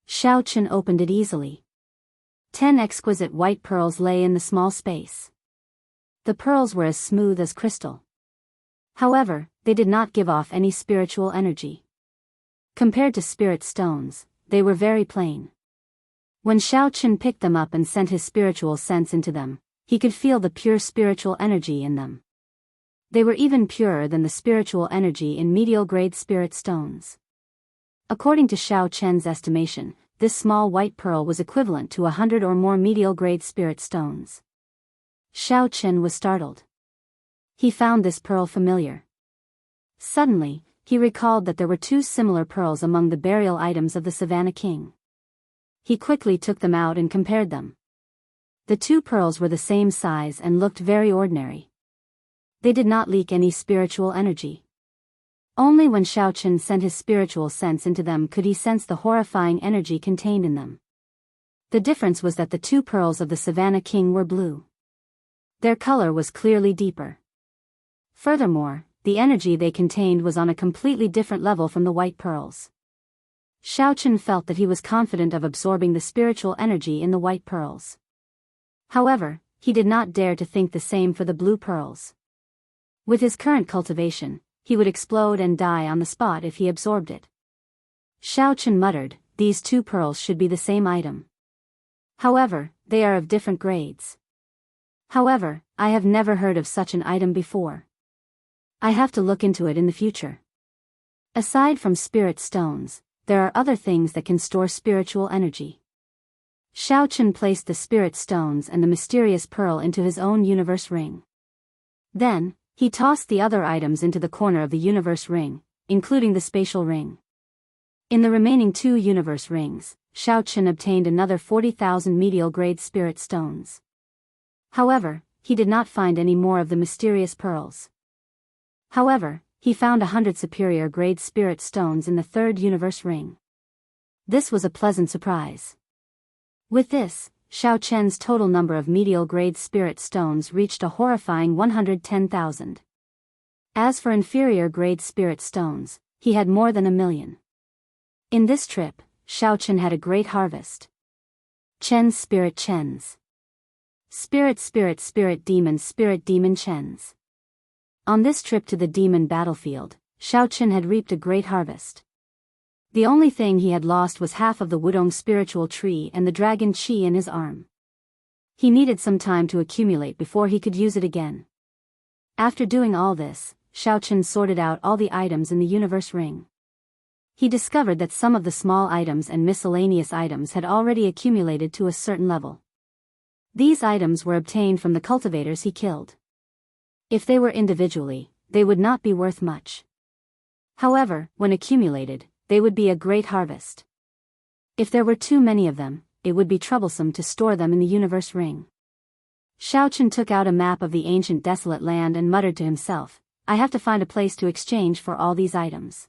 Xiaochen opened it easily. 10 exquisite white pearls lay in the small space. The pearls were as smooth as crystal. However, they did not give off any spiritual energy. Compared to spirit stones, they were very plain. When Xiaochen picked them up and sent his spiritual sense into them, he could feel the pure spiritual energy in them. They were even purer than the spiritual energy in medial-grade spirit stones. According to Xiaochen's estimation, this small white pearl was equivalent to 100 or more medial-grade spirit stones. Xiaochen was startled. He found this pearl familiar. Suddenly, he recalled that there were two similar pearls among the burial items of the Savannah King. He quickly took them out and compared them. The two pearls were the same size and looked very ordinary. They did not leak any spiritual energy. Only when Xiaochen sent his spiritual sense into them could he sense the horrifying energy contained in them. The difference was that the two pearls of the Savannah King were blue. Their color was clearly deeper. Furthermore, the energy they contained was on a completely different level from the white pearls. Xiaochen felt that he was confident of absorbing the spiritual energy in the white pearls. However, he did not dare to think the same for the blue pearls. With his current cultivation, he would explode and die on the spot if he absorbed it. Xiaochen muttered, "These two pearls should be the same item. However, they are of different grades. However, I have never heard of such an item before. I have to look into it in the future." Aside from spirit stones, there are other things that can store spiritual energy. Xiaochen placed the spirit stones and the mysterious pearl into his own universe ring. Then, he tossed the other items into the corner of the universe ring, including the spatial ring. In the remaining two universe rings, Xiaochen obtained another 40,000 medial-grade spirit stones. However, he did not find any more of the mysterious pearls. However, he found 100 superior-grade spirit stones in the third universe ring. This was a pleasant surprise. With this, Xiaochen's total number of medial-grade spirit stones reached a horrifying 110,000. As for inferior-grade spirit stones, he had more than 1,000,000. In this trip, Xiaochen had a great harvest. Chen's spirit chens. Spirit demon chens. On this trip to the demon battlefield, Xiaochen had reaped a great harvest. The only thing he had lost was half of the Wudong spiritual tree and the dragon chi in his arm. He needed some time to accumulate before he could use it again. After doing all this, Xiaochen sorted out all the items in the universe ring. He discovered that some of the small items and miscellaneous items had already accumulated to a certain level. These items were obtained from the cultivators he killed. If they were individually, they would not be worth much. However, when accumulated, they would be a great harvest. If there were too many of them, it would be troublesome to store them in the universe ring. Xiaochen took out a map of the ancient desolate land and muttered to himself, "I have to find a place to exchange for all these items.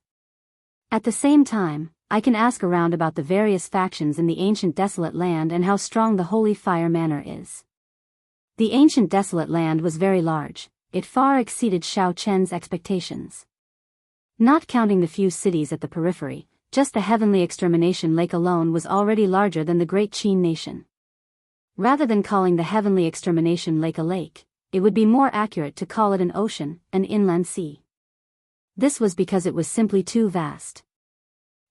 At the same time, I can ask around about the various factions in the ancient desolate land and how strong the Holy Fire Manor is." The ancient desolate land was very large. It far exceeded Xiaochen's expectations. Not counting the few cities at the periphery, just the Heavenly Extermination Lake alone was already larger than the Great Qin Nation. Rather than calling the Heavenly Extermination Lake a lake, it would be more accurate to call it an ocean, an inland sea. This was because it was simply too vast.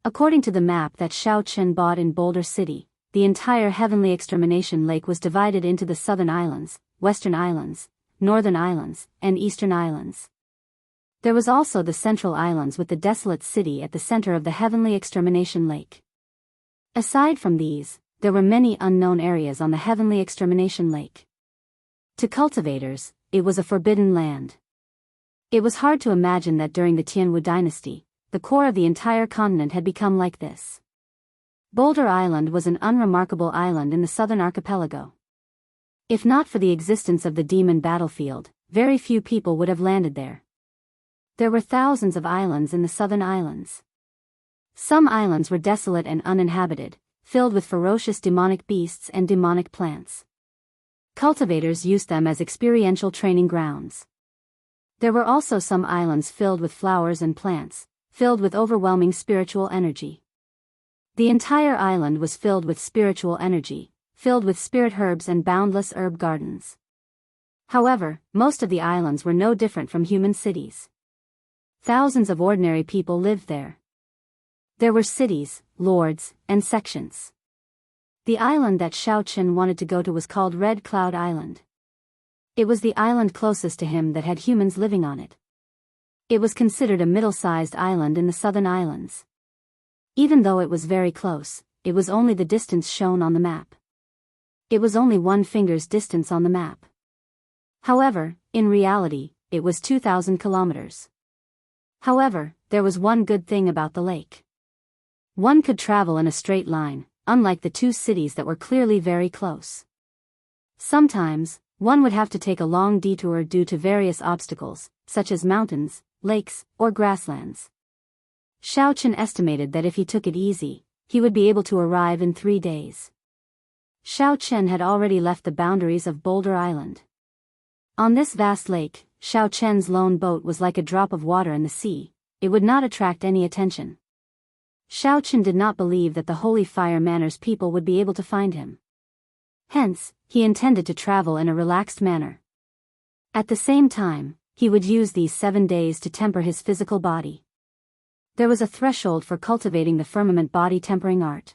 According to the map that Xiao Chen bought in Boulder City, the entire Heavenly Extermination Lake was divided into the Southern Islands, Western Islands, Northern Islands, and Eastern Islands. There was also the Central Islands with the desolate city at the center of the Heavenly Extermination Lake. Aside from these, there were many unknown areas on the Heavenly Extermination Lake. To cultivators, it was a forbidden land. It was hard to imagine that during the Tianwu dynasty, the core of the entire continent had become like this. Boulder Island was an unremarkable island in the southern archipelago. If not for the existence of the demon battlefield, very few people would have landed there. There were thousands of islands in the southern islands. Some islands were desolate and uninhabited, filled with ferocious demonic beasts and demonic plants. Cultivators used them as experiential training grounds. There were also some islands filled with flowers and plants, filled with overwhelming spiritual energy. The entire island was filled with spiritual energy, filled with spirit herbs and boundless herb gardens. However, most of the islands were no different from human cities. Thousands of ordinary people lived there. There were cities, lords, and sections. The island that Xiao Chen wanted to go to was called Red Cloud Island. It was the island closest to him that had humans living on it. It was considered a middle-sized island in the southern islands. Even though it was very close, it was only the distance shown on the map. It was only one finger's distance on the map. However, in reality, it was 2,000 kilometers. However, there was one good thing about the lake. One could travel in a straight line, unlike the two cities that were clearly very close. Sometimes, one would have to take a long detour due to various obstacles, such as mountains, lakes, or grasslands. Xiao Chen estimated that if he took it easy, he would be able to arrive in 3 days. Xiao Chen had already left the boundaries of Boulder Island. On this vast lake, Xiao Chen's lone boat was like a drop of water in the sea. It would not attract any attention. Xiao Chen did not believe that the Holy Fire Manor's people would be able to find him. Hence, he intended to travel in a relaxed manner. At the same time, he would use these 7 days to temper his physical body. There was a threshold for cultivating the firmament body tempering art.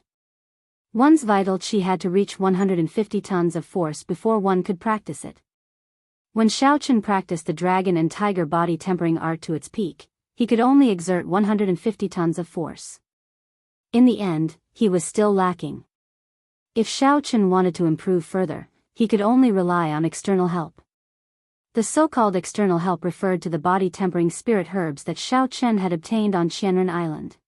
One's vital qi had to reach 150 tons of force before one could practice it. When Xiao Chen practiced the dragon and tiger body tempering art to its peak, he could only exert 150 tons of force. In the end, he was still lacking. If Xiao Chen wanted to improve further, he could only rely on external help. The so-called external help referred to the body-tempering spirit herbs that Xiao Chen had obtained on Qianren Island.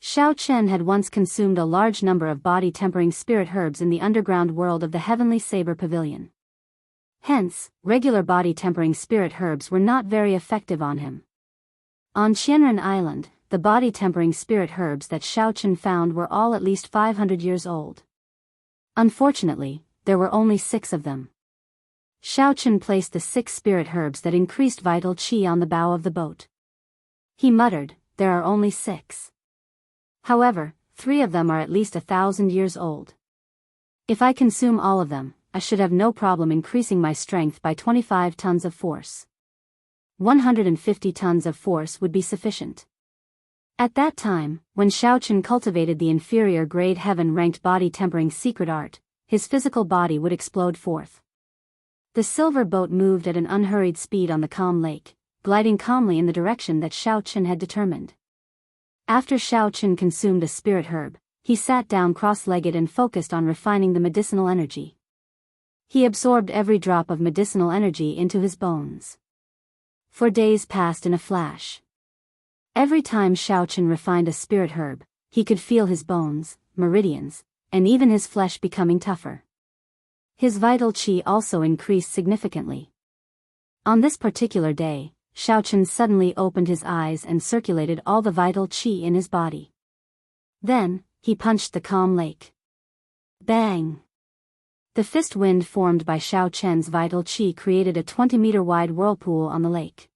Xiao Chen had once consumed a large number of body-tempering spirit herbs in the underground world of the Heavenly Saber Pavilion. Hence, regular body-tempering spirit herbs were not very effective on him. On Qianren Island, the body-tempering spirit herbs that Xiao Chen found were all at least 500 years old. Unfortunately, there were only 6 of them. Xiao Chen placed the 6 spirit herbs that increased vital qi on the bow of the boat. He muttered, "There are only 6. However, 3 of them are at least 1,000 years old. If I consume all of them, I should have no problem increasing my strength by 25 tons of force. 150 tons of force would be sufficient." At that time, when Xiao Chen cultivated the inferior grade heaven-ranked body-tempering secret art, his physical body would explode forth. The silver boat moved at an unhurried speed on the calm lake, gliding calmly in the direction that Xiao Chen had determined. After Xiao Chen consumed a spirit herb, he sat down cross-legged and focused on refining the medicinal energy. He absorbed every drop of medicinal energy into his bones. 4 days passed in a flash. Every time Xiao Chen refined a spirit herb, he could feel his bones, meridians, and even his flesh becoming tougher. His vital qi also increased significantly. On this particular day, Xiao Chen suddenly opened his eyes and circulated all the vital qi in his body. Then, he punched the calm lake. Bang! The fist wind formed by Xiao Chen's vital qi created a 20-meter-wide whirlpool on the lake.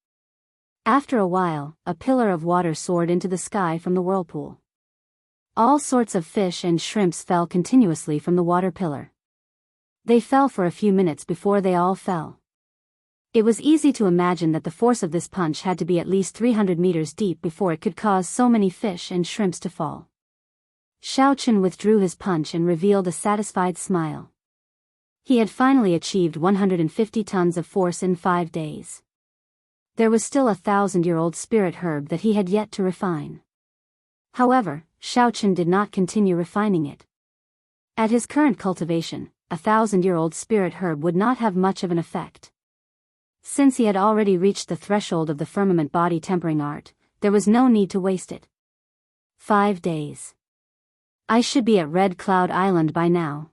After a while, a pillar of water soared into the sky from the whirlpool. All sorts of fish and shrimps fell continuously from the water pillar. They fell for a few minutes before they all fell. It was easy to imagine that the force of this punch had to be at least 300 meters deep before it could cause so many fish and shrimps to fall. Xiaochen withdrew his punch and revealed a satisfied smile. He had finally achieved 150 tons of force in 5 days. There was still a 1,000-year-old spirit herb that he had yet to refine. However, Xiaochen did not continue refining it. At his current cultivation, a 1,000-year-old spirit herb would not have much of an effect. Since he had already reached the threshold of the firmament body tempering art, there was no need to waste it. 5 days. I should be at Red Cloud Island by now.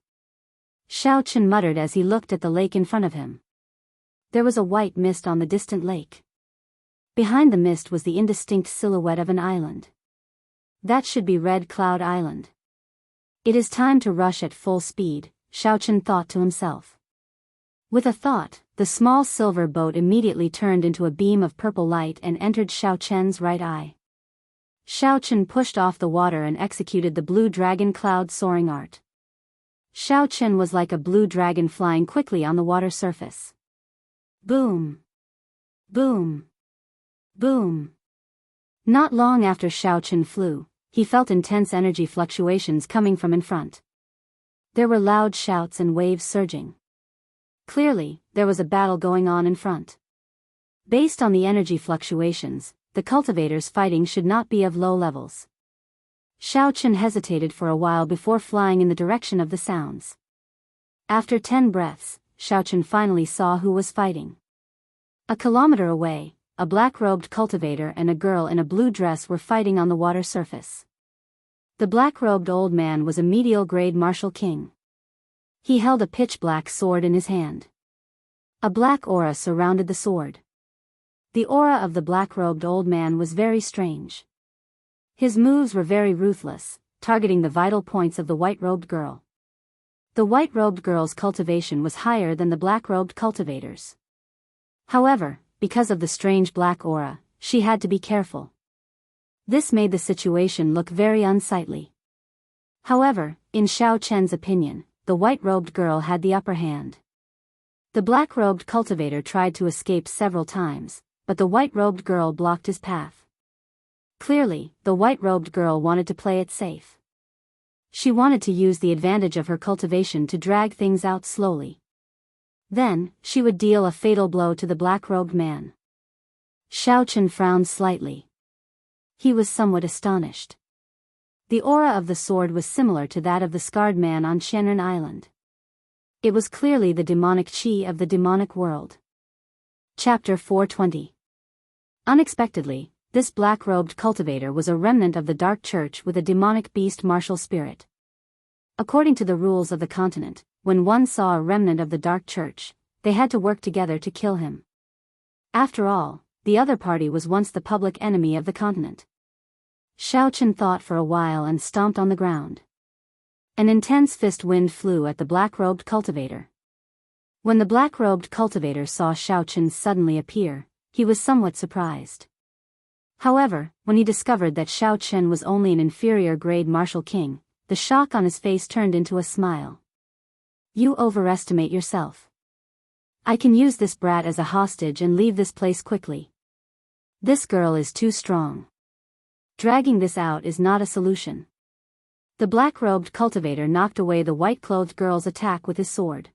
Xiaochen muttered as he looked at the lake in front of him. There was a white mist on the distant lake. Behind the mist was the indistinct silhouette of an island. That should be Red Cloud Island. It is time to rush at full speed, Xiaochen thought to himself. With a thought, the small silver boat immediately turned into a beam of purple light and entered Xiaochen's right eye. Xiaochen pushed off the water and executed the blue dragon cloud soaring art. Xiaochen was like a blue dragon flying quickly on the water surface. Boom! Boom! Boom! Not long after Xiaochen flew, he felt intense energy fluctuations coming from in front. There were loud shouts and waves surging. Clearly, there was a battle going on in front. Based on the energy fluctuations, the cultivators fighting should not be of low levels. Xiaochen hesitated for a while before flying in the direction of the sounds. After 10 breaths, Xiaochen finally saw who was fighting. A kilometer away, a black-robed cultivator and a girl in a blue dress were fighting on the water surface. The black-robed old man was a medial-grade martial king. He held a pitch-black sword in his hand. A black aura surrounded the sword. The aura of the black-robed old man was very strange. His moves were very ruthless, targeting the vital points of the white-robed girl. The white-robed girl's cultivation was higher than the black-robed cultivators. However, because of the strange black aura, she had to be careful. This made the situation look very unsightly. However, in Xiaochen's opinion, the white-robed girl had the upper hand. The black-robed cultivator tried to escape several times, but the white-robed girl blocked his path. Clearly, the white-robed girl wanted to play it safe. She wanted to use the advantage of her cultivation to drag things out slowly. Then, she would deal a fatal blow to the black-robed man. Xiaochen frowned slightly. He was somewhat astonished. The aura of the sword was similar to that of the scarred man on Shenren Island. It was clearly the demonic chi of the demonic world. Chapter 420. Unexpectedly, this black-robed cultivator was a remnant of the Dark Church with a demonic beast martial spirit. According to the rules of the continent, when one saw a remnant of the Dark Church, they had to work together to kill him. After all, the other party was once the public enemy of the continent. Xiaochen thought for a while and stomped on the ground. An intense fist wind flew at the black-robed cultivator. When the black-robed cultivator saw Xiaochen suddenly appear, he was somewhat surprised. However, when he discovered that Xiaochen was only an inferior-grade martial king, the shock on his face turned into a smile. You overestimate yourself. I can use this brat as a hostage and leave this place quickly. This girl is too strong. Dragging this out is not a solution. The black-robed cultivator knocked away the white-clothed girl's attack with his sword.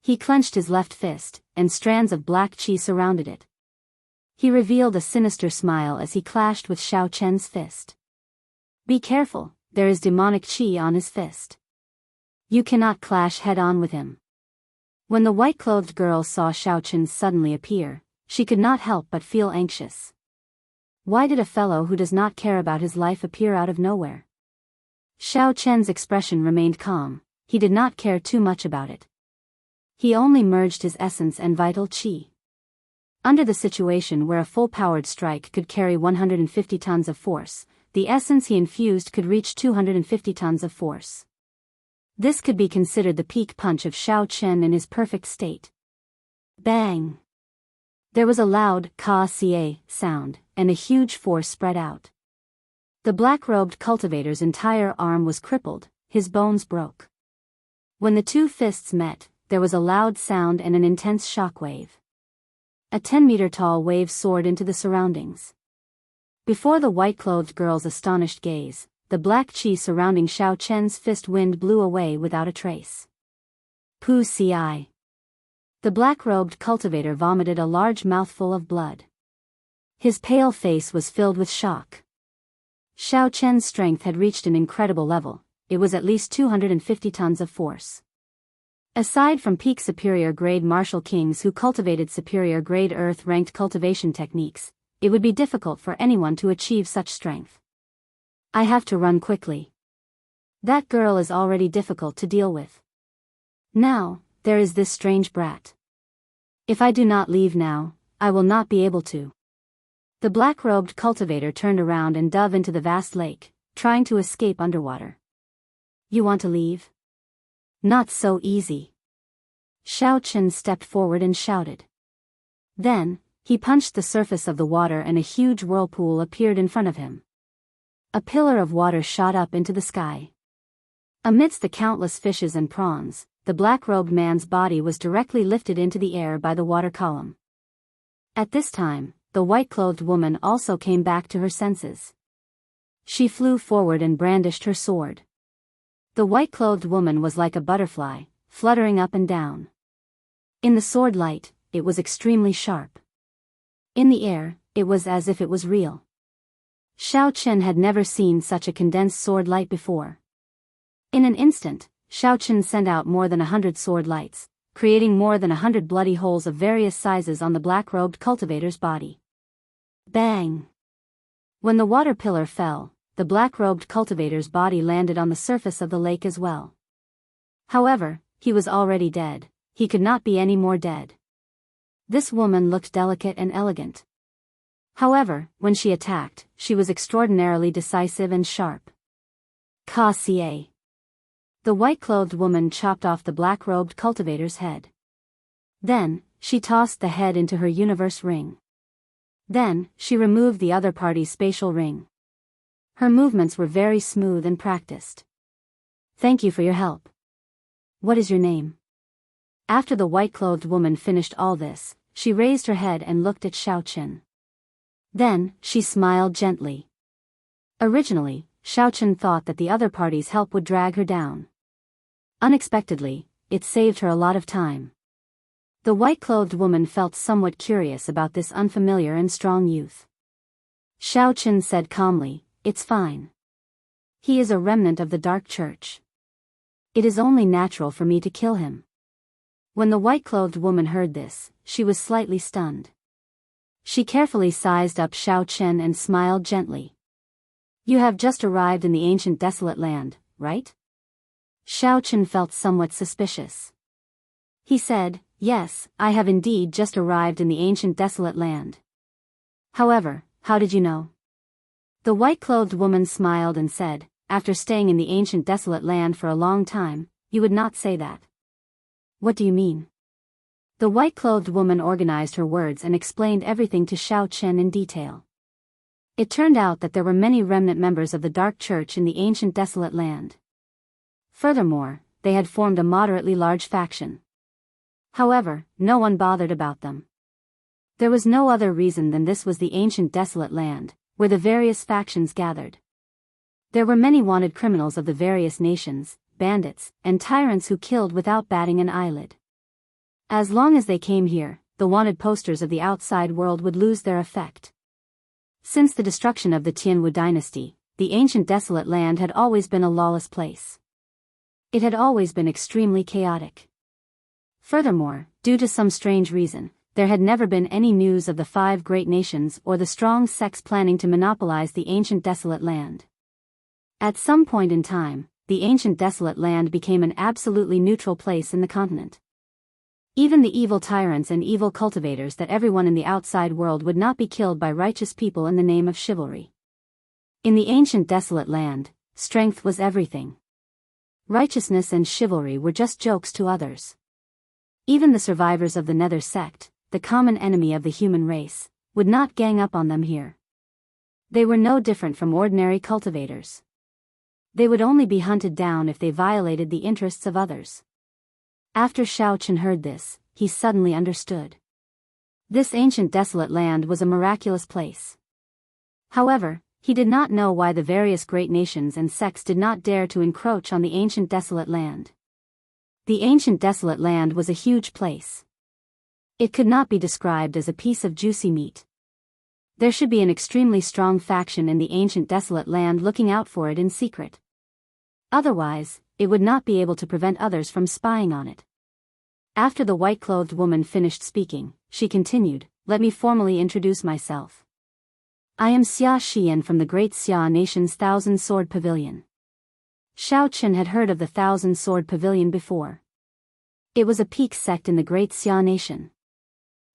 He clenched his left fist, and strands of black chi surrounded it. He revealed a sinister smile as he clashed with Xiaochen's fist. Be careful, there is demonic chi on his fist. You cannot clash head-on with him. When the white-clothed girl saw Xiaochen suddenly appear, she could not help but feel anxious. Why did a fellow who does not care about his life appear out of nowhere? Xiaochen's expression remained calm. He did not care too much about it. He only merged his essence and vital chi. Under the situation where a full-powered strike could carry 150 tons of force, the essence he infused could reach 250 tons of force. This could be considered the peak punch of Xiaochen in his perfect state. Bang! There was a loud ka-ca sound, and a huge force spread out. The black-robed cultivator's entire arm was crippled, his bones broke. When the two fists met, there was a loud sound and an intense shockwave. A 10-meter-tall wave soared into the surroundings. Before the white-clothed girl's astonished gaze, the black chi surrounding Xiao Chen's fist wind blew away without a trace. Pu ci. The black-robed cultivator vomited a large mouthful of blood. His pale face was filled with shock. Xiao Chen's strength had reached an incredible level. It was at least 250 tons of force. Aside from peak superior-grade martial kings who cultivated superior-grade earth-ranked cultivation techniques, it would be difficult for anyone to achieve such strength. I have to run quickly. That girl is already difficult to deal with. Now, there is this strange brat. If I do not leave now, I will not be able to. The black-robed cultivator turned around and dove into the vast lake, trying to escape underwater. You want to leave? Not so easy. Xiao Chen stepped forward and shouted. Then, he punched the surface of the water and a huge whirlpool appeared in front of him. A pillar of water shot up into the sky. Amidst the countless fishes and prawns, the black-robed man's body was directly lifted into the air by the water column. At this time, the white-clothed woman also came back to her senses. She flew forward and brandished her sword. The white-clothed woman was like a butterfly, fluttering up and down. In the sword light, it was extremely sharp. In the air, it was as if it was real. Xiao Chen had never seen such a condensed sword light before. In an instant, Xiao Chen sent out more than 100 sword lights, creating more than 100 bloody holes of various sizes on the black-robed cultivator's body. Bang! When the water pillar fell, the black-robed cultivator's body landed on the surface of the lake as well. However, he was already dead. He could not be any more dead. This woman looked delicate and elegant. However, when she attacked, she was extraordinarily decisive and sharp. Ka Xie. The white-clothed woman chopped off the black-robed cultivator's head. Then, she tossed the head into her universe ring. Then, she removed the other party's spatial ring. Her movements were very smooth and practiced. Thank you for your help. What is your name? After the white-clothed woman finished all this, she raised her head and looked at Xiao Chen. Then, she smiled gently. Originally, Xiao Chen thought that the other party's help would drag her down. Unexpectedly, it saved her a lot of time. The white-clothed woman felt somewhat curious about this unfamiliar and strong youth. Xiao Chen said calmly, "It's fine. He is a remnant of the Dark Church. It is only natural for me to kill him." When the white-clothed woman heard this, she was slightly stunned. She carefully sized up Xiao Chen and smiled gently. "You have just arrived in the ancient desolate land, right?" Xiao Chen felt somewhat suspicious. He said, "Yes, I have indeed just arrived in the ancient desolate land." "However, how did you know?" The white-clothed woman smiled and said, "After staying in the ancient desolate land for a long time, you would not say that." "What do you mean?" The white-clothed woman organized her words and explained everything to Xiao Chen in detail. It turned out that there were many remnant members of the Dark Church in the ancient desolate land. Furthermore, they had formed a moderately large faction. However, no one bothered about them. There was no other reason than this was the ancient desolate land, where the various factions gathered. There were many wanted criminals of the various nations, bandits, and tyrants who killed without batting an eyelid. As long as they came here, the wanted posters of the outside world would lose their effect. Since the destruction of the Tianwu dynasty, the ancient desolate land had always been a lawless place. It had always been extremely chaotic. Furthermore, due to some strange reason, there had never been any news of the 5 great nations or the strong sects planning to monopolize the ancient desolate land. At some point in time, the ancient desolate land became an absolutely neutral place in the continent. Even the evil tyrants and evil cultivators that everyone in the outside world would not be killed by righteous people in the name of chivalry. In the ancient desolate land, strength was everything. Righteousness and chivalry were just jokes to others. Even the survivors of the Nether sect, the common enemy of the human race, would not gang up on them here. They were no different from ordinary cultivators. They would only be hunted down if they violated the interests of others. After Xiao Chen heard this, he suddenly understood. This ancient desolate land was a miraculous place. However, he did not know why the various great nations and sects did not dare to encroach on the ancient desolate land. The ancient desolate land was a huge place. It could not be described as a piece of juicy meat. There should be an extremely strong faction in the ancient desolate land looking out for it in secret. Otherwise, it would not be able to prevent others from spying on it. After the white-clothed woman finished speaking, she continued, "Let me formally introduce myself. I am Xia Xian from the great Xia nation's Thousand Sword Pavilion." Xiao Chen had heard of the Thousand Sword Pavilion before. It was a peak sect in the great Xia nation.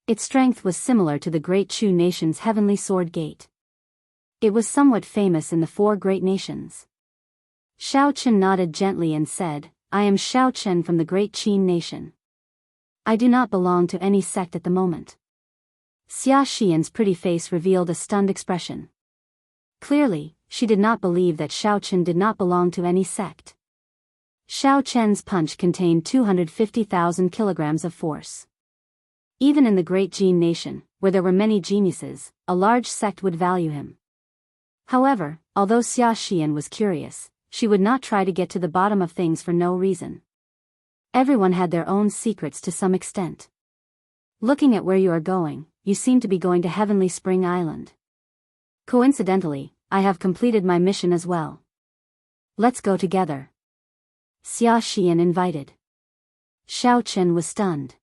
Its strength was similar to the great Chu nation's Heavenly Sword Gate. It was somewhat famous in the four great nations. Xiao Chen nodded gently and said, "I am Xiao Chen from the great Qin nation. I do not belong to any sect at the moment." Xia Xian's pretty face revealed a stunned expression. Clearly, she did not believe that Xiao Chen did not belong to any sect. Xiao Chen's punch contained 250,000 kilograms of force. Even in the great Jin nation, where there were many geniuses, a large sect would value him. However, although Xia Xian was curious, she would not try to get to the bottom of things for no reason. Everyone had their own secrets to some extent. Looking at where you are going, you seem to be going to Heavenly Spring Island. Coincidentally, I have completed my mission as well. Let's go together. Xia Xian invited. Xiao Chen was stunned.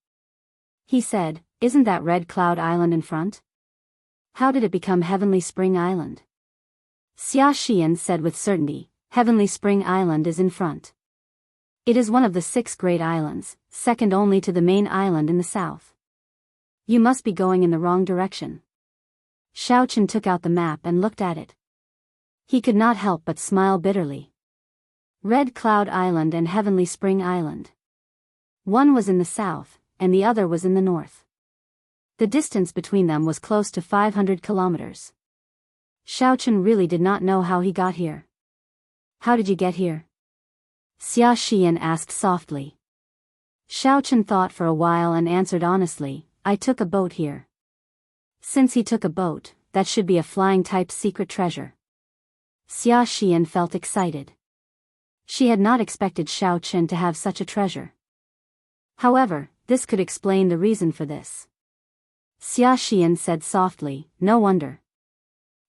He said, "Isn't that Red Cloud Island in front? How did it become Heavenly Spring Island?" Xia Xian said with certainty, "Heavenly Spring Island is in front. It is one of the 6 great islands, second only to the main island in the south. You must be going in the wrong direction." Xiao Chen took out the map and looked at it. He could not help but smile bitterly. Red Cloud Island and Heavenly Spring Island. One was in the south, and the other was in the north. The distance between them was close to 500 kilometers. Xiao Chen really did not know how he got here. "How did you get here?" Xia Xian asked softly. Xiao Chen thought for a while and answered honestly, "I took a boat here." Since he took a boat, that should be a flying-type secret treasure. Xia Xian felt excited. She had not expected Xiao Chen to have such a treasure. However, this could explain the reason for this. Xia Xian said softly, "No wonder.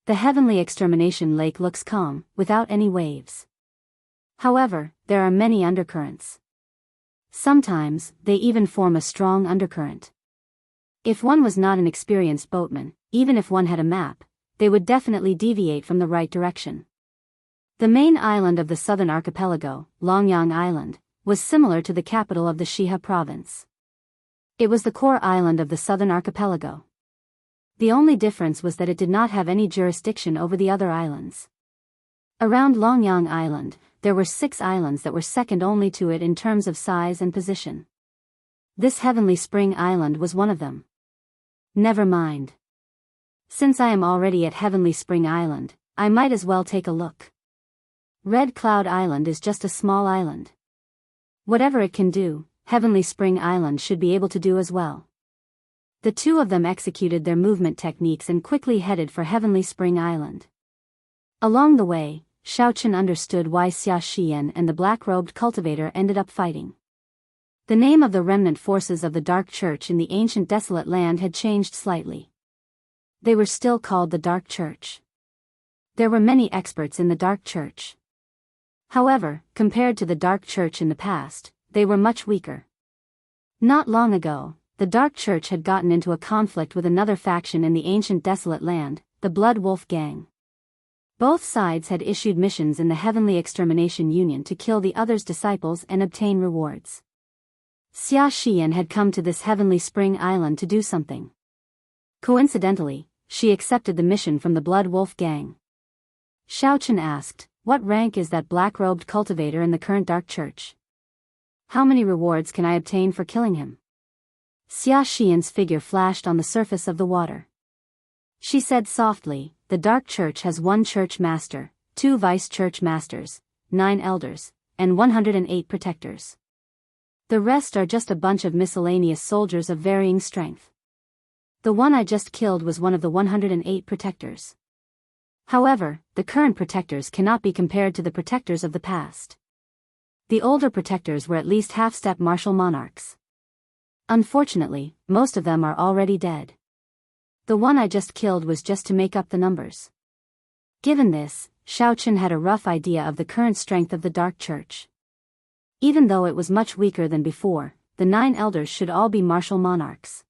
The Heavenly Extermination Lake looks calm, without any waves. However, there are many undercurrents. Sometimes, they even form a strong undercurrent. If one was not an experienced boatman, even if one had a map, they would definitely deviate from the right direction." The main island of the southern archipelago, Longyang Island, was similar to the capital of the Shiha province. It was the core island of the southern archipelago. The only difference was that it did not have any jurisdiction over the other islands. Around Longyang Island, there were 6 islands that were second only to it in terms of size and position. This Heavenly Spring Island was one of them. Never mind. Since I am already at Heavenly Spring Island, I might as well take a look. Red Cloud Island is just a small island. Whatever it can do, Heavenly Spring Island should be able to do as well. The two of them executed their movement techniques and quickly headed for Heavenly Spring Island. Along the way, Xiao Chen understood why Xia Xian and the black-robed cultivator ended up fighting. The name of the remnant forces of the Dark Church in the ancient desolate land had changed slightly. They were still called the Dark Church. There were many experts in the Dark Church. However, compared to the Dark Church in the past, they were much weaker. Not long ago, the Dark Church had gotten into a conflict with another faction in the ancient desolate land, the Blood Wolf Gang. Both sides had issued missions in the Heavenly Extermination Union to kill the other's disciples and obtain rewards. Xia Xian had come to this Heavenly Spring Island to do something. Coincidentally, she accepted the mission from the Blood Wolf Gang. Xiao Chen asked, "What rank is that black-robed cultivator in the current Dark Church? How many rewards can I obtain for killing him?" Xia Xian's figure flashed on the surface of the water. She said softly, "The Dark Church has 1 church master, 2 vice-church masters, 9 elders, and 108 protectors. The rest are just a bunch of miscellaneous soldiers of varying strength. The one I just killed was one of the 108 protectors. However, the current protectors cannot be compared to the protectors of the past. The older protectors were at least half-step martial monarchs. Unfortunately, most of them are already dead. The one I just killed was just to make up the numbers. Given this, Shaochen had a rough idea of the current strength of the Dark Church. Even though it was much weaker than before, the 9 elders should all be martial monarchs.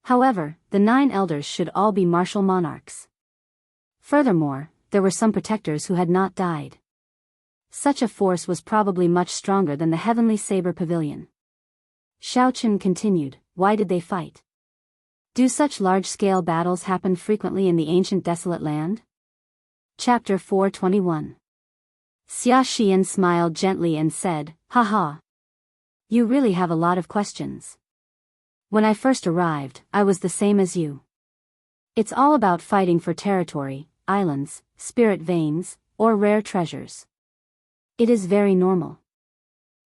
However, the 9 elders should all be martial monarchs. Furthermore, there were some protectors who had not died. Such a force was probably much stronger than the Heavenly Saber Pavilion. Shaochen continued, why did they fight? Do such large-scale battles happen frequently in the ancient desolate land? Chapter 421. Xia Xian smiled gently and said, "Haha. You really have a lot of questions. When I first arrived, I was the same as you. It's all about fighting for territory, islands, spirit veins, or rare treasures. It is very normal.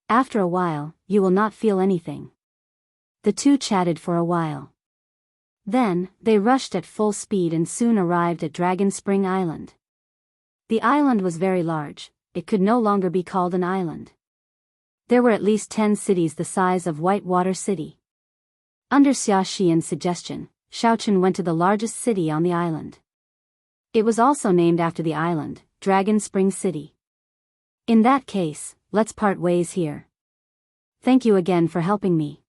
After a while, you will not feel anything." The two chatted for a while. Then, they rushed at full speed and soon arrived at Dragon Spring Island. The island was very large, it could no longer be called an island. There were at least 10 cities the size of Whitewater City. Under Xia Xian's suggestion, Shaochen went to the largest city on the island. It was also named after the island, Dragon Spring City. In that case, let's part ways here. Thank you again for helping me.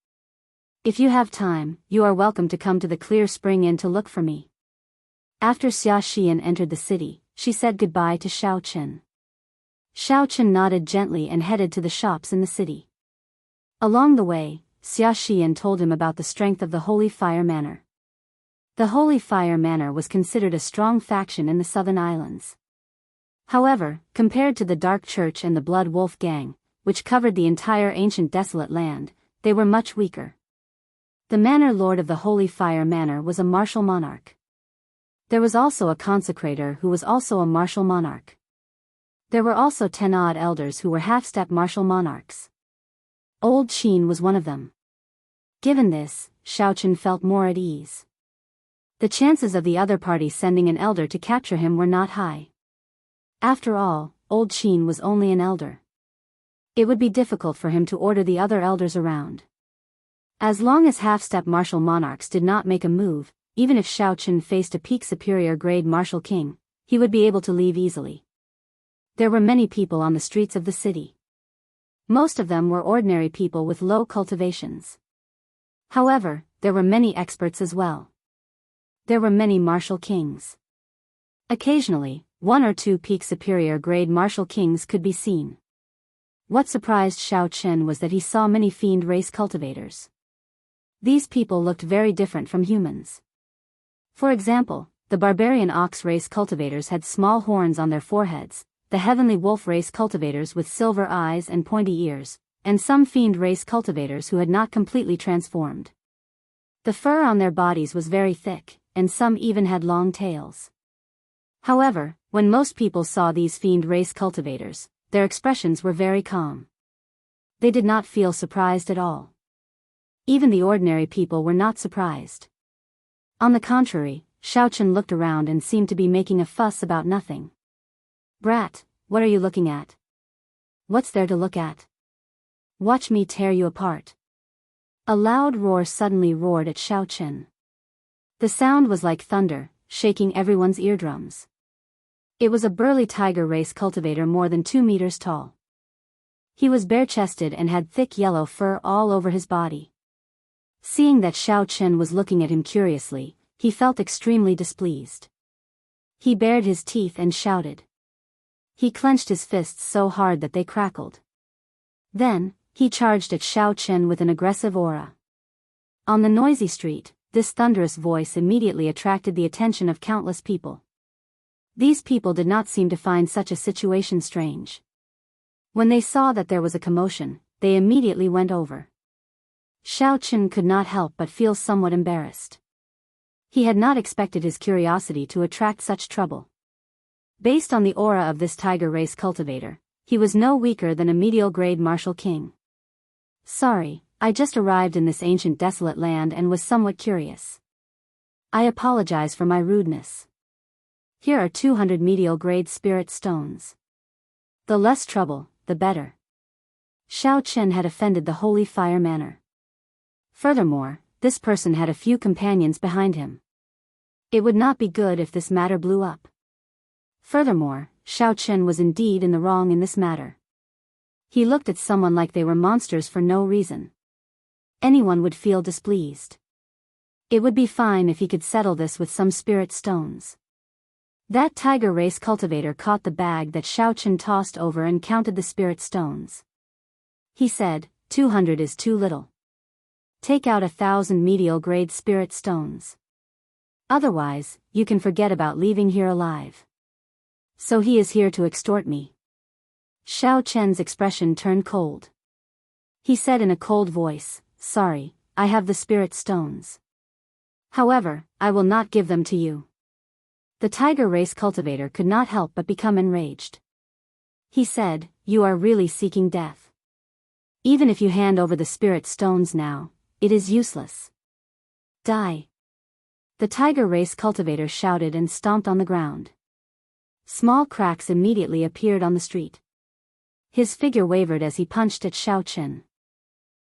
If you have time, you are welcome to come to the Clear Spring Inn to look for me. After Xia Xian entered the city, she said goodbye to Shaochen. Shaochen nodded gently and headed to the shops in the city. Along the way, Xia Xian told him about the strength of the Holy Fire Manor. The Holy Fire Manor was considered a strong faction in the southern islands. However, compared to the Dark Church and the Blood Wolf Gang, which covered the entire ancient desolate land, they were much weaker. The manor lord of the Holy Fire Manor was a martial monarch. There was also a consecrator who was also a martial monarch. There were also 10 odd elders who were half-step martial monarchs. Old Qin was one of them. Given this, Shaochen felt more at ease. The chances of the other party sending an elder to capture him were not high. After all, Old Qin was only an elder. It would be difficult for him to order the other elders around. As long as half-step martial monarchs did not make a move, even if Shaochen faced a peak superior grade martial king, he would be able to leave easily. There were many people on the streets of the city. Most of them were ordinary people with low cultivations. However, there were many experts as well. There were many martial kings. Occasionally, 1 or 2 peak superior grade martial kings could be seen. What surprised Shaochen was that he saw many fiend race cultivators. These people looked very different from humans. For example, the barbarian ox race cultivators had small horns on their foreheads, the heavenly wolf race cultivators with silver eyes and pointy ears, and some fiend race cultivators who had not completely transformed. The fur on their bodies was very thick, and some even had long tails. However, when most people saw these fiend race cultivators, their expressions were very calm. They did not feel surprised at all. Even the ordinary people were not surprised. On the contrary, Shaochen looked around and seemed to be making a fuss about nothing. "Brat, what are you looking at? What's there to look at? Watch me tear you apart." A loud roar suddenly roared at Shaochen. The sound was like thunder, shaking everyone's eardrums. It was a burly tiger race cultivator more than 2 meters tall. He was bare-chested and had thick yellow fur all over his body. Seeing that Shaochen was looking at him curiously, he felt extremely displeased. He bared his teeth and shouted. He clenched his fists so hard that they crackled. Then, he charged at Shaochen with an aggressive aura. On the noisy street, this thunderous voice immediately attracted the attention of countless people. These people did not seem to find such a situation strange. When they saw that there was a commotion, they immediately went over. Shaochen could not help but feel somewhat embarrassed. He had not expected his curiosity to attract such trouble. Based on the aura of this tiger race cultivator, he was no weaker than a medial grade martial king. "Sorry, I just arrived in this ancient desolate land and was somewhat curious. I apologize for my rudeness. Here are 200 medial-grade spirit stones. The less trouble, the better. Xiao Chen had offended the holy fire manner. Furthermore, this person had a few companions behind him. It would not be good if this matter blew up. Furthermore, Xiao Chen was indeed in the wrong in this matter. He looked at someone like they were monsters for no reason. Anyone would feel displeased. It would be fine if he could settle this with some spirit stones. That tiger race cultivator caught the bag that Xiao Chen tossed over and counted the spirit stones. He said, 200 is too little. Take out 1,000 medial-grade spirit stones. Otherwise, you can forget about leaving here alive. So he is here to extort me. Xiao Chen's expression turned cold. He said in a cold voice, sorry, I have the spirit stones. However, I will not give them to you. The tiger race cultivator could not help but become enraged. He said, you are really seeking death. Even if you hand over the spirit stones now, it is useless. Die. The tiger race cultivator shouted and stomped on the ground. Small cracks immediately appeared on the street. His figure wavered as he punched at Xiao Chen.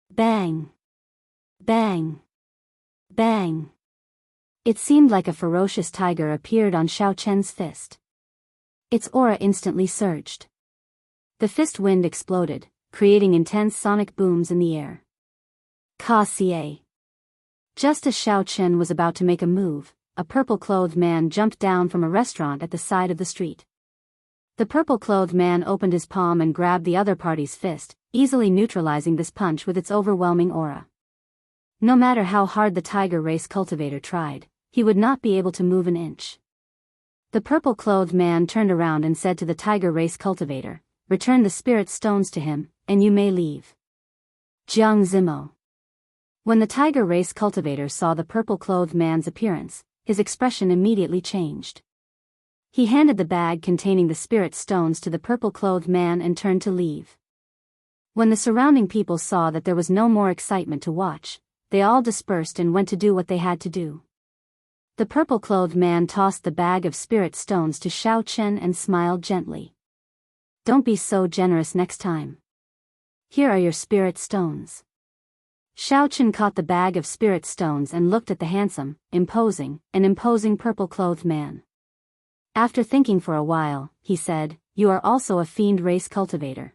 Bang! Bang! Bang! It seemed like a ferocious tiger appeared on Xiao Chen's fist. Its aura instantly surged. The fist wind exploded, creating intense sonic booms in the air. Ka-ca. Just as Xiao Chen was about to make a move, a purple-clothed man jumped down from a restaurant at the side of the street. The purple-clothed man opened his palm and grabbed the other party's fist, easily neutralizing this punch with its overwhelming aura. No matter how hard the tiger race cultivator tried, he would not be able to move an inch. The purple-clothed man turned around and said to the tiger race cultivator, return the spirit stones to him, and you may leave. Jianghu. When the tiger race cultivator saw the purple-clothed man's appearance, his expression immediately changed. He handed the bag containing the spirit stones to the purple-clothed man and turned to leave. When the surrounding people saw that there was no more excitement to watch, they all dispersed and went to do what they had to do. The purple-clothed man tossed the bag of spirit stones to Xiao Chen and smiled gently. Don't be so generous next time. Here are your spirit stones. Xiao Chen caught the bag of spirit stones and looked at the handsome, imposing purple-clothed man. After thinking for a while, he said, you are also a fiend race cultivator.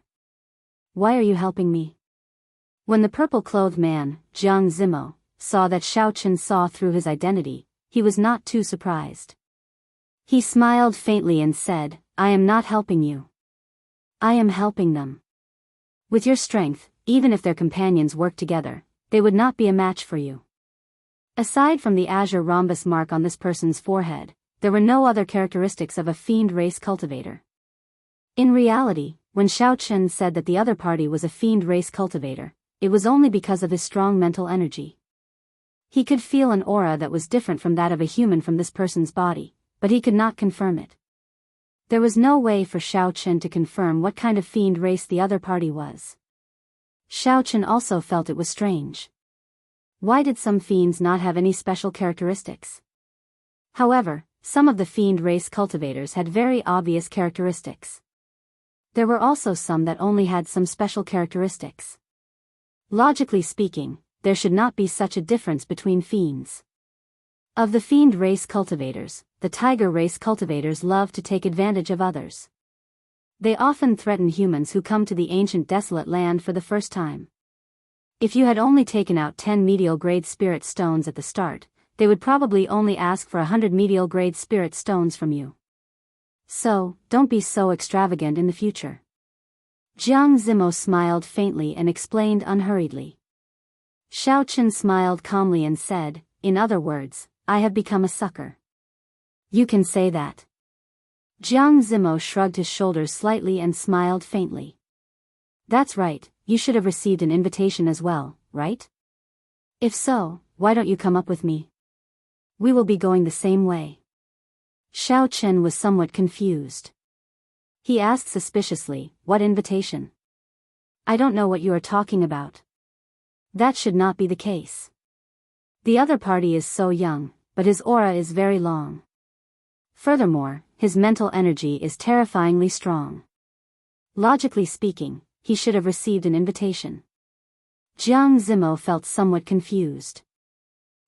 Why are you helping me? When the purple-clothed man, Jianghu, saw that Xiao Chen saw through his identity, he was not too surprised. He smiled faintly and said, I am not helping you. I am helping them. With your strength, even if their companions worked together, they would not be a match for you. Aside from the azure rhombus mark on this person's forehead, there were no other characteristics of a fiend race cultivator. In reality, when Xiao Chen said that the other party was a fiend race cultivator, it was only because of his strong mental energy. He could feel an aura that was different from that of a human from this person's body, but he could not confirm it. There was no way for Xiao Chen to confirm what kind of fiend race the other party was. Xiao Chen also felt it was strange. Why did some fiends not have any special characteristics? However, some of the fiend race cultivators had very obvious characteristics. There were also some that only had some special characteristics. Logically speaking, there should not be such a difference between fiends. Of the fiend race cultivators, the tiger race cultivators love to take advantage of others. They often threaten humans who come to the ancient desolate land for the first time. If you had only taken out 10 medial-grade spirit stones at the start, they would probably only ask for 100 medial-grade spirit stones from you. So, don't be so extravagant in the future. Jianghu smiled faintly and explained unhurriedly. Xiao Chen smiled calmly and said, in other words, I have become a sucker. You can say that. Jianghu shrugged his shoulders slightly and smiled faintly. That's right, you should have received an invitation as well, right? If so, why don't you come up with me? We will be going the same way. Xiao Chen was somewhat confused. He asked suspiciously, what invitation? I don't know what you are talking about. That should not be the case. The other party is so young, but his aura is very long. Furthermore, his mental energy is terrifyingly strong. Logically speaking, he should have received an invitation. Jiang Zimo felt somewhat confused.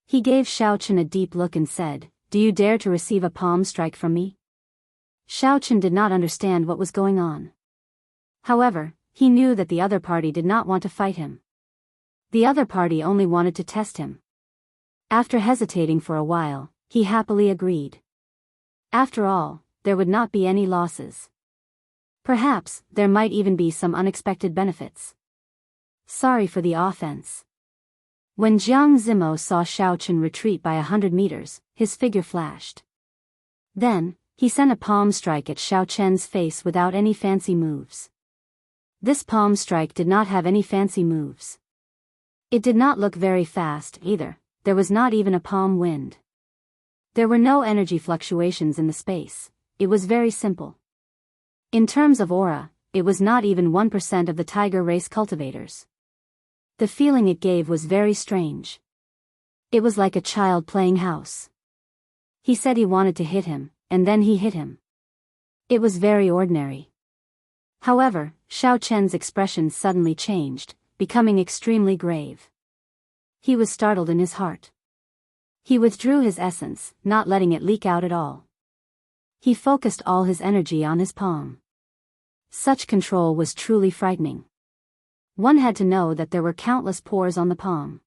He gave Xiaochen a deep look and said, "Do you dare to receive a palm strike from me?" Xiaochen did not understand what was going on. However, he knew that the other party did not want to fight him. The other party only wanted to test him. After hesitating for a while, he happily agreed. After all, there would not be any losses. Perhaps, there might even be some unexpected benefits. Sorry for the offense. When Jiang Zimo saw Xiaochen retreat by 100 meters, his figure flashed. Then, he sent a palm strike at Xiaochen's face without any fancy moves. This palm strike did not have any fancy moves. It did not look very fast, either. There was not even a palm wind. There were no energy fluctuations in the space. It was very simple. In terms of aura, it was not even 1% of the tiger race cultivators. The feeling it gave was very strange. It was like a child playing house. He said he wanted to hit him, and then he hit him. It was very ordinary. However, Xiaochen's expression suddenly changed, becoming extremely grave. He was startled in his heart. He withdrew his essence, not letting it leak out at all. He focused all his energy on his palm. Such control was truly frightening. One had to know that there were countless pores on the palm.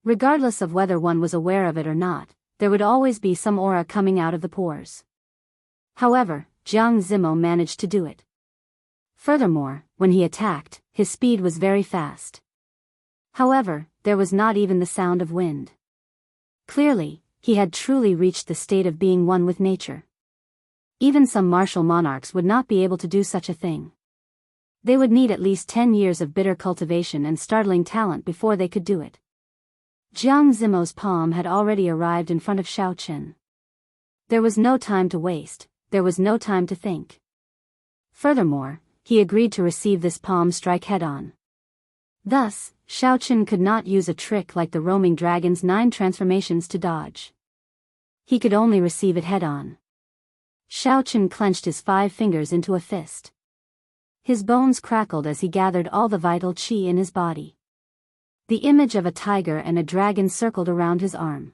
Regardless of whether one was aware of it or not, there would always be some aura coming out of the pores. However, Jiang Zimo managed to do it. Furthermore, when he attacked, his speed was very fast. However, there was not even the sound of wind. Clearly, he had truly reached the state of being one with nature. Even some martial monarchs would not be able to do such a thing. They would need at least 10 years of bitter cultivation and startling talent before they could do it. Jiang Zimo's palm had already arrived in front of Xiaochen. There was no time to waste, there was no time to think. Furthermore, he agreed to receive this palm strike head-on. Thus, Xiaochen could not use a trick like the roaming dragon's 9 transformations to dodge. He could only receive it head-on. Xiaochen clenched his 5 fingers into a fist. His bones crackled as he gathered all the vital qi in his body. The image of a tiger and a dragon circled around his arm.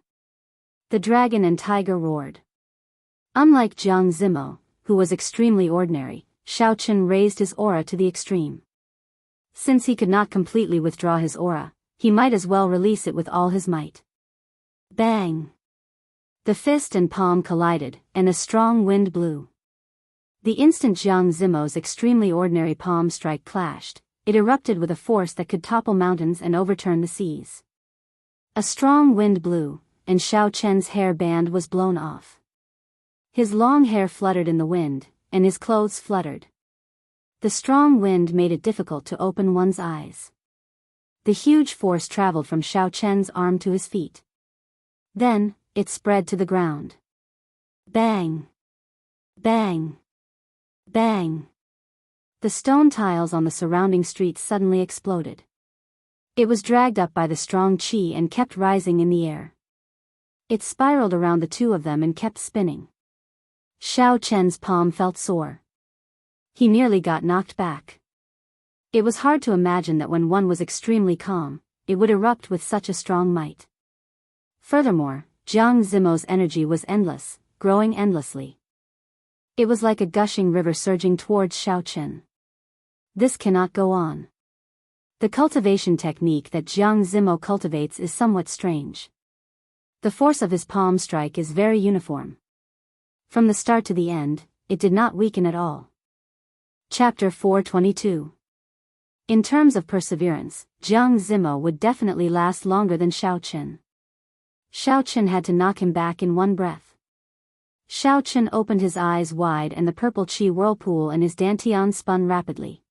The dragon and tiger roared. Unlike Jiang Zimo, who was extremely ordinary, Xiaochen raised his aura to the extreme. Since he could not completely withdraw his aura, he might as well release it with all his might. Bang! The fist and palm collided, and a strong wind blew. The instant Jiang Zimo's extremely ordinary palm strike clashed, it erupted with a force that could topple mountains and overturn the seas. A strong wind blew, and Xiaochen's hair band was blown off. His long hair fluttered in the wind, and his clothes fluttered. The strong wind made it difficult to open one's eyes. The huge force traveled from Xiaochen's arm to his feet. Then, it spread to the ground. Bang! Bang! Bang! The stone tiles on the surrounding streets suddenly exploded. It was dragged up by the strong qi and kept rising in the air. It spiraled around the two of them and kept spinning. Xiaochen's palm felt sore. He nearly got knocked back. It was hard to imagine that when one was extremely calm, it would erupt with such a strong might. Furthermore, Jiang Zimo's energy was endless, growing endlessly. It was like a gushing river surging towards Xiaochen. This cannot go on. The cultivation technique that Jiang Zimo cultivates is somewhat strange. The force of his palm strike is very uniform. From the start to the end, it did not weaken at all. Chapter 422. In terms of perseverance, Jiang Zimo would definitely last longer than Xiaochen. Xiaochen had to knock him back in one breath. Xiaochen opened his eyes wide and the purple qi whirlpool in his dantian spun rapidly.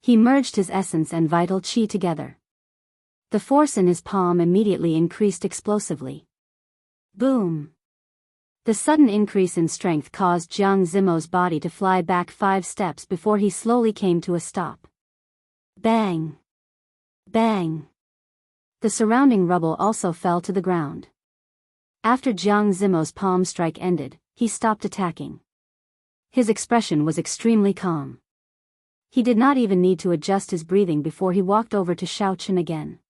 He merged his essence and vital qi together. The force in his palm immediately increased explosively. Boom! The sudden increase in strength caused Jiang Zimo's body to fly back 5 steps before he slowly came to a stop. Bang! Bang! The surrounding rubble also fell to the ground. After Jiang Zimo's palm strike ended, he stopped attacking. His expression was extremely calm. He did not even need to adjust his breathing before he walked over to Xiaochen again.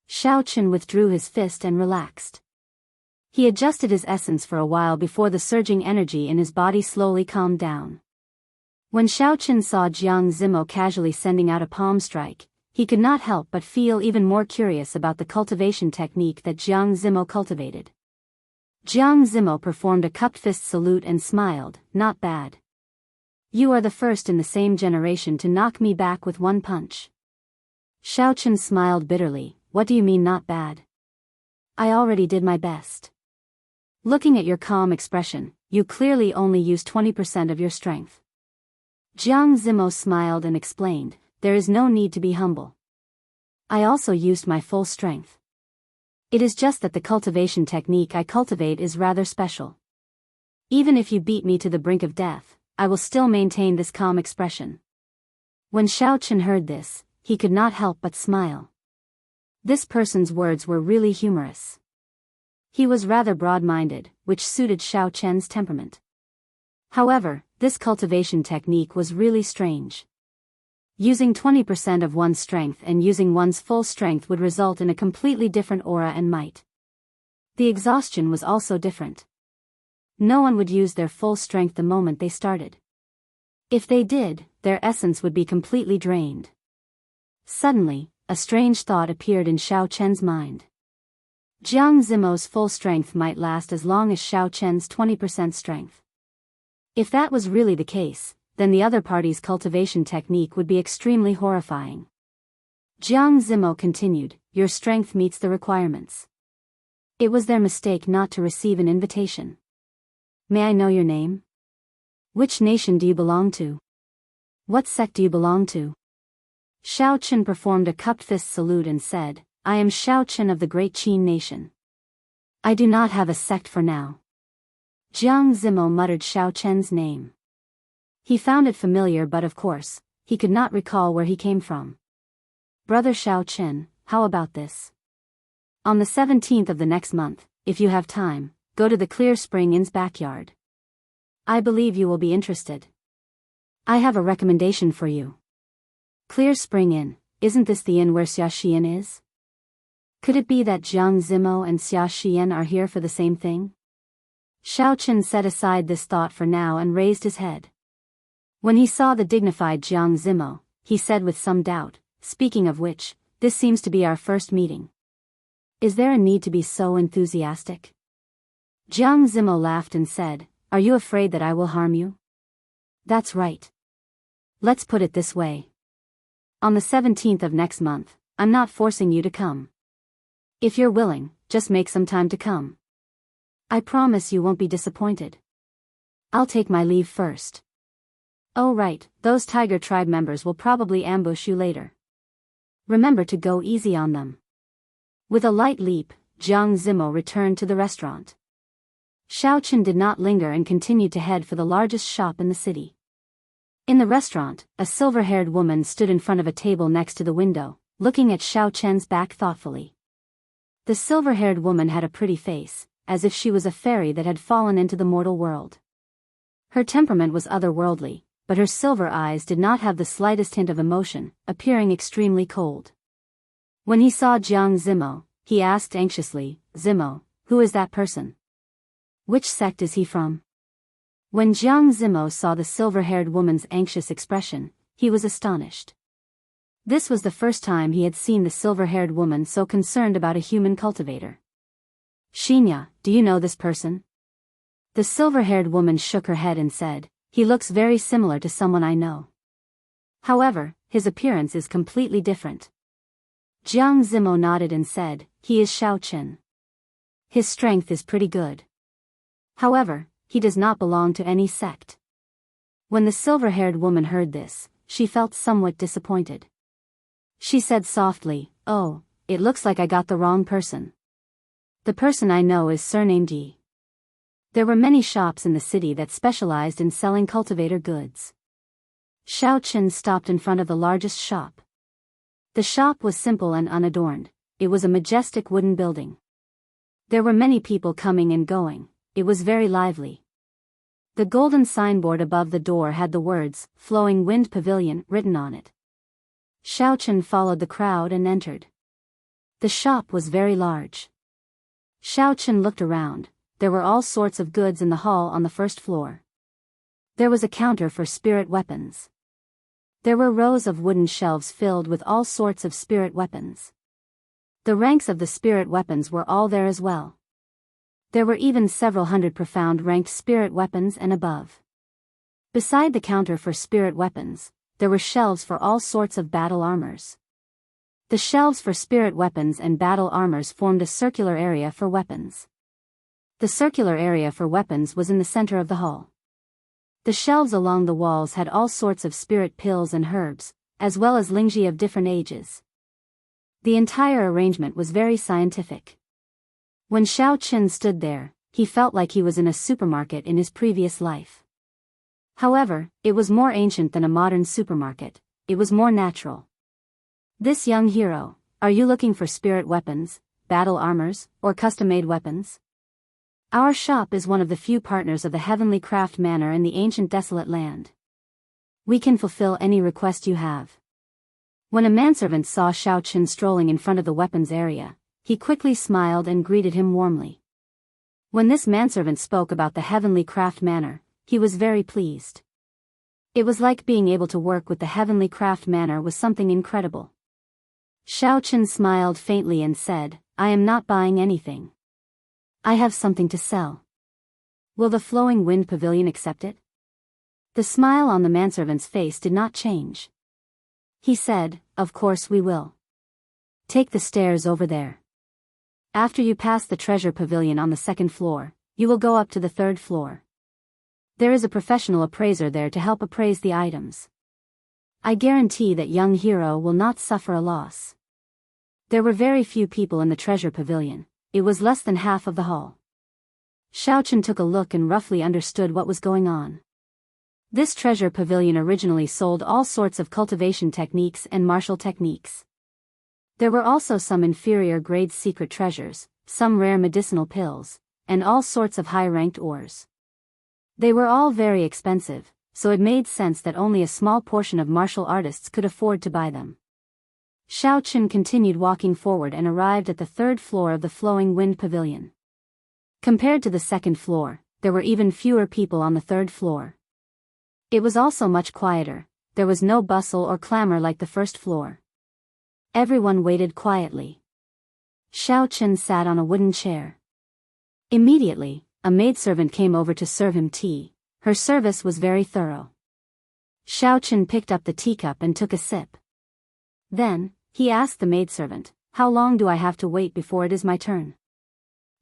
Xiaochen withdrew his fist and relaxed. He adjusted his essence for a while before the surging energy in his body slowly calmed down. When Xiaochen saw Jiang Zimo casually sending out a palm strike, he could not help but feel even more curious about the cultivation technique that Jiang Zimo cultivated. Jiang Zimo performed a cupped fist salute and smiled, "Not bad. You are the first in the same generation to knock me back with one punch." Xiaochen smiled bitterly. "What do you mean not bad? I already did my best. Looking at your calm expression, you clearly only used 20% of your strength." Jiang Zimo smiled and explained, "There is no need to be humble. I also used my full strength. It is just that the cultivation technique I cultivate is rather special. Even if you beat me to the brink of death, I will still maintain this calm expression." When Xiaochen heard this, he could not help but smile. This person's words were really humorous. He was rather broad-minded, which suited Xiaochen's temperament. However, this cultivation technique was really strange. Using 20% of one's strength and using one's full strength would result in a completely different aura and might. The exhaustion was also different. No one would use their full strength the moment they started. If they did, their essence would be completely drained. Suddenly, a strange thought appeared in Xiaochen's mind. Jiang Zimo's full strength might last as long as Xiaochen's 20% strength. If that was really the case, then the other party's cultivation technique would be extremely horrifying. Jiang Zimo continued, "Your strength meets the requirements. It was their mistake not to receive an invitation. May I know your name? Which nation do you belong to? What sect do you belong to?" Xiaochen performed a cupped fist salute and said, "I am Xiaochen of the Great Qin Nation. I do not have a sect for now." Jiang Zimo muttered Xiaochen's name. He found it familiar, but of course, he could not recall where he came from. "Brother Xiaochen, how about this? On the 17th of the next month, if you have time, go to the Clear Spring Inn's backyard. I believe you will be interested. I have a recommendation for you." Clear Spring Inn, isn't this the inn where Xia Xian is? Could it be that Jiang Zimo and Xia Xian are here for the same thing? Xiaochen set aside this thought for now and raised his head. When he saw the dignified Jiang Zimo, he said with some doubt, "Speaking of which, this seems to be our first meeting. Is there a need to be so enthusiastic?" Jiang Zimo laughed and said, "Are you afraid that I will harm you?" "That's right. Let's put it this way. On the 17th of next month, I'm not forcing you to come. If you're willing, just make some time to come. I promise you won't be disappointed. I'll take my leave first. Oh right, those Tiger Tribe members will probably ambush you later. Remember to go easy on them." With a light leap, Jiang Zimo returned to the restaurant. Xiaochen did not linger and continued to head for the largest shop in the city. In the restaurant, a silver-haired woman stood in front of a table next to the window, looking at Xiaochen's back thoughtfully. The silver-haired woman had a pretty face, as if she was a fairy that had fallen into the mortal world. Her temperament was otherworldly, but her silver eyes did not have the slightest hint of emotion, appearing extremely cold. When he saw Jiang Zimo, he asked anxiously, "Zimo, who is that person? Which sect is he from?" When Jiang Zimo saw the silver-haired woman's anxious expression, he was astonished. This was the first time he had seen the silver-haired woman so concerned about a human cultivator. "Xinya, do you know this person?" The silver-haired woman shook her head and said, "He looks very similar to someone I know. However, his appearance is completely different." Jiang Zimo nodded and said, "He is Xiaochen. His strength is pretty good. However, he does not belong to any sect." When the silver-haired woman heard this, she felt somewhat disappointed. She said softly, "Oh, it looks like I got the wrong person. The person I know is surnamed Yi." There were many shops in the city that specialized in selling cultivator goods. Xiaochen stopped in front of the largest shop. The shop was simple and unadorned. It was a majestic wooden building. There were many people coming and going. It was very lively. The golden signboard above the door had the words, Flowing Wind Pavilion, written on it. Xiaochen followed the crowd and entered. The shop was very large. Xiaochen looked around. There were all sorts of goods in the hall on the first floor. There was a counter for spirit weapons. There were rows of wooden shelves filled with all sorts of spirit weapons. The ranks of the spirit weapons were all there as well. There were even several hundred profound ranked spirit weapons and above. Beside the counter for spirit weapons, there were shelves for all sorts of battle armors. The shelves for spirit weapons and battle armors formed a circular area for weapons. The circular area for weapons was in the center of the hall. The shelves along the walls had all sorts of spirit pills and herbs, as well as lingji of different ages. The entire arrangement was very scientific. When Xiaochen stood there, he felt like he was in a supermarket in his previous life. However, it was more ancient than a modern supermarket. It was more natural. This young hero, are you looking for spirit weapons, battle armors, or custom-made weapons? Our shop is one of the few partners of the Heavenly Craft Manor in the ancient desolate land. We can fulfill any request you have. When a manservant saw Xiaochen strolling in front of the weapons area, he quickly smiled and greeted him warmly. When this manservant spoke about the Heavenly Craft Manor, he was very pleased. It was like being able to work with the Heavenly Craft Manor was something incredible. Xiaochen smiled faintly and said, I am not buying anything. I have something to sell. Will the Flowing Wind Pavilion accept it? The smile on the manservant's face did not change. He said, of course we will. Take the stairs over there. After you pass the treasure pavilion on the second floor, you will go up to the third floor. There is a professional appraiser there to help appraise the items. I guarantee that young hero will not suffer a loss. There were very few people in the treasure pavilion. It was less than half of the hall. Xiaochen took a look and roughly understood what was going on. This treasure pavilion originally sold all sorts of cultivation techniques and martial techniques. There were also some inferior grade secret treasures, some rare medicinal pills, and all sorts of high-ranked ores. They were all very expensive, so it made sense that only a small portion of martial artists could afford to buy them. Xiaochen continued walking forward and arrived at the third floor of the Flowing Wind Pavilion. Compared to the second floor, there were even fewer people on the third floor. It was also much quieter. There was no bustle or clamor like the first floor. Everyone waited quietly. Xiaochen sat on a wooden chair. Immediately, a maidservant came over to serve him tea. Her service was very thorough. Xiaochen picked up the teacup and took a sip. Then, he asked the maidservant, how long do I have to wait before it is my turn?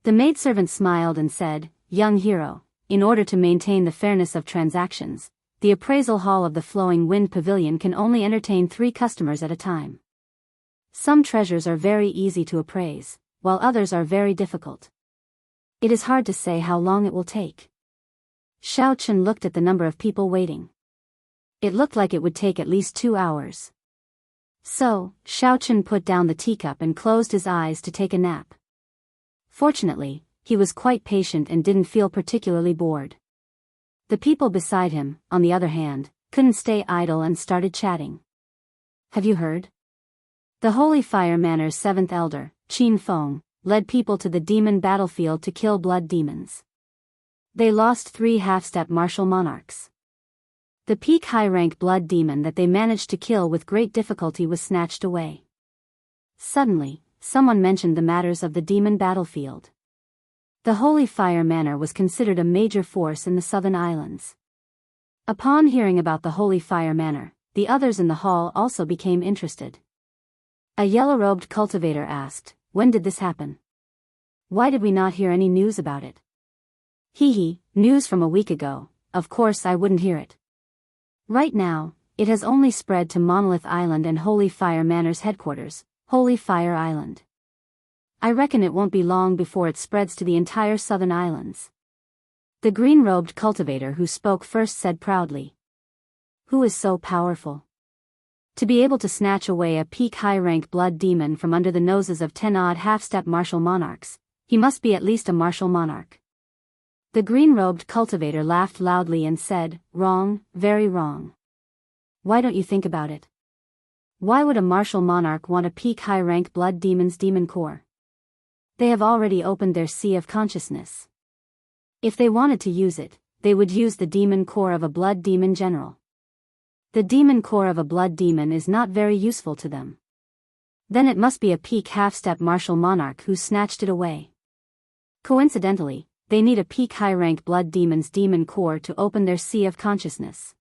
The maidservant smiled and said, young hero, in order to maintain the fairness of transactions, the appraisal hall of the Flowing Wind Pavilion can only entertain 3 customers at a time. Some treasures are very easy to appraise, while others are very difficult. It is hard to say how long it will take. Xiaochen looked at the number of people waiting. It looked like it would take at least 2 hours. So, Xiaochen put down the teacup and closed his eyes to take a nap. Fortunately, he was quite patient and didn't feel particularly bored. The people beside him, on the other hand, couldn't stay idle and started chatting. Have you heard? The Holy Fire Manor's 7th elder, Qin Feng, led people to the demon battlefield to kill blood demons. They lost 3 half-step martial monarchs. The peak high-rank blood demon that they managed to kill with great difficulty was snatched away. Suddenly, someone mentioned the matters of the demon battlefield. The Holy Fire Manor was considered a major force in the southern islands. Upon hearing about the Holy Fire Manor, the others in the hall also became interested. A yellow-robed cultivator asked, when did this happen? Why did we not hear any news about it? News from a week ago, of course I wouldn't hear it. Right now, it has only spread to Monolith Island and Holy Fire Manor's headquarters, Holy Fire Island. I reckon it won't be long before it spreads to the entire southern islands. The green-robed cultivator who spoke first said proudly. Who is so powerful? To be able to snatch away a peak high-rank blood demon from under the noses of 10 odd half-step martial monarchs, He must be at least a martial monarch. The green-robed cultivator laughed loudly and said, "Wrong, very wrong. Why don't you think about it? Why would a martial monarch want to peak high-rank blood demon's demon core? They have already opened their sea of consciousness. If they wanted to use it, they would use the demon core of a blood demon general. The demon core of a blood demon is not very useful to them. Then it must be a peak half-step martial monarch who snatched it away. Coincidentally, they need a peak high-rank blood demon's demon core to open their sea of consciousness."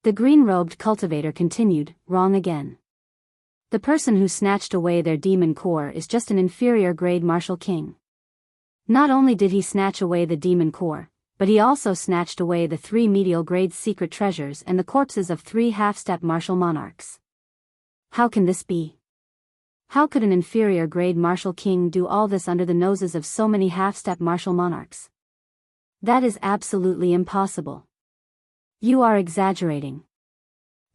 The green-robed cultivator continued, "Wrong again. The person who snatched away their demon core is just an inferior grade martial king. Not only did he snatch away the demon core, but he also snatched away the 3 medial grade secret treasures and the corpses of 3 half-step martial monarchs. How can this be? How could an inferior grade martial king do all this under the noses of so many half-step martial monarchs? That is absolutely impossible. You are exaggerating."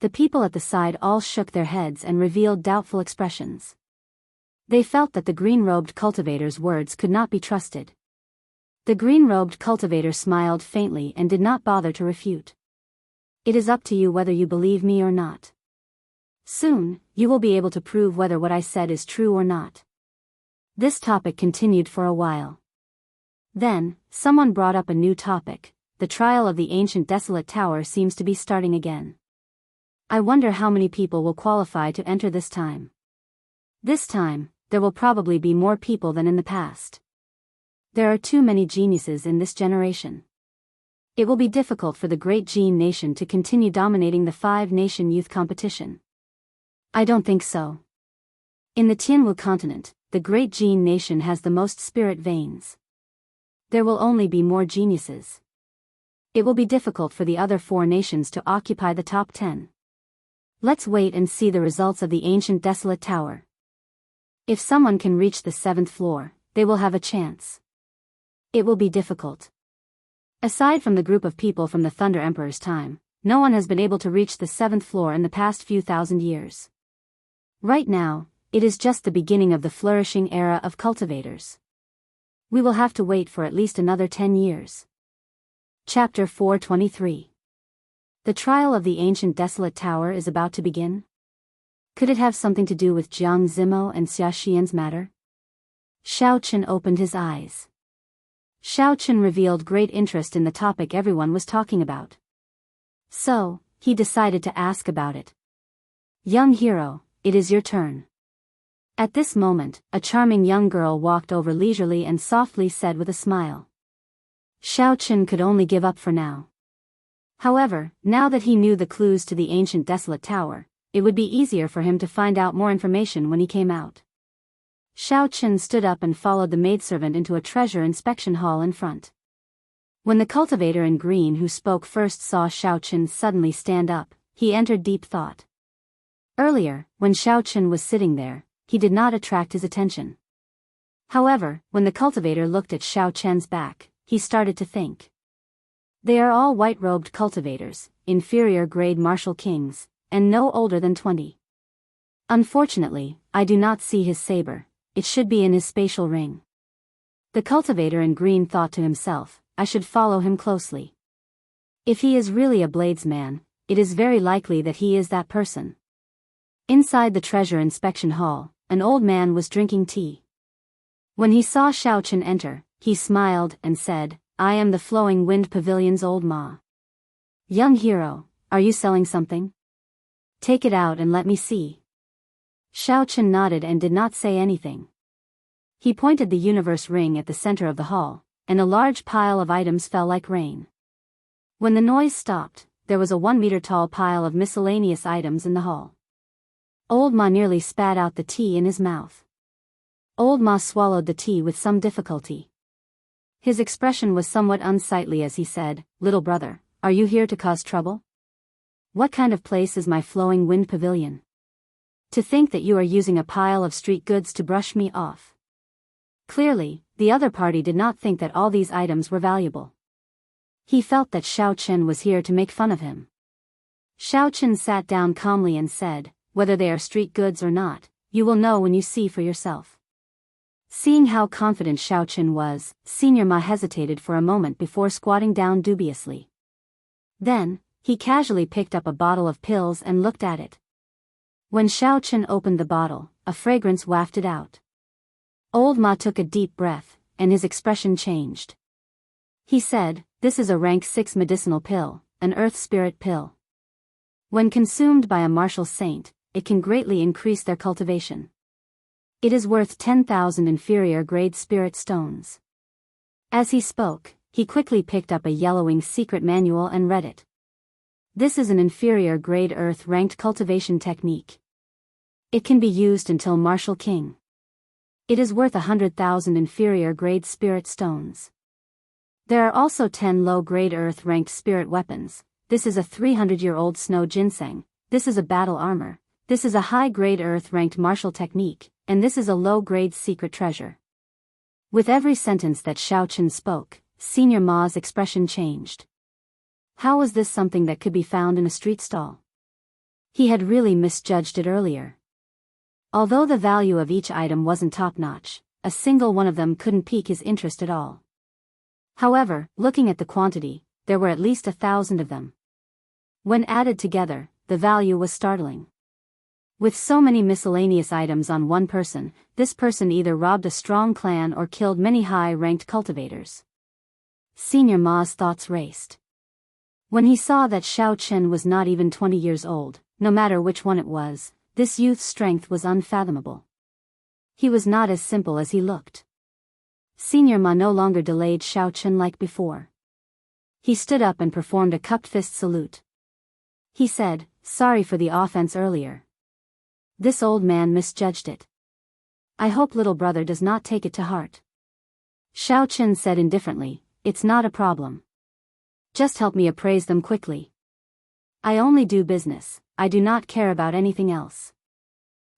The people at the side all shook their heads and revealed doubtful expressions. They felt that the green-robed cultivator's words could not be trusted. The green-robed cultivator smiled faintly and did not bother to refute. "It is up to you whether you believe me or not. Soon, you will be able to prove whether what I said is true or not." This topic continued for a while. Then, someone brought up a new topic. The trial of the ancient desolate tower seems to be starting again. I wonder how many people will qualify to enter this time. This time, there will probably be more people than in the past. There are too many geniuses in this generation. It will be difficult for the great Jin nation to continue dominating the 5-nation youth competition. I don't think so. In the Jianghu continent, the great Jin nation has the most spirit veins. There will only be more geniuses. It will be difficult for the other 4 nations to occupy the top 10. Let's wait and see the results of the ancient desolate tower. If someone can reach the 7th floor, they will have a chance. It will be difficult. Aside from the group of people from the Thunder Emperor's time, no one has been able to reach the 7th floor in the past few thousand years. Right now, it is just the beginning of the flourishing era of cultivators. We will have to wait for at least another 10 years. Chapter 423. The trial of the ancient desolate tower is about to begin? Could it have something to do with Jiang Zimo and Xia Xian's matter? Xiao Chen opened his eyes. Xiao Chen revealed great interest in the topic everyone was talking about. So, he decided to ask about it. "Young hero, it is your turn." At this moment, a charming young girl walked over leisurely and softly said with a smile. Xiao Chen could only give up for now. However, now that he knew the clues to the ancient desolate tower, it would be easier for him to find out more information when he came out. Xiao Chen stood up and followed the maidservant into a treasure inspection hall in front. When the cultivator in green who spoke first saw Xiao Chen suddenly stand up, he entered deep thought. Earlier, when Xiao Chen was sitting there, he did not attract his attention. However, when the cultivator looked at Xiao Chen's back, he started to think. They are all white-robed cultivators, inferior grade martial kings, and no older than 20. Unfortunately, I do not see his saber. It should be in his spatial ring. The cultivator in green thought to himself, I should follow him closely. If he is really a bladesman, it is very likely that he is that person. Inside the treasure inspection hall, an old man was drinking tea. When he saw Xiao Chen enter, he smiled and said, I am the Flowing Wind Pavilion's old ma. Young hero, are you selling something? Take it out and let me see. Xiao Chen nodded and did not say anything. He pointed the universe ring at the center of the hall, and a large pile of items fell like rain. When the noise stopped, there was a 1-meter-tall pile of miscellaneous items in the hall. Old Ma nearly spat out the tea in his mouth. Old Ma swallowed the tea with some difficulty. His expression was somewhat unsightly as he said, Little brother, are you here to cause trouble? What kind of place is my Flowing Wind Pavilion? To think that you are using a pile of street goods to brush me off. Clearly, the other party did not think that all these items were valuable. He felt that Xiao Chen was here to make fun of him. Xiao Chen sat down calmly and said, whether they are street goods or not, you will know when you see for yourself. Seeing how confident Xiaochen was, Senior Ma hesitated for a moment before squatting down dubiously. Then, he casually picked up a bottle of pills and looked at it. When Xiaochen opened the bottle, a fragrance wafted out. Old Ma took a deep breath, and his expression changed. He said, "This is a rank 6 medicinal pill, an earth spirit pill. When consumed by a martial saint, it can greatly increase their cultivation. It is worth 10,000 inferior grade spirit stones." As he spoke, he quickly picked up a yellowing secret manual and read it. This is an inferior grade earth ranked cultivation technique. It can be used until martial king. It is worth 100,000 inferior grade spirit stones. There are also 10 low grade earth ranked spirit weapons. This is a 300-year-old snow ginseng. This is a battle armor. This is a high grade earth ranked martial technique, and this is a low grade secret treasure. With every sentence that Xiaochen spoke, Senior Ma's expression changed. How was this something that could be found in a street stall? He had really misjudged it earlier. Although the value of each item wasn't top-notch, a single one of them couldn't pique his interest at all. However, looking at the quantity, there were at least 1,000 of them. When added together, the value was startling. With so many miscellaneous items on one person, this person either robbed a strong clan or killed many high-ranked cultivators. Senior Ma's thoughts raced. When he saw that Xiaochen was not even 20 years old, no matter which one it was, this youth's strength was unfathomable. He was not as simple as he looked. Senior Ma no longer delayed Xiaochen like before. He stood up and performed a cupped fist salute. He said, "Sorry for the offense earlier. This old man misjudged it. I hope little brother does not take it to heart." Xiaochen said indifferently, "It's not a problem. Just help me appraise them quickly. I only do business, I do not care about anything else."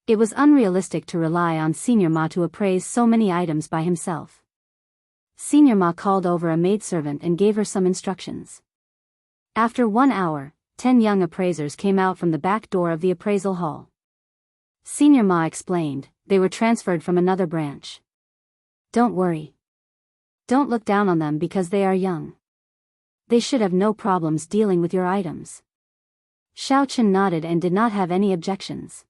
It was unrealistic to rely on Senior Ma to appraise so many items by himself. Senior Ma called over a maidservant and gave her some instructions. After 1 hour, 10 young appraisers came out from the back door of the appraisal hall. Senior Ma explained, they were transferred from another branch. "Don't worry. Don't look down on them because they are young. They should have no problems dealing with your items." Xiaochen nodded and did not have any objections.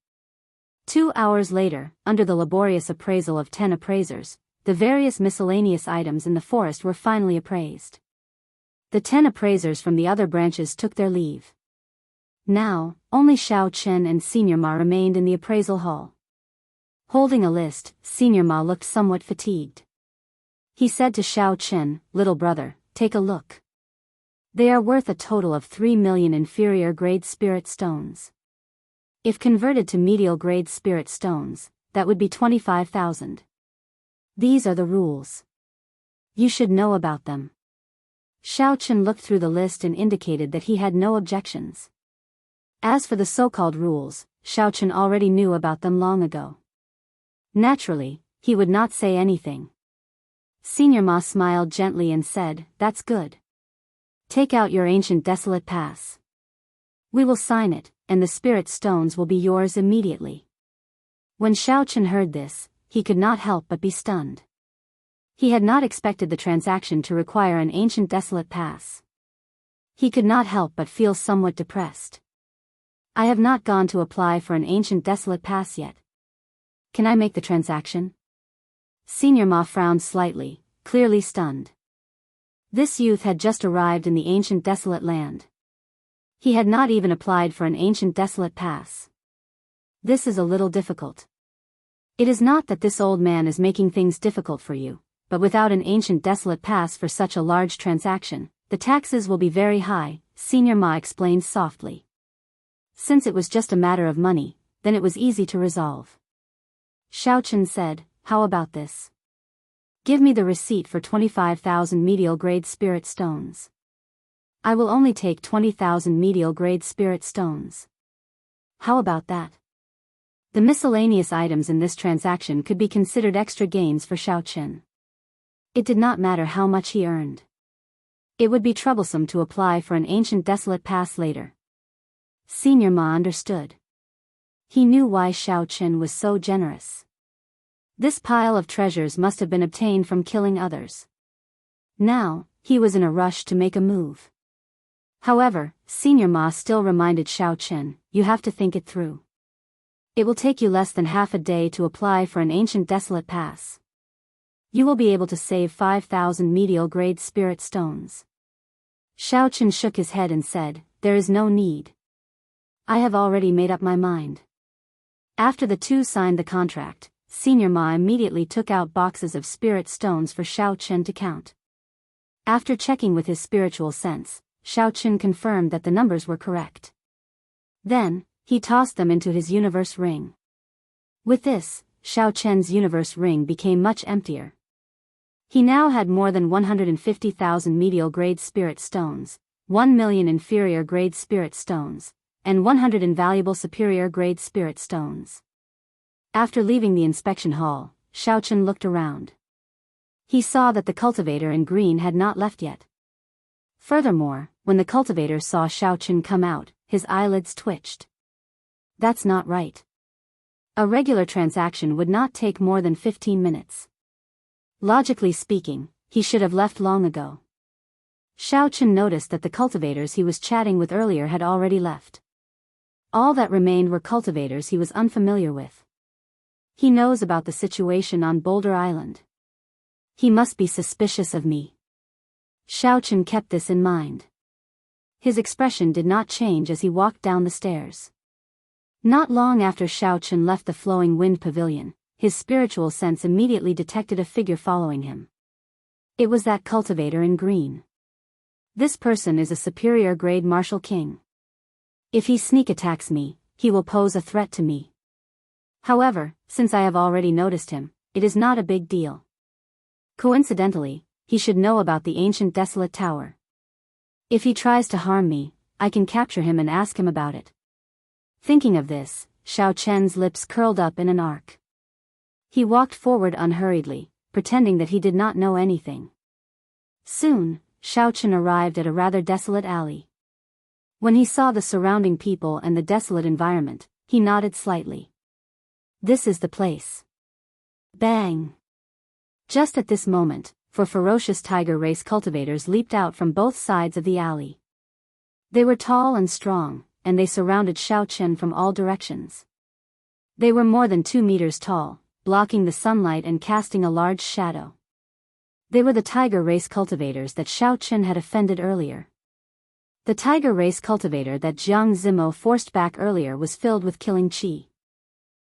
2 hours later, under the laborious appraisal of 10 appraisers, the various miscellaneous items in the forest were finally appraised. The 10 appraisers from the other branches took their leave. Now, only Xiaochen and Senior Ma remained in the appraisal hall. Holding a list, Senior Ma looked somewhat fatigued. He said to Xiaochen, "Little brother, take a look. They are worth a total of 3 million inferior grade spirit stones. If converted to medial grade spirit stones, that would be 25,000. These are the rules. You should know about them." Xiaochen looked through the list and indicated that he had no objections. As for the so-called rules, Xiaochen already knew about them long ago. Naturally, he would not say anything. Senior Ma smiled gently and said, "That's good. Take out your ancient desolate pass. We will sign it, and the spirit stones will be yours immediately." When Xiaochen heard this, he could not help but be stunned. He had not expected the transaction to require an ancient desolate pass. He could not help but feel somewhat depressed. "I have not gone to apply for an ancient desolate pass yet. Can I make the transaction?" Senior Ma frowned slightly, clearly stunned. This youth had just arrived in the ancient desolate land. He had not even applied for an ancient desolate pass. This is a little difficult. It is not that this old man is making things difficult for you, but without an ancient desolate pass for such a large transaction, the taxes will be very high, Senior Ma explained softly. Since it was just a matter of money, then it was easy to resolve. Xiaochen said, "How about this? Give me the receipt for 25,000 medial grade spirit stones. I will only take 20,000 medial grade spirit stones. How about that?" The miscellaneous items in this transaction could be considered extra gains for Xiaochen. It did not matter how much he earned. It would be troublesome to apply for an ancient desolate pass later. Senior Ma understood. He knew why Xiaochen was so generous. This pile of treasures must have been obtained from killing others. Now, he was in a rush to make a move. However, Senior Ma still reminded Xiaochen, you have to think it through. It will take you less than half a day to apply for an ancient desolate pass. You will be able to save 5,000 medial-grade spirit stones. Xiaochen shook his head and said, there is no need. I have already made up my mind. After the two signed the contract, Senior Ma immediately took out boxes of spirit stones for Xiaochen to count. After checking with his spiritual sense, Xiaochen confirmed that the numbers were correct. Then, he tossed them into his universe ring. With this, Xiaochen's universe ring became much emptier. He now had more than 150,000 medial-grade spirit stones, 1 million inferior-grade spirit stones, and 100 invaluable superior-grade spirit stones. After leaving the inspection hall, Xiaochen looked around. He saw that the cultivator in green had not left yet. Furthermore, when the cultivator saw Xiaochen come out, his eyelids twitched. That's not right. A regular transaction would not take more than 15 minutes. Logically speaking, he should have left long ago. Xiaochen noticed that the cultivators he was chatting with earlier had already left. All that remained were cultivators he was unfamiliar with. He knows about the situation on Boulder Island. He must be suspicious of me. Xiaochen kept this in mind. His expression did not change as he walked down the stairs. Not long after Xiaochen left the Flowing Wind Pavilion, his spiritual sense immediately detected a figure following him. It was that cultivator in green. This person is a superior-grade martial king. If he sneak attacks me, he will pose a threat to me. However, since I have already noticed him, it is not a big deal. Coincidentally, he should know about the ancient desolate tower. If he tries to harm me, I can capture him and ask him about it. Thinking of this, Xiaochen's lips curled up in an arc. He walked forward unhurriedly, pretending that he did not know anything. Soon, Xiaochen arrived at a rather desolate alley. When he saw the surrounding people and the desolate environment, he nodded slightly. This is the place. Bang! Just at this moment, four ferocious tiger race cultivators leaped out from both sides of the alley. They were tall and strong, and they surrounded Xiaochen from all directions. They were more than 2 meters tall, blocking the sunlight and casting a large shadow. They were the tiger race cultivators that Xiaochen had offended earlier. The tiger race cultivator that Jianghu forced back earlier was filled with killing chi.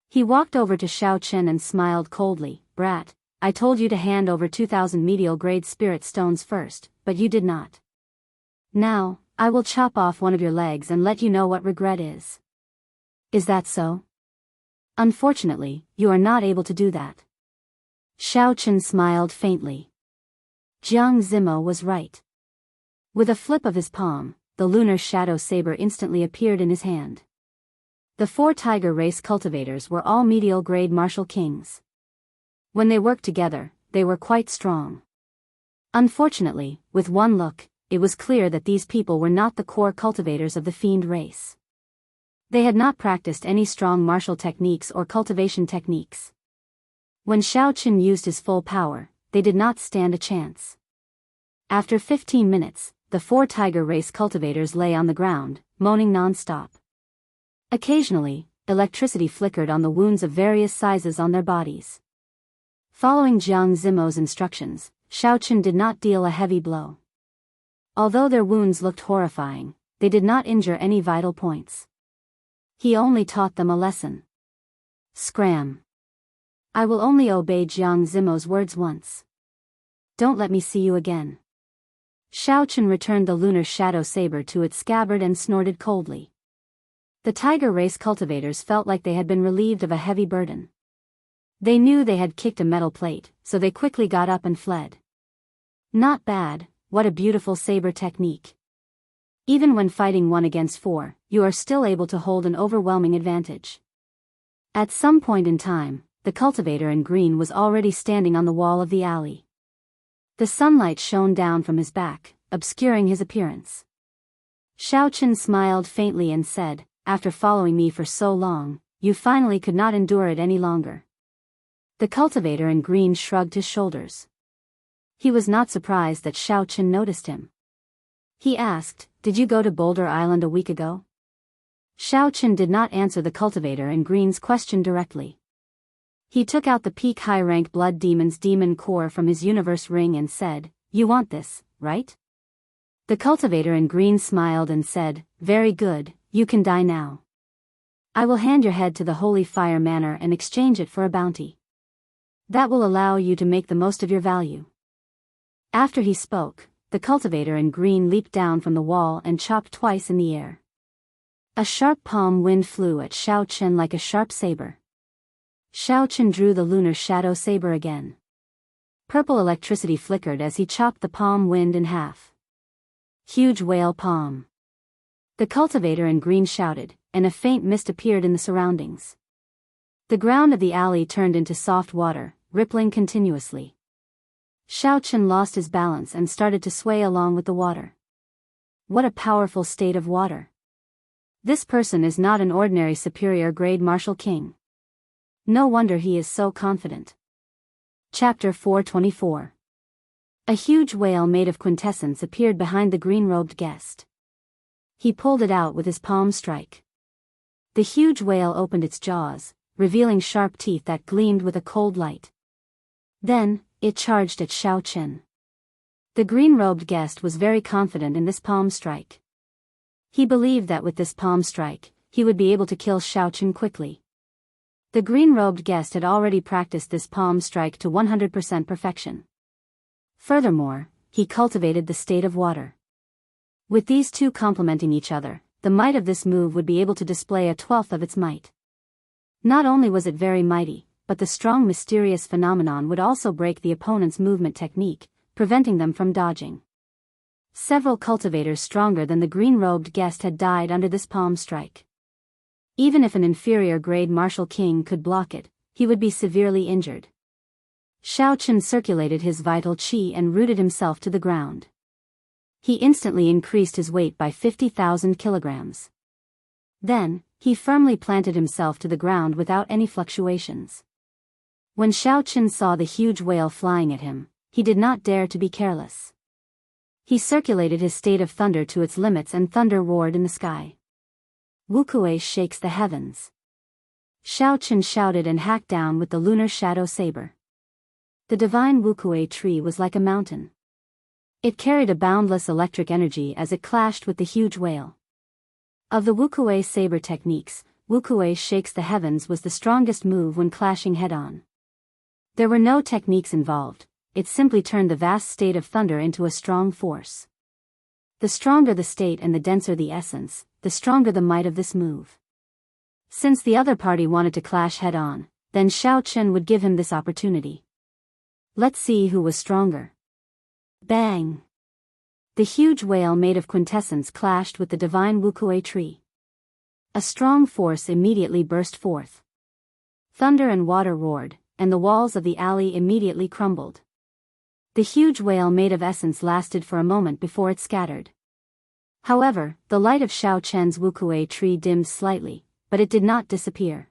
He walked over to Xiaochen and smiled coldly. Brat, I told you to hand over 2,000 medial-grade spirit stones first, but you did not. Now, I will chop off one of your legs and let you know what regret is. Is that so? Unfortunately, you are not able to do that. Xiaochen smiled faintly. Jiang Zimo was right. With a flip of his palm, the lunar shadow saber instantly appeared in his hand. The 4 tiger race cultivators were all medial-grade martial kings. When they worked together, they were quite strong. Unfortunately, with one look, it was clear that these people were not the core cultivators of the fiend race. They had not practiced any strong martial techniques or cultivation techniques. When Xiaochen used his full power, they did not stand a chance. After 15 minutes, the 4 tiger race cultivators lay on the ground, moaning non-stop. Occasionally, electricity flickered on the wounds of various sizes on their bodies. Following Jiang Zimo's instructions, Xiaochen did not deal a heavy blow. Although their wounds looked horrifying, they did not injure any vital points. He only taught them a lesson. Scram. I will only obey Jiang Zimo's words once. Don't let me see you again. Xiaochen returned the lunar shadow saber to its scabbard and snorted coldly. The tiger race cultivators felt like they had been relieved of a heavy burden. They knew they had kicked a metal plate, so they quickly got up and fled. Not bad, what a beautiful saber technique. Even when fighting 1 against 4, you are still able to hold an overwhelming advantage. At some point in time, the cultivator in green was already standing on the wall of the alley. The sunlight shone down from his back, obscuring his appearance. Xiaochen smiled faintly and said, after following me for so long, you finally could not endure it any longer. The cultivator in green shrugged his shoulders. He was not surprised that Xiao Chen noticed him. He asked, "Did you go to Boulder Island a week ago?" Xiao Chen did not answer the cultivator in green's question directly. He took out the peak high-rank blood demon's demon core from his universe ring and said, "You want this, right?" The cultivator in green smiled and said, "Very good, you can die now. I will hand your head to the Holy Fire Manor and exchange it for a bounty. That will allow you to make the most of your value." After he spoke, the cultivator in green leaped down from the wall and chopped twice in the air. A sharp palm wind flew at Xiao Chen like a sharp saber. Xiao Chen drew the lunar shadow saber again. Purple electricity flickered as he chopped the palm wind in half. Huge whale palm. The cultivator in green shouted, and a faint mist appeared in the surroundings. The ground of the alley turned into soft water, rippling continuously. Xiao Chen lost his balance and started to sway along with the water. What a powerful state of water. This person is not an ordinary superior grade martial king. No wonder he is so confident. Chapter 424. A huge whale made of quintessence appeared behind the green-robed guest. He pulled it out with his palm strike. The huge whale opened its jaws, revealing sharp teeth that gleamed with a cold light. Then, it charged at Xiao Chen. The green-robed guest was very confident in this palm strike. He believed that with this palm strike, he would be able to kill Xiao Chen quickly. The green-robed guest had already practiced this palm strike to 100% perfection. Furthermore, he cultivated the state of water. With these two complementing each other, the might of this move would be able to display a twelfth of its might. Not only was it very mighty, but the strong mysterious phenomenon would also break the opponent's movement technique, preventing them from dodging. Several cultivators stronger than the green-robed guest had died under this palm strike. Even if an inferior grade martial king could block it, he would be severely injured. Xiao Chen circulated his vital qi and rooted himself to the ground. He instantly increased his weight by 50,000 kilograms. Then, he firmly planted himself to the ground without any fluctuations. When Xiao Chen saw the huge whale flying at him, he did not dare to be careless. He circulated his state of thunder to its limits and thunder roared in the sky. Wuxia shakes the heavens. Xiao Chen shouted and hacked down with the lunar shadow saber. The divine Wuxia tree was like a mountain. It carried a boundless electric energy as it clashed with the huge whale. Of the Wuxia saber techniques, Wuxia shakes the heavens was the strongest move when clashing head-on. There were no techniques involved, it simply turned the vast state of thunder into a strong force. The stronger the state and the denser the essence, the stronger the might of this move. Since the other party wanted to clash head-on, then Xiao Chen would give him this opportunity. Let's see who was stronger. Bang! The huge whale made of quintessence clashed with the divine Wuxia tree. A strong force immediately burst forth. Thunder and water roared, and the walls of the alley immediately crumbled. The huge whale made of essence lasted for a moment before it scattered. However, the light of Xiao Chen's Wuxia tree dimmed slightly, but it did not disappear.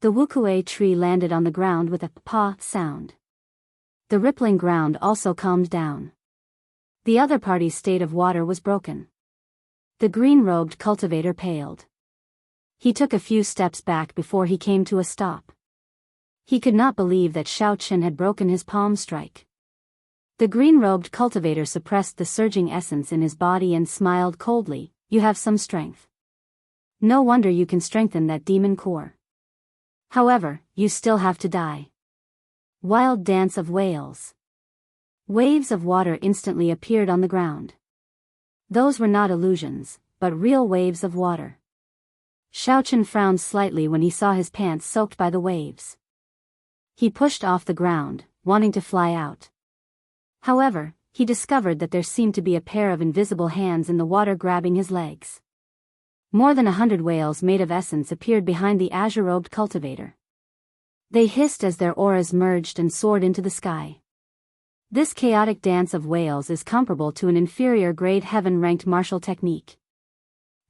The Wuxia tree landed on the ground with a pa sound. The rippling ground also calmed down. The other party's state of water was broken. The green-robed cultivator paled. He took a few steps back before he came to a stop. He could not believe that Xiao Chen had broken his palm strike. The green-robed cultivator suppressed the surging essence in his body and smiled coldly, "You have some strength. No wonder you can strengthen that demon core. However, you still have to die." Wild dance of whales. Waves of water instantly appeared on the ground. Those were not illusions, but real waves of water. Xiao Chen frowned slightly when he saw his pants soaked by the waves. He pushed off the ground, wanting to fly out. However, he discovered that there seemed to be a pair of invisible hands in the water grabbing his legs. More than 100 whales made of essence appeared behind the azure-robed cultivator. They hissed as their auras merged and soared into the sky. This chaotic dance of whales is comparable to an inferior grade heaven-ranked martial technique.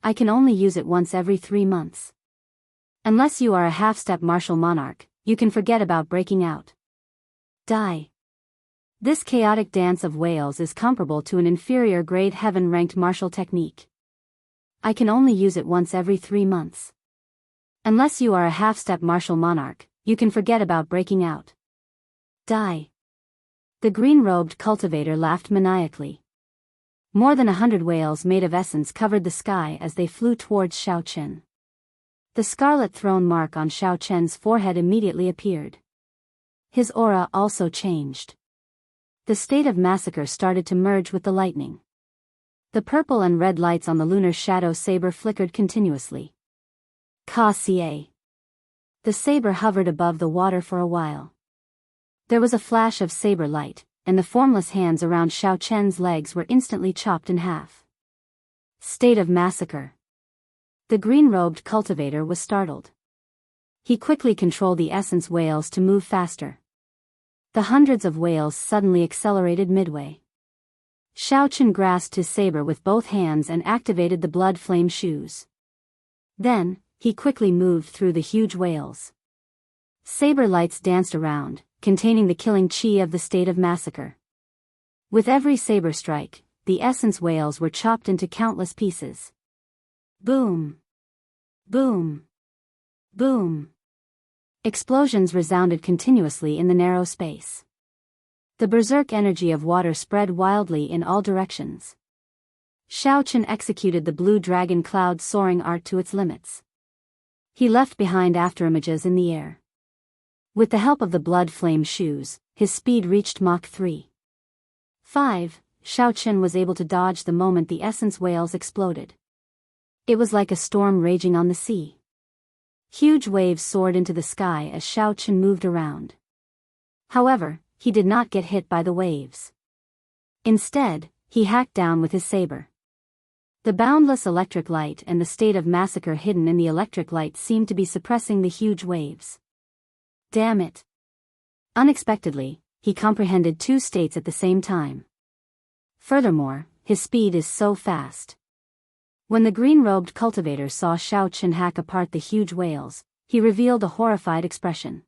I can only use it once every 3 months. Unless you are a half-step martial monarch, you can forget about breaking out. Die. This chaotic dance of wails is comparable to an inferior grade heaven-ranked martial technique. I can only use it once every 3 months. Unless you are a half-step martial monarch, you can forget about breaking out. Die. The green-robed cultivator laughed maniacally. More than 100 wails made of essence covered the sky as they flew towards Xiao Chen. The scarlet throne mark on Xiao Chen's forehead immediately appeared. His aura also changed. The state of massacre started to merge with the lightning. The purple and red lights on the lunar shadow saber flickered continuously. Ka-ca. The saber hovered above the water for a while. There was a flash of saber light, and the formless hands around Xiao Chen's legs were instantly chopped in half. State of massacre. The green-robed cultivator was startled. He quickly controlled the essence wails to move faster. The hundreds of wails suddenly accelerated midway. Xiao Chen grasped his saber with both hands and activated the blood flame shoes. Then, he quickly moved through the huge wails. Saber lights danced around, containing the killing chi of the state of massacre. With every saber strike, the essence wails were chopped into countless pieces. Boom! Boom! Boom! Explosions resounded continuously in the narrow space. The berserk energy of water spread wildly in all directions. Xiao Chen executed the blue dragon cloud soaring art to its limits. He left behind afterimages in the air. With the help of the blood flame shoes, his speed reached Mach 3. 5. Xiao Chen was able to dodge the moment the essence wails exploded. It was like a storm raging on the sea. Huge waves soared into the sky as Xiao Chen moved around. However, he did not get hit by the waves. Instead, he hacked down with his saber. The boundless electric light and the state of massacre hidden in the electric light seemed to be suppressing the huge waves. Damn it! Unexpectedly, he comprehended 2 states at the same time. Furthermore, his speed is so fast. When the green-robed cultivator saw Xiao Chen hack apart the huge wails, he revealed a horrified expression.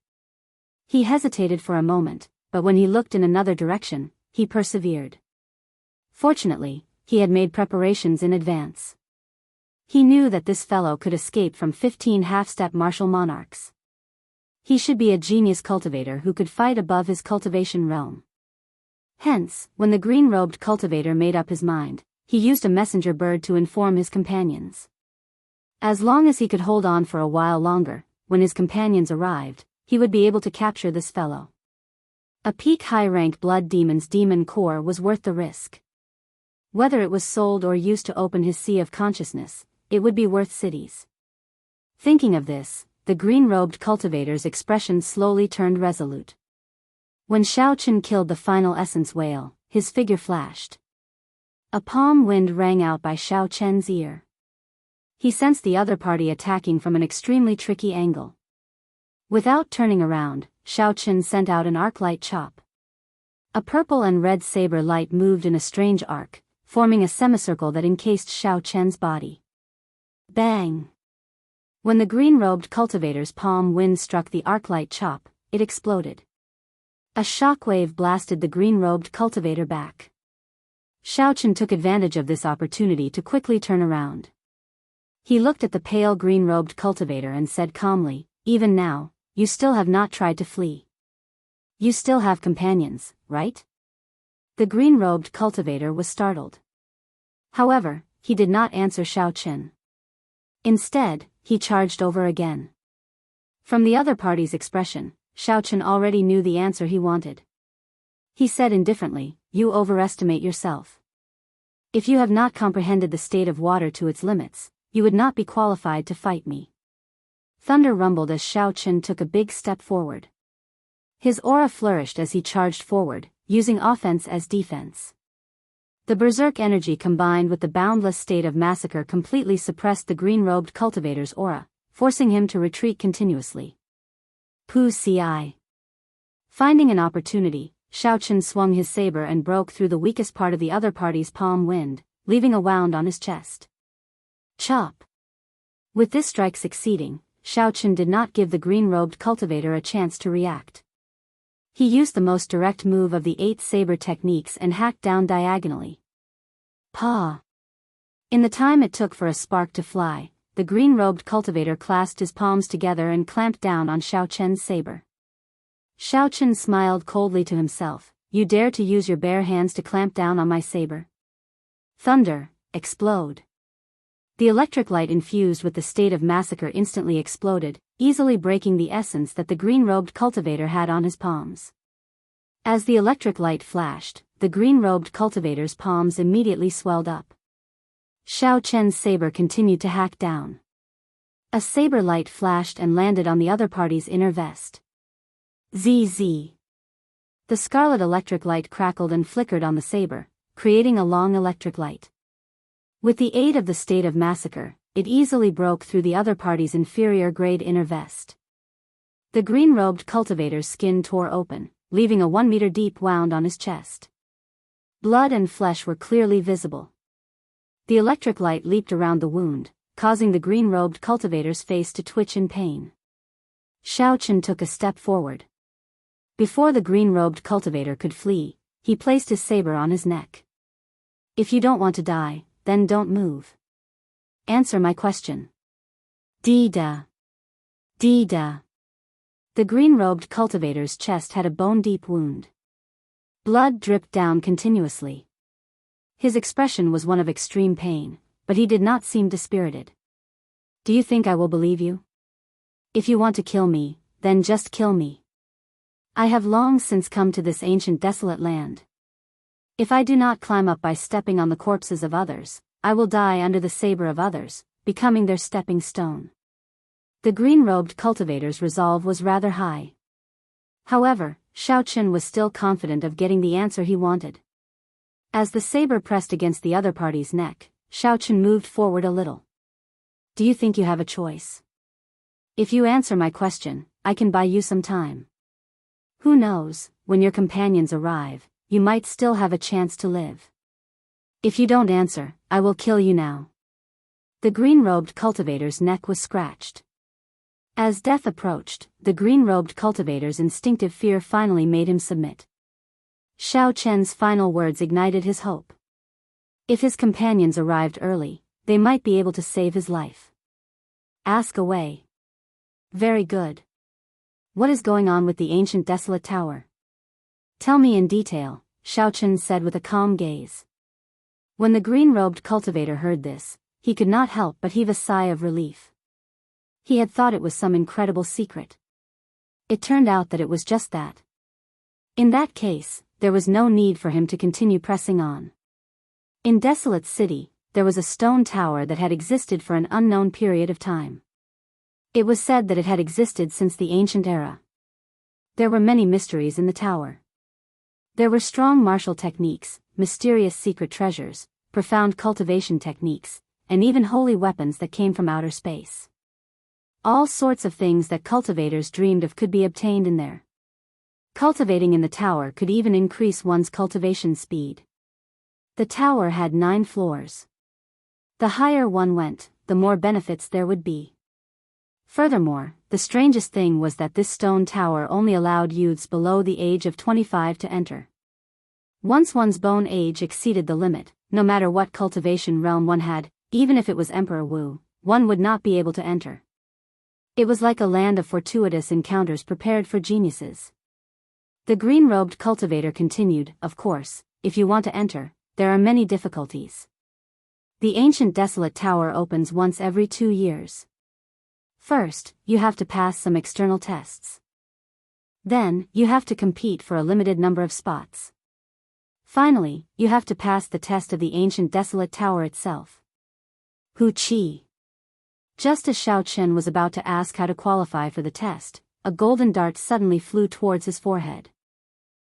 He hesitated for a moment, but when he looked in another direction, he persevered. Fortunately, he had made preparations in advance. He knew that this fellow could escape from 15 half-step martial monarchs. He should be a genius cultivator who could fight above his cultivation realm. Hence, when the green-robed cultivator made up his mind, he used a messenger bird to inform his companions. As long as he could hold on for a while longer, when his companions arrived, he would be able to capture this fellow. A peak high-rank blood demon's demon core was worth the risk. Whether it was sold or used to open his sea of consciousness, it would be worth cities. Thinking of this, the green-robed cultivator's expression slowly turned resolute. When Xiao Chen killed the final essence whale, his figure flashed. A palm wind rang out by Xiao Chen's ear. He sensed the other party attacking from an extremely tricky angle. Without turning around, Xiao Chen sent out an arc-light chop. A purple and red saber light moved in a strange arc, forming a semicircle that encased Xiao Chen's body. Bang! When the green-robed cultivator's palm wind struck the arc-light chop, it exploded. A shockwave blasted the green-robed cultivator back. Xiao Chen took advantage of this opportunity to quickly turn around. He looked at the pale green-robed cultivator and said calmly, "Even now, you still have not tried to flee. You still have companions, right?" The green-robed cultivator was startled. However, he did not answer Xiao Chen. Instead, he charged over again. From the other party's expression, Xiao Chen already knew the answer he wanted. He said indifferently, "You overestimate yourself. If you have not comprehended the state of water to its limits, you would not be qualified to fight me." Thunder rumbled as Xiao Chen took a big step forward. His aura flourished as he charged forward, using offense as defense. The berserk energy combined with the boundless state of massacre completely suppressed the green-robed cultivator's aura, forcing him to retreat continuously. Pu-ci. Finding an opportunity, Xiao Chen swung his saber and broke through the weakest part of the other party's palm wind, leaving a wound on his chest. Chop! With this strike succeeding, Xiao did not give the green-robed cultivator a chance to react. He used the most direct move of the 8 saber techniques and hacked down diagonally. Pa! In the time it took for a spark to fly, the green-robed cultivator clasped his palms together and clamped down on Xiao saber. Xiao smiled coldly to himself. You dare to use your bare hands to clamp down on my saber? Thunder, explode. The electric light infused with the state of massacre instantly exploded, easily breaking the essence that the green-robed cultivator had on his palms. As the electric light flashed, the green-robed cultivator's palms immediately swelled up. Xiao saber continued to hack down. A saber light flashed and landed on the other party's inner vest. ZZ. The scarlet electric light crackled and flickered on the saber, creating a long electric light. With the aid of the state of massacre, it easily broke through the other party's inferior-grade inner vest. The green-robed cultivator's skin tore open, leaving a 1-meter-deep wound on his chest. Blood and flesh were clearly visible. The electric light leaped around the wound, causing the green-robed cultivator's face to twitch in pain. Xiao took a step forward. Before the green-robed cultivator could flee, he placed his saber on his neck. If you don't want to die, then don't move. Answer my question. Dee-da. Dee-da. The green-robed cultivator's chest had a bone-deep wound. Blood dripped down continuously. His expression was one of extreme pain, but he did not seem dispirited. Do you think I will believe you? If you want to kill me, then just kill me. I have long since come to this ancient desolate land. If I do not climb up by stepping on the corpses of others, I will die under the saber of others, becoming their stepping stone. The green-robed cultivator's resolve was rather high. However, Xiao was still confident of getting the answer he wanted. As the saber pressed against the other party's neck, Xiao moved forward a little. Do you think you have a choice? If you answer my question, I can buy you some time. Who knows, when your companions arrive, you might still have a chance to live. If you don't answer, I will kill you now. The green-robed cultivator's neck was scratched. As death approached, the green-robed cultivator's instinctive fear finally made him submit. Xiao final words ignited his hope. If his companions arrived early, they might be able to save his life. Ask away. Very good. What is going on with the ancient desolate tower? Tell me in detail, Xiao said with a calm gaze. When the green-robed cultivator heard this, he could not help but heave a sigh of relief. He had thought it was some incredible secret. It turned out that it was just that. In that case, there was no need for him to continue pressing on. In Desolate City, there was a stone tower that had existed for an unknown period of time. It was said that it had existed since the ancient era. There were many mysteries in the tower. There were strong martial techniques, mysterious secret treasures, profound cultivation techniques, and even holy weapons that came from outer space. All sorts of things that cultivators dreamed of could be obtained in there. Cultivating in the tower could even increase one's cultivation speed. The tower had 9 floors. The higher one went, the more benefits there would be. Furthermore, the strangest thing was that this stone tower only allowed youths below the age of 25 to enter. Once one's bone age exceeded the limit, no matter what cultivation realm one had, even if it was Emperor Wu, one would not be able to enter. It was like a land of fortuitous encounters prepared for geniuses. The green-robed cultivator continued, of course, if you want to enter, there are many difficulties. The ancient desolate tower opens once every 2 years. First, you have to pass some external tests. Then, you have to compete for a limited number of spots. Finally, you have to pass the test of the ancient desolate tower itself. Hu Qi. Just as Xiao was about to ask how to qualify for the test, a golden dart suddenly flew towards his forehead.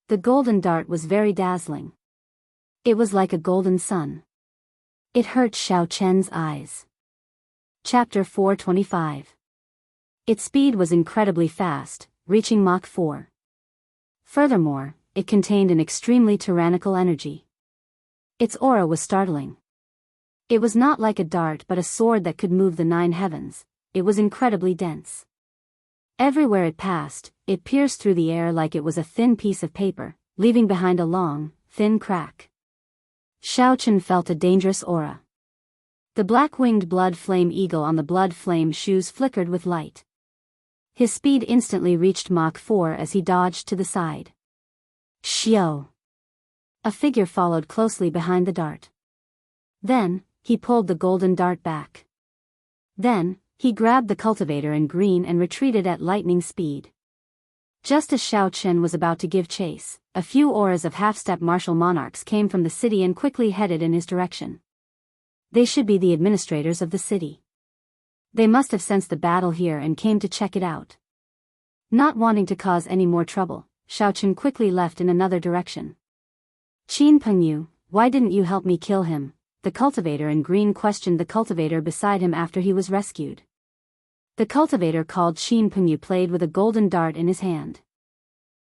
The golden dart was very dazzling. It was like a golden sun. It hurt Xiao eyes. Chapter 425. Its speed was incredibly fast, reaching Mach 4. Furthermore, it contained an extremely tyrannical energy. Its aura was startling. It was not like a dart but a sword that could move the 9 heavens, it was incredibly dense. Everywhere it passed, it pierced through the air like it was a thin piece of paper, leaving behind a long, thin crack. Xiaochen felt a dangerous aura. The black-winged blood flame eagle on the blood flame shoes flickered with light. His speed instantly reached Mach 4 as he dodged to the side. Xiao! A figure followed closely behind the dart. Then, he pulled the golden dart back. Then, he grabbed the cultivator in green and retreated at lightning speed. Just as Xiaochen was about to give chase, a few auras of half-step martial monarchs came from the city and quickly headed in his direction. They should be the administrators of the city. They must have sensed the battle here and came to check it out. Not wanting to cause any more trouble, Xiaochen quickly left in another direction. Qin Pengyu, why didn't you help me kill him? The cultivator in green questioned the cultivator beside him after he was rescued. The cultivator called Qin Pengyu played with a golden dart in his hand.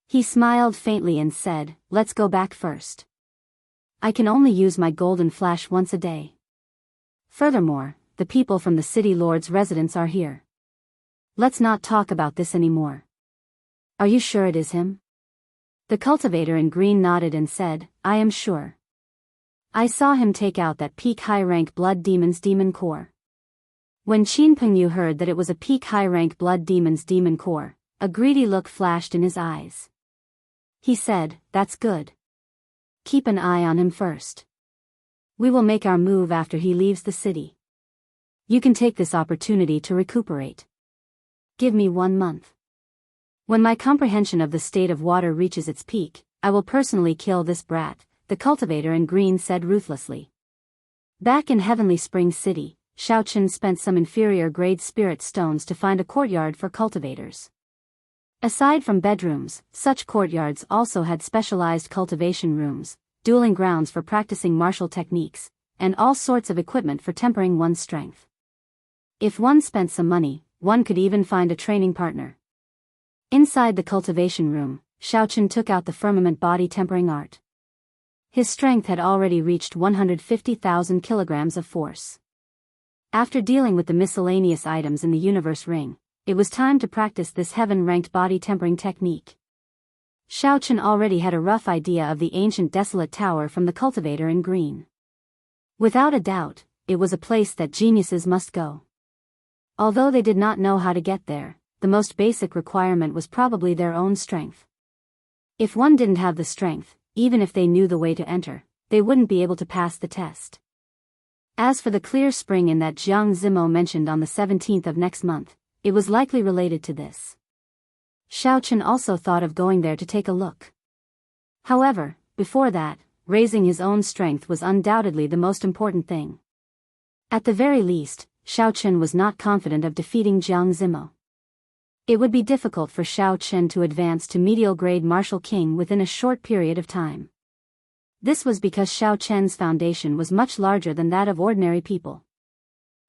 He smiled faintly and said, "Let's go back first. I can only use my golden flash once a day. Furthermore, the people from the city lord's residence are here. Let's not talk about this anymore." "Are you sure it is him?" The cultivator in green nodded and said, "I am sure. I saw him take out that peak high-rank blood demon's demon core." When Qin Pengyu heard that it was a peak high-rank blood demon's demon core, a greedy look flashed in his eyes. He said, "That's good. Keep an eye on him first. We will make our move after he leaves the city. You can take this opportunity to recuperate. Give me 1 month. When my comprehension of the state of water reaches its peak, I will personally kill this brat," the cultivator in green said ruthlessly. Back in Heavenly Spring City, Xiaochen spent some inferior-grade spirit stones to find a courtyard for cultivators. Aside from bedrooms, such courtyards also had specialized cultivation rooms, dueling grounds for practicing martial techniques, and all sorts of equipment for tempering one's strength. If one spent some money, one could even find a training partner. Inside the cultivation room, Xiaochen took out the firmament body tempering art. His strength had already reached 150,000 kilograms of force. After dealing with the miscellaneous items in the universe ring, it was time to practice this heaven-ranked body tempering technique. Xiaochen already had a rough idea of the ancient desolate tower from the cultivator in green. Without a doubt, it was a place that geniuses must go. Although they did not know how to get there, the most basic requirement was probably their own strength. If one didn't have the strength, even if they knew the way to enter, they wouldn't be able to pass the test. As for the clear spring in that Jianghu mentioned on the 17th of next month, it was likely related to this. Xiaochen also thought of going there to take a look. However, before that, raising his own strength was undoubtedly the most important thing. At the very least, Xiaochen was not confident of defeating Jiang Zimo. It would be difficult for Xiaochen to advance to medial grade martial king within a short period of time. This was because Xiaochen's foundation was much larger than that of ordinary people.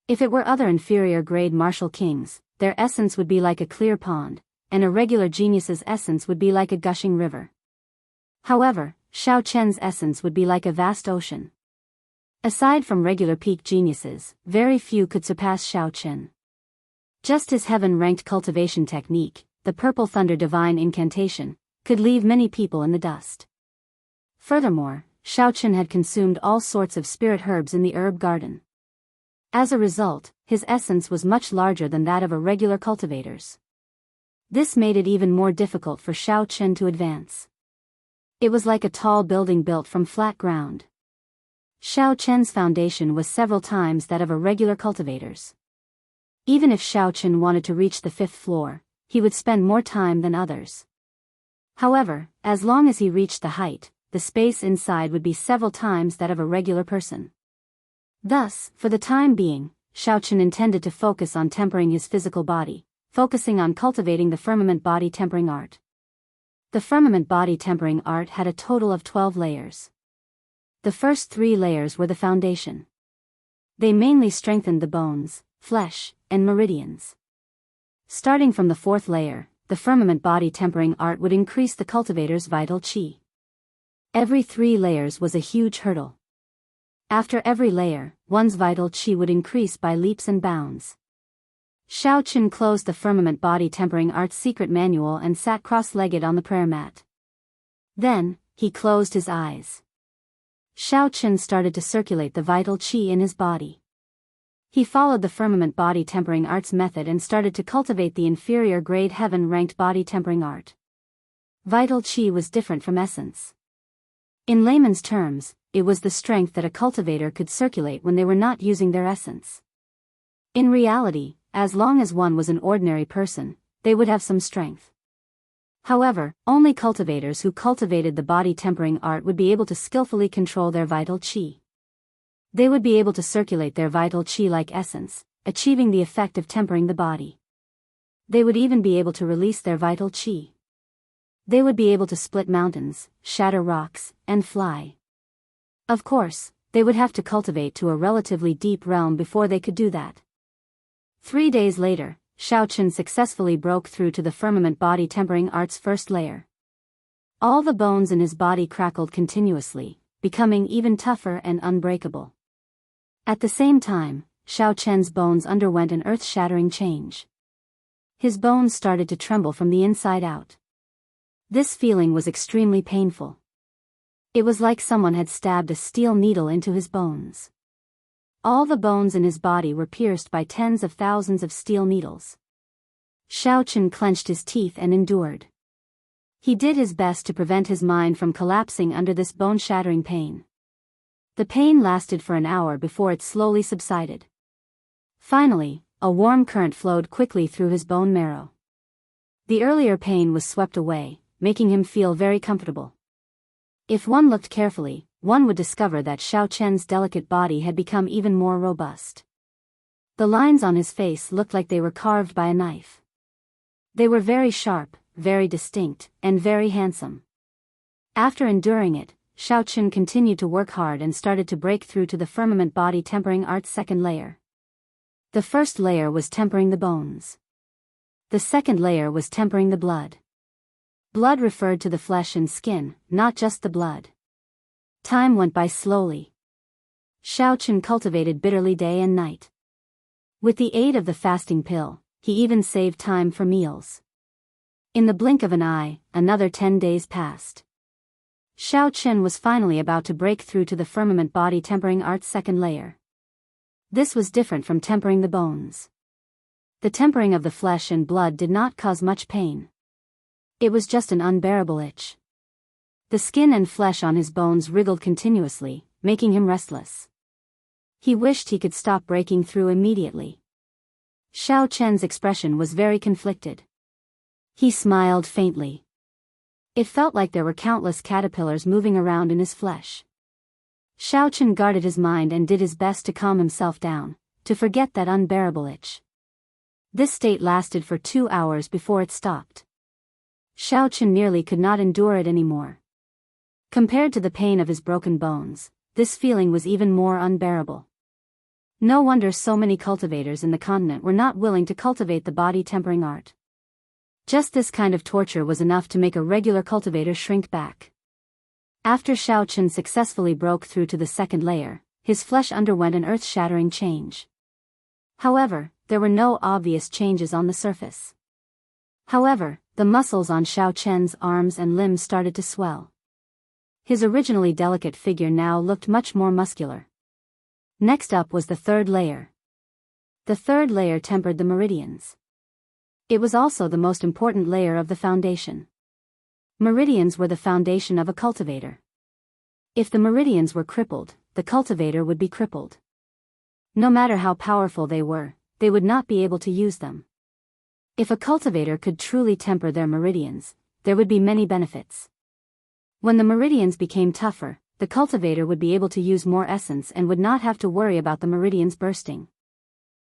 If it were other inferior grade martial kings, their essence would be like a clear pond, and a regular genius's essence would be like a gushing river. However, Xiaochen's essence would be like a vast ocean. Aside from regular peak geniuses, very few could surpass Xiaochen. Just his heaven-ranked cultivation technique, the Purple Thunder Divine Incantation, could leave many people in the dust. Furthermore, Xiaochen had consumed all sorts of spirit herbs in the herb garden. As a result, his essence was much larger than that of a regular cultivator's. This made it even more difficult for Xiaochen to advance. It was like a tall building built from flat ground. Xiaochen's foundation was several times that of a regular cultivator's. Even if Xiaochen wanted to reach the 5th floor, he would spend more time than others. However, as long as he reached the height, the space inside would be several times that of a regular person. Thus, for the time being, Xiaochen intended to focus on tempering his physical body, focusing on cultivating the firmament body tempering art. The firmament body tempering art had a total of 12 layers. The first 3 layers were the foundation. They mainly strengthened the bones, flesh, and meridians. Starting from the 4th layer, the firmament body tempering art would increase the cultivator's vital qi. Every 3 layers was a huge hurdle. After every layer, one's vital qi would increase by leaps and bounds. Xiao closed the Firmament Body Tempering Arts secret manual and sat cross-legged on the prayer mat. Then, he closed his eyes. Xiao started to circulate the vital qi in his body. He followed the Firmament Body Tempering Arts method and started to cultivate the inferior grade heaven-ranked body tempering art. Vital qi was different from essence. In layman's terms, it was the strength that a cultivator could circulate when they were not using their essence. In reality, as long as one was an ordinary person, they would have some strength. However, only cultivators who cultivated the body tempering art would be able to skillfully control their vital qi. They would be able to circulate their vital qi like essence, achieving the effect of tempering the body. They would even be able to release their vital qi. They would be able to split mountains, shatter rocks, and fly. Of course, they would have to cultivate to a relatively deep realm before they could do that. 3 days later, Xiao successfully broke through to the Firmament Body Tempering Art's first layer. All the bones in his body crackled continuously, becoming even tougher and unbreakable. At the same time, Xiao bones underwent an earth-shattering change. His bones started to tremble from the inside out. This feeling was extremely painful. It was like someone had stabbed a steel needle into his bones. All the bones in his body were pierced by tens of thousands of steel needles. Xiao clenched his teeth and endured. He did his best to prevent his mind from collapsing under this bone-shattering pain. The pain lasted for an hour before it slowly subsided. Finally, a warm current flowed quickly through his bone marrow. The earlier pain was swept away, making him feel very comfortable. If one looked carefully, one would discover that Xiao delicate body had become even more robust. The lines on his face looked like they were carved by a knife. They were very sharp, very distinct, and very handsome. After enduring it, Xiao continued to work hard and started to break through to the Firmament Body Tempering Art's second layer. The first layer was tempering the bones. The second layer was tempering the blood. Blood referred to the flesh and skin, not just the blood. Time went by slowly. Xiao cultivated bitterly day and night. With the aid of the fasting pill, he even saved time for meals. In the blink of an eye, another 10 days passed. Xiao was finally about to break through to the Firmament Body Tempering Art's second layer. This was different from tempering the bones. The tempering of the flesh and blood did not cause much pain. It was just an unbearable itch. The skin and flesh on his bones wriggled continuously, making him restless. He wished he could stop breaking through immediately. Xiao expression was very conflicted. He smiled faintly. It felt like there were countless caterpillars moving around in his flesh. Xiao guarded his mind and did his best to calm himself down, to forget that unbearable itch. This state lasted for 2 hours before it stopped. Xiao nearly could not endure it anymore. Compared to the pain of his broken bones, this feeling was even more unbearable. No wonder so many cultivators in the continent were not willing to cultivate the body tempering art. Just this kind of torture was enough to make a regular cultivator shrink back. After Xiao successfully broke through to the second layer, his flesh underwent an earth-shattering change. However, there were no obvious changes on the surface. However, the muscles on Xiao arms and limbs started to swell. His originally delicate figure now looked much more muscular. Next up was the third layer. The third layer tempered the meridians. It was also the most important layer of the foundation. Meridians were the foundation of a cultivator. If the meridians were crippled, the cultivator would be crippled. No matter how powerful they were, they would not be able to use them. If a cultivator could truly temper their meridians, there would be many benefits. When the meridians became tougher, the cultivator would be able to use more essence and would not have to worry about the meridians bursting.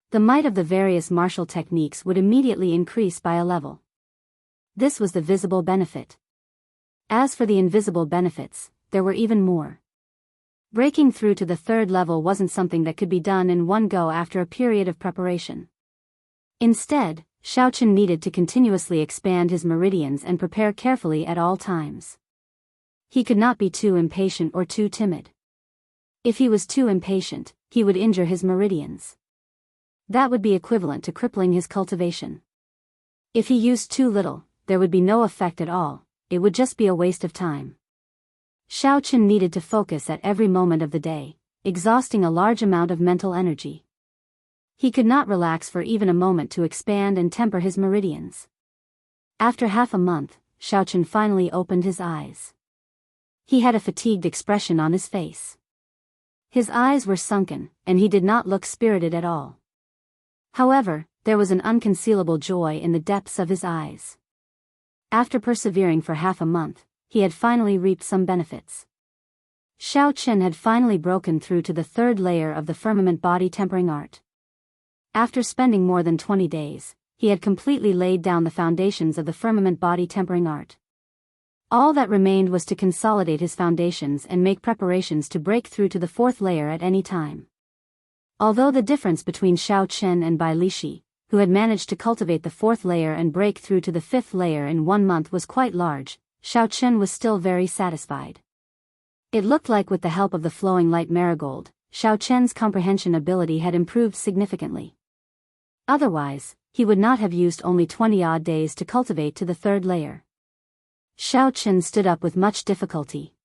The might of the various martial techniques would immediately increase by a level. This was the visible benefit. As for the invisible benefits, there were even more. Breaking through to the third level wasn't something that could be done in one go after a period of preparation. Instead, Xiao needed to continuously expand his meridians and prepare carefully at all times. He could not be too impatient or too timid. If he was too impatient, he would injure his meridians. That would be equivalent to crippling his cultivation. If he used too little, there would be no effect at all, it would just be a waste of time. Xiaochen needed to focus at every moment of the day, exhausting a large amount of mental energy. He could not relax for even a moment to expand and temper his meridians. After half a month, Xiaochen finally opened his eyes. He had a fatigued expression on his face. His eyes were sunken, and he did not look spirited at all. However, there was an unconcealable joy in the depths of his eyes. After persevering for half a month, he had finally reaped some benefits. Xiaochen had finally broken through to the third layer of the firmament body tempering art. After spending more than 20 days, he had completely laid down the foundations of the firmament body tempering art. All that remained was to consolidate his foundations and make preparations to break through to the fourth layer at any time. Although the difference between Xiaochen and Bai Lishi, who had managed to cultivate the fourth layer and break through to the fifth layer in 1 month, was quite large, Xiaochen was still very satisfied. It looked like with the help of the flowing light marigold, Xiaochen's comprehension ability had improved significantly. Otherwise, he would not have used only 20-odd days to cultivate to the third layer. Xiaochen stood up with much difficulty.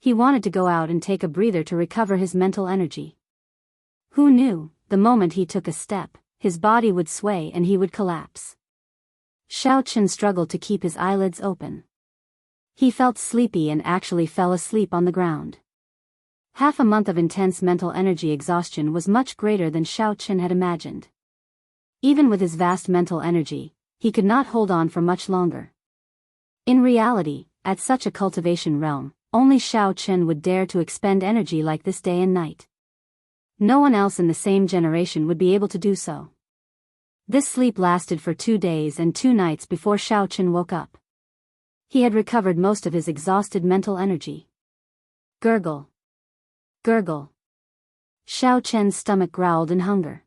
He wanted to go out and take a breather to recover his mental energy. Who knew, the moment he took a step, his body would sway and he would collapse. Xiaochen struggled to keep his eyelids open. He felt sleepy and actually fell asleep on the ground. Half a month of intense mental energy exhaustion was much greater than Xiaochen had imagined. Even with his vast mental energy, he could not hold on for much longer. In reality, at such a cultivation realm, only Xiaochen would dare to expend energy like this day and night. No one else in the same generation would be able to do so. This sleep lasted for 2 days and 2 nights before Xiaochen woke up. He had recovered most of his exhausted mental energy. Gurgle. Gurgle. Xiaochen's stomach growled in hunger.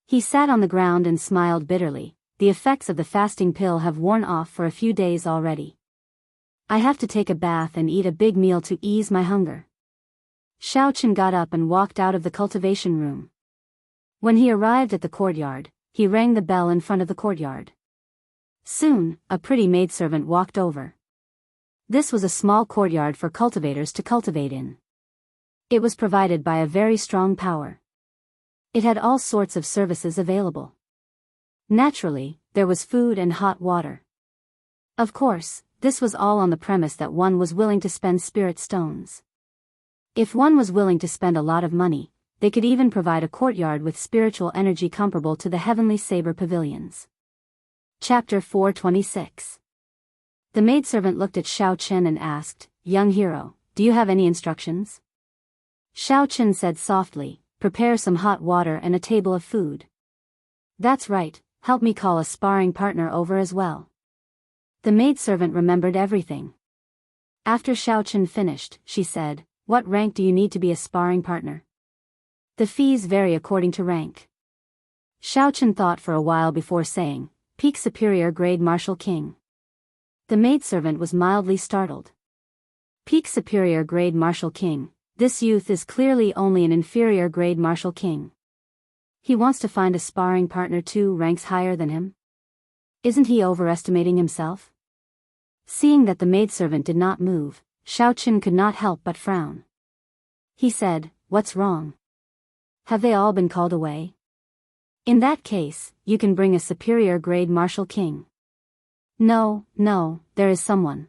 He sat on the ground and smiled bitterly. The effects of the fasting pill have worn off for a few days already. I have to take a bath and eat a big meal to ease my hunger. Xiaochen got up and walked out of the cultivation room. When he arrived at the courtyard, he rang the bell in front of the courtyard. Soon, a pretty maidservant walked over. This was a small courtyard for cultivators to cultivate in. It was provided by a very strong power. It had all sorts of services available. Naturally, there was food and hot water. Of course, this was all on the premise that one was willing to spend spirit stones. If one was willing to spend a lot of money, they could even provide a courtyard with spiritual energy comparable to the heavenly saber pavilions. Chapter 426. The maidservant looked at Xiaochen and asked, "Young hero, do you have any instructions?" Xiaochen said softly, "Prepare some hot water and a table of food." "That's right, help me call a sparring partner over as well." The maidservant remembered everything. After Xiaochen finished, she said, "What rank do you need to be a sparring partner?" "The fees vary according to rank." Xiaochen thought for a while before saying, "Peak Superior Grade Martial King." The maidservant was mildly startled. Peak Superior Grade Martial King, this youth is clearly only an inferior grade Martial King. He wants to find a sparring partner 2 ranks higher than him? Isn't he overestimating himself? Seeing that the maidservant did not move, Xiaochen could not help but frown. He said, "What's wrong? Have they all been called away? In that case, you can bring a superior grade Martial King." No, there is someone.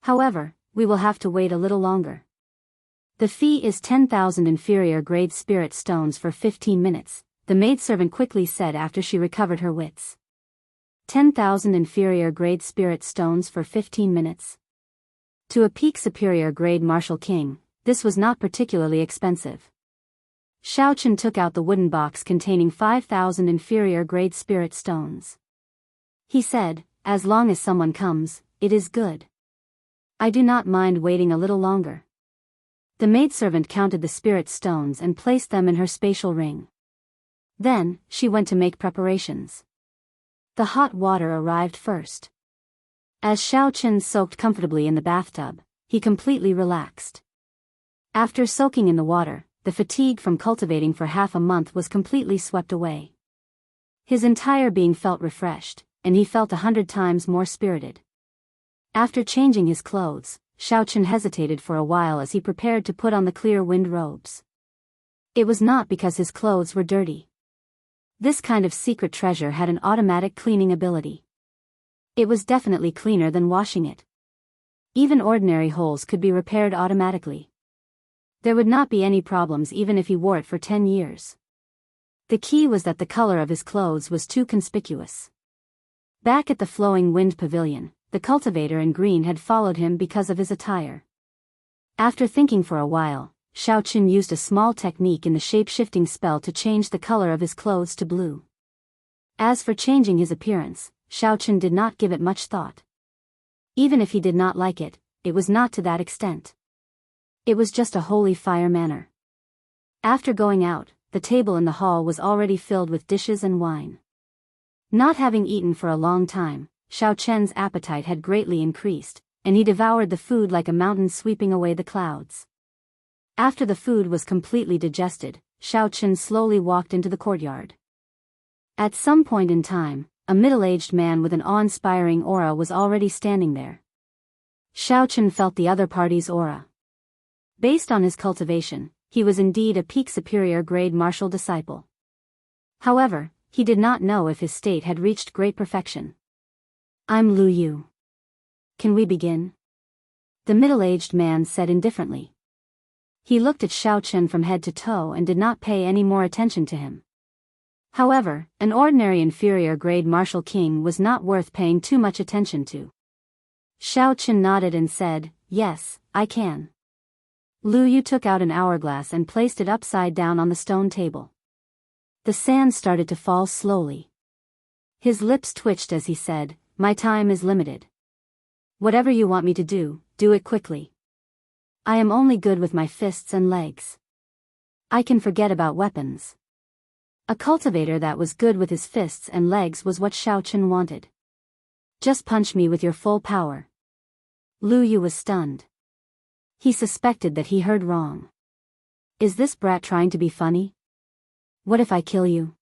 However, we will have to wait a little longer. The fee is 10,000 inferior grade spirit stones for 15 minutes, the maidservant quickly said after she recovered her wits. 10,000 inferior grade spirit stones for 15 minutes. To a peak superior grade Martial King, this was not particularly expensive. Xiaochen took out the wooden box containing 5,000 inferior grade spirit stones. He said, "As long as someone comes, it is good. I do not mind waiting a little longer." The maidservant counted the spirit stones and placed them in her spatial ring. Then, she went to make preparations. The hot water arrived first. As Xiaochen soaked comfortably in the bathtub, he completely relaxed. After soaking in the water, the the fatigue from cultivating for half a month was completely swept away. His entire being felt refreshed, and he felt 100 times more spirited. After changing his clothes, Xiaochen hesitated for a while as he prepared to put on the clear wind robes. It was not because his clothes were dirty. This kind of secret treasure had an automatic cleaning ability. It was definitely cleaner than washing it. Even ordinary holes could be repaired automatically. There would not be any problems even if he wore it for 10 years. The key was that the color of his clothes was too conspicuous. Back at the flowing wind pavilion, the cultivator in green had followed him because of his attire. After thinking for a while, Xiaochen used a small technique in the shape-shifting spell to change the color of his clothes to blue. As for changing his appearance, Xiaochen did not give it much thought. Even if he did not like it, it was not to that extent. It was just a holy fire manner. After going out, the table in the hall was already filled with dishes and wine. Not having eaten for a long time, Xiaochen's appetite had greatly increased, and he devoured the food like a mountain sweeping away the clouds. After the food was completely digested, Xiaochen slowly walked into the courtyard. At some point in time, a middle-aged man with an awe-inspiring aura was already standing there. Xiaochen felt the other party's aura. Based on his cultivation, he was indeed a peak superior grade martial disciple. However, he did not know if his state had reached great perfection. "I'm Lu Yu. Can we begin?" the middle-aged man said indifferently. He looked at Xiaochen from head to toe and did not pay any more attention to him. However, an ordinary inferior grade martial king was not worth paying too much attention to. Xiaochen nodded and said, "Yes, I can." Lu Yu took out an hourglass and placed it upside down on the stone table. The sand started to fall slowly. His lips twitched as he said, "My time is limited. Whatever you want me to do, do it quickly. I am only good with my fists and legs. I can forget about weapons." A cultivator that was good with his fists and legs was what Xiaochen wanted. "Just punch me with your full power." Lu Yu was stunned. He suspected that he heard wrong. Is this brat trying to be funny? What if I kill you?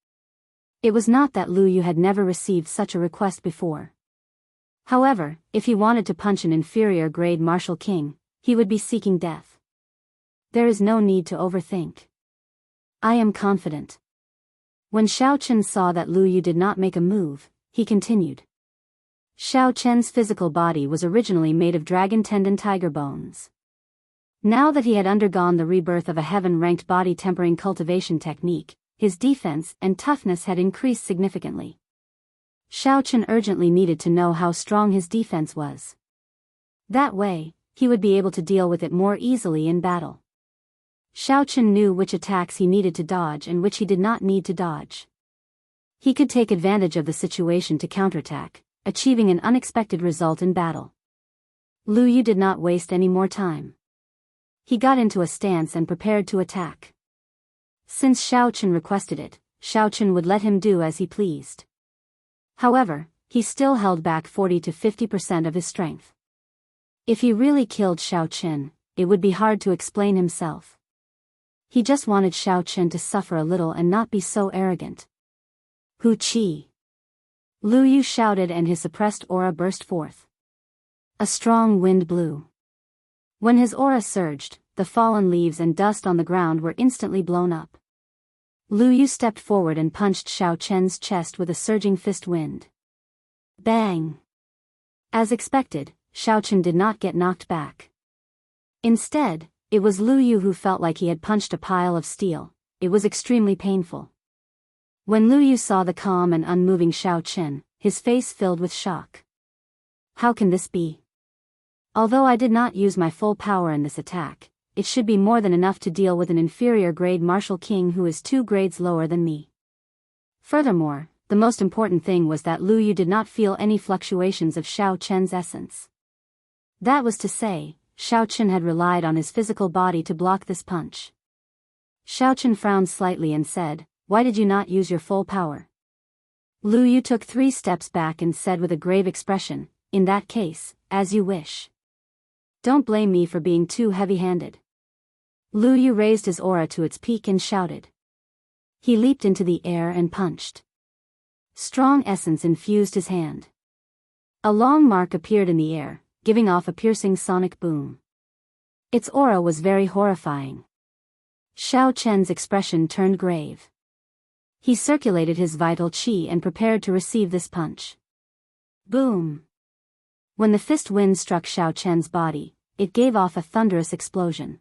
It was not that Lu Yu had never received such a request before. However, if he wanted to punch an inferior grade martial king, he would be seeking death. There is no need to overthink. I am confident. When Xiaochen saw that Lu Yu did not make a move, he continued. Xiaochen's physical body was originally made of dragon tendon tiger bones. Now that he had undergone the rebirth of a heaven-ranked body-tempering cultivation technique, his defense and toughness had increased significantly. Xiaochen urgently needed to know how strong his defense was. That way, he would be able to deal with it more easily in battle. Xiaochen knew which attacks he needed to dodge and which he did not need to dodge. He could take advantage of the situation to counterattack, achieving an unexpected result in battle. Lu Yu did not waste any more time. He got into a stance and prepared to attack. Since Xiaochen requested it, Xiaochen would let him do as he pleased. However, he still held back 40 to 50% of his strength. If he really killed Xiaochen, it would be hard to explain himself. He just wanted Xiaochen to suffer a little and not be so arrogant. Hu Qi! Lu Yu shouted and his suppressed aura burst forth. A strong wind blew. When his aura surged, the fallen leaves and dust on the ground were instantly blown up. Lu Yu stepped forward and punched Xiaochen's chest with a surging fist wind. Bang! As expected, Xiaochen did not get knocked back. Instead, it was Lu Yu who felt like he had punched a pile of steel. It was extremely painful. When Lu Yu saw the calm and unmoving Xiaochen, his face filled with shock. How can this be? Although I did not use my full power in this attack, it should be more than enough to deal with an inferior grade martial king who is 2 grades lower than me. Furthermore, the most important thing was that Lu Yu did not feel any fluctuations of Xiaochen's essence. That was to say, Xiaochen had relied on his physical body to block this punch. Xiaochen frowned slightly and said, "Why did you not use your full power?" Lu Yu took 3 steps back and said with a grave expression, "In that case, as you wish. Don't blame me for being too heavy-handed." Lu Yu raised his aura to its peak and shouted. He leaped into the air and punched. Strong essence infused his hand. A long mark appeared in the air, giving off a piercing sonic boom. Its aura was very horrifying. Xiao Chen's expression turned grave. He circulated his vital qi and prepared to receive this punch. Boom! When the fist wind struck Xiao Chen's body, it gave off a thunderous explosion.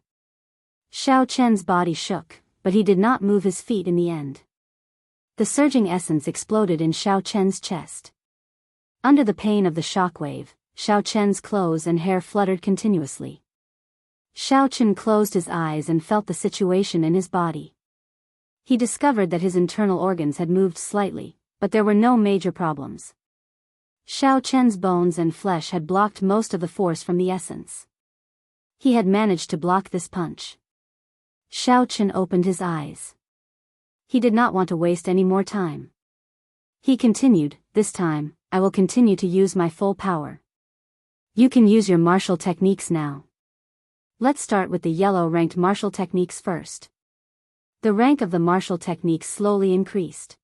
Xiao Chen's body shook, but he did not move his feet in the end. The surging essence exploded in Xiao Chen's chest. Under the pain of the shockwave, Xiao Chen's clothes and hair fluttered continuously. Xiao Chen closed his eyes and felt the situation in his body. He discovered that his internal organs had moved slightly, but there were no major problems. Xiao Chen's bones and flesh had blocked most of the force from the essence. He had managed to block this punch. Xiao Chen opened his eyes. He did not want to waste any more time. He continued, this time, I will continue to use my full power. You can use your martial techniques now. Let's start with the yellow-ranked martial techniques first. The rank of the martial techniques slowly increased.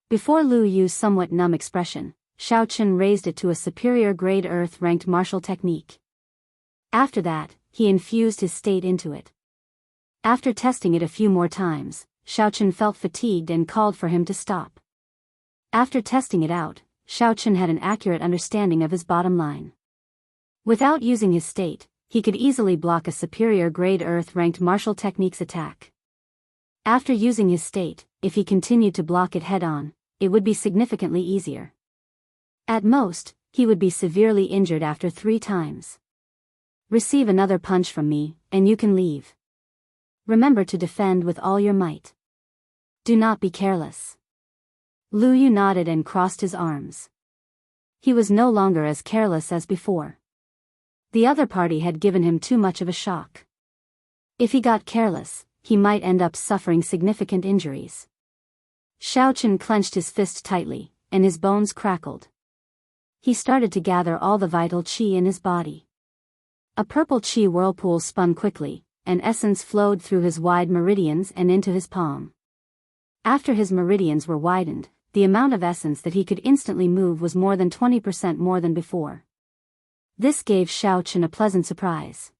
Before Lu Yu's somewhat numb expression, Xiao Chen raised it to a superior grade earth-ranked martial technique. After that, he infused his state into it. After testing it a few more times, Xiao Chen felt fatigued and called for him to stop. After testing it out, Xiao Chen had an accurate understanding of his bottom line. Without using his state, he could easily block a superior grade earth-ranked martial technique's attack. After using his state, if he continued to block it head-on, it would be significantly easier. At most, he would be severely injured after 3 times. Receive another punch from me, and you can leave. Remember to defend with all your might. Do not be careless. Lu Yu nodded and crossed his arms. He was no longer as careless as before. The other party had given him too much of a shock. If he got careless, he might end up suffering significant injuries. Xiao Chen clenched his fist tightly, and his bones crackled. He started to gather all the vital qi in his body. A purple qi whirlpool spun quickly, and essence flowed through his wide meridians and into his palm. After his meridians were widened, the amount of essence that he could instantly move was more than 20% more than before. This gave Xiao Chen a pleasant surprise.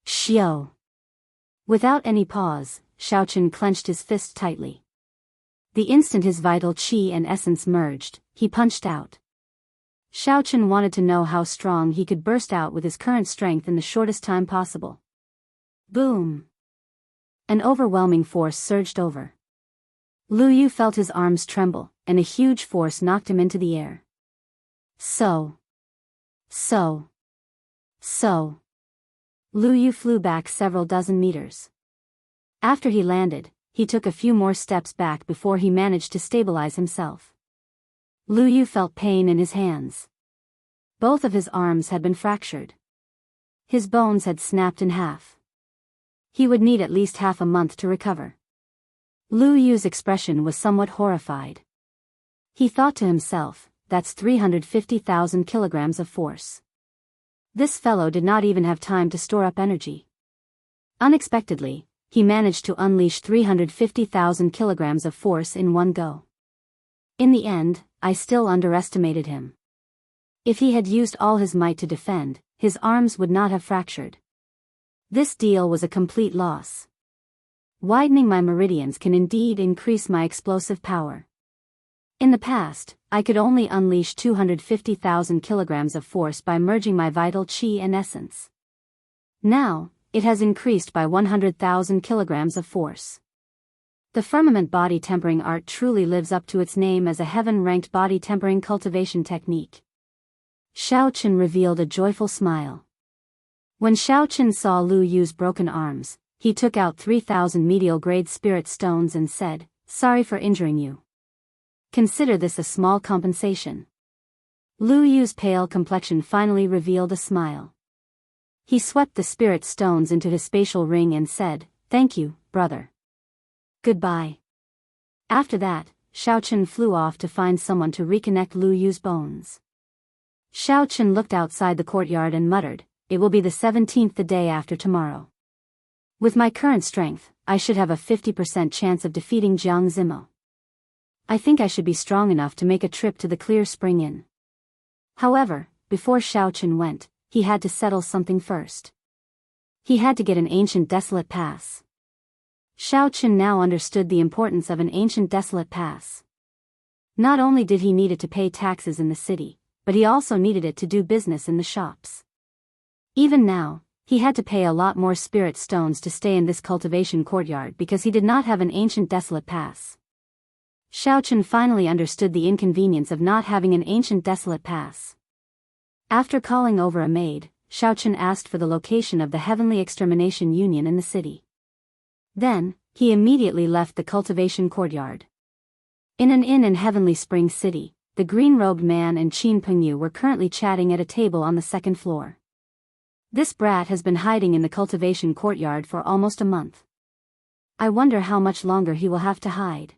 Xiao! Without any pause, Xiao Chen clenched his fist tightly. The instant his vital qi and essence merged, he punched out. Xiao Chen wanted to know how strong he could burst out with his current strength in the shortest time possible. Boom! An overwhelming force surged over. Lu Yu felt his arms tremble, and a huge force knocked him into the air. So. Lu Yu flew back several dozen meters. After he landed, he took a few more steps back before he managed to stabilize himself. Lu Yu felt pain in his hands. Both of his arms had been fractured. His bones had snapped in half. He would need at least half a month to recover. Lu Yu's expression was somewhat horrified. He thought to himself, that's 350,000 kilograms of force. This fellow did not even have time to store up energy. Unexpectedly, he managed to unleash 350,000 kilograms of force in one go. In the end, I still underestimated him. If he had used all his might to defend, his arms would not have fractured. This deal was a complete loss. Widening my meridians can indeed increase my explosive power. In the past, I could only unleash 250,000 kilograms of force by merging my vital qi and essence. Now, it has increased by 100,000 kilograms of force. The firmament body tempering art truly lives up to its name as a heaven-ranked body tempering cultivation technique. Xiao Chen revealed a joyful smile. When Xiao Chen saw Lu Yu's broken arms, he took out 3,000 medial-grade spirit stones and said, "Sorry for injuring you. Consider this a small compensation." Lu Yu's pale complexion finally revealed a smile. He swept the spirit stones into his spatial ring and said, "Thank you, brother. Goodbye." After that, Xiao Chen flew off to find someone to reconnect Lu Yu's bones. Xiao Chen looked outside the courtyard and muttered, "It will be the 17th the day after tomorrow. With my current strength, I should have a 50% chance of defeating Jiang Zimo. I think I should be strong enough to make a trip to the Clear Spring Inn. However, before Xiaochen went, he had to settle something first. He had to get an ancient desolate pass. Xiaochen now understood the importance of an ancient desolate pass. Not only did he need it to pay taxes in the city, but he also needed it to do business in the shops. Even now, he had to pay a lot more spirit stones to stay in this cultivation courtyard because he did not have an ancient desolate pass. Xiaochen finally understood the inconvenience of not having an ancient desolate pass. After calling over a maid, Xiaochen asked for the location of the Heavenly Extermination Union in the city. Then, he immediately left the cultivation courtyard. In an inn in Heavenly Spring City, the green-robed man and Qin Pengyu were currently chatting at a table on the second floor. This brat has been hiding in the cultivation courtyard for almost a month. I wonder how much longer he will have to hide.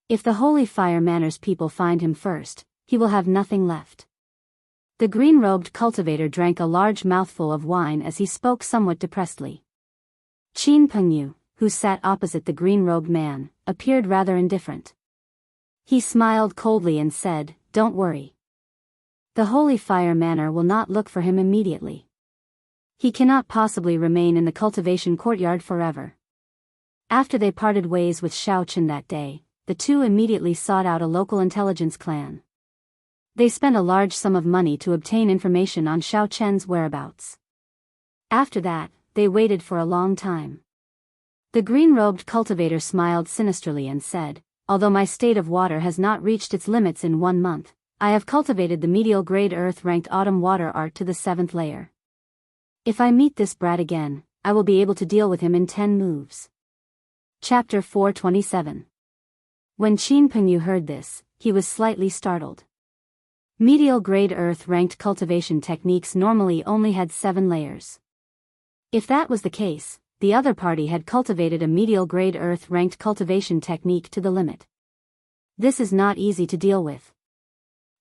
If the Holy Fire Manor's people find him first, he will have nothing left. The green-robed cultivator drank a large mouthful of wine as he spoke somewhat depressedly. Qin Pengyu, who sat opposite the green-robed man, appeared rather indifferent. He smiled coldly and said, "Don't worry. The Holy Fire Manor will not look for him immediately. He cannot possibly remain in the cultivation courtyard forever." After they parted ways with Xiaochen that day, the two immediately sought out a local intelligence clan. They spent a large sum of money to obtain information on Xiaochen's whereabouts. After that, they waited for a long time. The green-robed cultivator smiled sinisterly and said, "Although my state of water has not reached its limits in 1 month, I have cultivated the medial-grade earth-ranked autumn water art to the 7th layer. If I meet this brat again, I will be able to deal with him in 10 moves." Chapter 427. When Qin Pengyu heard this, he was slightly startled. Medial-grade earth-ranked cultivation techniques normally only had 7 layers. If that was the case, the other party had cultivated a medial-grade earth-ranked cultivation technique to the limit. This is not easy to deal with.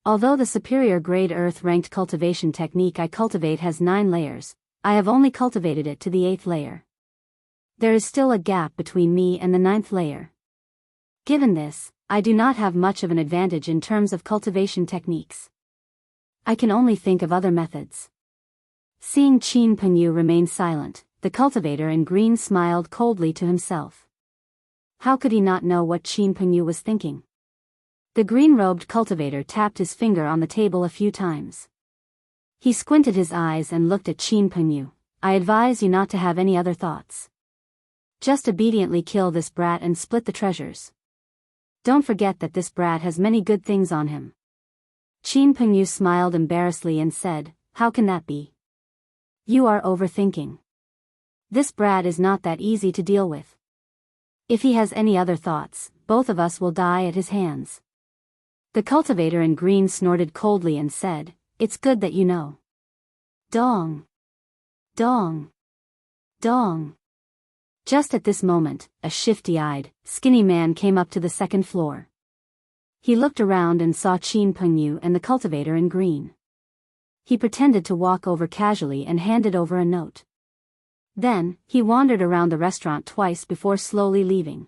Although the superior grade earth-ranked cultivation technique I cultivate has 9 layers, I have only cultivated it to the 8th layer. There is still a gap between me and the 9th layer. Given this, I do not have much of an advantage in terms of cultivation techniques. I can only think of other methods. Seeing Qin Pengyu remain silent, the cultivator in green smiled coldly to himself. How could he not know what Qin Pengyu was thinking? The green-robed cultivator tapped his finger on the table a few times. He squinted his eyes and looked at Qin Pengyu. "I advise you not to have any other thoughts. Just obediently kill this brat and split the treasures. Don't forget that this brat has many good things on him." Qin Pengyu smiled embarrassedly and said, "How can that be? You are overthinking. This brat is not that easy to deal with. If he has any other thoughts, both of us will die at his hands." The cultivator in green snorted coldly and said, "It's good that you know." Dong! Dong! Dong! Just at this moment, a shifty-eyed, skinny man came up to the second floor. He looked around and saw Qin Pengyu and the cultivator in green. He pretended to walk over casually and handed over a note. Then, he wandered around the restaurant twice before slowly leaving.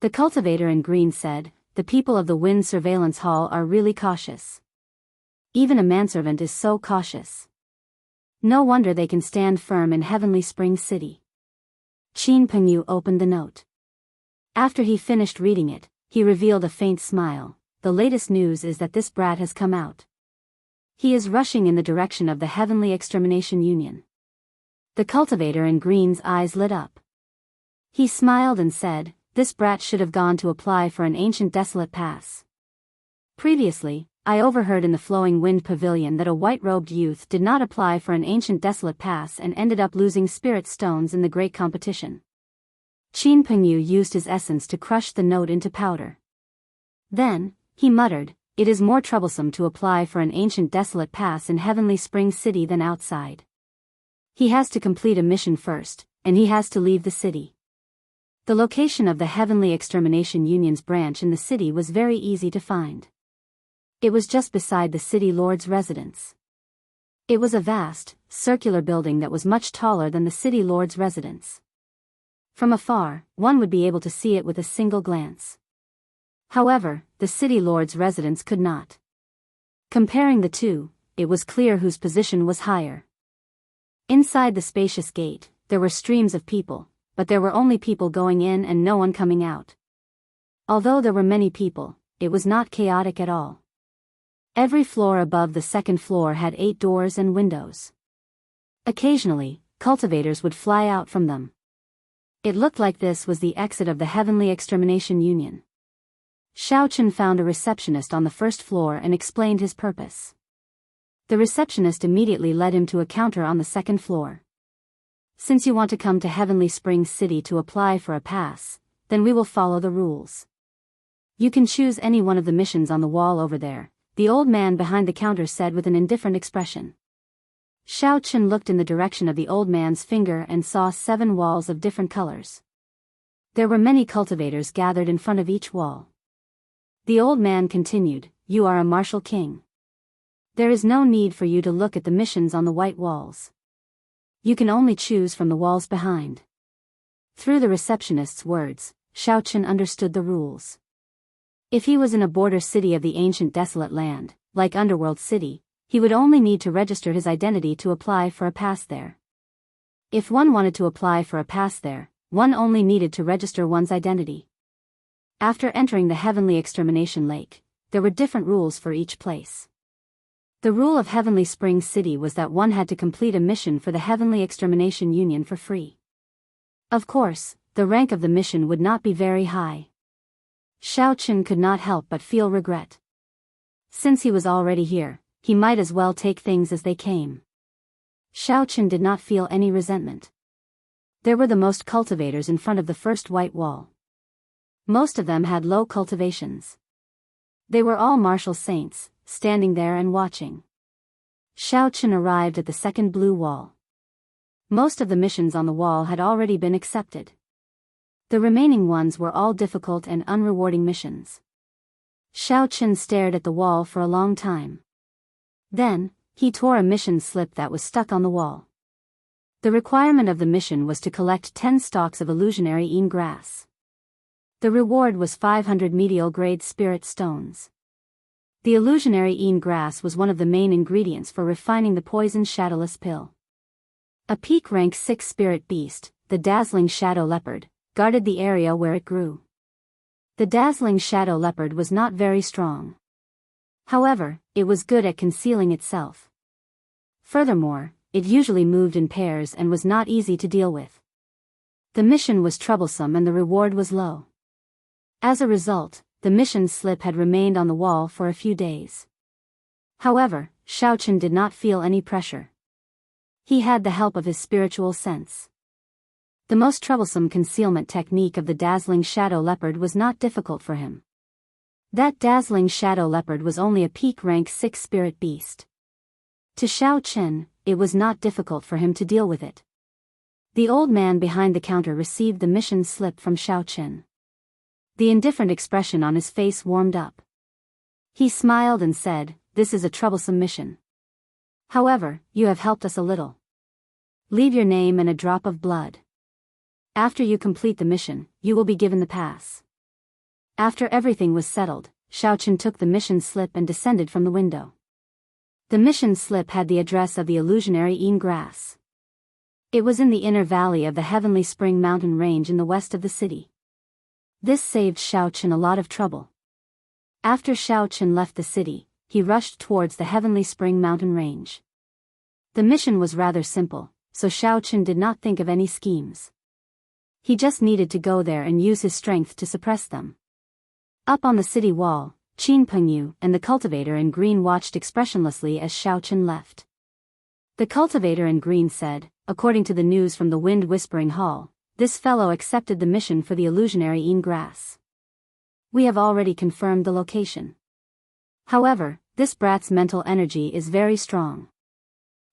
The cultivator in green said, "The people of the Wind Surveillance Hall are really cautious. Even a manservant is so cautious. No wonder they can stand firm in Heavenly Spring City." Qin Pengyu opened the note. After he finished reading it, he revealed a faint smile. "The latest news is that this brat has come out. He is rushing in the direction of the Heavenly Extermination Union." The cultivator in green's eyes lit up. He smiled and said, "This brat should have gone to apply for an ancient desolate pass. Previously, I overheard in the Flowing Wind Pavilion that a white-robed youth did not apply for an ancient desolate pass and ended up losing spirit stones in the great competition." Qin Pengyu used his essence to crush the note into powder. Then, he muttered, "It is more troublesome to apply for an ancient desolate pass in Heavenly Spring City than outside. He has to complete a mission first, and he has to leave the city." The location of the Heavenly Extermination Union's branch in the city was very easy to find. It was just beside the city lord's residence. It was a vast, circular building that was much taller than the city lord's residence. From afar, one would be able to see it with a single glance. However, the city lord's residence could not. Comparing the two, it was clear whose position was higher. Inside the spacious gate, there were streams of people, but there were only people going in and no one coming out. Although there were many people, it was not chaotic at all. Every floor above the second floor had 8 doors and windows. Occasionally, cultivators would fly out from them. It looked like this was the exit of the Heavenly Extermination Union. Xiaochen found a receptionist on the first floor and explained his purpose. The receptionist immediately led him to a counter on the second floor. Since you want to come to Heavenly Springs City to apply for a pass, then we will follow the rules. You can choose any one of the missions on the wall over there, the old man behind the counter said with an indifferent expression. Xiaochen looked in the direction of the old man's finger and saw 7 walls of different colors. There were many cultivators gathered in front of each wall. The old man continued, "You are a martial king. There is no need for you to look at the missions on the white walls. You can only choose from the walls behind." Through the receptionist's words, Xiaochen understood the rules. If he was in a border city of the ancient desolate land, like Underworld City, he would only need to register his identity to apply for a pass there. If one wanted to apply for a pass there, one only needed to register one's identity. After entering the Heavenly Extermination Lake, there were different rules for each place. The rule of Heavenly Springs City was that one had to complete a mission for the Heavenly Extermination Union for free. Of course, the rank of the mission would not be very high. Xiaochen could not help but feel regret. Since he was already here, he might as well take things as they came. Xiaochen did not feel any resentment. There were the most cultivators in front of the first white wall. Most of them had low cultivations. They were all martial saints, standing there and watching. Xiaochen arrived at the second blue wall. Most of the missions on the wall had already been accepted. The remaining ones were all difficult and unrewarding missions. Xiaochen stared at the wall for a long time. Then, he tore a mission slip that was stuck on the wall. The requirement of the mission was to collect 10 stalks of illusionary een grass. The reward was 500 medial-grade spirit stones. The illusionary een grass was one of the main ingredients for refining the poison shadowless pill. A peak rank 6 spirit beast, the dazzling shadow leopard, guarded the area where it grew. The dazzling shadow leopard was not very strong. However, it was good at concealing itself. Furthermore, it usually moved in pairs and was not easy to deal with. The mission was troublesome and the reward was low. As a result, the mission slip had remained on the wall for a few days. However, Xiaochen did not feel any pressure. He had the help of his spiritual sense. The most troublesome concealment technique of the dazzling shadow leopard was not difficult for him. That dazzling shadow leopard was only a peak rank 6 spirit beast. To Xiaochen, it was not difficult for him to deal with it. The old man behind the counter received the mission slip from Xiaochen. The indifferent expression on his face warmed up. He smiled and said, "This is a troublesome mission. However, you have helped us a little. Leave your name and a drop of blood. After you complete the mission, you will be given the pass." After everything was settled, Xiaochen took the mission slip and descended from the window. The mission slip had the address of the illusionary een grass. It was in the inner valley of the Heavenly Spring mountain range in the west of the city. This saved Xiaochen a lot of trouble. After Xiaochen left the city, he rushed towards the Heavenly Spring mountain range. The mission was rather simple, so Xiaochen did not think of any schemes. He just needed to go there and use his strength to suppress them. Up on the city wall, Qin Pengyu and the cultivator in green watched expressionlessly as Xiaochen left. The cultivator in green said, according to the news from the Wind Whispering Hall, this fellow accepted the mission for the illusionary een grass. We have already confirmed the location. However, this brat's mental energy is very strong.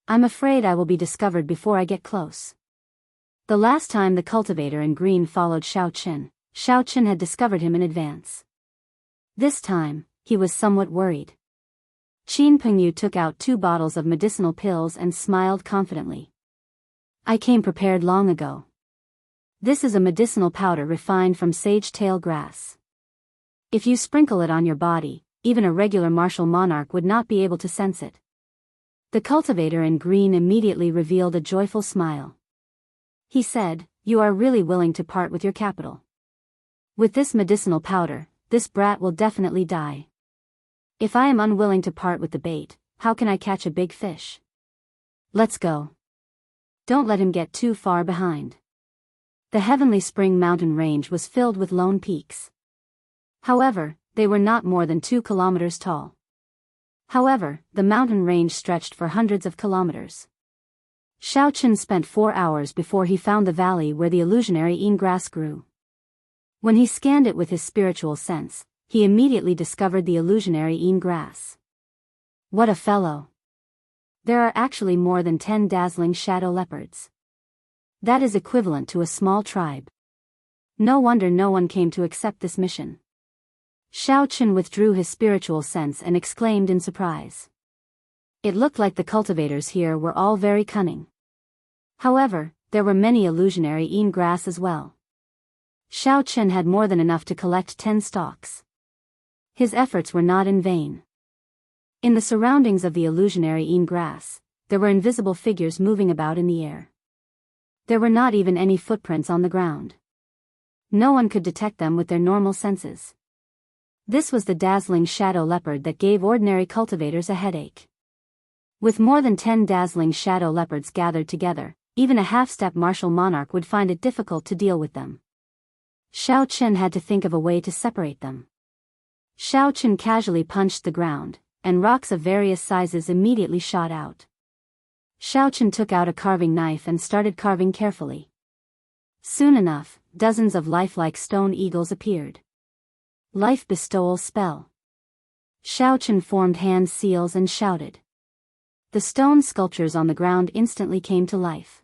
I'm afraid I will be discovered before I get close. The last time the cultivator in green followed Xiaochen had discovered him in advance. This time, he was somewhat worried. Qin Pengyu took out 2 bottles of medicinal pills and smiled confidently. I came prepared long ago. This is a medicinal powder refined from sage-tail grass. If you sprinkle it on your body, even a regular martial monarch would not be able to sense it. The cultivator in green immediately revealed a joyful smile. He said, "You are really willing to part with your capital. With this medicinal powder, this brat will definitely die. If I am unwilling to part with the bait, how can I catch a big fish? Let's go. Don't let him get too far behind." The Heavenly Spring mountain range was filled with lone peaks. However, they were not more than 2 kilometers tall. However, the mountain range stretched for hundreds of kilometers. Xiaochen spent 4 hours before he found the valley where the illusionary een grass grew. When he scanned it with his spiritual sense, he immediately discovered the illusionary een grass. What a fellow! There are actually more than 10 dazzling shadow leopards. That is equivalent to a small tribe. No wonder no one came to accept this mission. Xiaochen withdrew his spiritual sense and exclaimed in surprise. It looked like the cultivators here were all very cunning. However, there were many illusionary een grass as well. Xiaochen had more than enough to collect 10 stalks. His efforts were not in vain. In the surroundings of the illusionary een grass, there were invisible figures moving about in the air. There were not even any footprints on the ground. No one could detect them with their normal senses. This was the dazzling shadow leopard that gave ordinary cultivators a headache. With more than 10 dazzling shadow leopards gathered together, even a half-step martial monarch would find it difficult to deal with them. Xiaochen had to think of a way to separate them. Xiaochen casually punched the ground, and rocks of various sizes immediately shot out. Xiaochen took out a carving knife and started carving carefully. Soon enough, dozens of lifelike stone eagles appeared. Life bestowal spell. Xiaochen formed hand seals and shouted. The stone sculptures on the ground instantly came to life.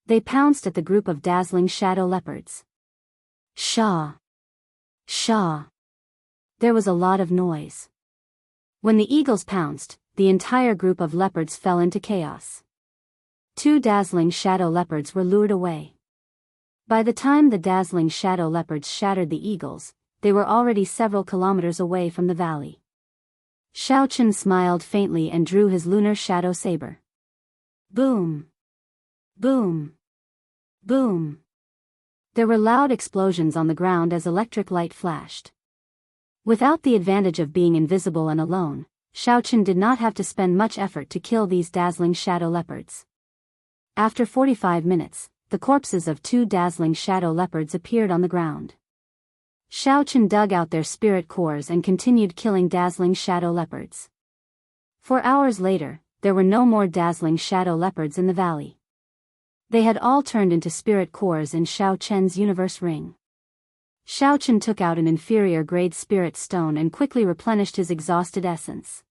They pounced at the group of dazzling shadow leopards. Shaw! Shaw! There was a lot of noise. When the eagles pounced, the entire group of leopards fell into chaos. 2 dazzling shadow leopards were lured away. By the time the dazzling shadow leopards shattered the eagles, they were already several kilometers away from the valley. Xiaochen smiled faintly and drew his lunar shadow saber. Boom! Boom! Boom! There were loud explosions on the ground as electric light flashed. Without the advantage of being invisible and alone, Xiaochen did not have to spend much effort to kill these dazzling shadow leopards. After 45 minutes, the corpses of 2 dazzling shadow leopards appeared on the ground. Xiaochen dug out their spirit cores and continued killing dazzling shadow leopards. 4 hours later, there were no more dazzling shadow leopards in the valley. They had all turned into spirit cores in Xiaochen's universe ring. Xiaochen took out an inferior-grade spirit stone and quickly replenished his exhausted essence.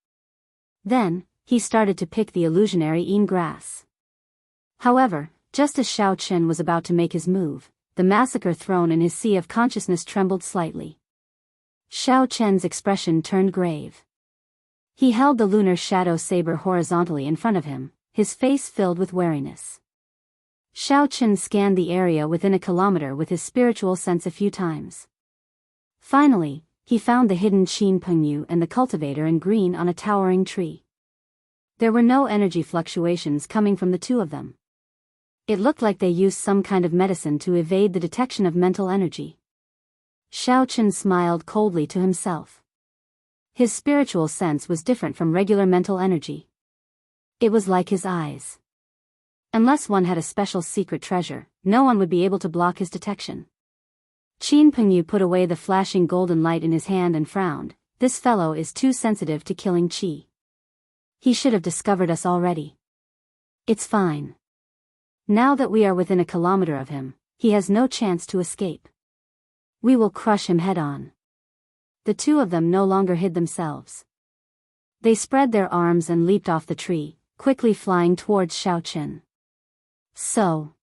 Then, he started to pick the illusionary een grass. However, just as Xiaochen was about to make his move, the massacre throne in his sea of consciousness trembled slightly. Xiaochen's expression turned grave. He held the lunar shadow saber horizontally in front of him, his face filled with wariness. Xiaochen scanned the area within a kilometer with his spiritual sense a few times. Finally, he found the hidden Qin Pengyu and the cultivator in green on a towering tree. There were no energy fluctuations coming from the two of them. It looked like they used some kind of medicine to evade the detection of mental energy. Xiaochen smiled coldly to himself. His spiritual sense was different from regular mental energy. It was like his eyes. Unless one had a special secret treasure, no one would be able to block his detection. Qin Pengyu put away the flashing golden light in his hand and frowned. This fellow is too sensitive to killing qi. He should have discovered us already. It's fine. Now that we are within a kilometer of him, he has no chance to escape. We will crush him head-on. The two of them no longer hid themselves. They spread their arms and leaped off the tree, quickly flying towards Xiaochen. So.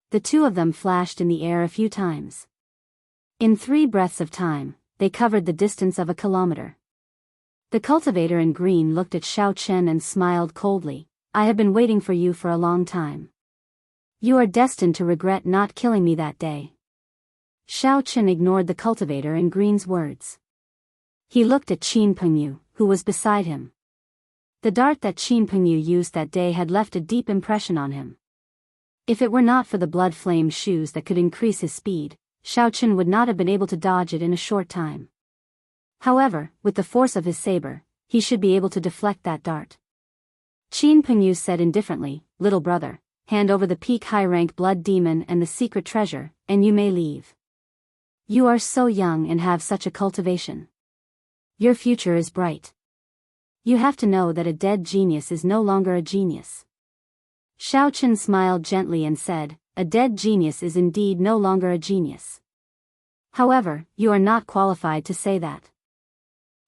The two of them flashed in the air a few times. In 3 breaths of time, they covered the distance of a kilometer. The cultivator in green looked at Xiaochen and smiled coldly. I have been waiting for you for a long time. You are destined to regret not killing me that day. Xiao Chen ignored the cultivator in green's words. He looked at Qin Pengyu, who was beside him. The dart that Qin Pengyu used that day had left a deep impression on him. If it were not for the blood flame shoes that could increase his speed, Xiao Chen would not have been able to dodge it in a short time. However, with the force of his saber, he should be able to deflect that dart. Qin Pengyu said indifferently, "Little brother, hand over the peak high-rank blood demon and the secret treasure, and you may leave. You are so young and have such a cultivation. Your future is bright. You have to know that a dead genius is no longer a genius." Xiao Chen smiled gently and said, "A dead genius is indeed no longer a genius. However, you are not qualified to say that."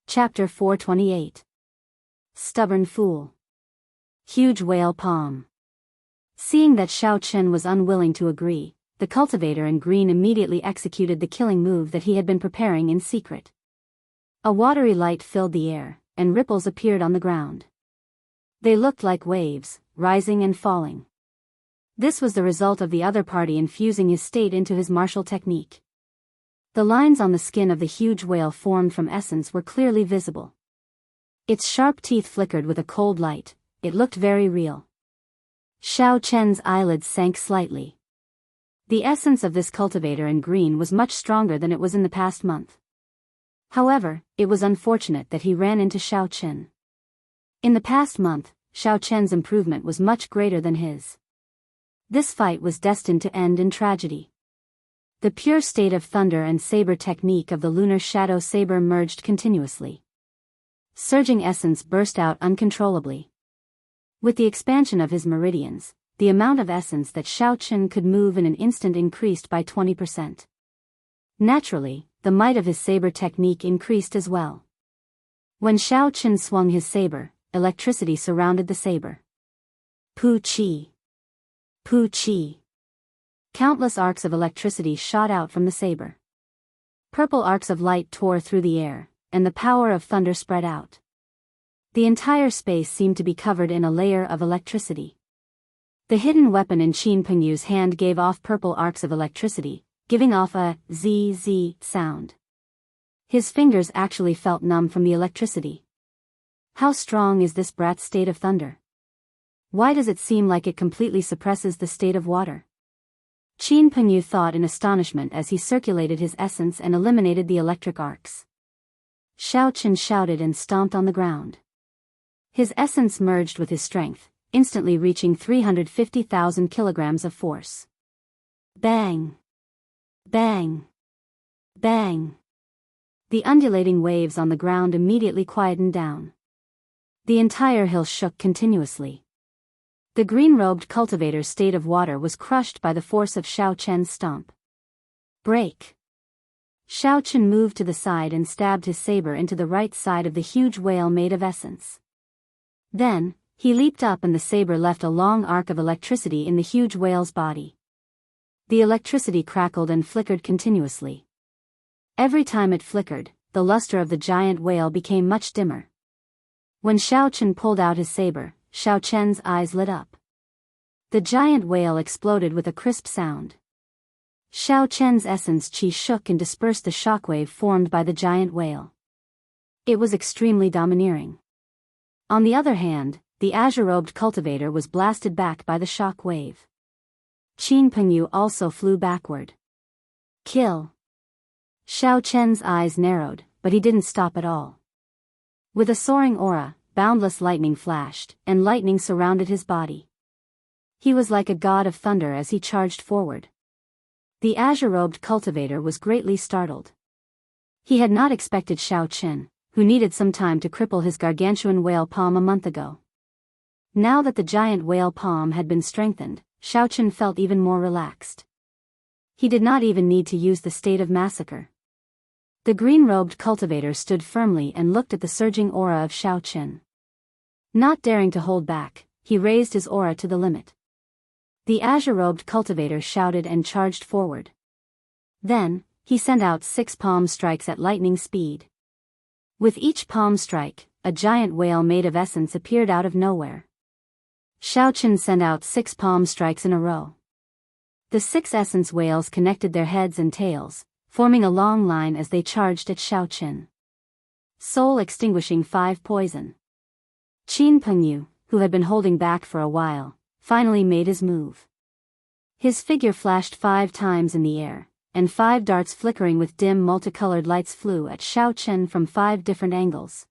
Chapter 428. Stubborn Fool. Huge Whale Palm. Seeing that Xiao Chen was unwilling to agree, the cultivator in green immediately executed the killing move that he had been preparing in secret. A watery light filled the air, and ripples appeared on the ground. They looked like waves, rising and falling. This was the result of the other party infusing his state into his martial technique. The lines on the skin of the huge whale formed from essence were clearly visible. Its sharp teeth flickered with a cold light. It looked very real. Xiao Chen's eyelids sank slightly. The essence of this cultivator in green was much stronger than it was in the past month. However, it was unfortunate that he ran into Xiao Chen. In the past month, Xiao Chen's improvement was much greater than his. This fight was destined to end in tragedy. The pure state of thunder and saber technique of the lunar shadow saber merged continuously. Surging essence burst out uncontrollably. With the expansion of his meridians, the amount of essence that Xiao Chen could move in an instant increased by 20%. Naturally, the might of his saber technique increased as well. When Xiao Chen swung his saber, electricity surrounded the saber. Pu Qi. Pu Qi. Countless arcs of electricity shot out from the saber. Purple arcs of light tore through the air, and the power of thunder spread out. The entire space seemed to be covered in a layer of electricity. The hidden weapon in Qin Pengyu's hand gave off purple arcs of electricity, giving off a zzz sound. His fingers actually felt numb from the electricity. How strong is this brat's state of thunder? Why does it seem like it completely suppresses the state of water? Qin Pengyu thought in astonishment as he circulated his essence and eliminated the electric arcs. Xiao Chen shouted and stomped on the ground. His essence merged with his strength, instantly reaching 350,000 kilograms of force. Bang! Bang! Bang! The undulating waves on the ground immediately quietened down. The entire hill shook continuously. The green-robed cultivator's state of water was crushed by the force of Xiao Chen's stomp. Break! Xiao Chen moved to the side and stabbed his saber into the right side of the huge whale made of essence. Then, he leaped up and the saber left a long arc of electricity in the huge whale's body. The electricity crackled and flickered continuously. Every time it flickered, the luster of the giant whale became much dimmer. When Xiao Chen pulled out his saber, Xiao Chen's eyes lit up. The giant whale exploded with a crisp sound. Xiao Chen's essence chi shook and dispersed the shockwave formed by the giant whale. It was extremely domineering. On the other hand, the azure-robed cultivator was blasted back by the shock wave. Qin Pengyu also flew backward. Kill! Xiao Chen's eyes narrowed, but he didn't stop at all. With a soaring aura, boundless lightning flashed, and lightning surrounded his body. He was like a god of thunder as he charged forward. The azure-robed cultivator was greatly startled. He had not expected Xiao Chen, who needed some time to cripple his gargantuan whale palm a month ago. Now that the giant whale palm had been strengthened, Xiao Chen felt even more relaxed. He did not even need to use the state of massacre. The green-robed cultivator stood firmly and looked at the surging aura of Xiao Chen. Not daring to hold back, he raised his aura to the limit. The azure-robed cultivator shouted and charged forward. Then, he sent out 6 palm strikes at lightning speed. With each palm strike, a giant whale made of essence appeared out of nowhere. Xiaochen sent out 6 palm strikes in a row. The 6 essence whales connected their heads and tails, forming a long line as they charged at Xiaochen. Soul extinguishing 5 poison. Qin Pengyu, who had been holding back for a while, finally made his move. His figure flashed 5 times in the air, and 5 darts flickering with dim multicolored lights flew at Xiaochen from 5 different angles.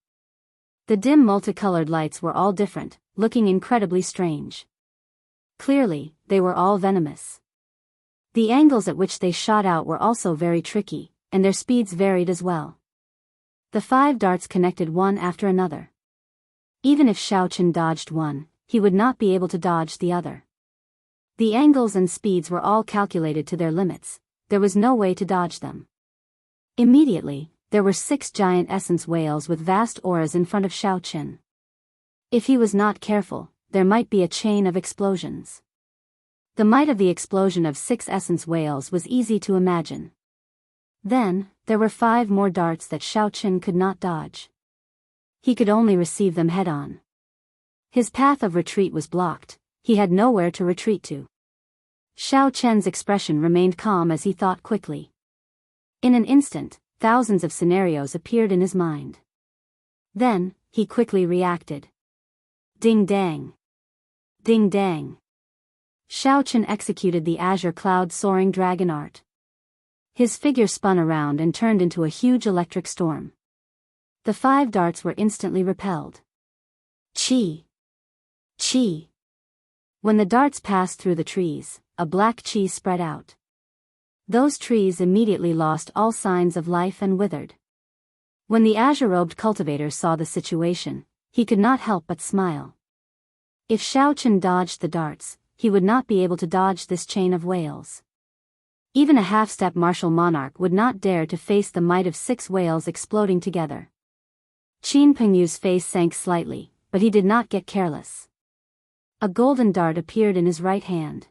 The dim multicolored lights were all different, looking incredibly strange. Clearly, they were all venomous. The angles at which they shot out were also very tricky, and their speeds varied as well. The 5 darts connected one after another. Even if Xiaochen dodged one, he would not be able to dodge the other. The angles and speeds were all calculated to their limits, there was no way to dodge them. Immediately, there were 6 giant essence whales with vast auras in front of Xiaochen. If he was not careful, there might be a chain of explosions. The might of the explosion of 6 essence whales was easy to imagine. Then, there were 5 more darts that Xiaochen could not dodge. He could only receive them head-on. His path of retreat was blocked, he had nowhere to retreat to. Xiaochen's expression remained calm as he thought quickly. In an instant, thousands of scenarios appeared in his mind. Then, he quickly reacted. Ding-dang. Ding-dang. Xiaochen executed the azure cloud-soaring dragon art. His figure spun around and turned into a huge electric storm. The 5 darts were instantly repelled. Qi. Qi. When the darts passed through the trees, a black qi spread out. Those trees immediately lost all signs of life and withered. When the azure-robed cultivator saw the situation, he could not help but smile. If Xiaochen dodged the darts, he would not be able to dodge this chain of whales. Even a half-step martial monarch would not dare to face the might of 6 whales exploding together. Qin Pengyu's face sank slightly, but he did not get careless. A golden dart appeared in his right hand.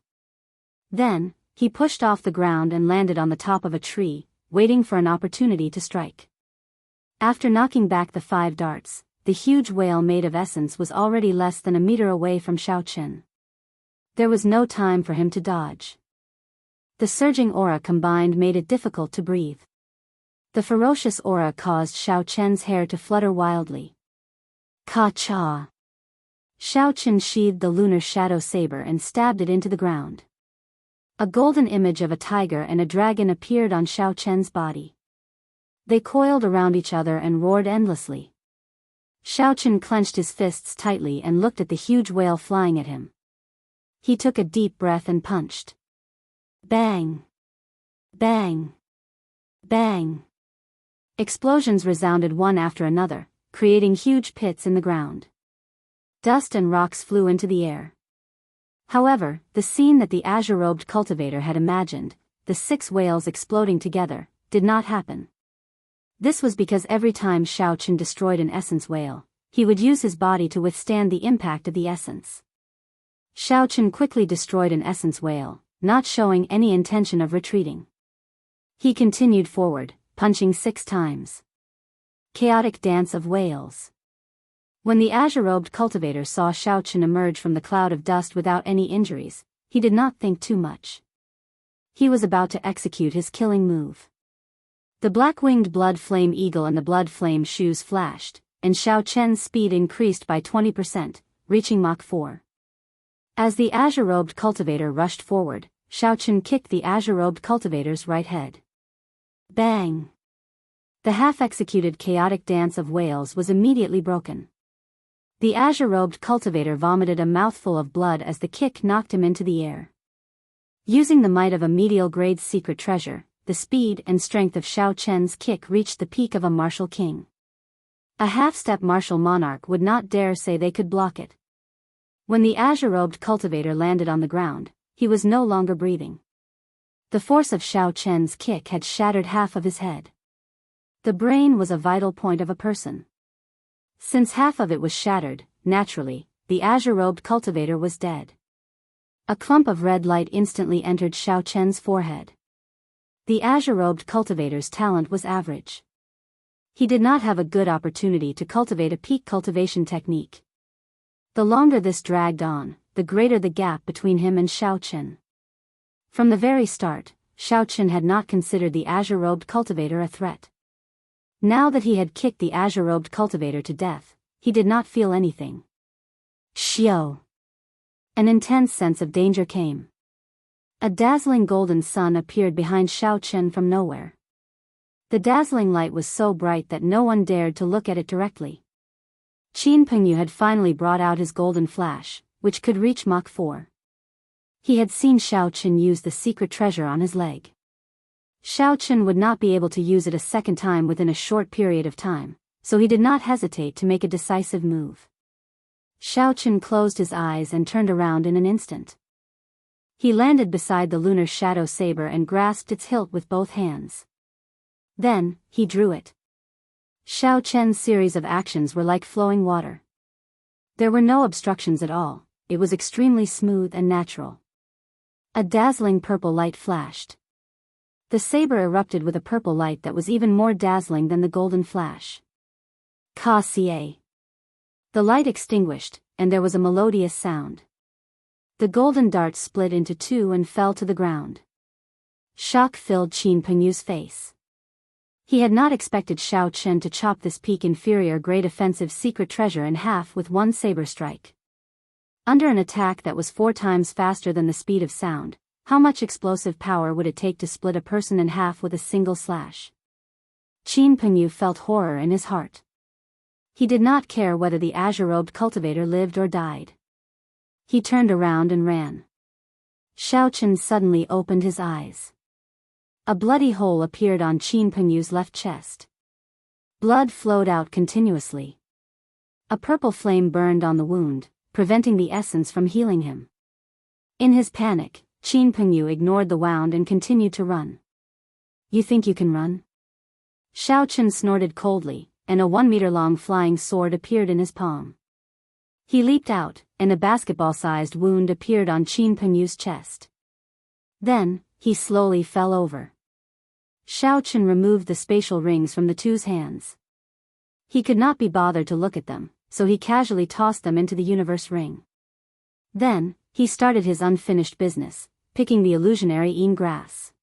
Then, he pushed off the ground and landed on the top of a tree, waiting for an opportunity to strike. After knocking back the 5 darts, the huge whale made of essence was already less than a meter away from Xiaochen. There was no time for him to dodge. The surging aura combined made it difficult to breathe. The ferocious aura caused Xiaochen's hair to flutter wildly. Ka-cha! Xiaochen sheathed the lunar shadow saber and stabbed it into the ground. A golden image of a tiger and a dragon appeared on Xiaochen's body. They coiled around each other and roared endlessly. Xiaochen clenched his fists tightly and looked at the huge whale flying at him. He took a deep breath and punched. Bang! Bang! Bang! Explosions resounded one after another, creating huge pits in the ground. Dust and rocks flew into the air. However, the scene that the azure-robed cultivator had imagined, the 6 whales exploding together, did not happen. This was because every time Xiaochen destroyed an essence whale, he would use his body to withstand the impact of the essence. Xiaochen quickly destroyed an essence whale, not showing any intention of retreating. He continued forward, punching 6 times. Chaotic dance of whales. When the azure-robed cultivator saw Xiaochen emerge from the cloud of dust without any injuries, he did not think too much. He was about to execute his killing move. The black-winged blood flame eagle and the blood flame shoes flashed, and Xiaochen's speed increased by 20%, reaching Mach 4. As the azure-robed cultivator rushed forward, Xiaochen kicked the azure-robed cultivator's right head. Bang! The half-executed chaotic dance of whales was immediately broken. The azure-robed cultivator vomited a mouthful of blood as the kick knocked him into the air. Using the might of a medial-grade secret treasure, the speed and strength of Xiaochen's kick reached the peak of a martial king. A half-step martial monarch would not dare say they could block it. When the azure-robed cultivator landed on the ground, he was no longer breathing. The force of Xiaochen's kick had shattered half of his head. The brain was a vital point of a person. Since half of it was shattered, naturally, the azure-robed cultivator was dead. A clump of red light instantly entered Xiaochen's forehead. The azure-robed cultivator's talent was average. He did not have a good opportunity to cultivate a peak cultivation technique. The longer this dragged on, the greater the gap between him and Xiaochen. From the very start, Xiaochen had not considered the azure-robed cultivator a threat. Now that he had kicked the azure-robed cultivator to death, he did not feel anything. Xiao! An intense sense of danger came. A dazzling golden sun appeared behind Xiaochen from nowhere. The dazzling light was so bright that no one dared to look at it directly. Qin Pengyu had finally brought out his golden flash, which could reach Mach 4. He had seen Xiaochen use the secret treasure on his leg. Xiaochen would not be able to use it a second time within a short period of time, so he did not hesitate to make a decisive move. Xiaochen closed his eyes and turned around in an instant. He landed beside the lunar shadow saber and grasped its hilt with both hands. Then, he drew it. Xiaochen's series of actions were like flowing water. There were no obstructions at all, it was extremely smooth and natural. A dazzling purple light flashed. The saber erupted with a purple light that was even more dazzling than the golden flash. Ka-ca. The light extinguished, and there was a melodious sound. The golden dart split into two and fell to the ground. Shock filled Qin Pengyu's face. He had not expected Xiaochen to chop this peak inferior grade offensive secret treasure in half with one saber strike. Under an attack that was 4 times faster than the speed of sound, how much explosive power would it take to split a person in half with a single slash? Qin Pengyu felt horror in his heart. He did not care whether the azure-robed cultivator lived or died. He turned around and ran. Xiaochen suddenly opened his eyes. A bloody hole appeared on Qin Pengyu's left chest. Blood flowed out continuously. A purple flame burned on the wound, preventing the essence from healing him. In his panic, Qin Pengyu ignored the wound and continued to run. You think you can run? Xiaochen snorted coldly, and a 1-meter-long flying sword appeared in his palm. He leaped out, and a basketball-sized wound appeared on Qin Pengyu's chest. Then, he slowly fell over. Xiaochen removed the spatial rings from the two's hands. He could not be bothered to look at them, so he casually tossed them into the universe ring. Then, he started his unfinished business, picking the illusionary Yin grass.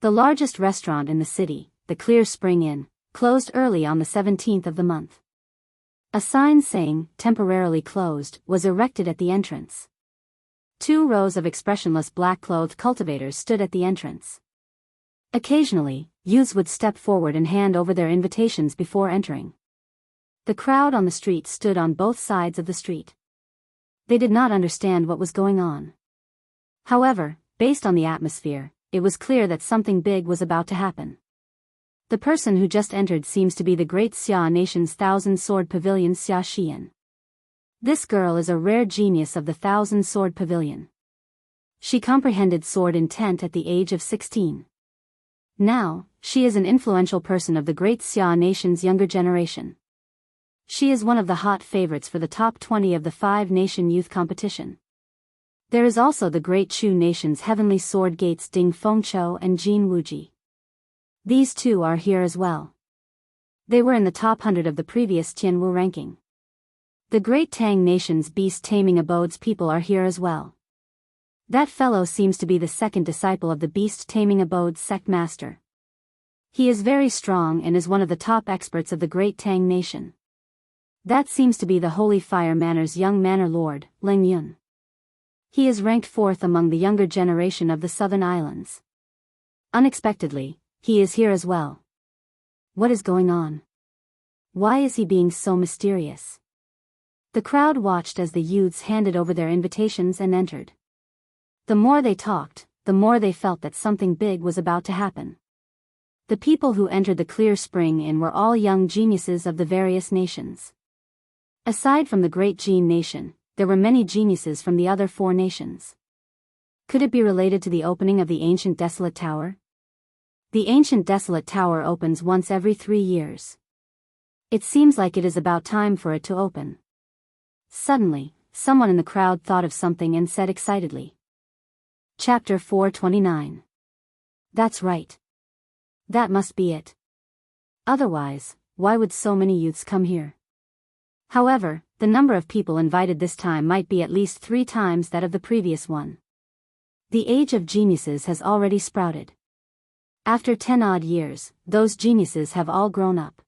The largest restaurant in the city, the Clear Spring Inn, closed early on the 17th of the month. A sign saying, "Temporarily closed," was erected at the entrance. 2 rows of expressionless black-clothed cultivators stood at the entrance. Occasionally, youths would step forward and hand over their invitations before entering. The crowd on the street stood on both sides of the street. They did not understand what was going on. However, based on the atmosphere, it was clear that something big was about to happen. The person who just entered seems to be the great Xia nation's thousand-sword pavilion Xia Xian. This girl is a rare genius of the thousand-sword pavilion. She comprehended sword intent at the age of 16. Now, she is an influential person of the great Xia nation's younger generation. She is one of the hot favorites for the top 20 of the 5-nation youth competition. There is also the great Chu nation's heavenly sword gates Ding Fengqiu and Jin Wuji. These 2 are here as well. They were in the top 100 of the previous Tianwu ranking. The great Tang nation's beast-taming abodes people are here as well. That fellow seems to be the second disciple of the beast-taming abodes sect master. He is very strong and is one of the top experts of the great Tang nation. That seems to be the Holy Fire Manor's young manor lord, Ling Yun. He is ranked 4th among the younger generation of the southern islands. Unexpectedly, he is here as well. What is going on? Why is he being so mysterious? The crowd watched as the youths handed over their invitations and entered. The more they talked, the more they felt that something big was about to happen. The people who entered the Clear Spring Inn were all young geniuses of the various nations. Aside from the great Jin nation, there were many geniuses from the other 4 nations. Could it be related to the opening of the ancient Desolate Tower? The ancient Desolate Tower opens once every 3 years. It seems like it is about time for it to open. Suddenly, someone in the crowd thought of something and said excitedly. Chapter 429. That's right. That must be it. Otherwise, why would so many youths come here? However, the number of people invited this time might be at least 3 times that of the previous one. The age of geniuses has already sprouted. After 10 odd years, those geniuses have all grown up.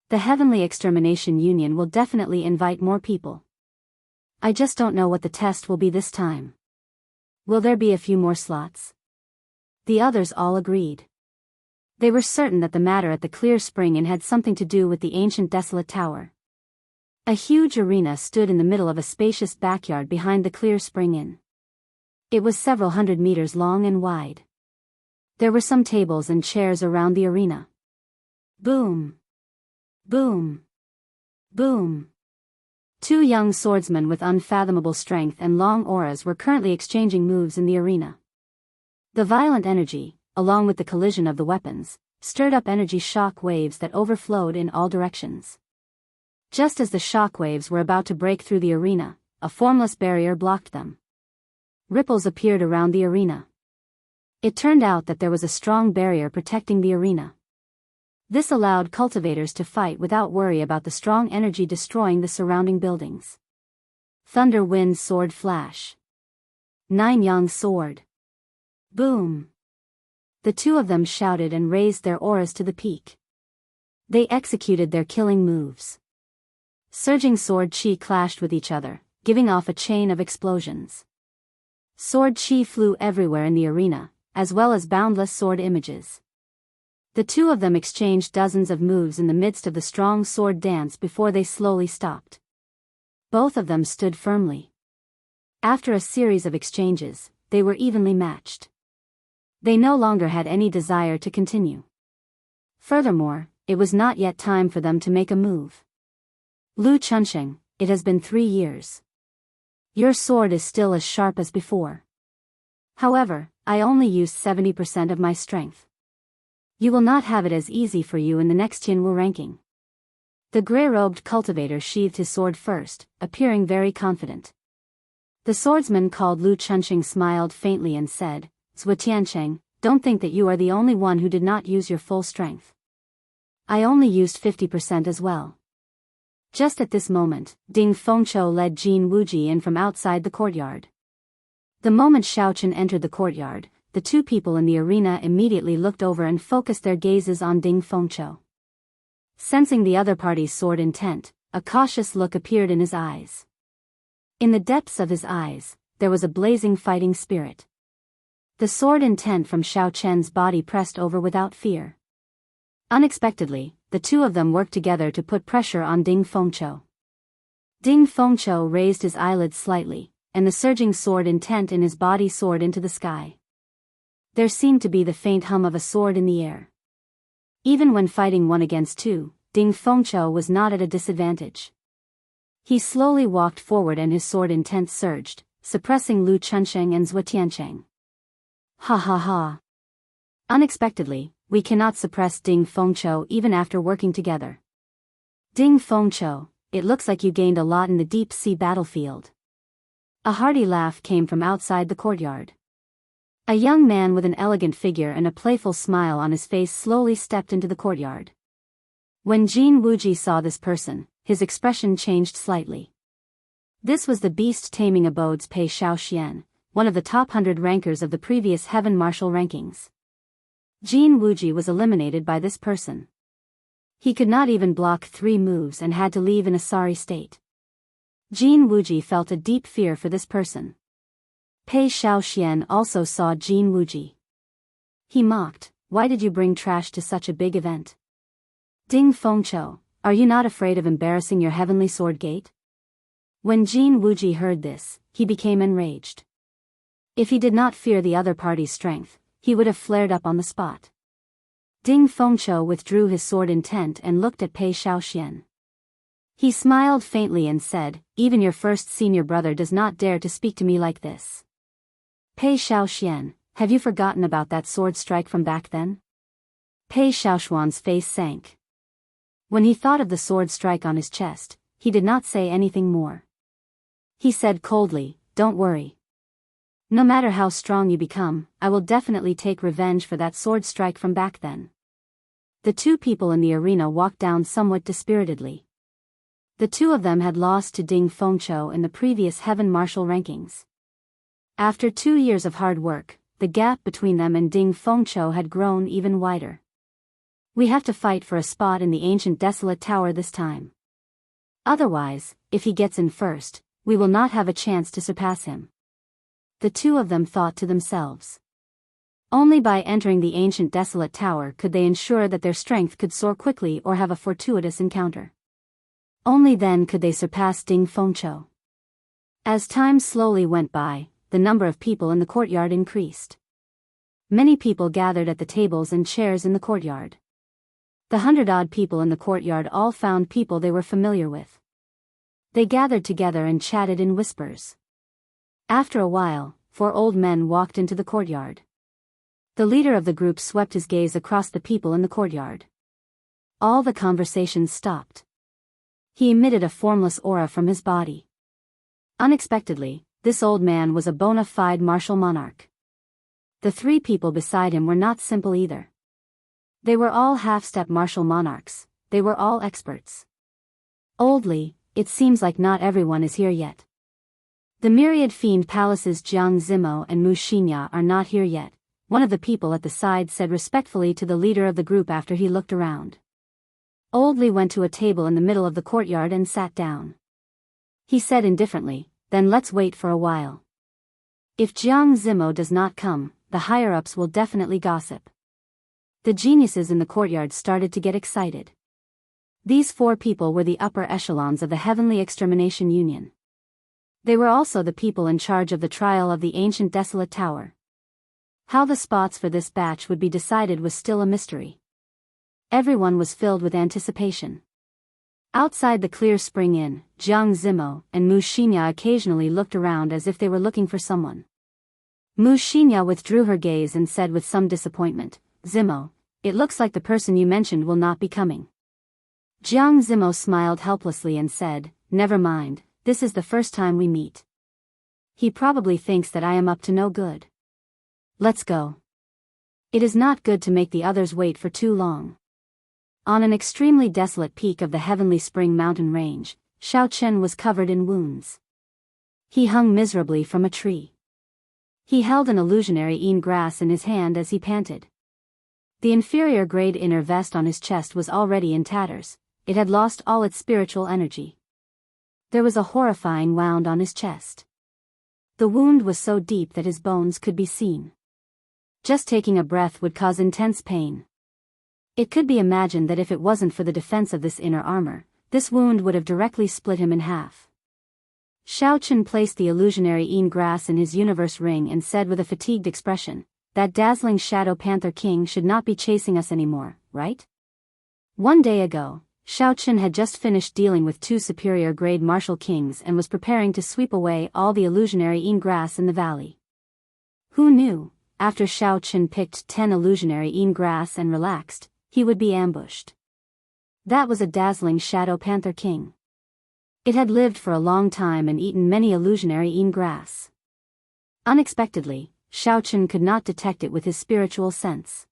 The Heavenly Extermination Union will definitely invite more people. I just don't know what the test will be this time. Will there be a few more slots? The others all agreed. They were certain that the matter at the Clear Spring Inn had something to do with the ancient desolate tower. A huge arena stood in the middle of a spacious backyard behind the Clear Spring Inn. It was several hundred meters long and wide. There were some tables and chairs around the arena. Boom! Boom! Boom! 2 young swordsmen with unfathomable strength and long auras were currently exchanging moves in the arena. The violent energy, along with the collision of the weapons, stirred up energy shock waves that overflowed in all directions. Just as the shock waves were about to break through the arena, a formless barrier blocked them. Ripples appeared around the arena. It turned out that there was a strong barrier protecting the arena. This allowed cultivators to fight without worry about the strong energy destroying the surrounding buildings. Thunder, wind, sword, flash. 9 Yang sword. Boom! The 2 of them shouted and raised their auras to the peak. They executed their killing moves. Surging sword chi clashed with each other, giving off a chain of explosions. Sword chi flew everywhere in the arena, as well as boundless sword images. The 2 of them exchanged dozens of moves in the midst of the strong sword dance before they slowly stopped. Both of them stood firmly. After a series of exchanges, they were evenly matched. They no longer had any desire to continue. Furthermore, it was not yet time for them to make a move. Lu Chunsheng, it has been 3 years. Your sword is still as sharp as before. However, I only used 70% of my strength. You will not have it as easy for you in the next Jianghu ranking. The grey-robed cultivator sheathed his sword first, appearing very confident. The swordsman called Lu Chunsheng smiled faintly and said, Zhou Tiancheng, don't think that you are the only one who did not use your full strength. I only used 50% as well. Just at this moment, Ding Fengqiu led Jin Wuji in from outside the courtyard. The moment Xiaochen entered the courtyard, the 2 people in the arena immediately looked over and focused their gazes on Ding Fengqiu. Sensing the other party's sword intent, a cautious look appeared in his eyes. In the depths of his eyes, there was a blazing fighting spirit. The sword intent from Xiaochen's body pressed over without fear. Unexpectedly, the 2 of them worked together to put pressure on Ding Fengqiu. Ding Fengqiu raised his eyelids slightly, and the surging sword intent in his body soared into the sky. There seemed to be the faint hum of a sword in the air. Even when fighting 1 against 2, Ding Fengqiu was not at a disadvantage. He slowly walked forward and his sword intent surged, suppressing Lu Chunsheng and Zhou Tiancheng. Ha ha ha. Unexpectedly, we cannot suppress Ding Fengqiu even after working together. Ding Fengqiu, it looks like you gained a lot in the deep sea battlefield. A hearty laugh came from outside the courtyard. A young man with an elegant figure and a playful smile on his face slowly stepped into the courtyard. When Jin Wuji saw this person, his expression changed slightly. This was the beast taming abode's Pei Xiaoxian, one of the top 100 rankers of the previous heaven martial rankings. Jin Wuji was eliminated by this person. He could not even block 3 moves and had to leave in a sorry state. Jin Wuji felt a deep fear for this person. Pei Xiaoxian also saw Jin Wuji. He mocked, "Why did you bring trash to such a big event? Ding Fengqiu, are you not afraid of embarrassing your heavenly sword gate?" When Jin Wuji heard this, he became enraged. If he did not fear the other party's strength, he would have flared up on the spot. Ding Fengqiu withdrew his sword intent and looked at Pei Xiaoxian. He smiled faintly and said, "Even your first senior brother does not dare to speak to me like this. Pei Xiaoxian, have you forgotten about that sword strike from back then?" Pei Xiaoxuan's face sank. When he thought of the sword strike on his chest, he did not say anything more. He said coldly, "Don't worry. No matter how strong you become, I will definitely take revenge for that sword strike from back then." The 2 people in the arena walked down somewhat dispiritedly. The two of them had lost to Ding Fengqiu in the previous heaven martial rankings. After 2 years of hard work, the gap between them and Ding Fengqiu had grown even wider. We have to fight for a spot in the ancient desolate tower this time. Otherwise, if he gets in first, we will not have a chance to surpass him. The two of them thought to themselves. Only by entering the ancient desolate tower could they ensure that their strength could soar quickly or have a fortuitous encounter. Only then could they surpass Ding Fengqiu. As time slowly went by, the number of people in the courtyard increased. Many people gathered at the tables and chairs in the courtyard. The 100-odd people in the courtyard all found people they were familiar with. They gathered together and chatted in whispers. After a while, 4 old men walked into the courtyard. The leader of the group swept his gaze across the people in the courtyard. All the conversations stopped. He emitted a formless aura from his body. Unexpectedly, this old man was a bona fide martial monarch. The 3 people beside him were not simple either. They were all half-step martial monarchs, they were all experts. Oldly, it seems like not everyone is here yet. The myriad fiend palaces Jianghu and Wuxia are not here yet, one of the people at the side said respectfully to the leader of the group after he looked around. Oldly went to a table in the middle of the courtyard and sat down. He said indifferently, "Then let's wait for a while. If Jianghu does not come, the higher-ups will definitely gossip." The geniuses in the courtyard started to get excited. These 4 people were the upper echelons of the Heavenly Extermination Union. They were also the people in charge of the trial of the ancient desolate tower. How the spots for this batch would be decided was still a mystery. Everyone was filled with anticipation. Outside the Clear Spring Inn, Jianghu and Wuxia occasionally looked around as if they were looking for someone. Wuxia withdrew her gaze and said with some disappointment, "Zimo, it looks like the person you mentioned will not be coming." Jianghu smiled helplessly and said, "Never mind, this is the first time we meet. He probably thinks that I am up to no good. Let's go. It is not good to make the others wait for too long." On an extremely desolate peak of the Heavenly Spring mountain range, Xiaochen was covered in wounds. He hung miserably from a tree. He held an illusionary een grass in his hand as he panted. The inferior grade inner vest on his chest was already in tatters, it had lost all its spiritual energy. There was a horrifying wound on his chest. The wound was so deep that his bones could be seen. Just taking a breath would cause intense pain. It could be imagined that if it wasn't for the defense of this inner armor, this wound would have directly split him in half. Xiaochen placed the illusionary een grass in his universe ring and said with a fatigued expression, "That dazzling Shadow Panther King should not be chasing us anymore, right?" 1 day ago, Xiaochen had just finished dealing with 2 superior grade martial kings and was preparing to sweep away all the illusionary een grass in the valley. Who knew, after Xiaochen picked 10 illusionary een grass and relaxed, he would be ambushed. That was a dazzling Shadow Panther King. It had lived for a long time and eaten many illusionary een grass. Unexpectedly, Xiaochen could not detect it with his spiritual sense.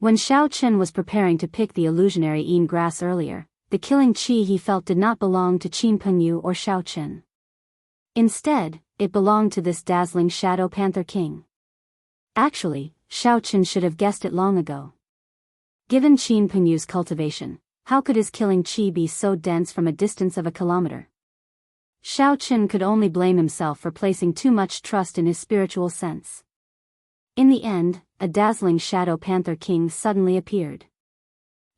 When Xiaochen was preparing to pick the illusionary een grass earlier, the killing chi he felt did not belong to Qin Pengyu or Xiaochen. Instead, it belonged to this dazzling Shadow Panther King. Actually, Xiaochen should have guessed it long ago. Given Qin Pengyu's cultivation, how could his killing chi be so dense from a distance of a kilometer? Xiaochen could only blame himself for placing too much trust in his spiritual sense. In the end, a dazzling Shadow Panther King suddenly appeared.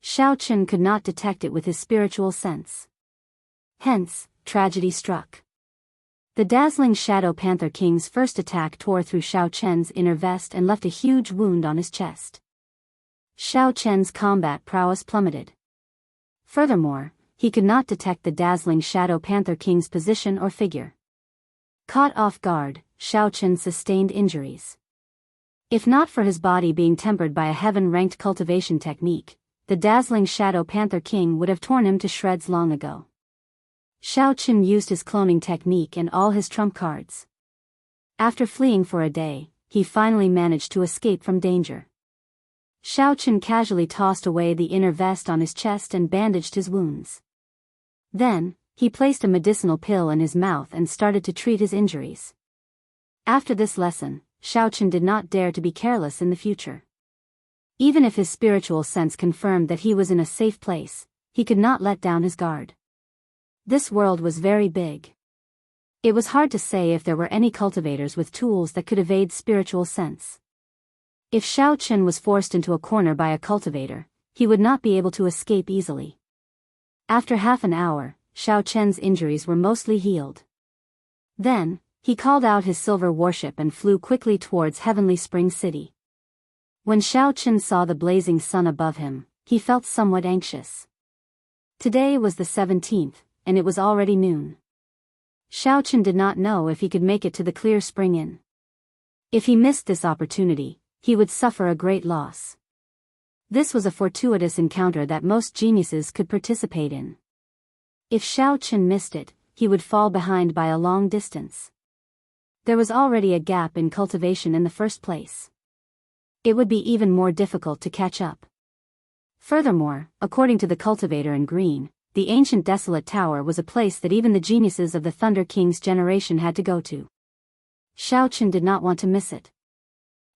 Xiaochen could not detect it with his spiritual sense. Hence, tragedy struck. The dazzling Shadow Panther King's first attack tore through Xiaochen's inner vest and left a huge wound on his chest. Xiaochen's combat prowess plummeted. Furthermore, he could not detect the dazzling Shadow Panther King's position or figure. Caught off guard, Xiaochen sustained injuries. If not for his body being tempered by a heaven-ranked cultivation technique, the dazzling Shadow Panther King would have torn him to shreds long ago. Xiaochen used his cloning technique and all his trump cards. After fleeing for a day, he finally managed to escape from danger. Xiaochen casually tossed away the inner vest on his chest and bandaged his wounds. Then, he placed a medicinal pill in his mouth and started to treat his injuries. After this lesson, Xiaochen did not dare to be careless in the future. Even if his spiritual sense confirmed that he was in a safe place, he could not let down his guard. This world was very big. It was hard to say if there were any cultivators with tools that could evade spiritual sense. If Xiaochen was forced into a corner by a cultivator, he would not be able to escape easily. After half an hour, Xiaochen's injuries were mostly healed. Then, he called out his silver warship and flew quickly towards Heavenly Spring City. When Xiaochen saw the blazing sun above him, he felt somewhat anxious. Today was the 17th, and it was already noon. Xiaochen did not know if he could make it to the Clear Spring Inn. If he missed this opportunity, he would suffer a great loss. This was a fortuitous encounter that most geniuses could participate in. If Xiaochen missed it, he would fall behind by a long distance. There was already a gap in cultivation in the first place. It would be even more difficult to catch up. Furthermore, according to the cultivator in green, the ancient desolate tower was a place that even the geniuses of the Thunder King's generation had to go to. Xiaochen did not want to miss it.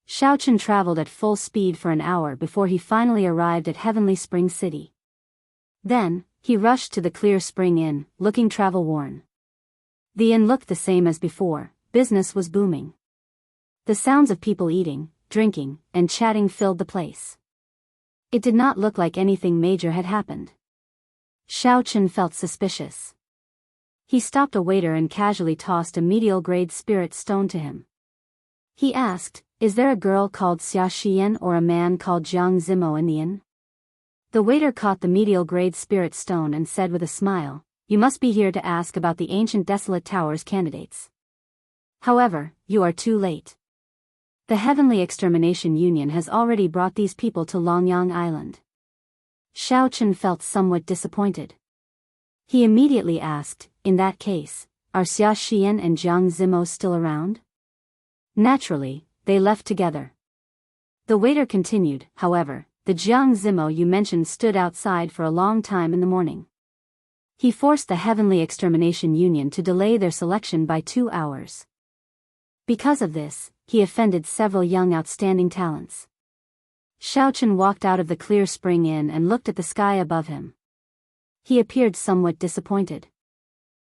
Xiaochen traveled at full speed for an hour before he finally arrived at Heavenly Spring City. Then, he rushed to the Clear Spring Inn, looking travel-worn. The inn looked the same as before. Business was booming. The sounds of people eating, drinking, and chatting filled the place. It did not look like anything major had happened. Xiaochen felt suspicious. He stopped a waiter and casually tossed a medial-grade spirit stone to him. He asked, "Is there a girl called Xia Xian or a man called Jiang Zimo in the inn?" The waiter caught the medial-grade spirit stone and said with a smile, "You must be here to ask about the ancient desolate tower's candidates. However, you are too late. The Heavenly Extermination Union has already brought these people to Longyang Island." Xiaochen felt somewhat disappointed. He immediately asked, "In that case, are Xia Xian and Jiang Zimo still around?" Naturally, they left together. The waiter continued, "However, the Jiang Zimo you mentioned stood outside for a long time in the morning. He forced the Heavenly Extermination Union to delay their selection by 2 hours. Because of this, he offended several young outstanding talents." Xiaochen walked out of the Clear Spring Inn and looked at the sky above him. He appeared somewhat disappointed.